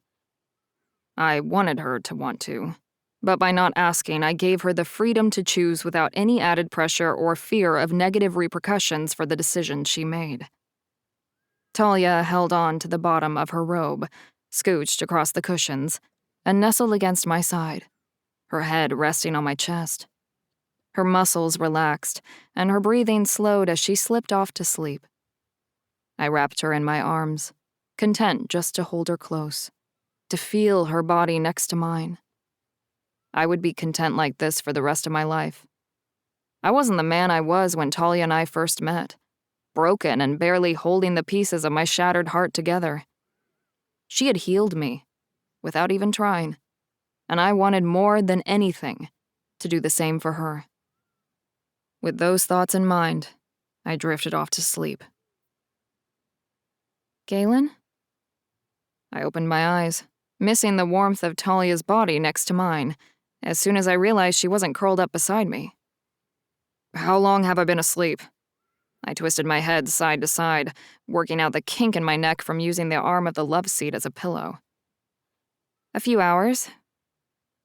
I wanted her to want to, but by not asking, I gave her the freedom to choose without any added pressure or fear of negative repercussions for the decision she made. Talia held on to the bottom of her robe, scooched across the cushions, and nestled against my side, her head resting on my chest. Her muscles relaxed, and her breathing slowed as she slipped off to sleep. I wrapped her in my arms, content just to hold her close, to feel her body next to mine. I would be content like this for the rest of my life. I wasn't the man I was when Talia and I first met, broken and barely holding the pieces of my shattered heart together. She had healed me, without even trying, and I wanted more than anything to do the same for her. With those thoughts in mind, I drifted off to sleep. Galen? I opened my eyes, missing the warmth of Talia's body next to mine, as soon as I realized she wasn't curled up beside me. How long have I been asleep? I twisted my head side to side, working out the kink in my neck from using the arm of the love seat as a pillow. A few hours.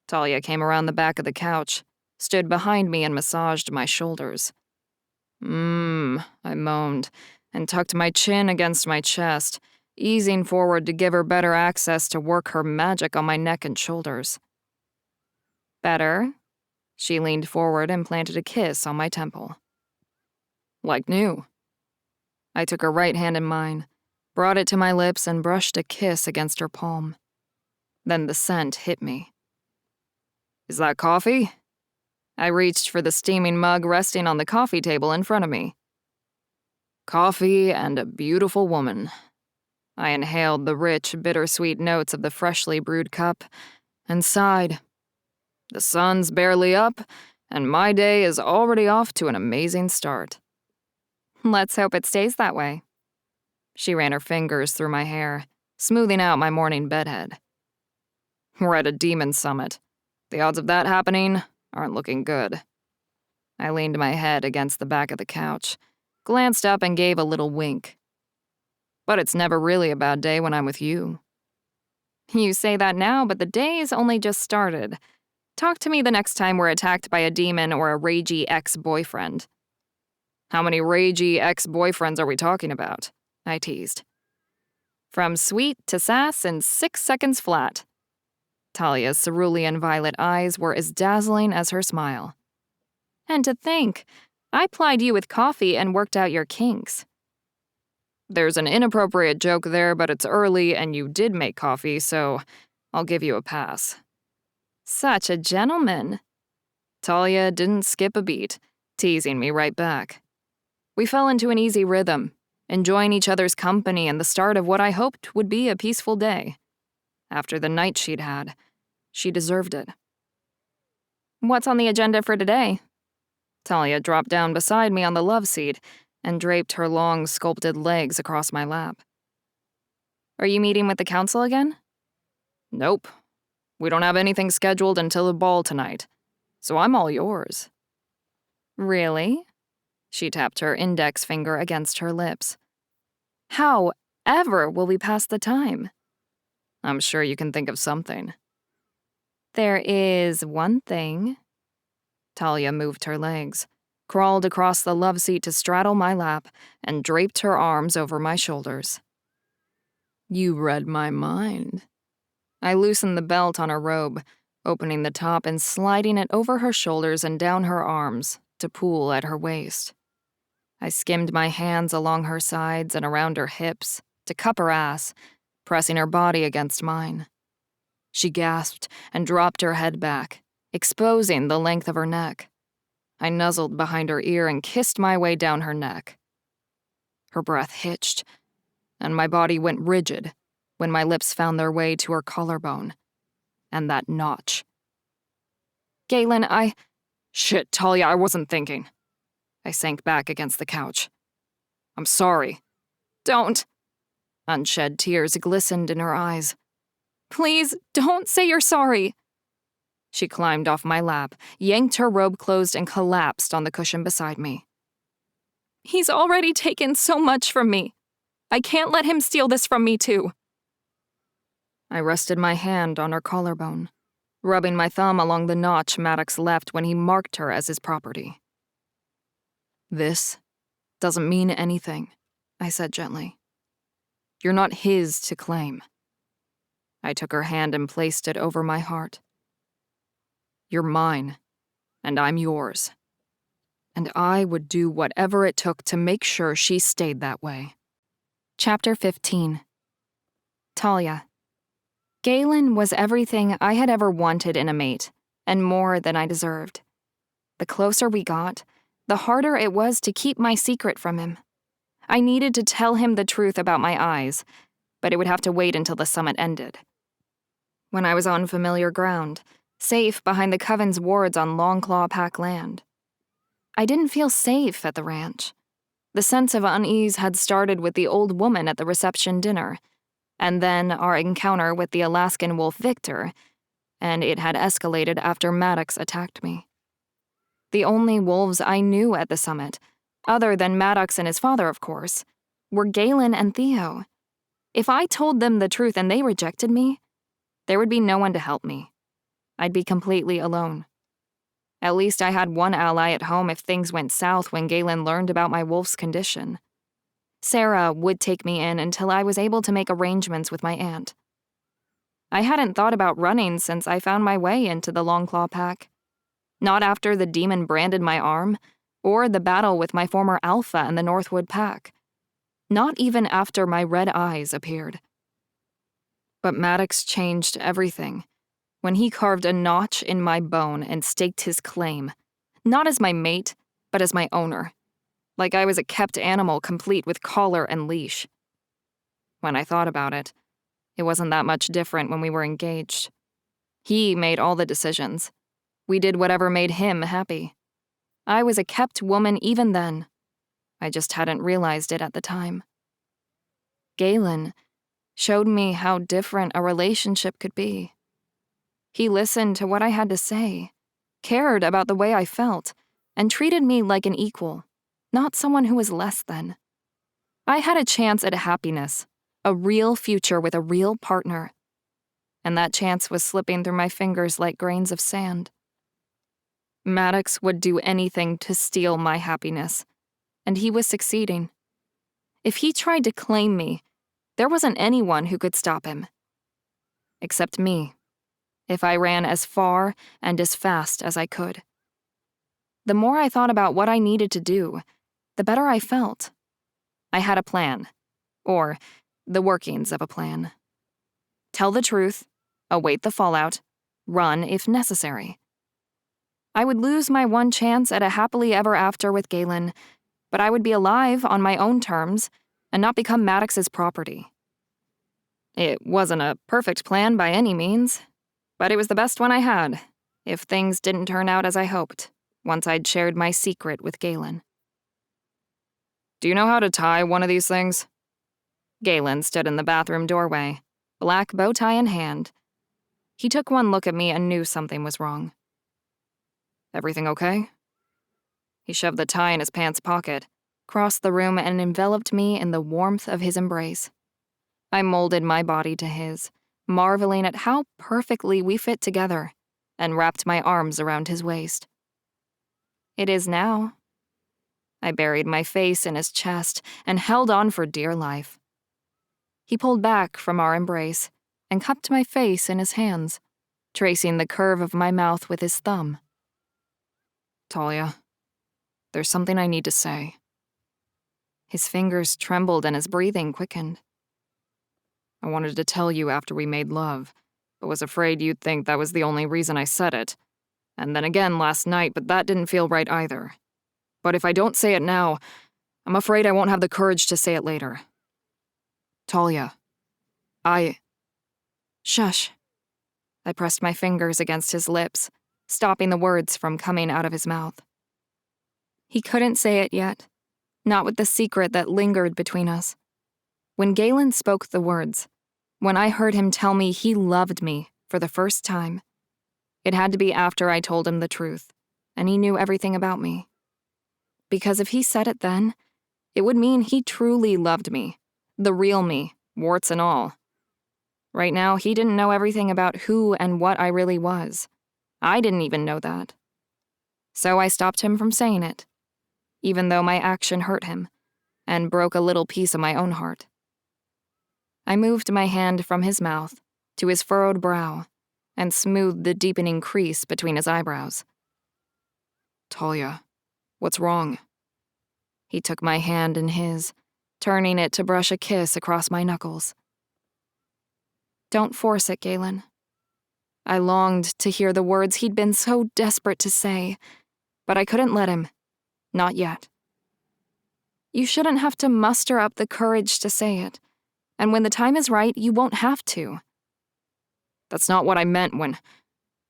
Talia came around the back of the couch, stood behind me and massaged my shoulders. I moaned, and tucked my chin against my chest, easing forward to give her better access to work her magic on my neck and shoulders. Better? She leaned forward and planted a kiss on my temple. Like new. I took her right hand in mine, brought it to my lips and brushed a kiss against her palm. Then the scent hit me. Is that coffee? I reached for the steaming mug resting on the coffee table in front of me. Coffee and a beautiful woman. I inhaled the rich, bittersweet notes of the freshly brewed cup and sighed. The sun's barely up, and my day is already off to an amazing start. Let's hope it stays that way. She ran her fingers through my hair, smoothing out my morning bedhead. We're at a demon summit. The odds of that happening aren't looking good. I leaned my head against the back of the couch, glanced up and gave a little wink. But it's never really a bad day when I'm with you. You say that now, but the day's only just started. Talk to me the next time we're attacked by a demon or a ragey ex-boyfriend. How many ragey ex-boyfriends are we talking about? I teased. From sweet to sass in 6 seconds flat. Talia's cerulean violet eyes were as dazzling as her smile. And to think, I plied you with coffee and worked out your kinks. There's an inappropriate joke there, but it's early and you did make coffee, so I'll give you a pass. Such a gentleman. Talia didn't skip a beat, teasing me right back. We fell into an easy rhythm, enjoying each other's company and the start of what I hoped would be a peaceful day. After the night she'd had, she deserved it. What's on the agenda for today? Talia dropped down beside me on the love seat and draped her long, sculpted legs across my lap. Are you meeting with the council again? Nope. We don't have anything scheduled until the ball tonight, so I'm all yours. Really? She tapped her index finger against her lips. How ever will we pass the time? I'm sure you can think of something. There is one thing. Talia moved her legs, crawled across the love seat to straddle my lap, and draped her arms over my shoulders. You read my mind. I loosened the belt on her robe, opening the top and sliding it over her shoulders and down her arms to pool at her waist. I skimmed my hands along her sides and around her hips to cup her ass, pressing her body against mine. She gasped and dropped her head back, exposing the length of her neck. I nuzzled behind her ear and kissed my way down her neck. Her breath hitched, and my body went rigid when my lips found their way to her collarbone and that notch. Galen, Shit, Talia, I wasn't thinking. I sank back against the couch. I'm sorry. Don't. Unshed tears glistened in her eyes. Please, don't say you're sorry. She climbed off my lap, yanked her robe closed, and collapsed on the cushion beside me. He's already taken so much from me. I can't let him steal this from me, too. I rested my hand on her collarbone, rubbing my thumb along the notch Maddox left when he marked her as his property. This doesn't mean anything, I said gently. You're not his to claim. I took her hand and placed it over my heart. You're mine, and I'm yours. And I would do whatever it took to make sure she stayed that way. Chapter 15. Talia. Galen was everything I had ever wanted in a mate, and more than I deserved. The closer we got, the harder it was to keep my secret from him. I needed to tell him the truth about my eyes, but it would have to wait until the summit ended. When I was on familiar ground, safe behind the Coven's wards on Longclaw Pack land. I didn't feel safe at the ranch. The sense of unease had started with the old woman at the reception dinner, and then our encounter with the Alaskan wolf Victor, and it had escalated after Maddox attacked me. The only wolves I knew at the summit, other than Maddox and his father, of course, were Galen and Theo. If I told them the truth and they rejected me, there would be no one to help me. I'd be completely alone. At least I had one ally at home if things went south when Galen learned about my wolf's condition. Sarah would take me in until I was able to make arrangements with my aunt. I hadn't thought about running since I found my way into the Longclaw Pack. Not after the demon branded my arm, or the battle with my former alpha and the Northwood Pack. Not even after my red eyes appeared. But Maddox changed everything when he carved a notch in my bone and staked his claim, not as my mate, but as my owner, like I was a kept animal complete with collar and leash. When I thought about it, it wasn't that much different when we were engaged. He made all the decisions. We did whatever made him happy. I was a kept woman even then. I just hadn't realized it at the time. Galen showed me how different a relationship could be. He listened to what I had to say, cared about the way I felt, and treated me like an equal, not someone who was less than. I had a chance at happiness, a real future with a real partner, and that chance was slipping through my fingers like grains of sand. Maddox would do anything to steal my happiness, and he was succeeding. If he tried to claim me, there wasn't anyone who could stop him. Except me, if I ran as far and as fast as I could. The more I thought about what I needed to do, the better I felt. I had a plan, or the workings of a plan. Tell the truth, await the fallout, run if necessary. I would lose my one chance at a happily ever after with Galen, but I would be alive on my own terms and not become Maddox's property. It wasn't a perfect plan by any means, but it was the best one I had, if things didn't turn out as I hoped, once I'd shared my secret with Galen. Do you know how to tie one of these things? Galen stood in the bathroom doorway, black bow tie in hand. He took one look at me and knew something was wrong. Everything okay? He shoved the tie in his pants pocket, crossed the room, and enveloped me in the warmth of his embrace. I molded my body to his, marveling at how perfectly we fit together, and wrapped my arms around his waist. It is now, I buried my face in his chest and held on for dear life. He pulled back from our embrace and cupped my face in his hands, tracing the curve of my mouth with his thumb. Talia, there's something I need to say. His fingers trembled and his breathing quickened. I wanted to tell you after we made love, but was afraid you'd think that was the only reason I said it. And then again last night, but that didn't feel right either. But if I don't say it now, I'm afraid I won't have the courage to say it later. Talia, Shush. I pressed my fingers against his lips, stopping the words from coming out of his mouth. He couldn't say it yet, not with the secret that lingered between us. When Galen spoke the words, when I heard him tell me he loved me for the first time, it had to be after I told him the truth, and he knew everything about me. Because if he said it then, it would mean he truly loved me, the real me, warts and all. Right now, he didn't know everything about who and what I really was. I didn't even know that. So I stopped him from saying it, even though my action hurt him and broke a little piece of my own heart. I moved my hand from his mouth to his furrowed brow and smoothed the deepening crease between his eyebrows. Talia, what's wrong? He took my hand in his, turning it to brush a kiss across my knuckles. Don't force it, Galen. I longed to hear the words he'd been so desperate to say, but I couldn't let him. Not yet. You shouldn't have to muster up the courage to say it, and when the time is right, you won't have to. That's not what I meant when...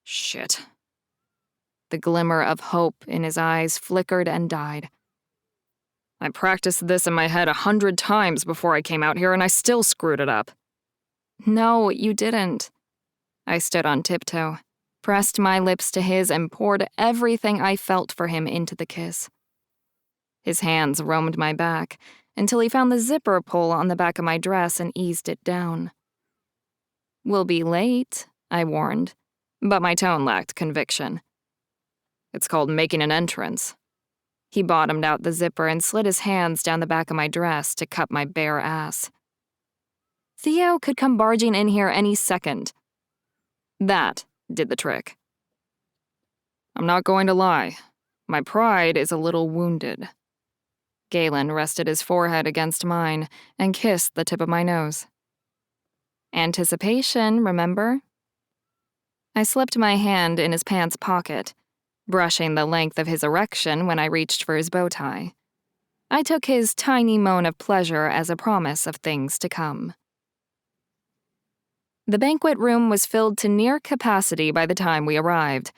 Shit. The glimmer of hope in his eyes flickered and died. I practiced this in my head 100 times before I came out here, and I still screwed it up. No, you didn't. I stood on tiptoe, pressed my lips to his, and poured everything I felt for him into the kiss. His hands roamed my back until he found the zipper pull on the back of my dress and eased it down. We'll be late, I warned, but my tone lacked conviction. It's called making an entrance. He bottomed out the zipper and slid his hands down the back of my dress to cup my bare ass. Theo could come barging in here any second. That did the trick. I'm not going to lie. My pride is a little wounded. Galen rested his forehead against mine and kissed the tip of my nose. Anticipation, remember? I slipped my hand in his pants pocket, brushing the length of his erection when I reached for his bow tie. I took his tiny moan of pleasure as a promise of things to come. The banquet room was filled to near capacity by the time we arrived.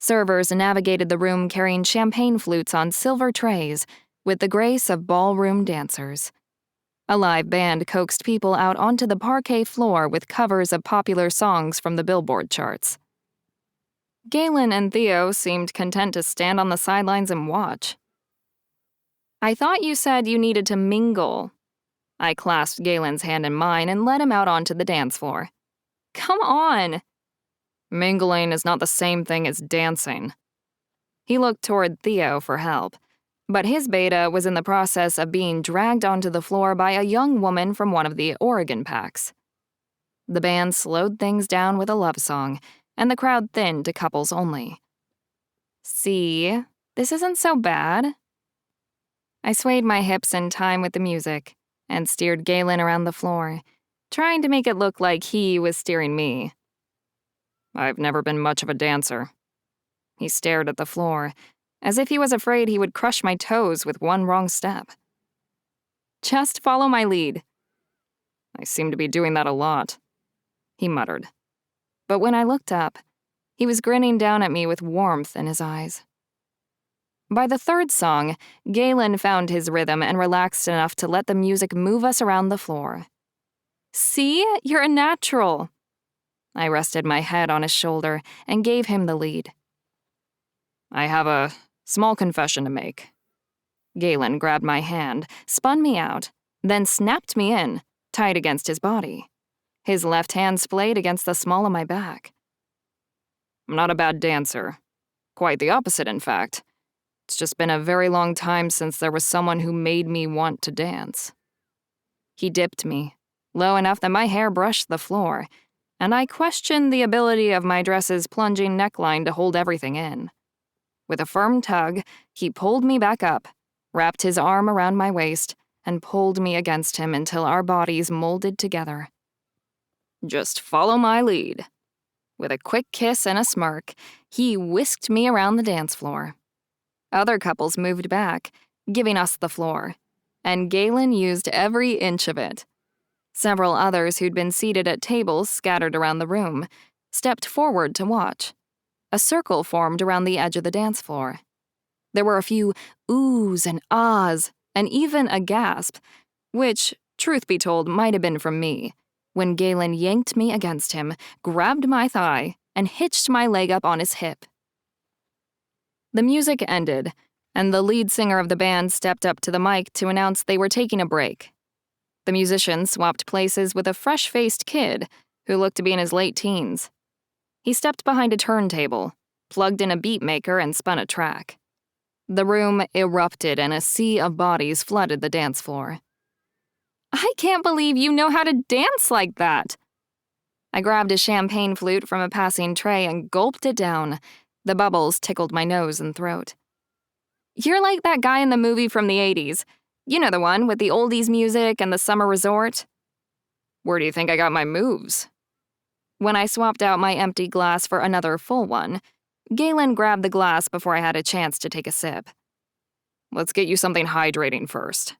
Servers navigated the room carrying champagne flutes on silver trays with the grace of ballroom dancers. A live band coaxed people out onto the parquet floor with covers of popular songs from the Billboard charts. Galen and Theo seemed content to stand on the sidelines and watch. I thought you said you needed to mingle. I clasped Galen's hand in mine and led him out onto the dance floor. Come on! Mingling is not the same thing as dancing. He looked toward Theo for help, but his beta was in the process of being dragged onto the floor by a young woman from one of the Oregon packs. The band slowed things down with a love song, and the crowd thinned to couples only. See, this isn't so bad. I swayed my hips in time with the music and steered Galen around the floor, trying to make it look like he was steering me. I've never been much of a dancer. He stared at the floor, as if he was afraid he would crush my toes with one wrong step. Just follow my lead. I seem to be doing that a lot, he muttered. But when I looked up, he was grinning down at me with warmth in his eyes. By the third song, Galen found his rhythm and relaxed enough to let the music move us around the floor. See? You're a natural. I rested my head on his shoulder and gave him the lead. I have a small confession to make. Galen grabbed my hand, spun me out, then snapped me in, tight against his body. His left hand splayed against the small of my back. I'm not a bad dancer. Quite the opposite, in fact. It's just been a very long time since there was someone who made me want to dance." He dipped me, low enough that my hair brushed the floor, and I questioned the ability of my dress's plunging neckline to hold everything in. With a firm tug, he pulled me back up, wrapped his arm around my waist, and pulled me against him until our bodies molded together. "Just follow my lead." With a quick kiss and a smirk, he whisked me around the dance floor. Other couples moved back, giving us the floor, and Galen used every inch of it. Several others who'd been seated at tables scattered around the room stepped forward to watch. A circle formed around the edge of the dance floor. There were a few oohs and ahs, and even a gasp, which, truth be told, might have been from me, when Galen yanked me against him, grabbed my thigh, and hitched my leg up on his hip. The music ended, and the lead singer of the band stepped up to the mic to announce they were taking a break. The musician swapped places with a fresh-faced kid who looked to be in his late teens. He stepped behind a turntable, plugged in a beat maker, and spun a track. The room erupted and a sea of bodies flooded the dance floor. "I can't believe you know how to dance like that!" I grabbed a champagne flute from a passing tray and gulped it down. The bubbles tickled my nose and throat. "You're like that guy in the movie from the 80s. You know, the one with the oldies music and the summer resort." "Where do you think I got my moves?" When I swapped out my empty glass for another full one, Galen grabbed the glass before I had a chance to take a sip. "Let's get you something hydrating first."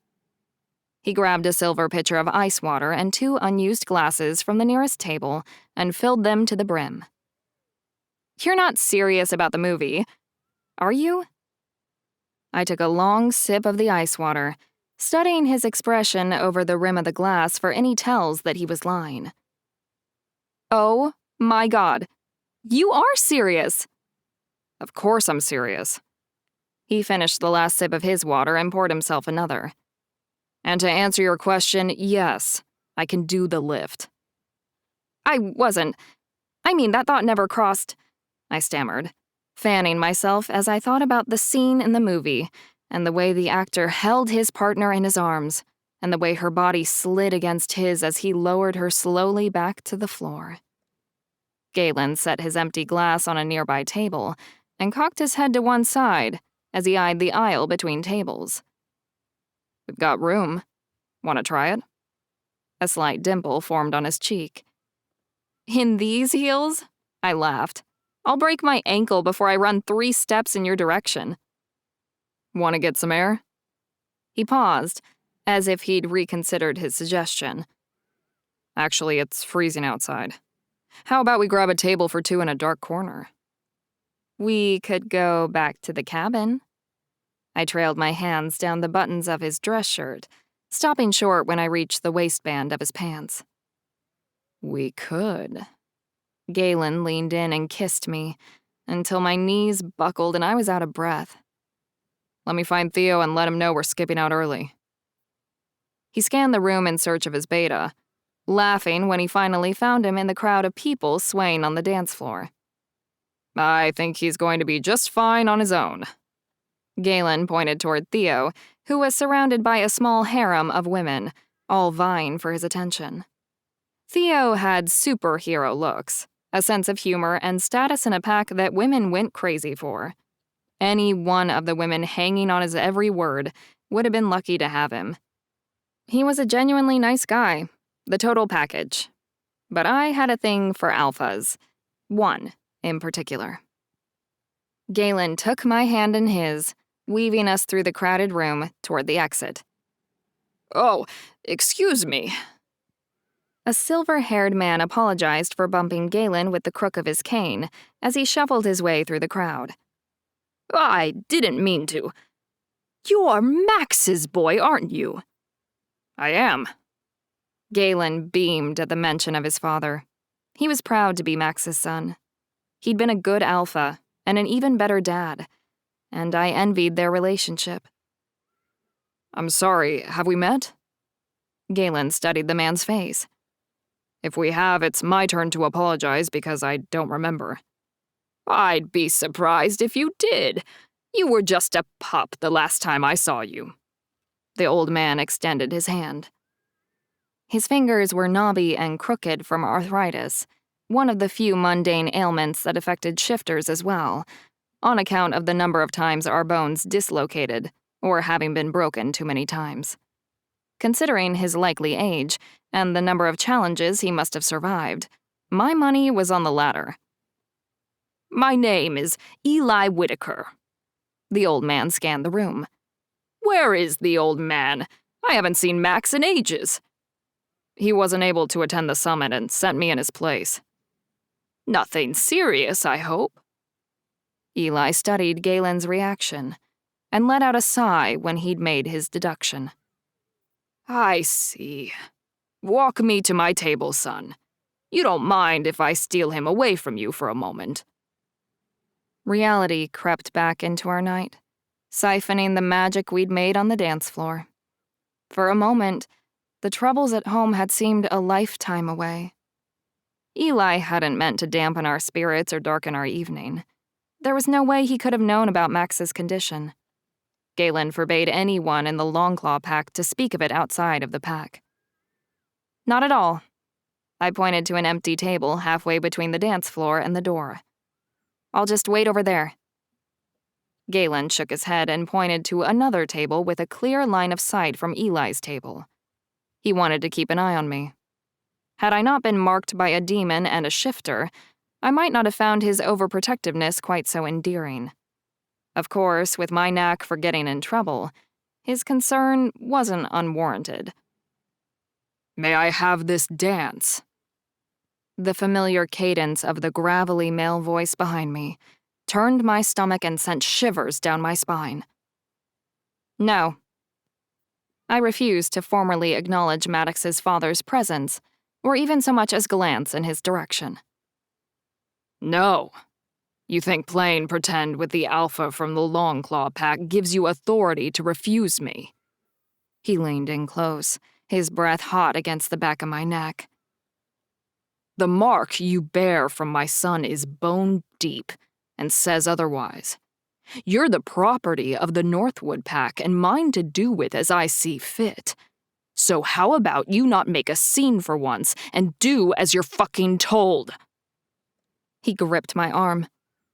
He grabbed a silver pitcher of ice water and 2 unused glasses from the nearest table and filled them to the brim. "You're not serious about the movie, are you?" I took a long sip of the ice water, studying his expression over the rim of the glass for any tells that he was lying. "Oh my God, you are serious!" "Of course I'm serious." He finished the last sip of his water and poured himself another. "And to answer your question, yes, I can do the lift." I mean, that thought never crossed," I stammered, fanning myself as I thought about the scene in the movie and the way the actor held his partner in his arms and the way her body slid against his as he lowered her slowly back to the floor. Galen set his empty glass on a nearby table and cocked his head to one side as he eyed the aisle between tables. "We've got room. Want to try it?" A slight dimple formed on his cheek. "In these heels?" I laughed. "I'll break my ankle before I run 3 steps in your direction." "Want to get some air?" He paused, as if he'd reconsidered his suggestion. "Actually, it's freezing outside. How about we grab a table for 2 in a dark corner?" "We could go back to the cabin." I trailed my hands down the buttons of his dress shirt, stopping short when I reached the waistband of his pants. "We could." Galen leaned in and kissed me until my knees buckled and I was out of breath. "Let me find Theo and let him know we're skipping out early." He scanned the room in search of his beta, laughing when he finally found him in the crowd of people swaying on the dance floor. "I think he's going to be just fine on his own." Galen pointed toward Theo, who was surrounded by a small harem of women, all vying for his attention. Theo had superhero looks, a sense of humor, and status in a pack that women went crazy for. Any one of the women hanging on his every word would have been lucky to have him. He was a genuinely nice guy, the total package. But I had a thing for alphas, one in particular. Galen took my hand in his, weaving us through the crowded room toward the exit. "Oh, excuse me." A silver-haired man apologized for bumping Galen with the crook of his cane as he shuffled his way through the crowd. "I didn't mean to. You're Max's boy, aren't you?" "I am." Galen beamed at the mention of his father. He was proud to be Max's son. He'd been a good alpha and an even better dad, and I envied their relationship. "I'm sorry, have we met?" Galen studied the man's face. "If we have, it's my turn to apologize because I don't remember." "I'd be surprised if you did. You were just a pup the last time I saw you." The old man extended his hand. His fingers were knobby and crooked from arthritis, one of the few mundane ailments that affected shifters as well, on account of the number of times our bones dislocated, or having been broken too many times. Considering his likely age, and the number of challenges he must have survived, my money was on the latter. "My name is Eli Whitaker." The old man scanned the room. "Where is the old man? I haven't seen Max in ages." "He wasn't able to attend the summit and sent me in his place." "Nothing serious, I hope." Eli studied Galen's reaction and let out a sigh when he'd made his deduction. "I see. Walk me to my table, son. You don't mind if I steal him away from you for a moment." Reality crept back into our night, siphoning the magic we'd made on the dance floor. For a moment, the troubles at home had seemed a lifetime away. Eli hadn't meant to dampen our spirits or darken our evening. There was no way he could have known about Max's condition. Galen forbade anyone in the Longclaw pack to speak of it outside of the pack. "Not at all." I pointed to an empty table halfway between the dance floor and the door. "I'll just wait over there." Galen shook his head and pointed to another table with a clear line of sight from Eli's table. He wanted to keep an eye on me. Had I not been marked by a demon and a shifter, I might not have found his overprotectiveness quite so endearing. Of course, with my knack for getting in trouble, his concern wasn't unwarranted. "May I have this dance?" The familiar cadence of the gravelly male voice behind me turned my stomach and sent shivers down my spine. No. I refused to formally acknowledge Maddox's father's presence, or even so much as glance in his direction. "No. You think playing pretend with the alpha from the Longclaw pack gives you authority to refuse me?" He leaned in close, his breath hot against the back of my neck. "The mark you bear from my son is bone deep, and says otherwise. You're the property of the Northwood pack and mine to do with as I see fit. So how about you not make a scene for once and do as you're fucking told?" He gripped my arm,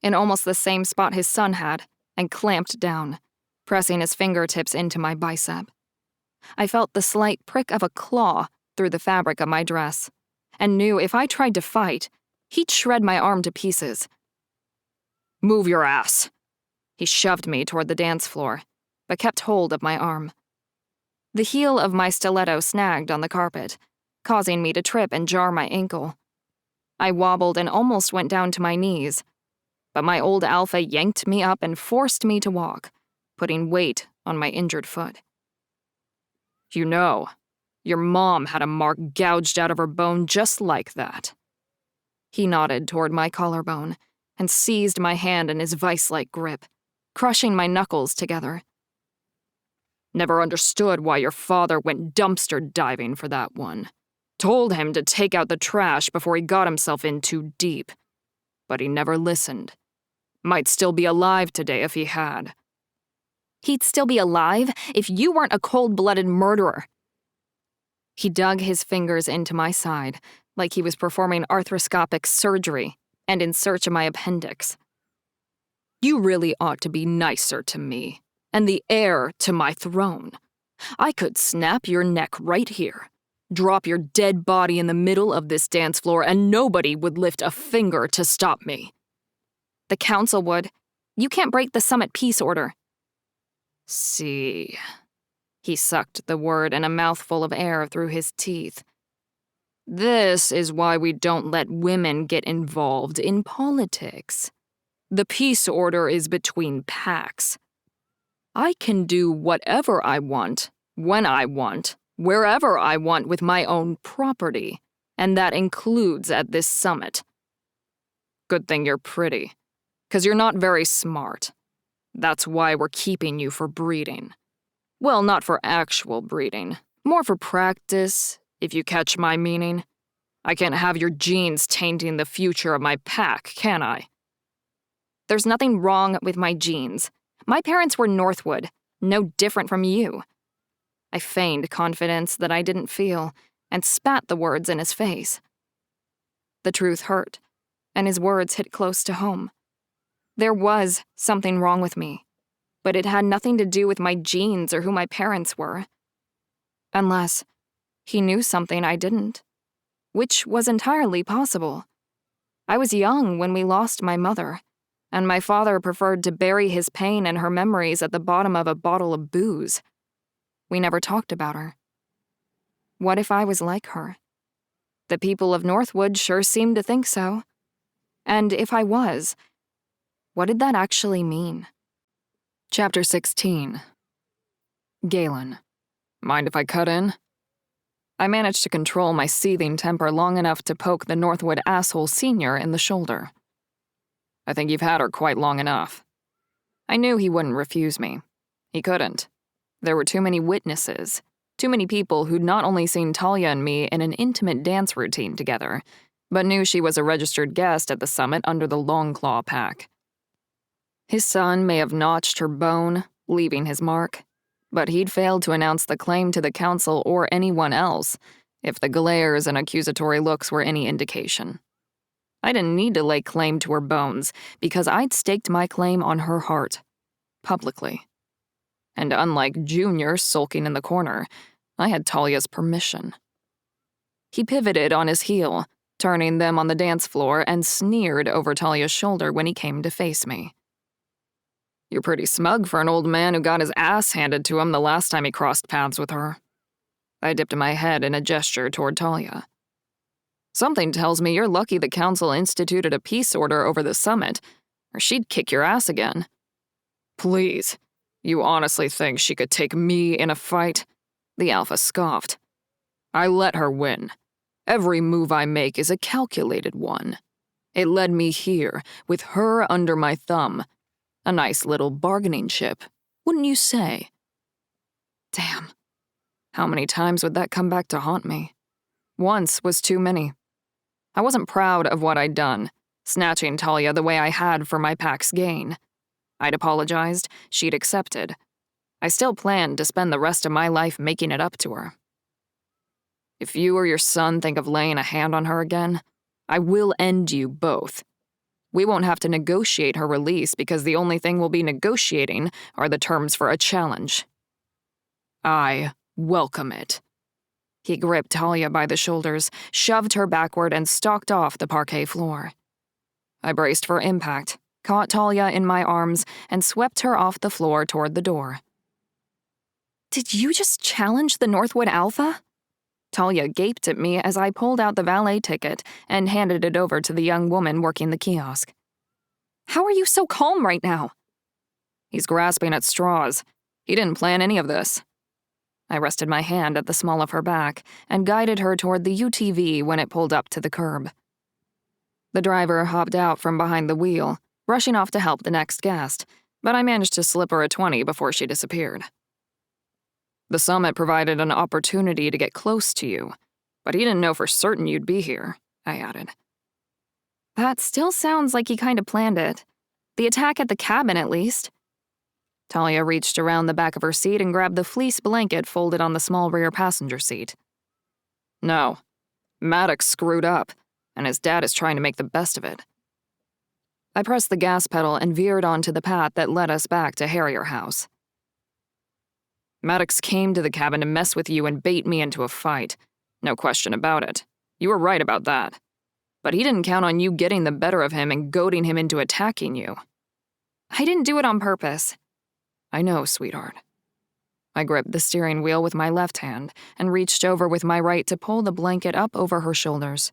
in almost the same spot his son had, and clamped down, pressing his fingertips into my bicep. I felt the slight prick of a claw through the fabric of my dress, and knew if I tried to fight, he'd shred my arm to pieces. "Move your ass." He shoved me toward the dance floor, but kept hold of my arm. The heel of my stiletto snagged on the carpet, causing me to trip and jar my ankle. I wobbled and almost went down to my knees, but my old alpha yanked me up and forced me to walk, putting weight on my injured foot. "You know, your mom had a mark gouged out of her bone just like that." He nodded toward my collarbone and seized my hand in his vice-like grip, crushing my knuckles together. "Never understood why your father went dumpster diving for that one. Told him to take out the trash before he got himself in too deep. But he never listened. Might still be alive today if he had." "He'd still be alive if you weren't a cold-blooded murderer." He dug his fingers into my side like he was performing arthroscopic surgery and in search of my appendix. "You really ought to be nicer to me, and the heir to my throne. I could snap your neck right here, drop your dead body in the middle of this dance floor, and nobody would lift a finger to stop me." "The council would. You can't break the summit peace order." "See." He sucked the word in a mouthful of air through his teeth. "This is why we don't let women get involved in politics. The peace order is between packs. I can do whatever I want, when I want, wherever I want with my own property, and that includes at this summit. Good thing you're pretty, 'cause you're not very smart. That's why we're keeping you for breeding. Well, not for actual breeding, more for practice, if you catch my meaning. I can't have your genes tainting the future of my pack, can I?" "There's nothing wrong with my genes. My parents were Northwood, no different from you. I feigned confidence that I didn't feel and spat the words in his face. The truth hurt, and his words hit close to home. There was something wrong with me, but it had nothing to do with my genes or who my parents were. Unless he knew something I didn't, which was entirely possible. I was young when we lost my mother, and my father preferred to bury his pain and her memories at the bottom of a bottle of booze. We never talked about her. What if I was like her? The people of Northwood sure seemed to think so. And if I was, what did that actually mean? Chapter 16. Galen. Mind if I cut in? I managed to control my seething temper long enough to poke the Northwood asshole senior in the shoulder. I think you've had her quite long enough. I knew he wouldn't refuse me. He couldn't. There were too many witnesses, too many people who'd not only seen Talia and me in an intimate dance routine together, but knew she was a registered guest at the summit under the Longclaw pack. His son may have notched her bone, leaving his mark, but he'd failed to announce the claim to the council or anyone else, if the glares and accusatory looks were any indication. I didn't need to lay claim to her bones, because I'd staked my claim on her heart, publicly. And unlike Junior sulking in the corner, I had Talia's permission. He pivoted on his heel, turning them on the dance floor, and sneered over Talia's shoulder when he came to face me. You're pretty smug for an old man who got his ass handed to him the last time he crossed paths with her. I dipped my head in a gesture toward Talia. Something tells me you're lucky the council instituted a peace order over the summit, or she'd kick your ass again. Please, you honestly think she could take me in a fight? The alpha scoffed. I let her win. Every move I make is a calculated one. It led me here, with her under my thumb. A nice little bargaining chip, wouldn't you say? Damn. How many times would that come back to haunt me? Once was too many. I wasn't proud of what I'd done, snatching Talia the way I had for my pack's gain. I'd apologized, she'd accepted. I still planned to spend the rest of my life making it up to her. If you or your son think of laying a hand on her again, I will end you both. We won't have to negotiate her release because the only thing we'll be negotiating are the terms for a challenge. I welcome it. He gripped Talia by the shoulders, shoved her backward, and stalked off the parquet floor. I braced for impact, caught Talia in my arms, and swept her off the floor toward the door. Did you just challenge the Northwood Alpha? Talia gaped at me as I pulled out the valet ticket and handed it over to the young woman working the kiosk. How are you so calm right now? He's grasping at straws. He didn't plan any of this. I rested my hand at the small of her back and guided her toward the UTV when it pulled up to the curb. The driver hopped out from behind the wheel, rushing off to help the next guest, but I managed to slip her a 20 before she disappeared. The summit provided an opportunity to get close to you, but he didn't know for certain you'd be here, I added. That still sounds like he kind of planned it. The attack at the cabin, at least. Talia reached around the back of her seat and grabbed the fleece blanket folded on the small rear passenger seat. No, Maddox screwed up, and his dad is trying to make the best of it. I pressed the gas pedal and veered onto the path that led us back to Harrier House. Maddox came to the cabin to mess with you and bait me into a fight. No question about it. You were right about that. But he didn't count on you getting the better of him and goading him into attacking you. I didn't do it on purpose. I know, sweetheart. I gripped the steering wheel with my left hand and reached over with my right to pull the blanket up over her shoulders.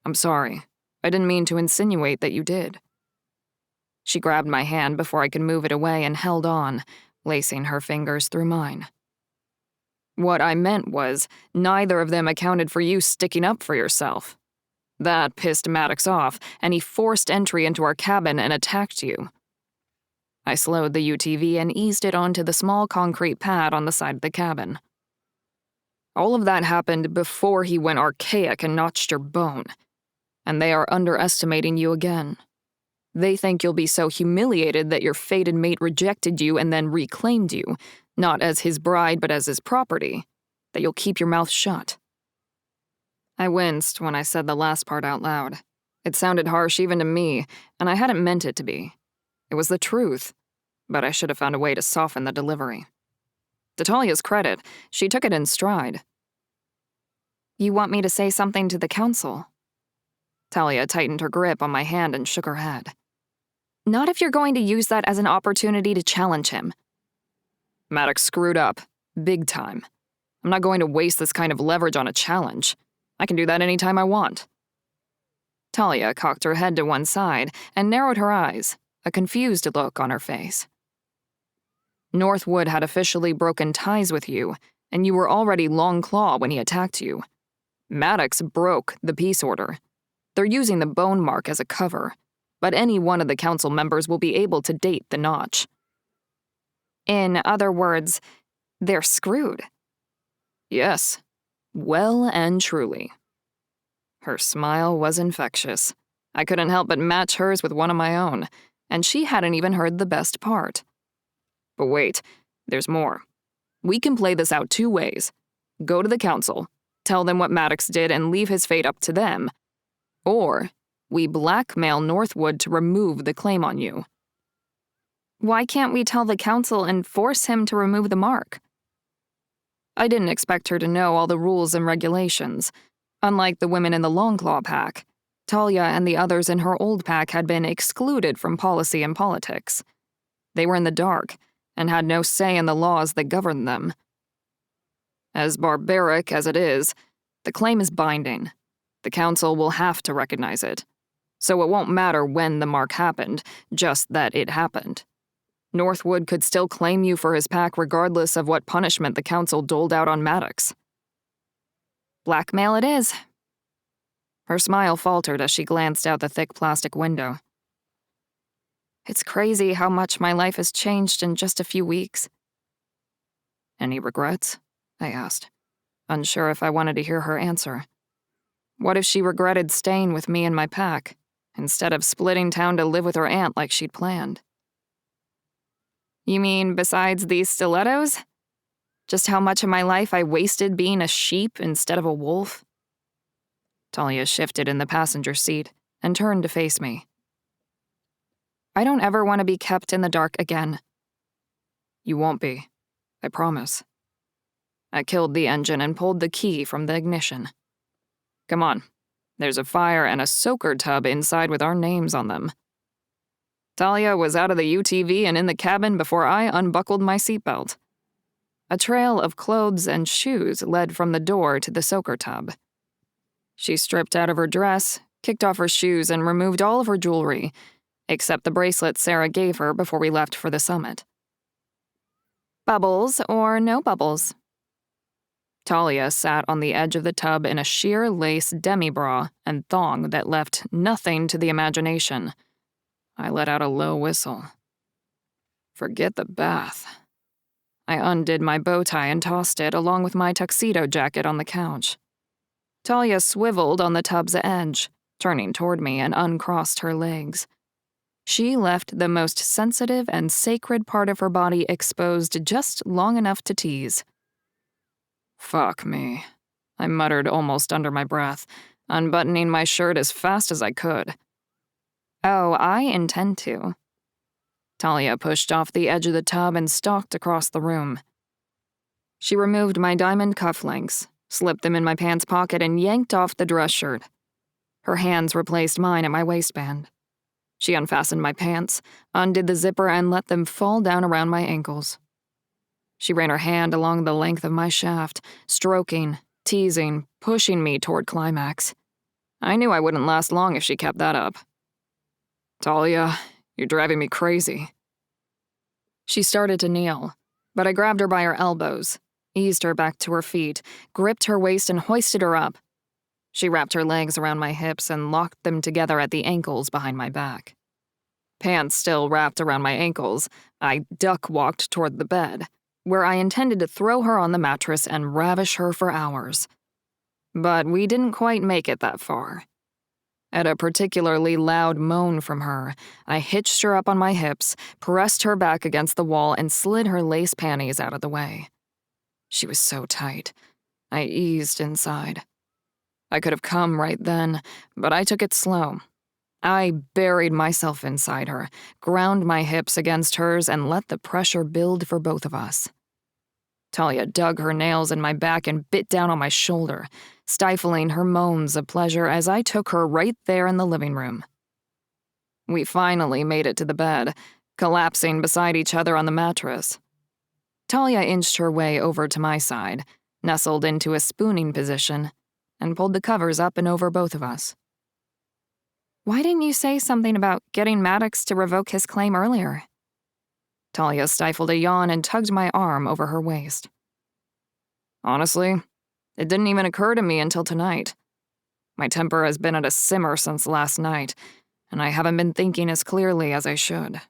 I'm sorry. I didn't mean to insinuate that you did. She grabbed my hand before I could move it away and held on, lacing her fingers through mine. What I meant was, neither of them accounted for you sticking up for yourself. That pissed Maddox off, and he forced entry into our cabin and attacked you. I slowed the UTV and eased it onto the small concrete pad on the side of the cabin. All of that happened before he went archaic and notched your bone, and they are underestimating you again. They think you'll be so humiliated that your fated mate rejected you and then reclaimed you, not as his bride but as his property, that you'll keep your mouth shut. I winced when I said the last part out loud. It sounded harsh even to me, and I hadn't meant it to be. It was the truth, but I should have found a way to soften the delivery. To Talia's credit, she took it in stride. You want me to say something to the council? Talia tightened her grip on my hand and shook her head. Not if you're going to use that as an opportunity to challenge him. Maddox screwed up. Big time. I'm not going to waste this kind of leverage on a challenge. I can do that anytime I want. Talia cocked her head to one side and narrowed her eyes, a confused look on her face. Northwood had officially broken ties with you, and you were already Long Claw when he attacked you. Maddox broke the peace order. They're using the bone mark as a cover, but any one of the council members will be able to date the notch. In other words, they're screwed. Yes, well and truly. Her smile was infectious. I couldn't help but match hers with one of my own, and she hadn't even heard the best part. But wait, there's more. We can play this out two ways. Go to the council, tell them what Maddox did and leave his fate up to them. Or we blackmail Northwood to remove the claim on you. Why can't we tell the council and force him to remove the mark? I didn't expect her to know all the rules and regulations. Unlike the women in the Longclaw pack, Talia and the others in her old pack had been excluded from policy and politics. They were in the dark and had no say in the laws that governed them. As barbaric as it is, the claim is binding. The council will have to recognize it. So it won't matter when the mark happened, just that it happened. Northwood could still claim you for his pack regardless of what punishment the council doled out on Maddox. Blackmail it is. Her smile faltered as she glanced out the thick plastic window. It's crazy how much my life has changed in just a few weeks. Any regrets? I asked, unsure if I wanted to hear her answer. What if she regretted staying with me and my pack, instead of splitting town to live with her aunt like she'd planned? You mean besides these stilettos? Just how much of my life I wasted being a sheep instead of a wolf? Talia shifted in the passenger seat and turned to face me. I don't ever want to be kept in the dark again. You won't be. I promise. I killed the engine and pulled the key from the ignition. Come on. There's a fire and a soaker tub inside with our names on them. Talia was out of the UTV and in the cabin before I unbuckled my seatbelt. A trail of clothes and shoes led from the door to the soaker tub. She stripped out of her dress, kicked off her shoes, and removed all of her jewelry, except the bracelet Sarah gave her before we left for the summit. Bubbles or no bubbles? Talia sat on the edge of the tub in a sheer lace demi-bra and thong that left nothing to the imagination. I let out a low whistle. Forget the bath. I undid my bow tie and tossed it along with my tuxedo jacket on the couch. Talia swiveled on the tub's edge, turning toward me, and uncrossed her legs. She left the most sensitive and sacred part of her body exposed just long enough to tease. Fuck me, I muttered almost under my breath, unbuttoning my shirt as fast as I could. Oh, I intend to. Talia pushed off the edge of the tub and stalked across the room. She removed my diamond cufflinks, slipped them in my pants pocket, and yanked off the dress shirt. Her hands replaced mine at my waistband. She unfastened my pants, undid the zipper, and let them fall down around my ankles. She ran her hand along the length of my shaft, stroking, teasing, pushing me toward climax. I knew I wouldn't last long if she kept that up. Talia, you're driving me crazy. She started to kneel, but I grabbed her by her elbows, eased her back to her feet, gripped her waist, and hoisted her up. She wrapped her legs around my hips and locked them together at the ankles behind my back. Pants still wrapped around my ankles, I duck-walked toward the bed, where I intended to throw her on the mattress and ravish her for hours. But we didn't quite make it that far. At a particularly loud moan from her, I hitched her up on my hips, pressed her back against the wall, and slid her lace panties out of the way. She was so tight. I eased inside. I could have come right then, but I took it slow. I buried myself inside her, ground my hips against hers, and let the pressure build for both of us. Talia dug her nails in my back and bit down on my shoulder, stifling her moans of pleasure as I took her right there in the living room. We finally made it to the bed, collapsing beside each other on the mattress. Talia inched her way over to my side, nestled into a spooning position, and pulled the covers up and over both of us. Why didn't you say something about getting Maddox to revoke his claim earlier? Talia stifled a yawn and tugged my arm over her waist. Honestly, it didn't even occur to me until tonight. My temper has been at a simmer since last night, and I haven't been thinking as clearly as I should.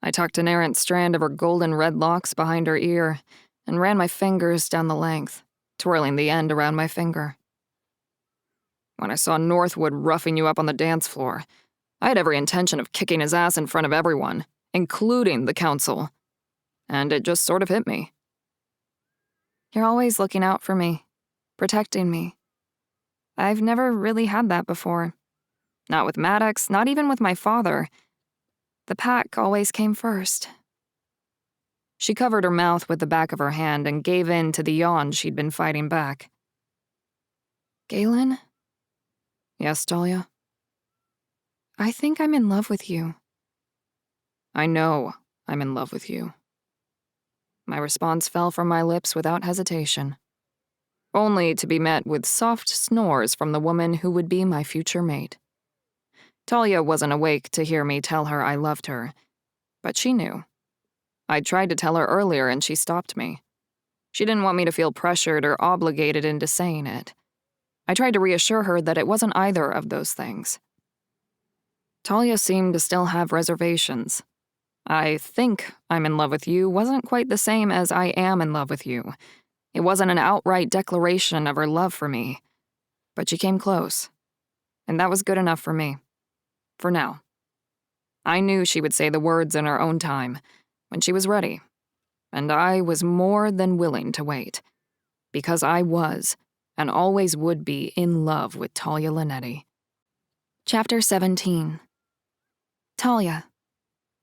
I tucked an errant strand of her golden red locks behind her ear and ran my fingers down the length, twirling the end around my finger. When I saw Northwood roughing you up on the dance floor, I had every intention of kicking his ass in front of everyone, including the council, and it just sort of hit me. You're always looking out for me, protecting me. I've never really had that before. Not with Maddox, not even with my father. The pack always came first. She covered her mouth with the back of her hand and gave in to the yawn she'd been fighting back. Galen? Yes, Talia? I think I'm in love with you. I know I'm in love with you. My response fell from my lips without hesitation, only to be met with soft snores from the woman who would be my future mate. Talia wasn't awake to hear me tell her I loved her, but she knew. I tried to tell her earlier and she stopped me. She didn't want me to feel pressured or obligated into saying it. I tried to reassure her that it wasn't either of those things. Talia seemed to still have reservations. I think I'm in love with you wasn't quite the same as I am in love with you. It wasn't an outright declaration of her love for me. But she came close. And that was good enough for me. For now. I knew she would say the words in her own time, when she was ready. And I was more than willing to wait. Because I was, and always would be, in love with Talia Linetti. Chapter 17. Talia.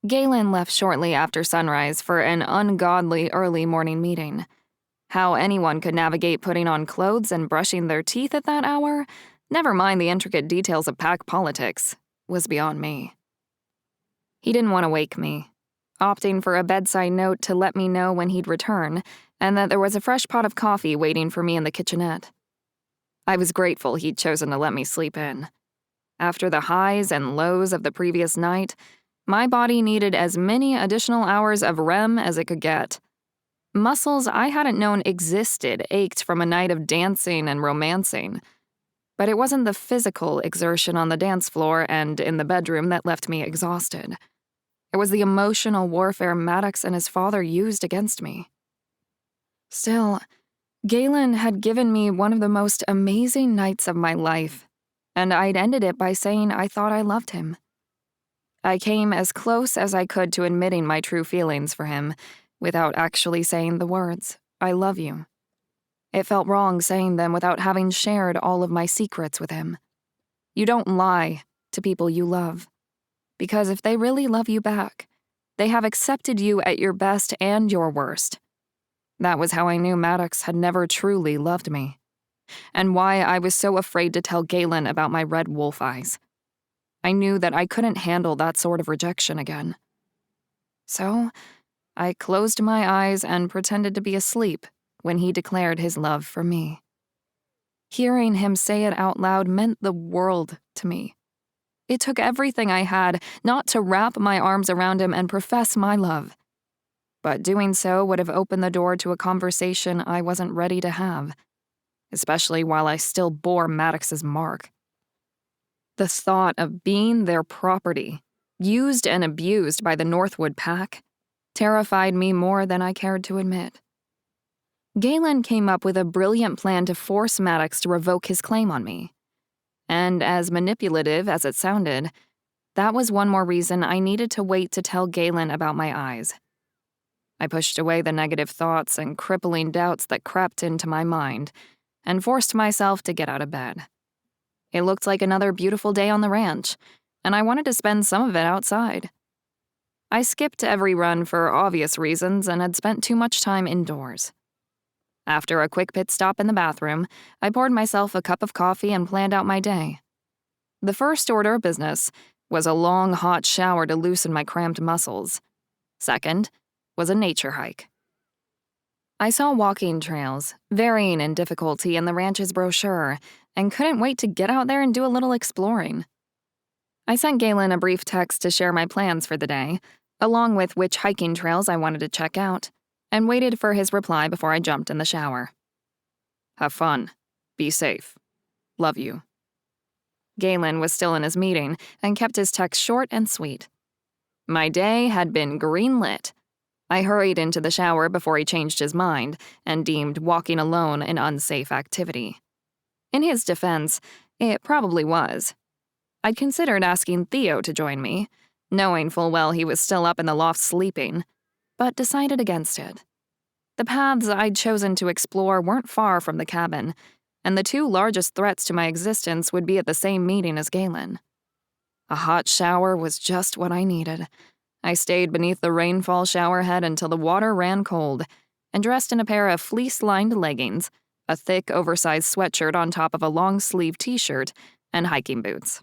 Galen left shortly after sunrise for an ungodly early morning meeting. How anyone could navigate putting on clothes and brushing their teeth at that hour, never mind the intricate details of pack politics, was beyond me. He didn't want to wake me, opting for a bedside note to let me know when he'd return and that there was a fresh pot of coffee waiting for me in the kitchenette. I was grateful he'd chosen to let me sleep in. After the highs and lows of the previous night, my body needed as many additional hours of REM as it could get. Muscles I hadn't known existed ached from a night of dancing and romancing. But it wasn't the physical exertion on the dance floor and in the bedroom that left me exhausted. It was the emotional warfare Maddox and his father used against me. Still, Galen had given me one of the most amazing nights of my life, and I'd ended it by saying I thought I loved him. I came as close as I could to admitting my true feelings for him, without actually saying the words, I love you. It felt wrong saying them without having shared all of my secrets with him. You don't lie to people you love, because if they really love you back, they have accepted you at your best and your worst. That was how I knew Maddox had never truly loved me, and why I was so afraid to tell Galen about my red wolf eyes. I knew that I couldn't handle that sort of rejection again. So, I closed my eyes and pretended to be asleep when he declared his love for me. Hearing him say it out loud meant the world to me. It took everything I had not to wrap my arms around him and profess my love. But doing so would have opened the door to a conversation I wasn't ready to have, especially while I still bore Maddox's mark. The thought of being their property, used and abused by the Northwood pack, terrified me more than I cared to admit. Galen came up with a brilliant plan to force Maddox to revoke his claim on me. And as manipulative as it sounded, that was one more reason I needed to wait to tell Galen about my eyes. I pushed away the negative thoughts and crippling doubts that crept into my mind and forced myself to get out of bed. It looked like another beautiful day on the ranch, and I wanted to spend some of it outside. I skipped every run for obvious reasons and had spent too much time indoors. After a quick pit stop in the bathroom, I poured myself a cup of coffee and planned out my day. The first order of business was a long, hot shower to loosen my cramped muscles. Second was a nature hike. I saw walking trails, varying in difficulty in the ranch's brochure, and couldn't wait to get out there and do a little exploring. I sent Galen a brief text to share my plans for the day, along with which hiking trails I wanted to check out, and waited for his reply before I jumped in the shower. Have fun. Be safe. Love you. Galen was still in his meeting and kept his text short and sweet. My day had been green-lit. I hurried into the shower before he changed his mind and deemed walking alone an unsafe activity. In his defense, it probably was. I'd considered asking Theo to join me, knowing full well he was still up in the loft sleeping, but decided against it. The paths I'd chosen to explore weren't far from the cabin, and the two largest threats to my existence would be at the same meeting as Galen. A hot shower was just what I needed. I stayed beneath the rainfall showerhead until the water ran cold, and dressed in a pair of fleece-lined leggings, a thick, oversized sweatshirt on top of a long-sleeve t-shirt, and hiking boots.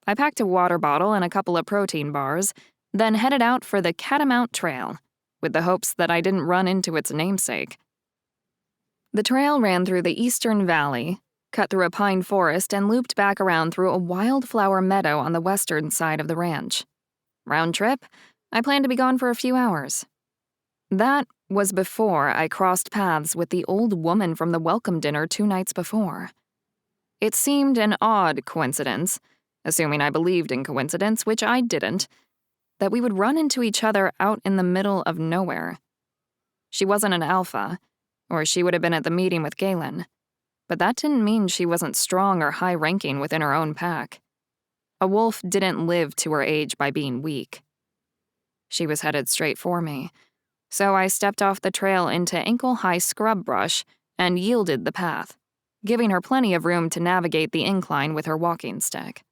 I packed a water bottle and a couple of protein bars, then headed out for the Catamount Trail, with the hopes that I didn't run into its namesake. The trail ran through the eastern valley, cut through a pine forest, and looped back around through a wildflower meadow on the western side of the ranch. Round trip, I planned to be gone for a few hours. That was before I crossed paths with the old woman from the welcome dinner 2 nights before. It seemed an odd coincidence, assuming I believed in coincidence, which I didn't, that we would run into each other out in the middle of nowhere. She wasn't an alpha, or she would have been at the meeting with Galen, but that didn't mean she wasn't strong or high-ranking within her own pack. A wolf didn't live to her age by being weak. She was headed straight for me, so I stepped off the trail into ankle-high scrub brush and yielded the path, giving her plenty of room to navigate the incline with her walking stick.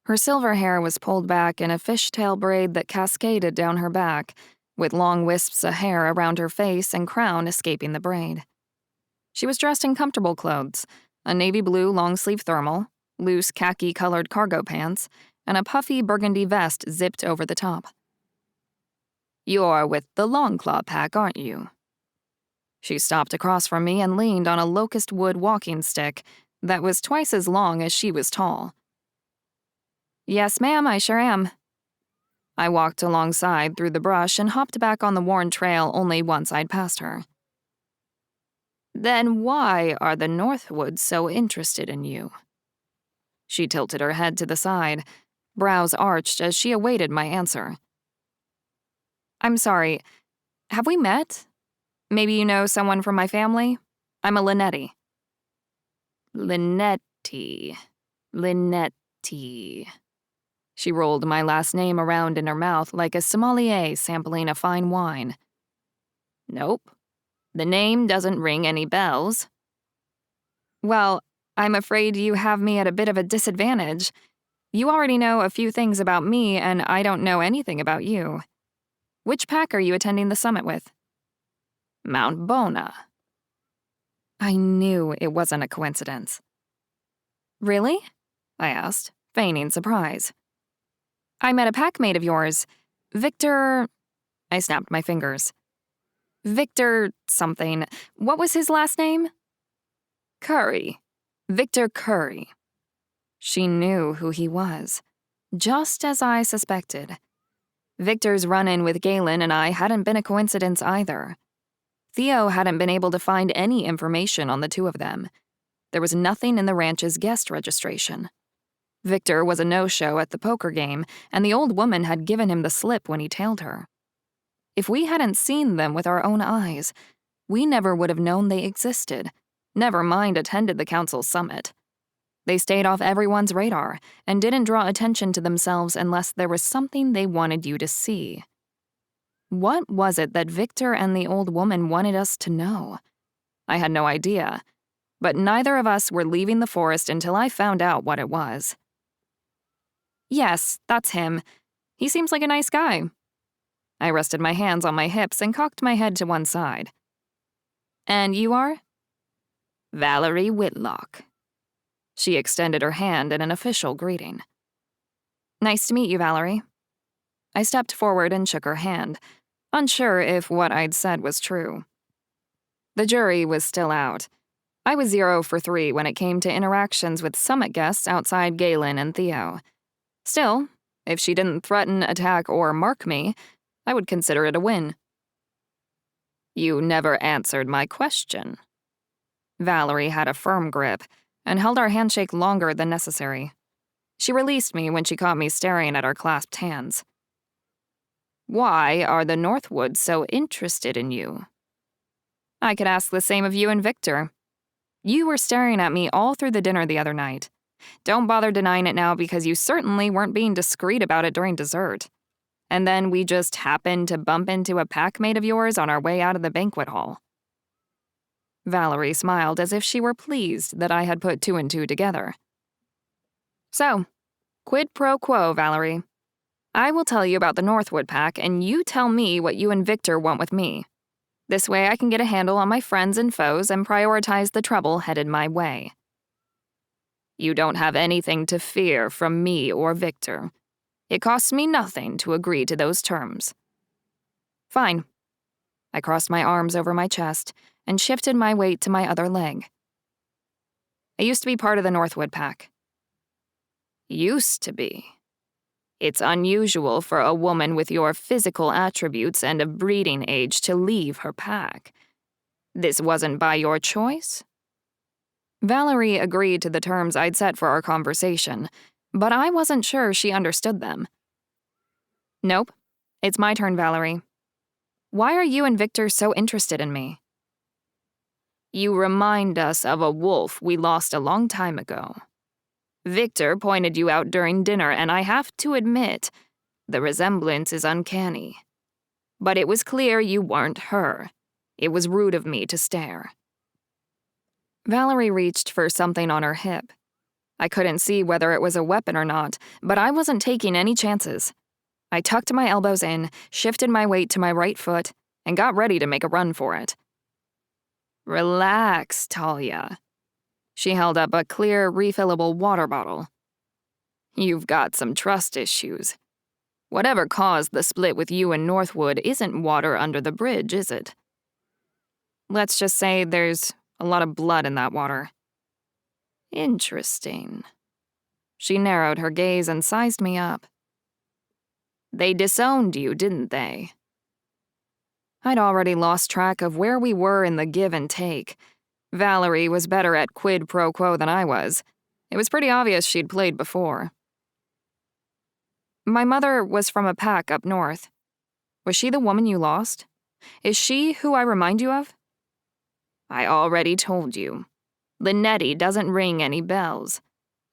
Her silver hair was pulled back in a fishtail braid that cascaded down her back, with long wisps of hair around her face and crown escaping the braid. She was dressed in comfortable clothes, a navy blue long-sleeve thermal, loose khaki-colored cargo pants, and a puffy burgundy vest zipped over the top. "You're with the Longclaw pack, aren't you?" She stopped across from me and leaned on a locust wood walking stick that was twice as long as she was tall. "Yes, ma'am, I sure am." I walked alongside through the brush and hopped back on the worn trail only once I'd passed her. "Then why are the Northwoods so interested in you?" She tilted her head to the side, brows arched as she awaited my answer. "I'm sorry, have we met? Maybe you know someone from my family? I'm a Linetti." Linetti. She rolled my last name around in her mouth like a sommelier sampling a fine wine. "Nope. The name doesn't ring any bells." "Well, I'm afraid you have me at a bit of a disadvantage. You already know a few things about me, and I don't know anything about you. Which pack are you attending the summit with?" "Mount Bona." I knew it wasn't a coincidence. "Really?" I asked, feigning surprise. "I met a packmate of yours, Victor—" I snapped my fingers. "Victor something. What was his last name?" "Curry. Victor Curry." She knew who he was, just as I suspected. Victor's run-in with Galen and I hadn't been a coincidence either. Theo hadn't been able to find any information on the two of them. There was nothing in the ranch's guest registration. Victor was a no-show at the poker game, and the old woman had given him the slip when he tailed her. If we hadn't seen them with our own eyes, we never would have known they existed, never mind attended the council summit. They stayed off everyone's radar and didn't draw attention to themselves unless there was something they wanted you to see. What was it that Victor and the old woman wanted us to know? I had no idea, but neither of us were leaving the forest until I found out what it was. Yes, that's him. He seems like a nice guy. I rested my hands on my hips and cocked my head to one side. And you are? Valerie Whitlock. She extended her hand in an official greeting. Nice to meet you, Valerie. I stepped forward and shook her hand, unsure if what I'd said was true. The jury was still out. I was 0 for 3 when it came to interactions with summit guests outside Galen and Theo. Still, if she didn't threaten, attack, or mark me, I would consider it a win. You never answered my question. Valerie had a firm grip and held our handshake longer than necessary. She released me when she caught me staring at our clasped hands. Why are the Northwood so interested in you? I could ask the same of you and Victor. You were staring at me all through the dinner the other night. Don't bother denying it now because you certainly weren't being discreet about it during dessert. And then we just happened to bump into a packmate of yours on our way out of the banquet hall. Valerie smiled as if she were pleased that I had put 2 and 2 together. So, quid pro quo, Valerie. I will tell you about the Northwood pack, and you tell me what you and Victor want with me. This way I can get a handle on my friends and foes and prioritize the trouble headed my way. You don't have anything to fear from me or Victor. It costs me nothing to agree to those terms. Fine. I crossed my arms over my chest and shifted my weight to my other leg. I used to be part of the Northwood pack. Used to be. It's unusual for a woman with your physical attributes and of breeding age to leave her pack. This wasn't by your choice? Valerie agreed to the terms I'd set for our conversation, but I wasn't sure she understood them. Nope. It's my turn, Valerie. Why are you and Victor so interested in me? You remind us of a wolf we lost a long time ago. Victor pointed you out during dinner, and I have to admit, the resemblance is uncanny. But it was clear you weren't her. It was rude of me to stare. Valerie reached for something on her hip. I couldn't see whether it was a weapon or not, but I wasn't taking any chances. I tucked my elbows in, shifted my weight to my right foot, and got ready to make a run for it. Relax, Talia. She held up a clear, refillable water bottle. You've got some trust issues. Whatever caused the split with you and Northwood isn't water under the bridge, is it? Let's just say there's a lot of blood in that water. Interesting. She narrowed her gaze and sized me up. They disowned you, didn't they? I'd already lost track of where we were in the give and take. Valerie was better at quid pro quo than I was. It was pretty obvious she'd played before. My mother was from a pack up north. Was she the woman you lost? Is she who I remind you of? I already told you. Linetti doesn't ring any bells.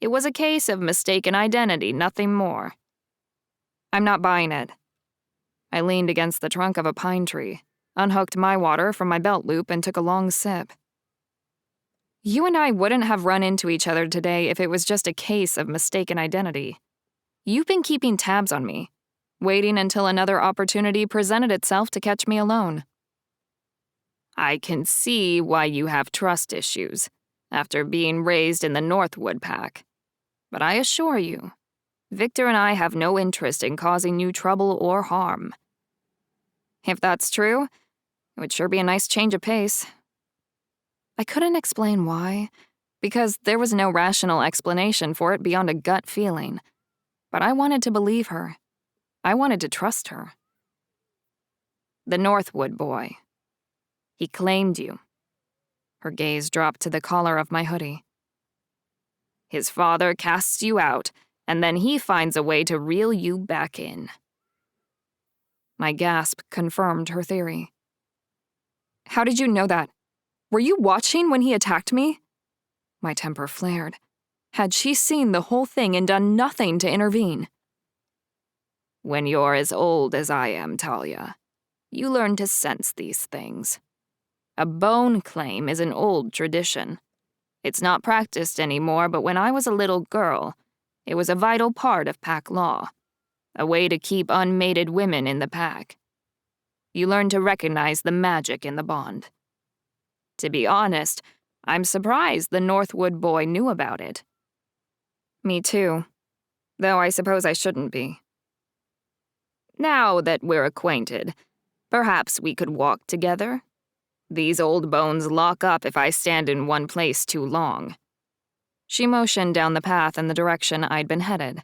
It was a case of mistaken identity, nothing more. I'm not buying it. I leaned against the trunk of a pine tree, unhooked my water from my belt loop, and took a long sip. You and I wouldn't have run into each other today if it was just a case of mistaken identity. You've been keeping tabs on me, waiting until another opportunity presented itself to catch me alone. I can see why you have trust issues, after being raised in the Northwood pack. But I assure you, Victor and I have no interest in causing you trouble or harm. If that's true, it would sure be a nice change of pace. I couldn't explain why, because there was no rational explanation for it beyond a gut feeling. But I wanted to believe her. I wanted to trust her. The Northwood boy. He claimed you. Her gaze dropped to the collar of my hoodie. His father casts you out, and then he finds a way to reel you back in. My gasp confirmed her theory. How did you know that? Were you watching when he attacked me? My temper flared. Had she seen the whole thing and done nothing to intervene? When you're as old as I am, Talia, you learn to sense these things. A bone claim is an old tradition. It's not practiced anymore, but when I was a little girl, it was a vital part of pack law, a way to keep unmated women in the pack. You learn to recognize the magic in the bond. To be honest, I'm surprised the Northwood boy knew about it. Me too, though I suppose I shouldn't be. Now that we're acquainted, perhaps we could walk together? These old bones lock up if I stand in one place too long. She motioned down the path in the direction I'd been headed.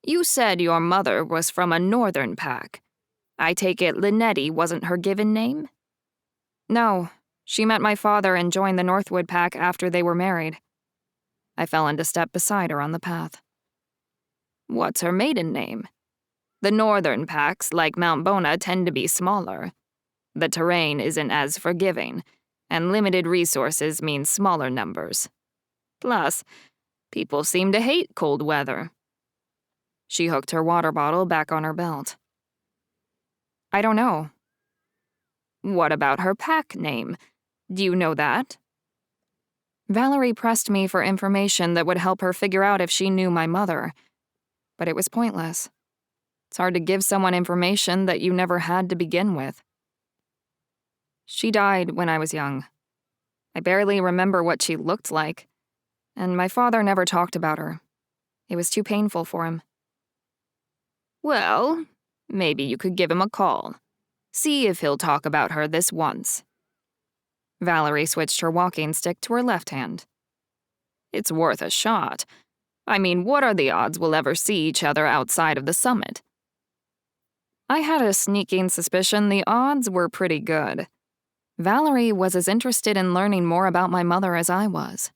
You said your mother was from a northern pack. I take it Linetti wasn't her given name? No, she met my father and joined the Northwood pack after they were married. I fell into step beside her on the path. What's her maiden name? The northern packs, like Mount Bona, tend to be smaller. The terrain isn't as forgiving, and limited resources mean smaller numbers. Plus, people seem to hate cold weather. She hooked her water bottle back on her belt. I don't know. What about her pack name? Do you know that? Valerie pressed me for information that would help her figure out if she knew my mother, but it was pointless. It's hard to give someone information that you never had to begin with. She died when I was young. I barely remember what she looked like, and my father never talked about her. It was too painful for him. Well, maybe you could give him a call. See if he'll talk about her this once. Valerie switched her walking stick to her left hand. It's worth a shot. I mean, what are the odds we'll ever see each other outside of the summit? I had a sneaking suspicion the odds were pretty good. Valerie was as interested in learning more about my mother as I was.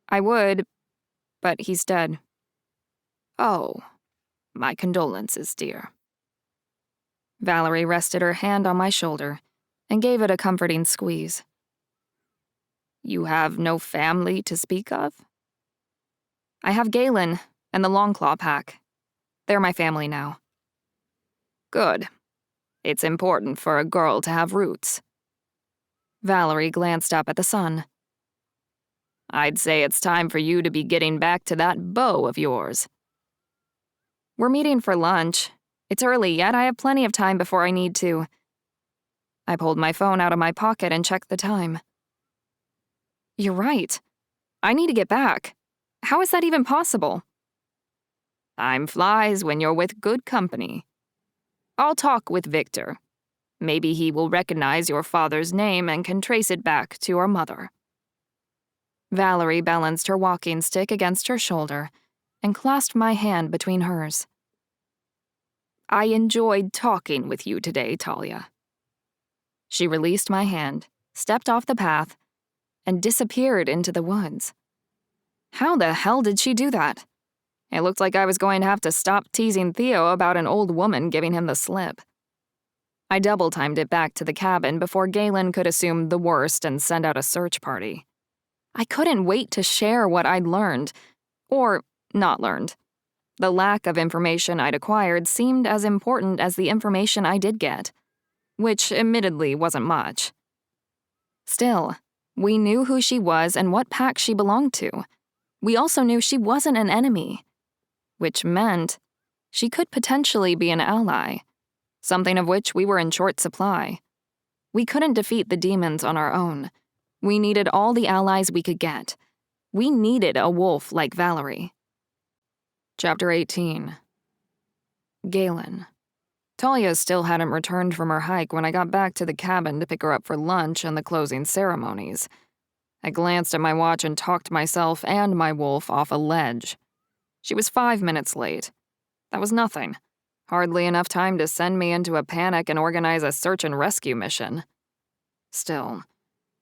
I would, but he's dead. Oh, my condolences, dear. Valerie rested her hand on my shoulder and gave it a comforting squeeze. You have no family to speak of? I have Galen and the Longclaw pack. They're my family now. Good. It's important for a girl to have roots. Valerie glanced up at the sun. I'd say it's time for you to be getting back to that bow of yours. We're meeting for lunch. It's early, yet I have plenty of time before I need to. I pulled my phone out of my pocket and checked the time. You're right. I need to get back. How is that even possible? Time flies when you're with good company. I'll talk with Victor. Maybe he will recognize your father's name and can trace it back to your mother. Valerie balanced her walking stick against her shoulder and clasped my hand between hers. I enjoyed talking with you today, Talia. She released my hand, stepped off the path, and disappeared into the woods. How the hell did she do that? It looked like I was going to have to stop teasing Theo about an old woman giving him the slip. I double-timed it back to the cabin before Galen could assume the worst and send out a search party. I couldn't wait to share what I'd learned, or not learned. The lack of information I'd acquired seemed as important as the information I did get, which admittedly wasn't much. Still, we knew who she was and what pack she belonged to. We also knew she wasn't an enemy, which meant she could potentially be an ally, something of which we were in short supply. We couldn't defeat the demons on our own. We needed all the allies we could get. We needed a wolf like Valerie. Chapter 18. Galen. Talia still hadn't returned from her hike when I got back to the cabin to pick her up for lunch and the closing ceremonies. I glanced at my watch and talked myself and my wolf off a ledge. She was 5 minutes late. That was nothing. Hardly enough time to send me into a panic and organize a search and rescue mission. Still,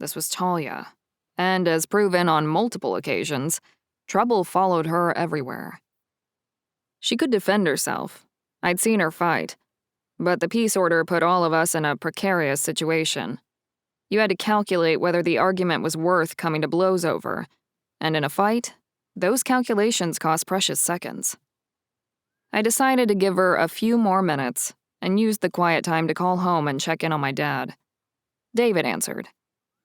this was Talia, and as proven on multiple occasions, trouble followed her everywhere. She could defend herself. I'd seen her fight. But the peace order put all of us in a precarious situation. You had to calculate whether the argument was worth coming to blows over, And in a fight, those calculations cost precious seconds. I decided to give her a few more minutes and used the quiet time to call home and check in on my dad. David answered.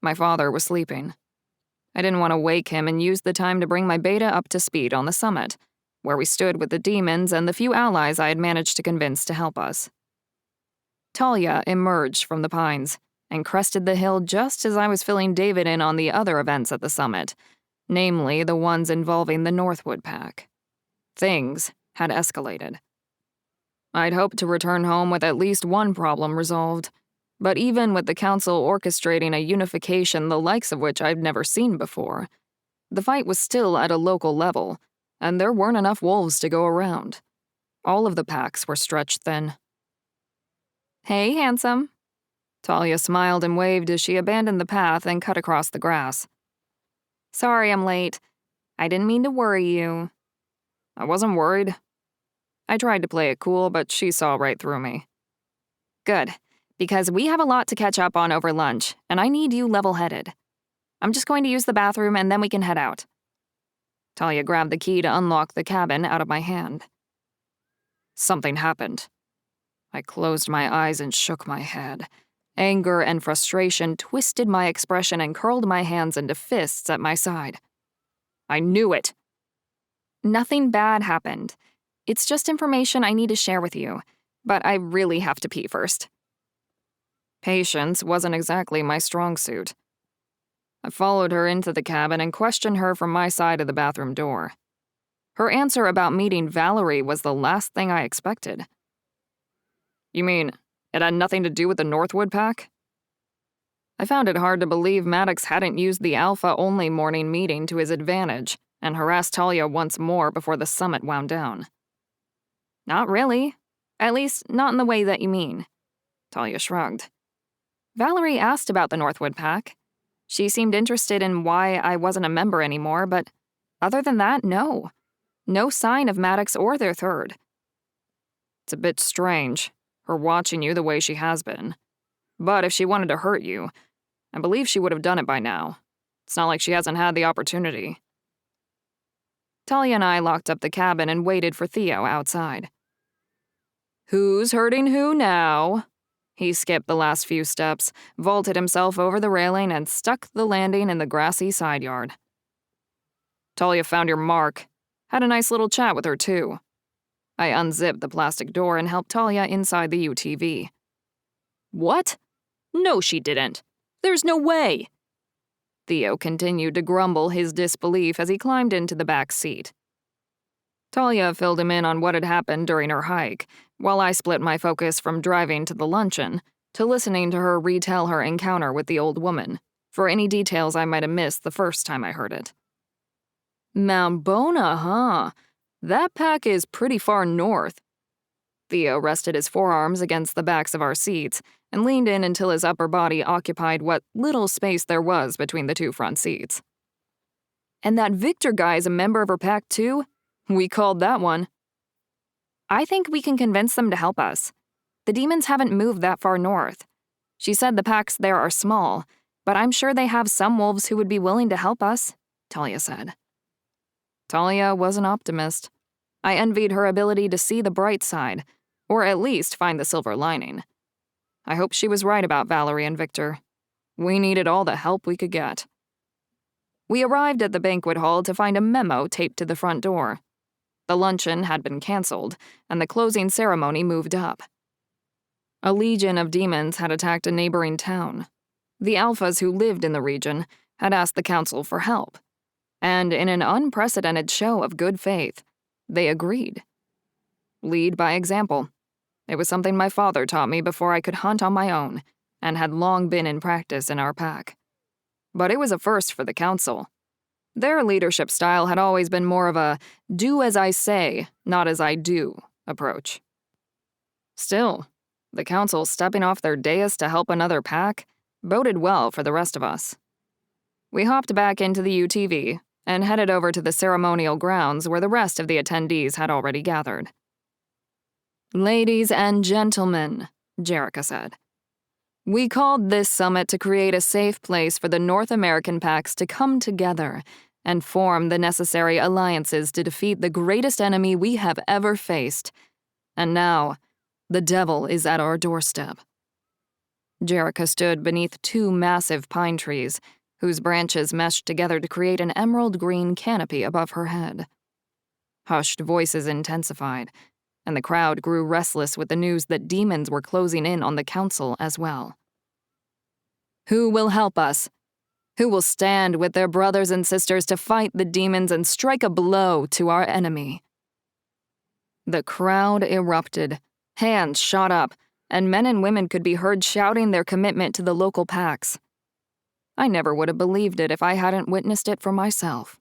My father was sleeping. I didn't want to wake him and used the time to bring my beta up to speed on the summit, where we stood with the demons and the few allies I had managed to convince to help us. Talia emerged from the pines and crested the hill just as I was filling David in on the other events at the summit, namely the ones involving the Northwood pack. Things had escalated. I'd hoped to return home with at least one problem resolved, but even with the council orchestrating a unification the likes of which I'd never seen before, the fight was still at a local level, and there weren't enough wolves to go around. All of the packs were stretched thin. "Hey, handsome." Talia smiled and waved as she abandoned the path and cut across the grass. "Sorry I'm late. I didn't mean to worry you." I wasn't worried. I tried to play it cool, but she saw right through me. "Good, because we have a lot to catch up on over lunch, and I need you level-headed. I'm just going to use the bathroom and then we can head out." Talia grabbed the key to unlock the cabin out of my hand. Something happened. I closed my eyes and shook my head. Anger and frustration twisted my expression and curled my hands into fists at my side. I knew it. "Nothing bad happened. It's just information I need to share with you, but I really have to pee first." Patience wasn't exactly my strong suit. I followed her into the cabin and questioned her from my side of the bathroom door. Her answer about meeting Valerie was the last thing I expected. "You mean, it had nothing to do with the Northwood pack?" I found it hard to believe Maddox hadn't used the Alpha-only morning meeting to his advantage and harassed Talia once more before the summit wound down. "Not really. At least, not in the way that you mean." Talia shrugged. "Valerie asked about the Northwood pack. She seemed interested in why I wasn't a member anymore, but other than that, no. No sign of Maddox or their third." "It's a bit strange, her watching you the way she has been. But if she wanted to hurt you, I believe she would have done it by now. It's not like she hasn't had the opportunity." Talia and I locked up the cabin and waited for Theo outside. "Who's hurting who now?" He skipped the last few steps, vaulted himself over the railing, and stuck the landing in the grassy side yard. "Talia found your mark. Had a nice little chat with her, too." I unzipped the plastic door and helped Talia inside the UTV. "What? No, she didn't. There's no way." Theo continued to grumble his disbelief as he climbed into the back seat. Talia filled him in on what had happened during her hike, while I split my focus from driving to the luncheon to listening to her retell her encounter with the old woman, for any details I might have missed the first time I heard it. "Mount Bona, huh? That pack is pretty far north." Theo rested his forearms against the backs of our seats and leaned in until his upper body occupied what little space there was between the two front seats. "And that Victor guy is a member of her pack, too? We called that one." "I think we can convince them to help us. The demons haven't moved that far north. She said the packs there are small, but I'm sure they have some wolves who would be willing to help us," Talia said. Talia was an optimist. I envied her ability to see the bright side, or at least find the silver lining. I hope she was right about Valerie and Victor. We needed all the help we could get. We arrived at the banquet hall to find a memo taped to the front door. The luncheon had been canceled, and the closing ceremony moved up. A legion of demons had attacked a neighboring town. The Alphas who lived in the region had asked the council for help, and in an unprecedented show of good faith, they agreed. Lead by example. It was something my father taught me before I could hunt on my own, and had long been in practice in our pack. But it was a first for the council. Their leadership style had always been more of a do as I say, not as I do approach. Still, the council stepping off their dais to help another pack boded well for the rest of us. We hopped back into the UTV and headed over to the ceremonial grounds where the rest of the attendees had already gathered. "Ladies and gentlemen," Jerica said, "we called this summit to create a safe place for the North American packs to come together and form the necessary alliances to defeat the greatest enemy we have ever faced. And now, the devil is at our doorstep. Jerica stood beneath 2 massive pine trees, whose branches meshed together to create an emerald green canopy above her head. Hushed voices intensified, and the crowd grew restless with the news that demons were closing in on the council as well. Who will help us? Who will stand with their brothers and sisters to fight the demons and strike a blow to our enemy? The crowd erupted, hands shot up, and men and women could be heard shouting their commitment to the local packs. I never would have believed it if I hadn't witnessed it for myself.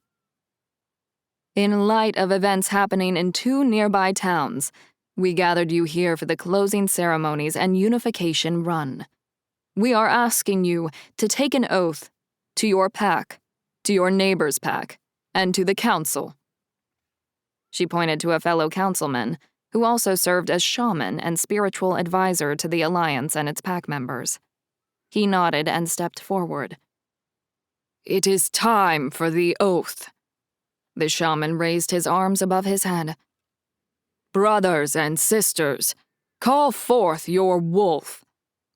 In light of events happening in 2 nearby towns, we gathered you here for the closing ceremonies and unification run. We are asking you to take an oath to your pack, to your neighbor's pack, and to the council. She pointed to a fellow councilman, who also served as shaman and spiritual advisor to the Alliance and its pack members. He nodded and stepped forward. It is time for the oath. The shaman raised his arms above his head. Brothers and sisters, call forth your wolf.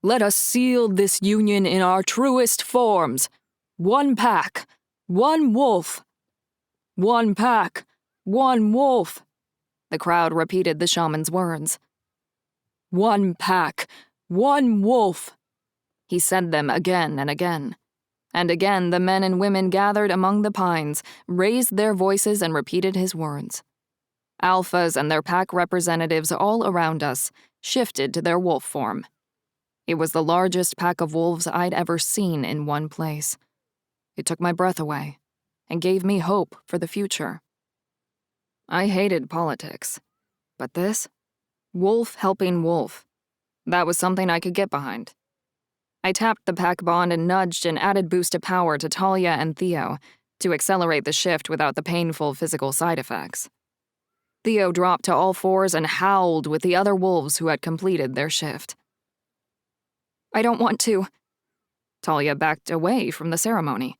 Let us seal this union in our truest forms. 1 pack, 1 wolf. 1 pack, 1 wolf. The crowd repeated the shaman's words. 1 pack, 1 wolf. He said them again and again. And again the men and women gathered among the pines, raised their voices and repeated his words. Alphas and their pack representatives all around us shifted to their wolf form. It was the largest pack of wolves I'd ever seen in one place. It took my breath away and gave me hope for the future. I hated politics, but this? Wolf helping wolf. That was something I could get behind. I tapped the pack bond and nudged an added boost of power to Talia and Theo to accelerate the shift without the painful physical side effects. Theo dropped to all 4s and howled with the other wolves who had completed their shift. I don't want to. Talia backed away from the ceremony.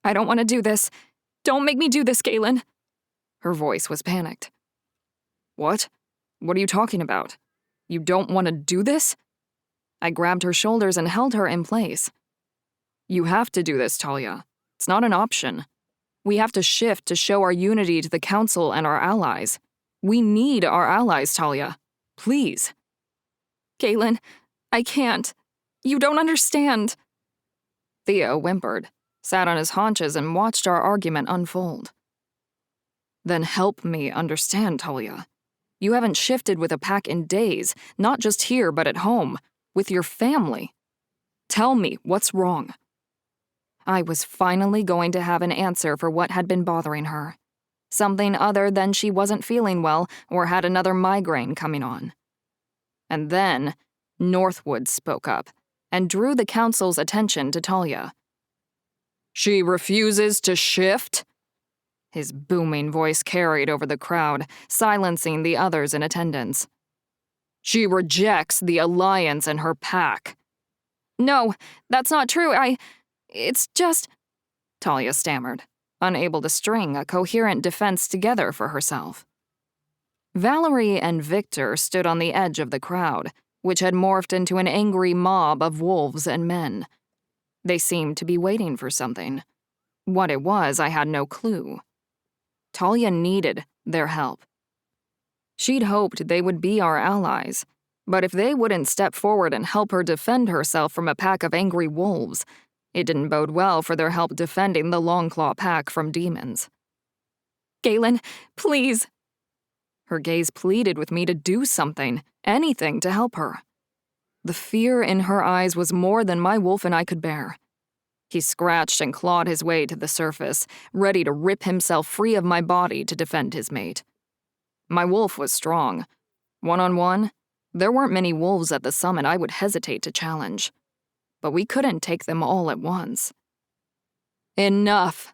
I don't want to do this. Don't make me do this, Galen. Her voice was panicked. What? What are you talking about? You don't want to do this? I grabbed her shoulders and held her in place. You have to do this, Talia. It's not an option. We have to shift to show our unity to the council and our allies. We need our allies, Talia. Please. Galen, I can't. You don't understand. Theo whimpered, sat on his haunches, and watched our argument unfold. Then help me understand, Talia. You haven't shifted with a pack in days, not just here but at home, with your family. Tell me what's wrong. I was finally going to have an answer for what had been bothering her. Something other than she wasn't feeling well or had another migraine coming on. And then Northwood spoke up and drew the council's attention to Talia. She refuses to shift? His booming voice carried over the crowd, silencing the others in attendance. She rejects the Alliance and her pack. No, that's not true. It's just... Talia stammered, unable to string a coherent defense together for herself. Valerie and Victor stood on the edge of the crowd, which had morphed into an angry mob of wolves and men. They seemed to be waiting for something. What it was, I had no clue. Talia needed their help. She'd hoped they would be our allies, but if they wouldn't step forward and help her defend herself from a pack of angry wolves, it didn't bode well for their help defending the Longclaw pack from demons. Galen, please. Her gaze pleaded with me to do something, anything to help her. The fear in her eyes was more than my wolf and I could bear. He scratched and clawed his way to the surface, ready to rip himself free of my body to defend his mate. My wolf was strong. One-on-one, there weren't many wolves at the summit I would hesitate to challenge. But we couldn't take them all at once. Enough,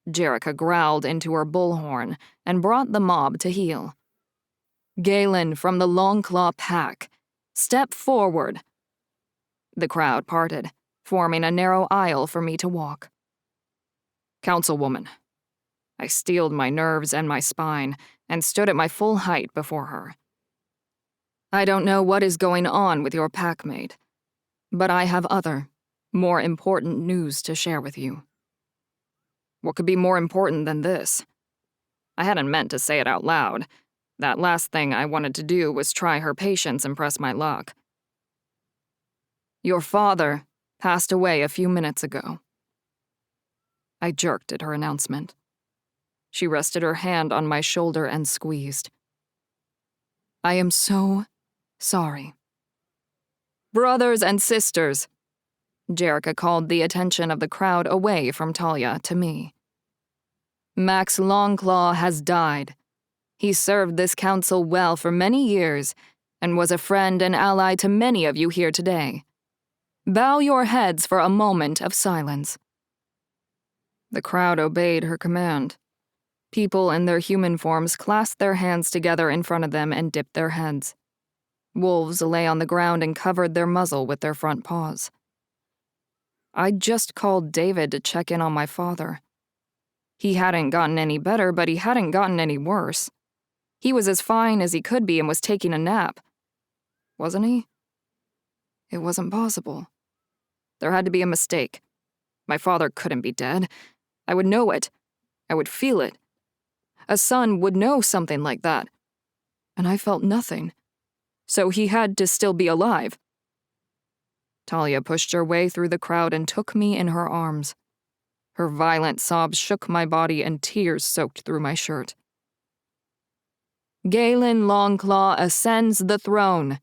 Jerica growled into her bullhorn and brought the mob to heel. Galen from the Longclaw pack, step forward. The crowd parted, forming a narrow aisle for me to walk. Councilwoman, I steeled my nerves and my spine and stood at my full height before her. I don't know what is going on with your packmate, but I have other, more important news to share with you. What could be more important than this? I hadn't meant to say it out loud. That last thing I wanted to do was try her patience and press my luck. Your father passed away a few minutes ago. I jerked at her announcement. She rested her hand on my shoulder and squeezed. I am so sorry. Brothers and sisters, Jerica called the attention of the crowd away from Talia to me. Max Longclaw has died. He served this council well for many years and was a friend and ally to many of you here today. Bow your heads for a moment of silence. The crowd obeyed her command. People in their human forms clasped their hands together in front of them and dipped their heads. Wolves lay on the ground and covered their muzzle with their front paws. I'd just called David to check in on my father. He hadn't gotten any better, but he hadn't gotten any worse. He was as fine as he could be and was taking a nap. Wasn't he? It wasn't possible. There had to be a mistake. My father couldn't be dead. I would know it. I would feel it. A son would know something like that. And I felt nothing. So he had to still be alive. Talia pushed her way through the crowd and took me in her arms. Her violent sobs shook my body and tears soaked through my shirt. Galen Longclaw ascends the throne,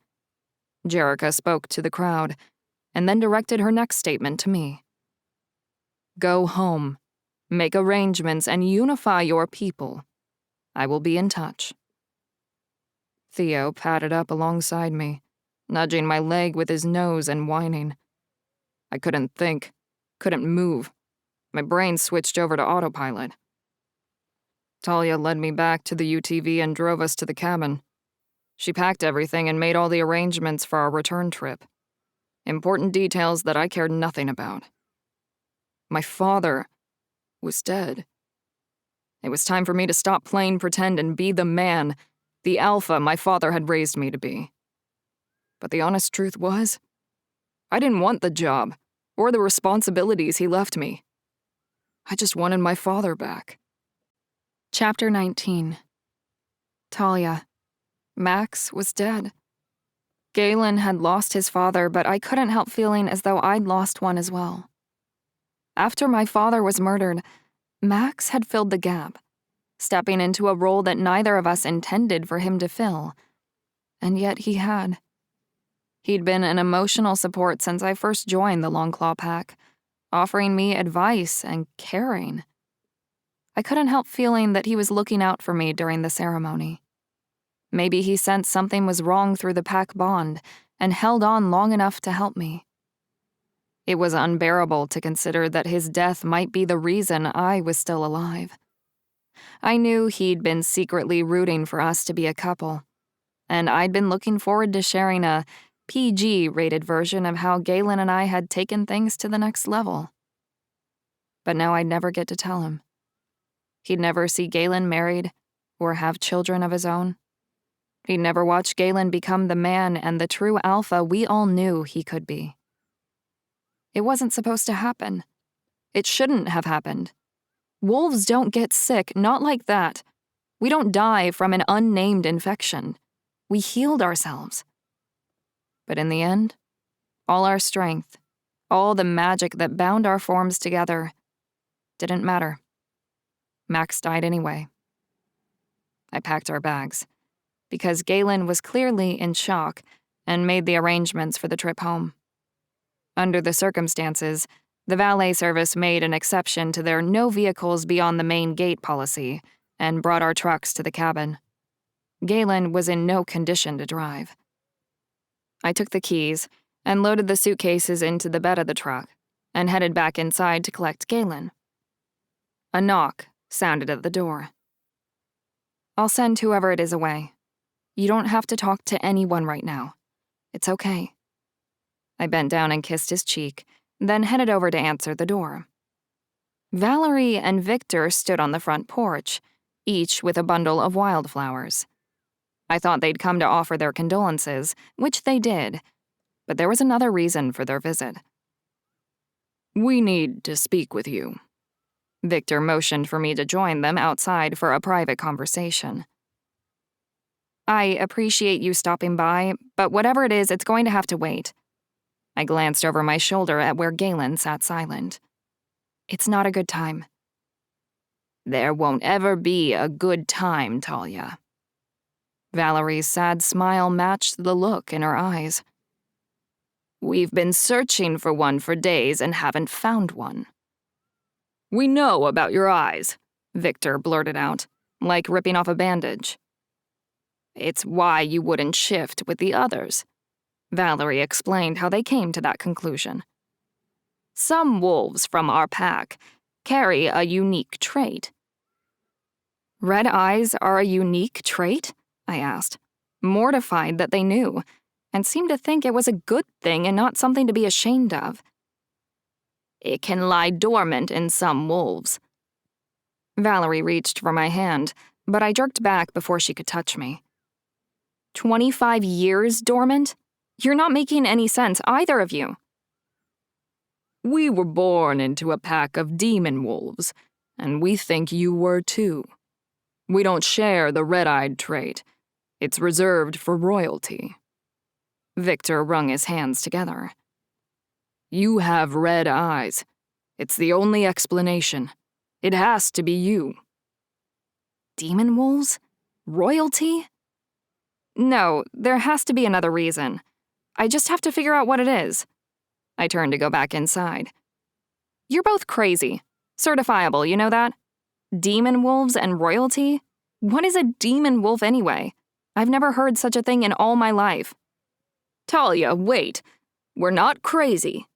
Jerica spoke to the crowd, and then directed her next statement to me. Go home, make arrangements, and unify your people. I will be in touch. Theo padded up alongside me, nudging my leg with his nose and whining. I couldn't think, couldn't move. My brain switched over to autopilot. Talia led me back to the UTV and drove us to the cabin. She packed everything and made all the arrangements for our return trip. Important details that I cared nothing about. My father was dead. It was time for me to stop playing pretend and be the man, the alpha my father had raised me to be. But the honest truth was, I didn't want the job or the responsibilities he left me. I just wanted my father back. Chapter 19. Talia. Max was dead. Galen had lost his father, but I couldn't help feeling as though I'd lost one as well. After my father was murdered, Max had filled the gap, stepping into a role that neither of us intended for him to fill. And yet he had. He'd been an emotional support since I first joined the Longclaw Pack, offering me advice and caring. I couldn't help feeling that he was looking out for me during the ceremony. Maybe he sensed something was wrong through the pack bond and held on long enough to help me. It was unbearable to consider that his death might be the reason I was still alive. I knew he'd been secretly rooting for us to be a couple, and I'd been looking forward to sharing a PG-rated version of how Galen and I had taken things to the next level. But now I'd never get to tell him. He'd never see Galen married or have children of his own. He'd never watch Galen become the man and the true alpha we all knew he could be. It wasn't supposed to happen. It shouldn't have happened. Wolves don't get sick, not like that. We don't die from an unnamed infection. We healed ourselves. But in the end, all our strength, all the magic that bound our forms together, didn't matter. Max died anyway. I packed our bags, because Galen was clearly in shock and made the arrangements for the trip home. Under the circumstances, the valet service made an exception to their no vehicles beyond the main gate policy and brought our trucks to the cabin. Galen was in no condition to drive. I took the keys and loaded the suitcases into the bed of the truck and headed back inside to collect Galen. A knock sounded at the door. I'll send whoever it is away. You don't have to talk to anyone right now. It's okay. I bent down and kissed his cheek, then headed over to answer the door. Valerie and Victor stood on the front porch, each with a bundle of wildflowers. I thought they'd come to offer their condolences, which they did, but there was another reason for their visit. "We need to speak with you." Victor motioned for me to join them outside for a private conversation. "I appreciate you stopping by, but whatever it is, it's going to have to wait." I glanced over my shoulder at where Galen sat silent. "It's not a good time." "There won't ever be a good time, Talia." Valerie's sad smile matched the look in her eyes. "We've been searching for one for days and haven't found one." "We know about your eyes," Victor blurted out, like ripping off a bandage. "It's why you wouldn't shift with the others." Valerie explained how they came to that conclusion. "Some wolves from our pack carry a unique trait." "Red eyes are a unique trait?" I asked, mortified that they knew, and seemed to think it was a good thing and not something to be ashamed of. "It can lie dormant in some wolves." Valerie reached for my hand, but I jerked back before she could touch me. 25 years dormant? You're not making any sense, either of you. "We were born into a pack of demon wolves, and we think you were too. We don't share the red-eyed trait. It's reserved for royalty." Victor wrung his hands together. "You have red eyes. It's the only explanation. It has to be you." Demon wolves? Royalty? No, there has to be another reason. I just have to figure out what it is. I turned to go back inside. You're both crazy. Certifiable, you know that? Demon wolves and royalty? What is a demon wolf anyway? I've never heard such a thing in all my life. "Talia, wait. We're not crazy.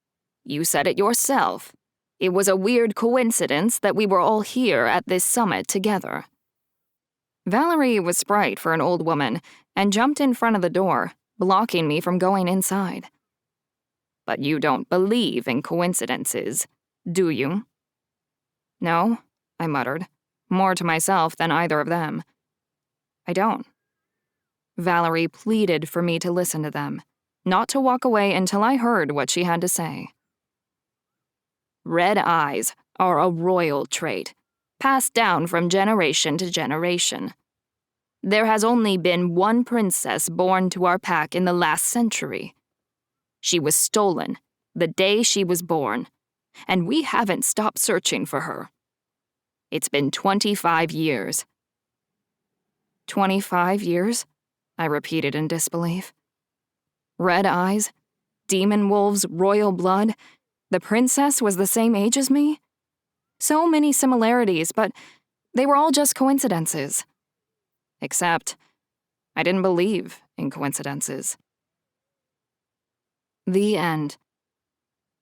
You said it yourself. It was a weird coincidence that we were all here at this summit together." Valerie was spry for an old woman and jumped in front of the door, blocking me from going inside. "But you don't believe in coincidences, do you?" "No," I muttered, more to myself than either of them. "I don't." Valerie pleaded for me to listen to them, not to walk away until I heard what she had to say. "Red eyes are a royal trait, passed down from generation to generation. There has only been one princess born to our pack in the last century. She was stolen the day she was born, and we haven't stopped searching for her. It's been 25 years. 25 years? I repeated in disbelief. Red eyes, demon wolves, royal blood. The princess was the same age as me? So many similarities, but they were all just coincidences. Except, I didn't believe in coincidences. The end.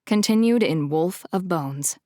Continued in Wolf of Bones.